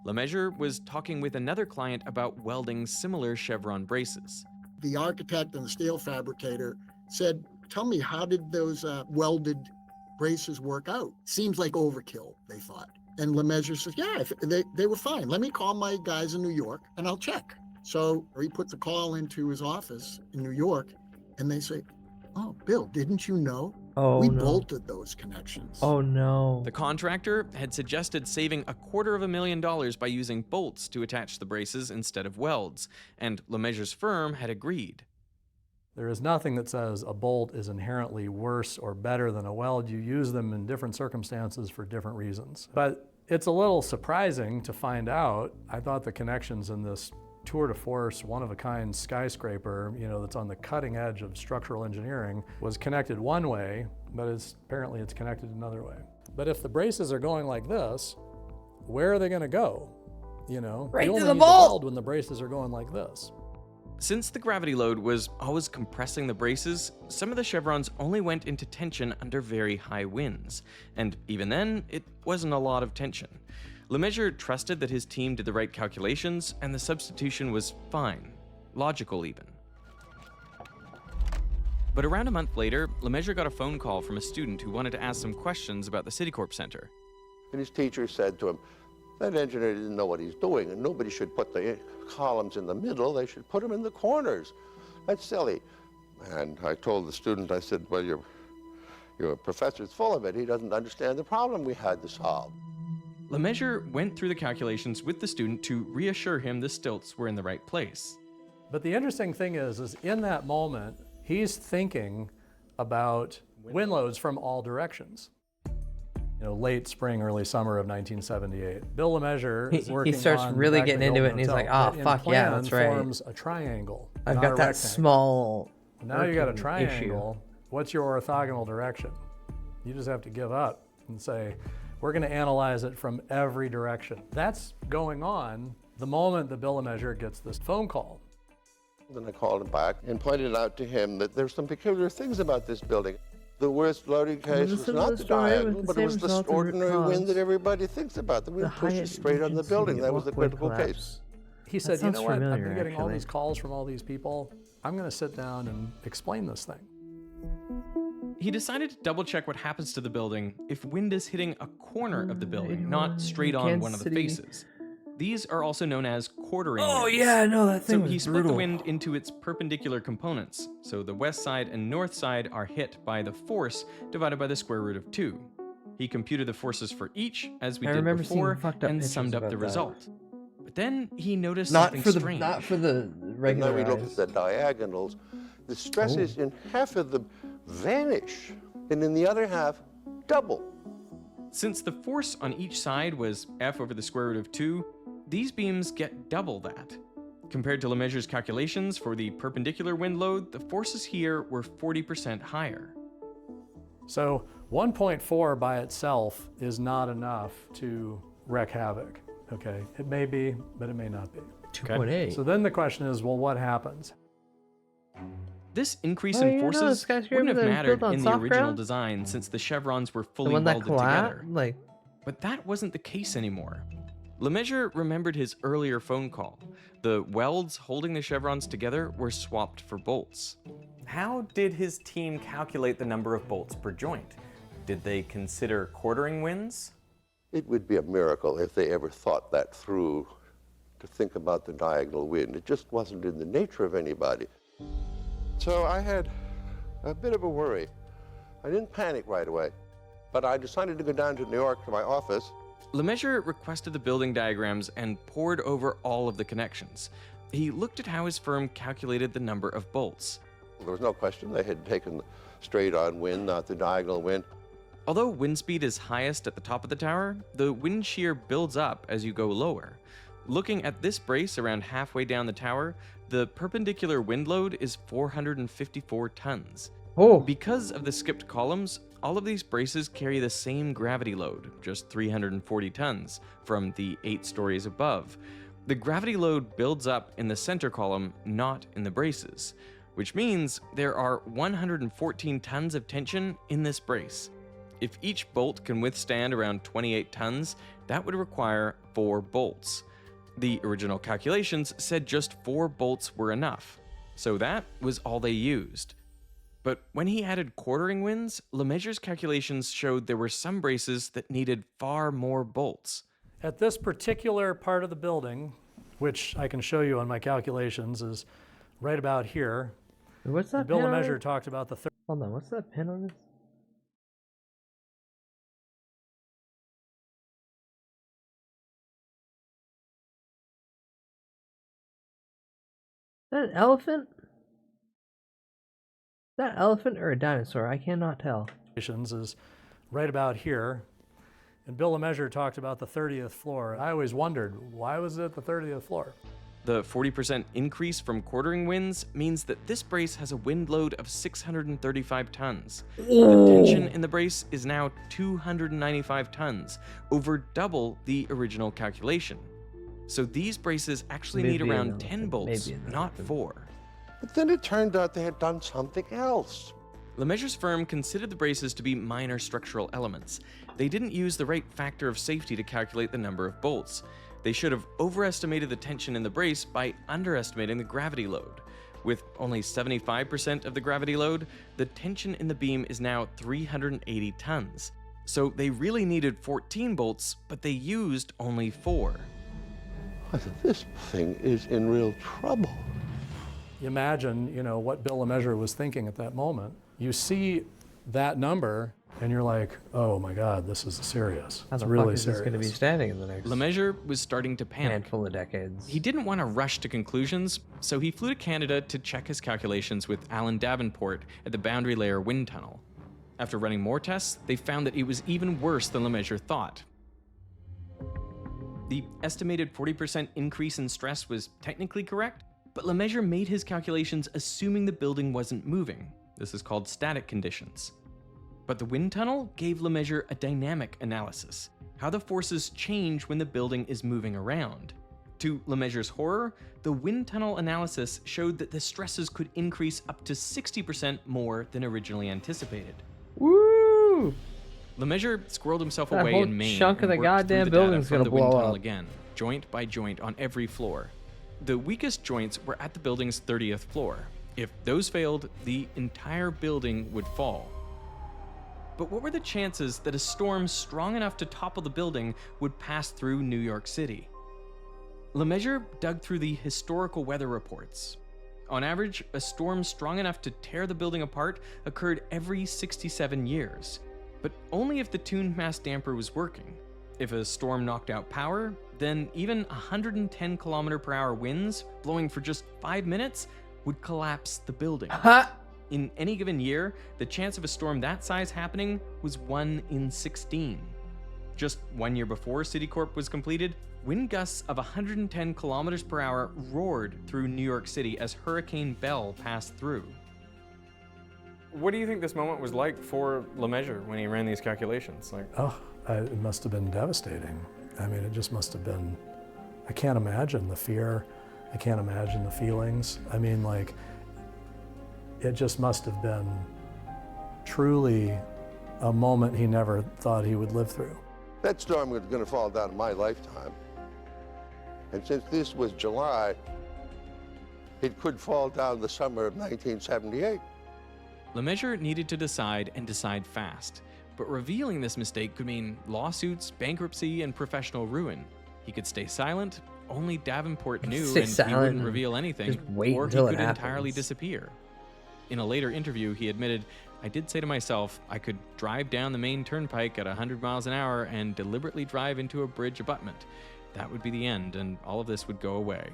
Lemessurier was talking with another client about welding similar chevron braces. The architect and the steel fabricator said, tell me, how did those welded braces work out? Seems like overkill, they thought. And Lemessurier says, yeah, they were fine. Let me call my guys in New York and I'll check. So he puts a call into his office in New York and they say, oh, Bill, didn't you know? Oh, we no. bolted those connections. Oh, no. The contractor had suggested saving $250,000 by using bolts to attach the braces instead of welds, and Lemessurier's firm had agreed. There is nothing that says a bolt is inherently worse or better than a weld. You use them in different circumstances for different reasons. But it's a little surprising to find out. I thought the connections in this tour de force, one-of-a-kind skyscraper, that's on the cutting edge of structural engineering, was connected one way, but apparently it's connected another way. But if the braces are going like this, where are they going to go? You know, Right you to only the need bolt! weld when the braces are going like this. Since the gravity load was always compressing the braces, some of the chevrons only went into tension under very high winds, and even then, it wasn't a lot of tension. Lemessurier trusted that his team did the right calculations, and the substitution was fine, logical even. But around a month later, Lemessurier got a phone call from a student who wanted to ask some questions about the Citicorp Center. And his teacher said to him, that engineer didn't know what he's doing, and nobody should put the columns in the middle, they should put them in the corners. That's silly. And I told the student, I said, well, your professor's full of it. He doesn't understand the problem we had to solve. Lemessurier went through the calculations with the student to reassure him the stilts were in the right place. But the interesting thing is in that moment, he's thinking about wind loads from all directions. You know, late spring, early summer of 1978. Bill Lemessurier is working on he starts really back getting the into it, Golden and he's like, Hotel. "Oh, In fuck yeah, plan that's right. forms a triangle. I've not got a that rectangle. small. Now you got a working triangle. issue. What's your orthogonal direction? You just have to give up and say, we're going to analyze it from every direction. That's going on the moment that Bill Lemessurier gets this phone call. Then I called him back and pointed out to him that there's some peculiar things about this building. The worst loading case was not the diagonal, but it was the ordinary wind that everybody thinks about. The wind pushes straight on the building. That was the critical case. He said, you know what, I've been getting all these calls from all these people. I'm going to sit down and explain this thing. He decided to double check what happens to the building if wind is hitting a corner of the building, not straight on one of the faces. These are also known as quartering winds. Oh yeah, no, that thing So was he split brutal. the wind into its perpendicular components. So the west side and north side are hit by the force divided by the square root of 2. He computed the forces for each, as we I did remember seeing before, fucked up and pictures summed up about the that. result. But then he noticed Not something for the strange. Now regular we look eyes. at the diagonals. The stresses in half of them vanish, and in the other half, double. Since the force on each side was F over the square root of 2, these beams get double that. Compared to Lemessurier's calculations for the perpendicular wind load, the forces here were 40% higher. So 1.4 by itself is not enough to wreak havoc. Okay, it may be, but it may not be. 2.8. So then the question is, well, what happens? This increase Oh, in you know, forces skyscraper wouldn't have that was mattered built on in the soft original ground? design since the chevrons were fully The one that welded together. collapsed? But that wasn't the case anymore. Lemessurier remembered his earlier phone call. The welds holding the chevrons together were swapped for bolts. How did his team calculate the number of bolts per joint? Did they consider quartering winds? It would be a miracle if they ever thought that through, to think about the diagonal wind. It just wasn't in the nature of anybody. So I had a bit of a worry. I didn't panic right away, but I decided to go down to New York to my office. Lemessurier requested the building diagrams and pored over all of the connections. He looked at how his firm calculated the number of bolts. There was no question they had taken the straight-on wind, not the diagonal wind. Although wind speed is highest at the top of the tower, the wind shear builds up as you go lower. Looking at this brace around halfway down the tower, the perpendicular wind load is 454 tons. Oh. Because of the skipped columns, all of these braces carry the same gravity load, just 340 tons, from the 8 stories above. The gravity load builds up in the center column, not in the braces, which means there are 114 tons of tension in this brace. If each bolt can withstand around 28 tons, that would require 4 bolts. The original calculations said just 4 bolts were enough, so that was all they used. But when he added quartering winds, Lemessurier's calculations showed there were some braces that needed far more bolts. At this particular part of the building, which I can show you on my calculations, is right about here. What's that Bill pin on Lemessurier it? talked about the Hold on, what's that pin on this? Is that an elephant? Is that an elephant or a dinosaur? I cannot tell. is right about here. And Bill Lemessurier talked about the 30th floor. I always wondered, why was it the 30th floor? The 40% increase from quartering winds means that this brace has a wind load of 635 tons. The tension in the brace is now 295 tons, over double the original calculation. So these braces actually need around 10 bolts, not 4. But then it turned out they had done something else. Lemaisure's firm considered the braces to be minor structural elements. They didn't use the right factor of safety to calculate the number of bolts. They should have overestimated the tension in the brace by underestimating the gravity load. With only 75% of the gravity load, the tension in the beam is now 380 tons. So they really needed 14 bolts, but they used only 4. This thing is in real trouble. You imagine, what Bill LeMessurier was thinking at that moment. You see that number, and you're like, oh my God, this is serious. How It's the really fuck is this serious. going to be standing in the next LeMessurier was starting to panic. handful of decades? He didn't want to rush to conclusions, so he flew to Canada to check his calculations with Alan Davenport at the Boundary Layer Wind Tunnel. After running more tests, they found that it was even worse than LeMessurier thought. The estimated 40% increase in stress was technically correct, but LeMessurier made his calculations assuming the building wasn't moving. This is called static conditions. But the wind tunnel gave LeMessurier a dynamic analysis, how the forces change when the building is moving around. To LeMessurier's horror, the wind tunnel analysis showed that the stresses could increase up to 60% more than originally anticipated. Woo! LeMessurier squirreled himself That away whole in Maine chunk of and the worked goddamn through the data building's from gonna the wind blow tunnel up. again, joint by joint on every floor. The weakest joints were at the building's 30th floor. If those failed, the entire building would fall. But what were the chances that a storm strong enough to topple the building would pass through New York City? LeMessurier dug through the historical weather reports. On average, a storm strong enough to tear the building apart occurred every 67 years, but only if the tuned mass damper was working. If a storm knocked out power, then even 110 km/h winds blowing for just 5 minutes would collapse the building. In any given year, the chance of a storm that size happening was 1 in 16. Just 1 year before Citicorp was completed, wind gusts of 110 km/h roared through New York City as Hurricane Belle passed through. What do you think this moment was like for LeMessurier when he ran these calculations? It must have been devastating. I mean, it just must have been, I can't imagine the fear. I can't imagine the feelings. I mean, it just must have been truly a moment he never thought he would live through. That storm was going to fall down in my lifetime. And since this was July, it could fall down the summer of 1978. LeMessurier needed to decide and decide fast, but revealing this mistake could mean lawsuits, bankruptcy, and professional ruin. He could stay silent, only Davenport knew, and he wouldn't reveal anything, or he could entirely disappear. In a later interview, he admitted, "I did say to myself, I could drive down the main turnpike at 100 miles an hour and deliberately drive into a bridge abutment. That would be the end, and all of this would go away.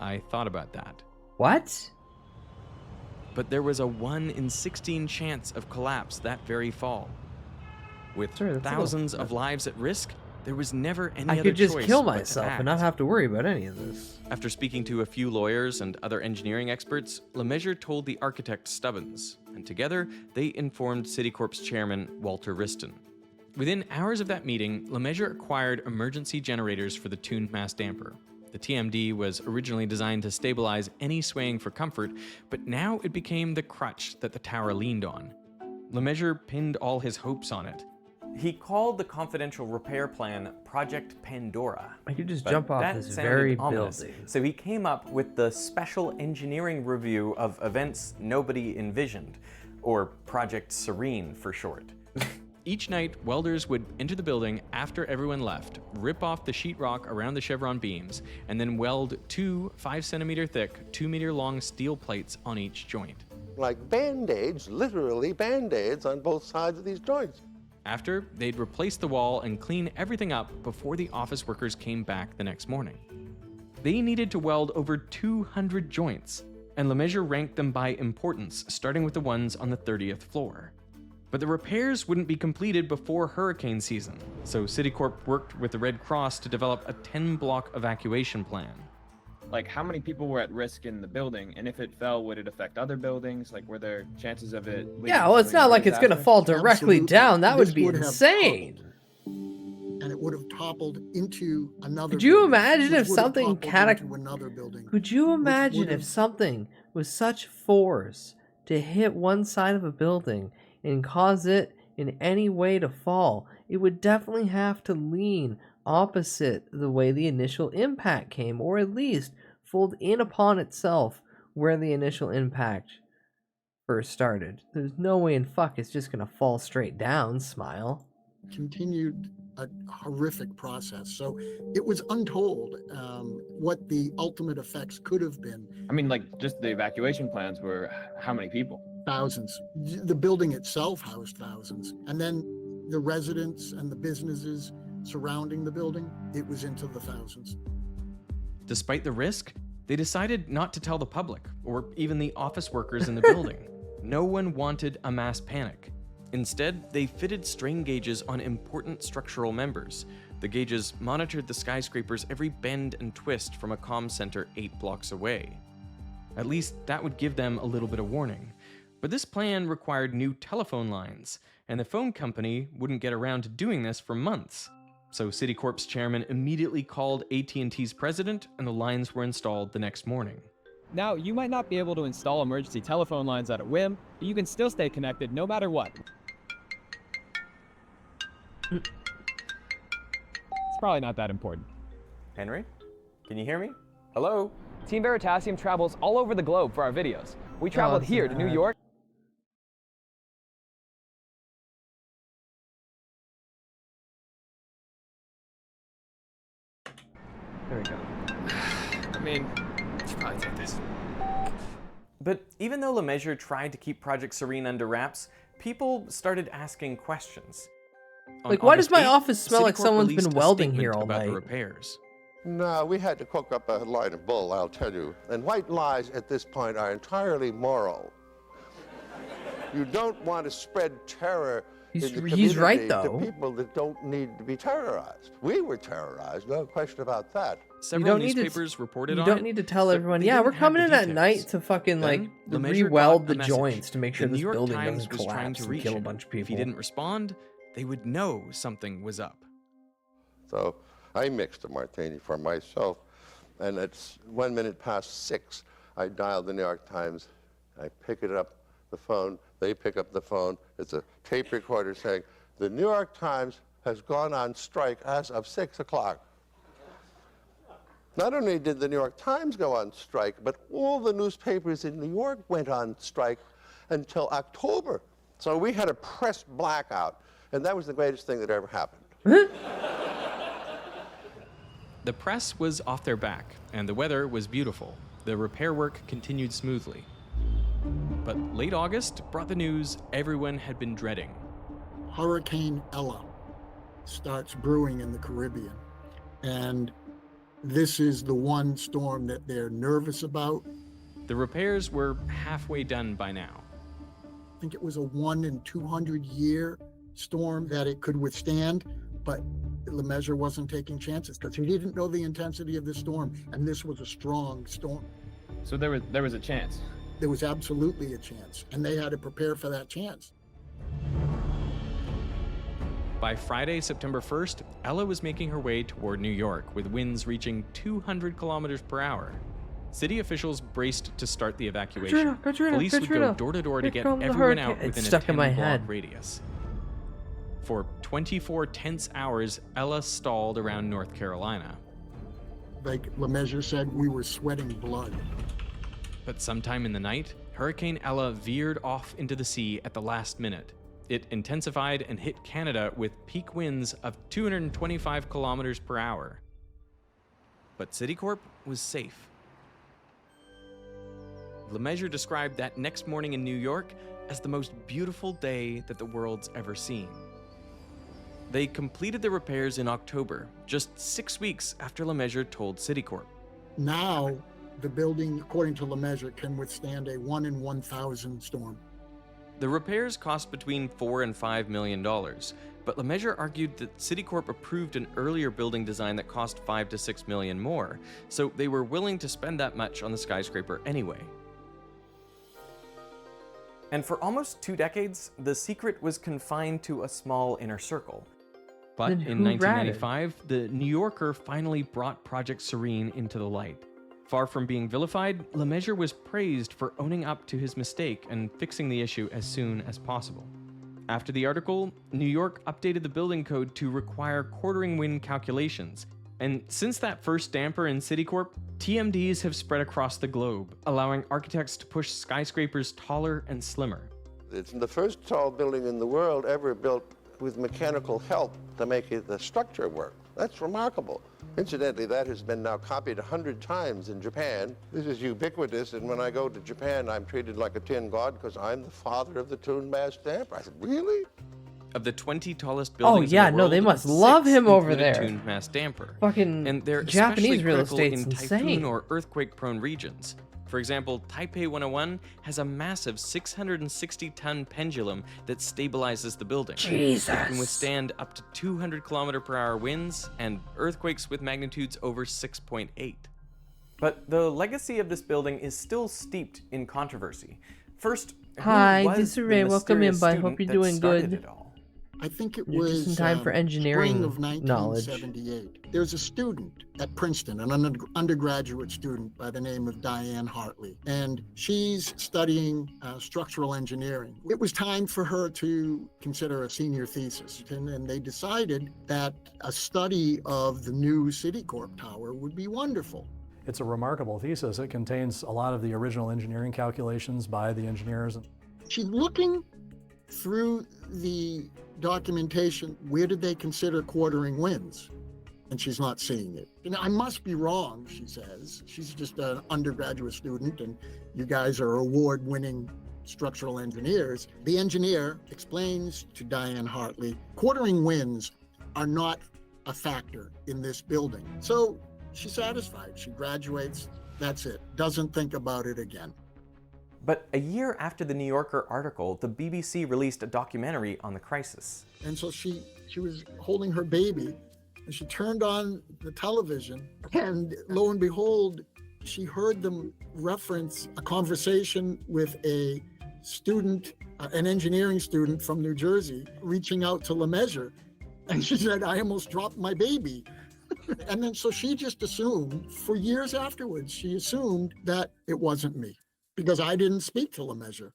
I thought about that." What? But there was a 1 in 16 chance of collapse that very fall. With thousands of lives at risk, there was never any other choice. I could just kill but to myself and act. not have to worry about any of this. After speaking to a few lawyers and other engineering experts, LeMessurier told the architect Stubbins, and together they informed Citicorp's chairman, Walter Wriston. Within hours of that meeting, LeMessurier acquired emergency generators for the tuned mass damper. The TMD was originally designed to stabilize any swaying for comfort, but now it became the crutch that the tower leaned on. LeMessurier pinned all his hopes on it. He called the confidential repair plan Project Pandora. I could just But jump off that this sounded very ominous. building. So he came up with the Special Engineering Review of Events Nobody Envisioned, or Project Serene for short. Each night, welders would enter the building after everyone left, rip off the sheetrock around the chevron beams, and then weld 2 5-centimeter thick, 2-meter long steel plates on each joint. Like Band-Aids, literally Band-Aids on both sides of these joints. After, they'd replace the wall and clean everything up before the office workers came back the next morning. They needed to weld over 200 joints, and LeMessurier ranked them by importance, starting with the ones on the 30th floor. But the repairs wouldn't be completed before hurricane season, so Citicorp worked with the Red Cross to develop a 10-block evacuation plan. Like, how many people were at risk in the building, and if it fell, would it affect other buildings? Like, were there chances of it leading Yeah, well, it's to a not like it's going to disaster? fall directly Absolutely. down. That This would be would have insane. And it would have toppled into another Could you building, imagine which if would have something toppled into another building. Could you which imagine would if have- something with such force to hit one side of a building and cause it in any way to fall? It would definitely have to lean opposite the way the initial impact came, or at least fold in upon itself where the initial impact first started. There's no way in fuck it's just gonna fall straight down, smile. continued a horrific process. So it was untold what the ultimate effects could have been. I mean, like, just the evacuation plans were how many people? Thousands. The building itself housed thousands. And then the residents and the businesses surrounding the building, it was into the thousands. Despite the risk, they decided not to tell the public or even the office workers in the building. No one wanted a mass panic. Instead, they fitted strain gauges on important structural members. The gauges monitored the skyscraper's every bend and twist from a comm center 8 blocks away. At least that would give them a little bit of warning. But this plan required new telephone lines, and the phone company wouldn't get around to doing this for months. So Citicorp's chairman immediately called AT&T's president, and the lines were installed the next morning. Now, you might not be able to install emergency telephone lines at a whim, but you can still stay connected no matter what. It's probably not that important. Henry, can you hear me? Hello? Team Veritasium travels all over the globe for our videos. We traveled here to New York. There we go. I mean, should probably take this. But even though Lemessurier tried to keep Project Serene under wraps, people started asking questions. Like, why does my office smell like someone's been welding here all about night? the repairs. No, we had to cook up a line of bull, I'll tell you. And white lies at this point are entirely moral. You don't want to spread terror in the He's right, community though. to people that don't need to be terrorized. We were terrorized, no question about that. Several newspapers reported on it. You don't need to tell everyone, they yeah, didn't we're have coming the in at night details. to fucking, like, Then, Lemessurier re-weld got the a message. joints to make sure The this New York building Times doesn't was trying collapse to and reach kill a him. bunch of If he people. didn't respond, they would know something was up. So I mixed a martini for myself, and it's 1 minute past 6. I dialed the New York Times. I pick it up, the phone. They pick up the phone. It's a tape recorder saying, the New York Times has gone on strike as of 6 o'clock. Not only did the New York Times go on strike, but all the newspapers in New York went on strike until October. So we had a press blackout, and that was the greatest thing that ever happened. The press was off their back, and the weather was beautiful. The repair work continued smoothly. But late August brought the news everyone had been dreading. Hurricane Ella starts brewing in the Caribbean. And this is the one storm that they're nervous about. The repairs were halfway done by now. I think it was a 1 in 200 year storm that it could withstand, but Lemessurier wasn't taking chances because he didn't know the intensity of the storm, and this was a strong storm. So there was a chance. There was absolutely a chance, and they had to prepare for that chance. By Friday, September 1st, Ella was making her way toward New York with winds reaching 200 kilometers per hour. City officials braced to start the evacuation. Katrina, Police would go door to door to Here get comes the everyone hurricane. out It's within a stuck in my 10-block head. radius. For 24 tense hours, Ella stalled around North Carolina. Like Lemessurier said, we were sweating blood. But sometime in the night, Hurricane Ella veered off into the sea at the last minute. It intensified and hit Canada with peak winds of 225 kilometers per hour. But Citicorp was safe. Lemessurier described that next morning in New York as the most beautiful day that the world's ever seen. They completed the repairs in October, just 6 weeks after Lemessurier told Citicorp. Now, the building, according to Lemessurier, can withstand a 1 in 1,000 storm. The repairs cost between $4 and $5 million, but Lemessurier argued that Citicorp approved an earlier building design that cost $5 to $6 million more, so they were willing to spend that much on the skyscraper anyway. And for almost 2 decades, the secret was confined to a small inner circle. But Then in who 1995, the New Yorker finally brought Project Serene into the light. Far from being vilified, Lemessurier was praised for owning up to his mistake and fixing the issue as soon as possible. After the article, New York updated the building code to require quartering wind calculations. And since that first damper in Citicorp, TMDs have spread across the globe, allowing architects to push skyscrapers taller and slimmer. It's the first tall building in the world ever built with mechanical help to make the structure work. That's remarkable. Incidentally, that has been now copied 100 times in Japan. This is ubiquitous, and when I go to Japan, I'm treated like a tin god because I'm the father of the tuned mass damper. I said, really? Of the 20 tallest buildings yeah, in the no, world, they must love him over included there. tuned mass damper. Fucking and they're Japanese especially real critical estate's in insane. typhoon or earthquake-prone regions. For example, Taipei 101 has a massive 660-ton pendulum that stabilizes the building. Jesus. It can withstand up to 200-kilometer-per-hour winds and earthquakes with magnitudes over 6.8. But the legacy of this building is still steeped in controversy. First, who Hi, was Desiree, the welcome in, mysterious bud. student Hope you're that doing started good. it all? I think it You're was just in time for engineering spring of knowledge. 1978. There's a student at Princeton, an undergraduate student by the name of Diane Hartley, and she's studying structural engineering. It was time for her to consider a senior thesis, and they decided that a study of the new Citicorp tower would be wonderful. It's a remarkable thesis. It contains a lot of the original engineering calculations by the engineers. She's looking through the documentation. Where did they consider quartering winds? And she's not seeing it. And I must be wrong, she says. She's just an undergraduate student, and you guys are award-winning structural engineers. The engineer explains to Diane Hartley, quartering winds are not a factor in this building. So she's satisfied. She graduates, that's it. Doesn't think about it again. But a year after the New Yorker article, the BBC released a documentary on the crisis. And so she was holding her baby, and she turned on the television, and lo and behold, she heard them reference a conversation with a student, an engineering student from New Jersey, reaching out to Lemessurier. And she said, I almost dropped my baby. And then so she just assumed, for years afterwards, she assumed that it wasn't me, because I didn't speak to Lemessurier.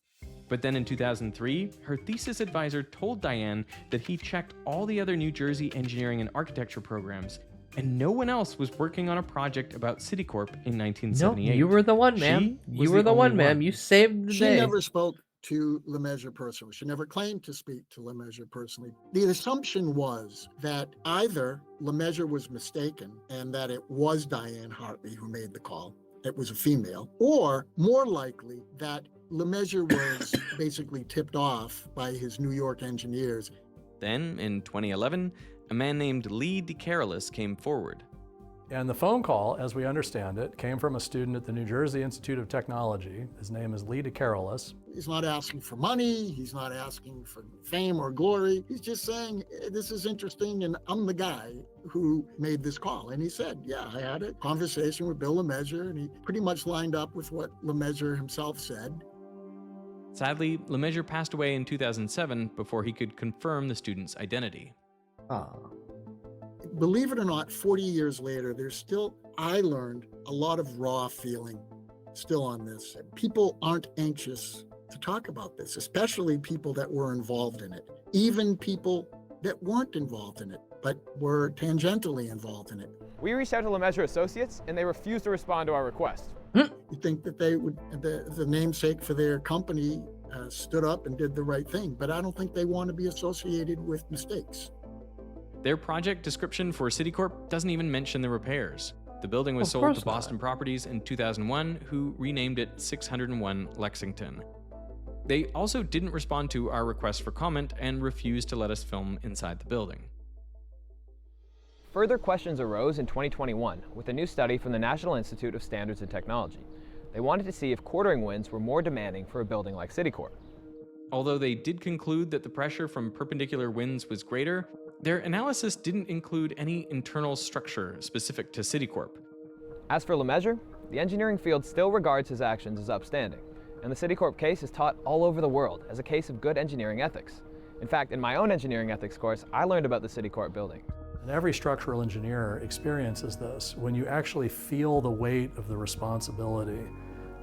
But then in 2003, her thesis advisor told Diane that he checked all the other New Jersey engineering and architecture programs, and no one else was working on a project about Citicorp in 1978. No, you were the one, ma'am. You were the one, ma'am. You saved the She day. never spoke to Lemessurier personally. She never claimed to speak to Lemessurier personally. The assumption was that either Lemessurier was mistaken and that it was Diane Hartley who made the call, it was a female, or more likely that Lemessurier was basically tipped off by his New York engineers. Then, in 2011, a man named Lee DeCarolis came forward. And the phone call, as we understand it, came from a student at the New Jersey Institute of Technology. His name is Lee DeCarolis. He's not asking for money. He's not asking for fame or glory. He's just saying, this is interesting, and I'm the guy who made this call. And he said, yeah, I had a conversation with Bill Lemessurier, and he pretty much lined up with what Lemessurier himself said. Sadly, Lemessurier passed away in 2007 before he could confirm the student's identity. Believe it or not, 40 years later, I learned a lot of raw feeling still on this. People aren't anxious to talk about this, especially people that were involved in it. Even people that weren't involved in it, but were tangentially involved in it. We reached out to Lemessurier Associates, and they refused to respond to our request. You think that they would, the namesake for their company stood up and did the right thing, but I don't think they want to be associated with mistakes. Their project description for Citicorp doesn't even mention the repairs. The building was sold to Boston Properties in 2001, who renamed it 601 Lexington. They also didn't respond to our request for comment and refused to let us film inside the building. Further questions arose in 2021 with a new study from the National Institute of Standards and Technology. They wanted to see if quartering winds were more demanding for a building like Citicorp. Although they did conclude that the pressure from perpendicular winds was greater, their analysis didn't include any internal structure specific to Citicorp. As for Lemessurier, the engineering field still regards his actions as upstanding, and the Citicorp case is taught all over the world as a case of good engineering ethics. In fact, in my own engineering ethics course, I learned about the Citicorp building. And every structural engineer experiences this. When you actually feel the weight of the responsibility,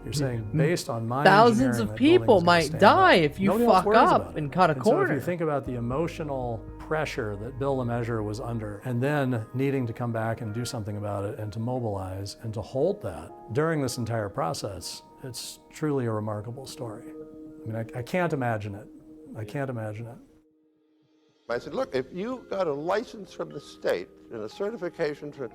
you're saying, based on my thousands engineering, of that building people is gonna might stand die up. if you Nobody else fuck worries up about it. and cut a And so if corner. you think about the emotional pressure that Bill LeMessurier was under, and then needing to come back and do something about it, and to mobilize and to hold that during this entire process, it's truly a remarkable story. I mean, I can't imagine it. I can't imagine it. I said, look, if you got a license from the state and a certification from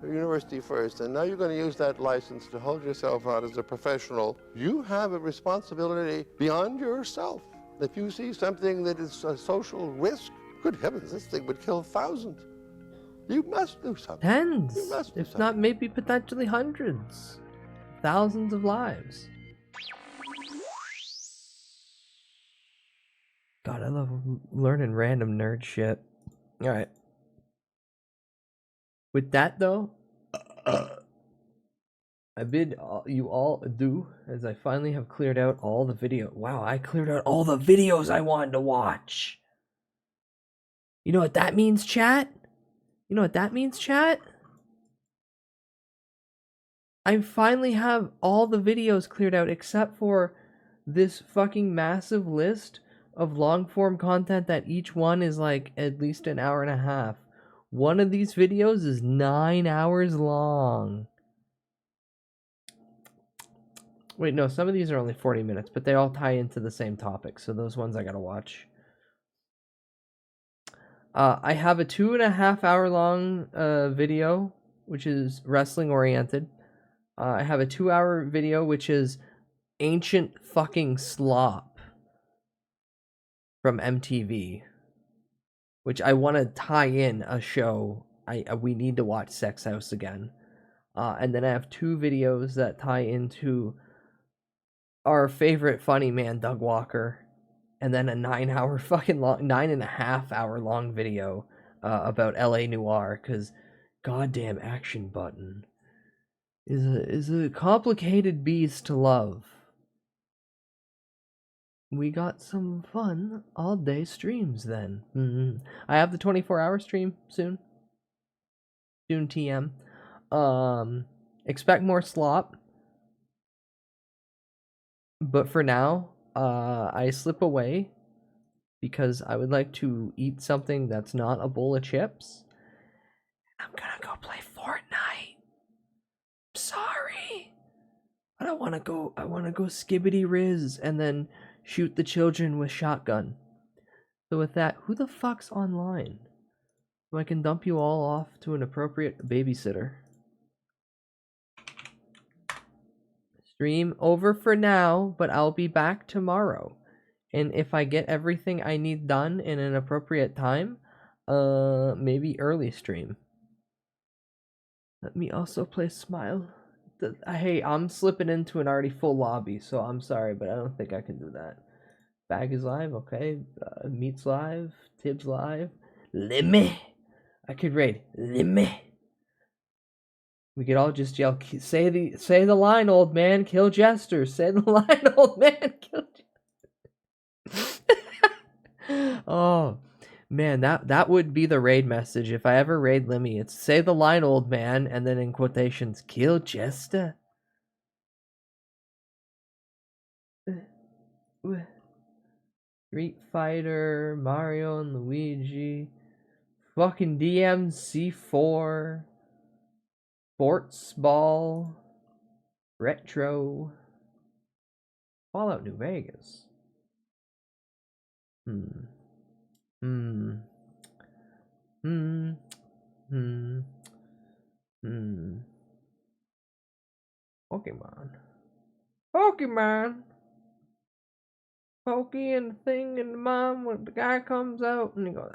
University First, and now you're going to use that license to hold yourself out as a professional, you have a responsibility beyond yourself. If you see something that is a social risk, good heavens, this thing would kill thousands. You must do something. Tens, You must do if something. not maybe potentially hundreds, thousands of lives. God, I love learning random nerd shit. All right. With that though, I bid you all adieu as I finally have cleared out all the video. Wow, I cleared out all the videos I wanted to watch. You know what that means, chat? You know what that means, chat? I finally have all the videos cleared out except for this fucking massive list of long form content that each one is like at least an hour and a half. One of these videos is 9 hours long. Wait, no, some of these are only 40 minutes, but they all tie into the same topic, so those ones I gotta watch. I have a 2.5 hour long video, which is wrestling oriented. I have a 2 hour video, which is ancient fucking slop from MTV, which I want to tie in a show. We need to watch Sex House again. And then I have 2 videos that tie into our favorite funny man, Doug Walker, and then a 9.5 hour long video about LA Noire, because goddamn Action Button is a complicated beast to love. We got some fun all day streams then. I have the 24-hour stream soon. Soon TM. Expect more slop. But for now, I slip away because I would like to eat something that's not a bowl of chips. I'm gonna go play Fortnite. Sorry. But I wanna go skibbity riz and then shoot the children with shotgun. So with that, who the fuck's online? So I can dump you all off to an appropriate babysitter. Stream over for now, but I'll be back tomorrow. And if I get everything I need done in an appropriate time, maybe early stream. Let me also play Smile. Hey, I'm slipping into an already full lobby, so I'm sorry, but I don't think I can do that. Bag is live, okay. Meat's live. Tibbs live. Limmy. I could raid Limmy. We could all just yell, say the line, old man, kill Jester. Say the line, old man, kill Jester. Oh, man, that would be the raid message. If I ever raid Limmy, it's say the line, old man, and then in quotations, kill Jester. Street Fighter, Mario and Luigi, fucking DMC4, Sports Ball, Retro, Fallout New Vegas. Pokemon. Pokey and the thing and the mom when the guy comes out and he goes,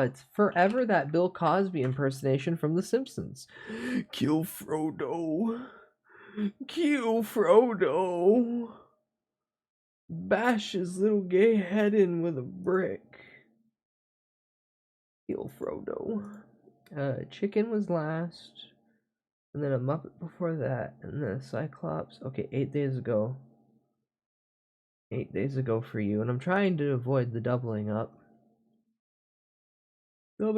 it's forever that Bill Cosby impersonation from The Simpsons. Kill Frodo. Kill Frodo. Bash his little gay head in with a brick. Kill Frodo. Chicken was last. And then a Muppet before that. And then a Cyclops. Okay, 8 days ago. 8 days ago for you, and I'm trying to avoid the doubling up. Because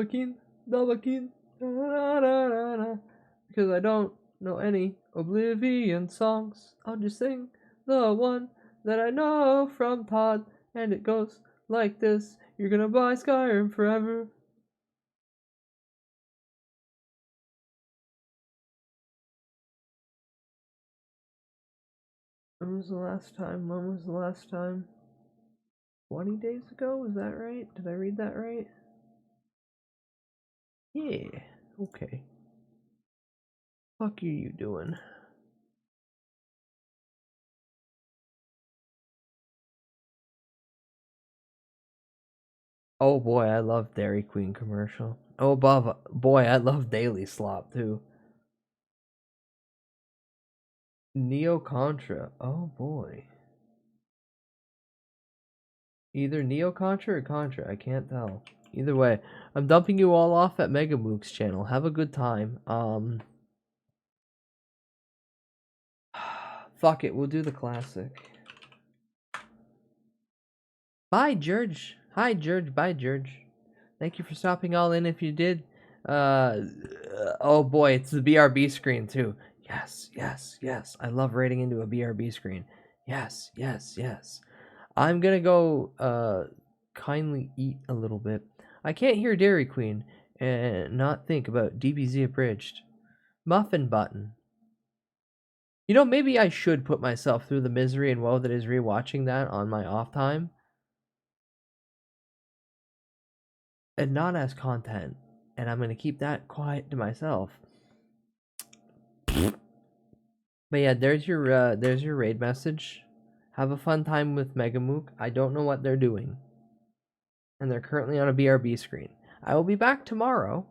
I don't know any Oblivion songs. I'll just sing the one that I know from Todd, and it goes like this. You're gonna buy Skyrim forever. When was the last time? 20 days ago? Was that right? Did I read that right? Yeah. Okay. Fuck you doing? Oh boy, I love Dairy Queen commercial. Oh boy, I love Daily Slop too. Neo Contra. Oh boy. Either Neo Contra or Contra, I can't tell. Either way, I'm dumping you all off at Megamook's channel. Have a good time. Fuck it, we'll do the classic. Bye, George. Hi, George. Bye, George. Thank you for stopping all in if you did. Oh boy, it's the BRB screen too. Yes, yes, yes. I love raiding into a BRB screen. Yes, yes, yes. I'm gonna go kindly eat a little bit. I can't hear Dairy Queen and not think about DBZ Abridged. Muffin Button. You know, maybe I should put myself through the misery and woe that is rewatching that on my off time. And not as content. And I'm gonna keep that quiet to myself. But yeah, there's your raid message. Have a fun time with Megamook. I don't know what they're doing. And they're currently on a BRB screen. I will be back tomorrow.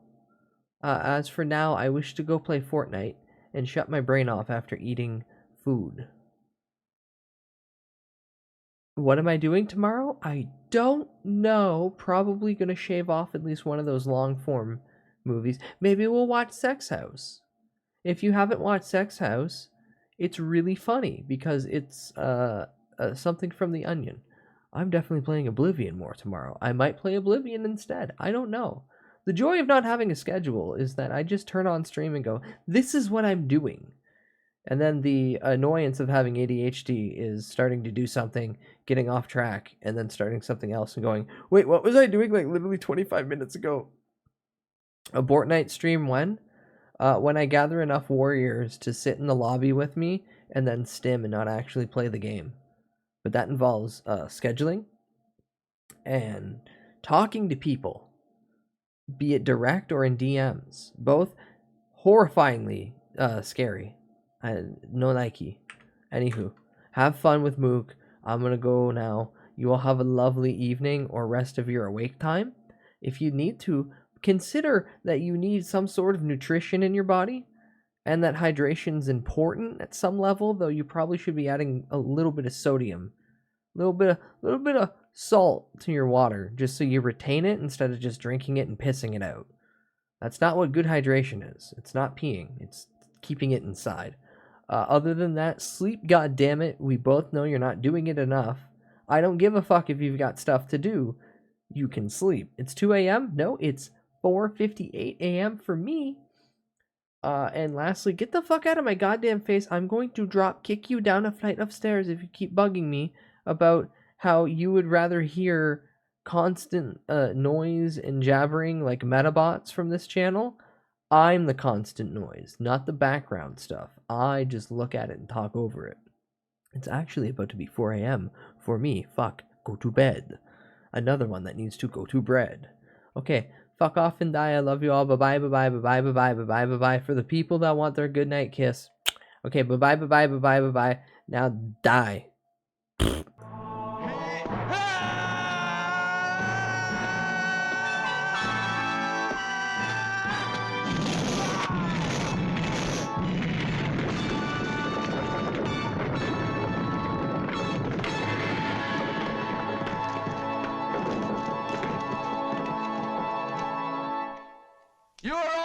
As for now, I wish to go play Fortnite and shut my brain off after eating food. What am I doing tomorrow? I don't know. Probably gonna shave off at least one of those long form movies. Maybe we'll watch Sex House. If you haven't watched Sex House, it's really funny because it's something from The Onion. I'm definitely playing Oblivion more tomorrow. I might play Oblivion instead. I don't know. The joy of not having a schedule is that I just turn on stream and go, this is what I'm doing. And then the annoyance of having ADHD is starting to do something, getting off track, and then starting something else and going, wait, what was I doing like literally 25 minutes ago? A Fortnite stream when? When I gather enough warriors to sit in the lobby with me and then stim and not actually play the game. But that involves scheduling and talking to people, be it direct or in DMs. Both horrifyingly scary. No Nike. Anywho, have fun with Mook. I'm gonna go now. You all have a lovely evening or rest of your awake time. If you need to, consider that you need some sort of nutrition in your body and that hydration's important at some level, though you probably should be adding a little bit of sodium, a little bit of salt to your water just so you retain it instead of just drinking it and pissing it out. That's not what good hydration is. It's not peeing. It's keeping it inside. Other than that, sleep, goddammit. We both know you're not doing it enough. I don't give a fuck if you've got stuff to do. You can sleep. It's 2 a.m.? No, it's 4:58 a.m. for me. And lastly, get the fuck out of my goddamn face. I'm going to drop kick you down a flight of stairs if you keep bugging me about how you would rather hear constant noise and jabbering like metabots from this channel. I'm the constant noise, not the background stuff. I just look at it and talk over it. It's actually about to be 4 a.m. for me. Fuck, go to bed. Another one that needs to go to bread. Okay, fuck off and die. I love you all. Bye-bye, bye-bye, bye-bye, bye-bye, bye-bye, bye-bye. For the people that want their good night kiss. Okay, bye-bye, bye-bye, bye-bye, bye-bye. Now die. You're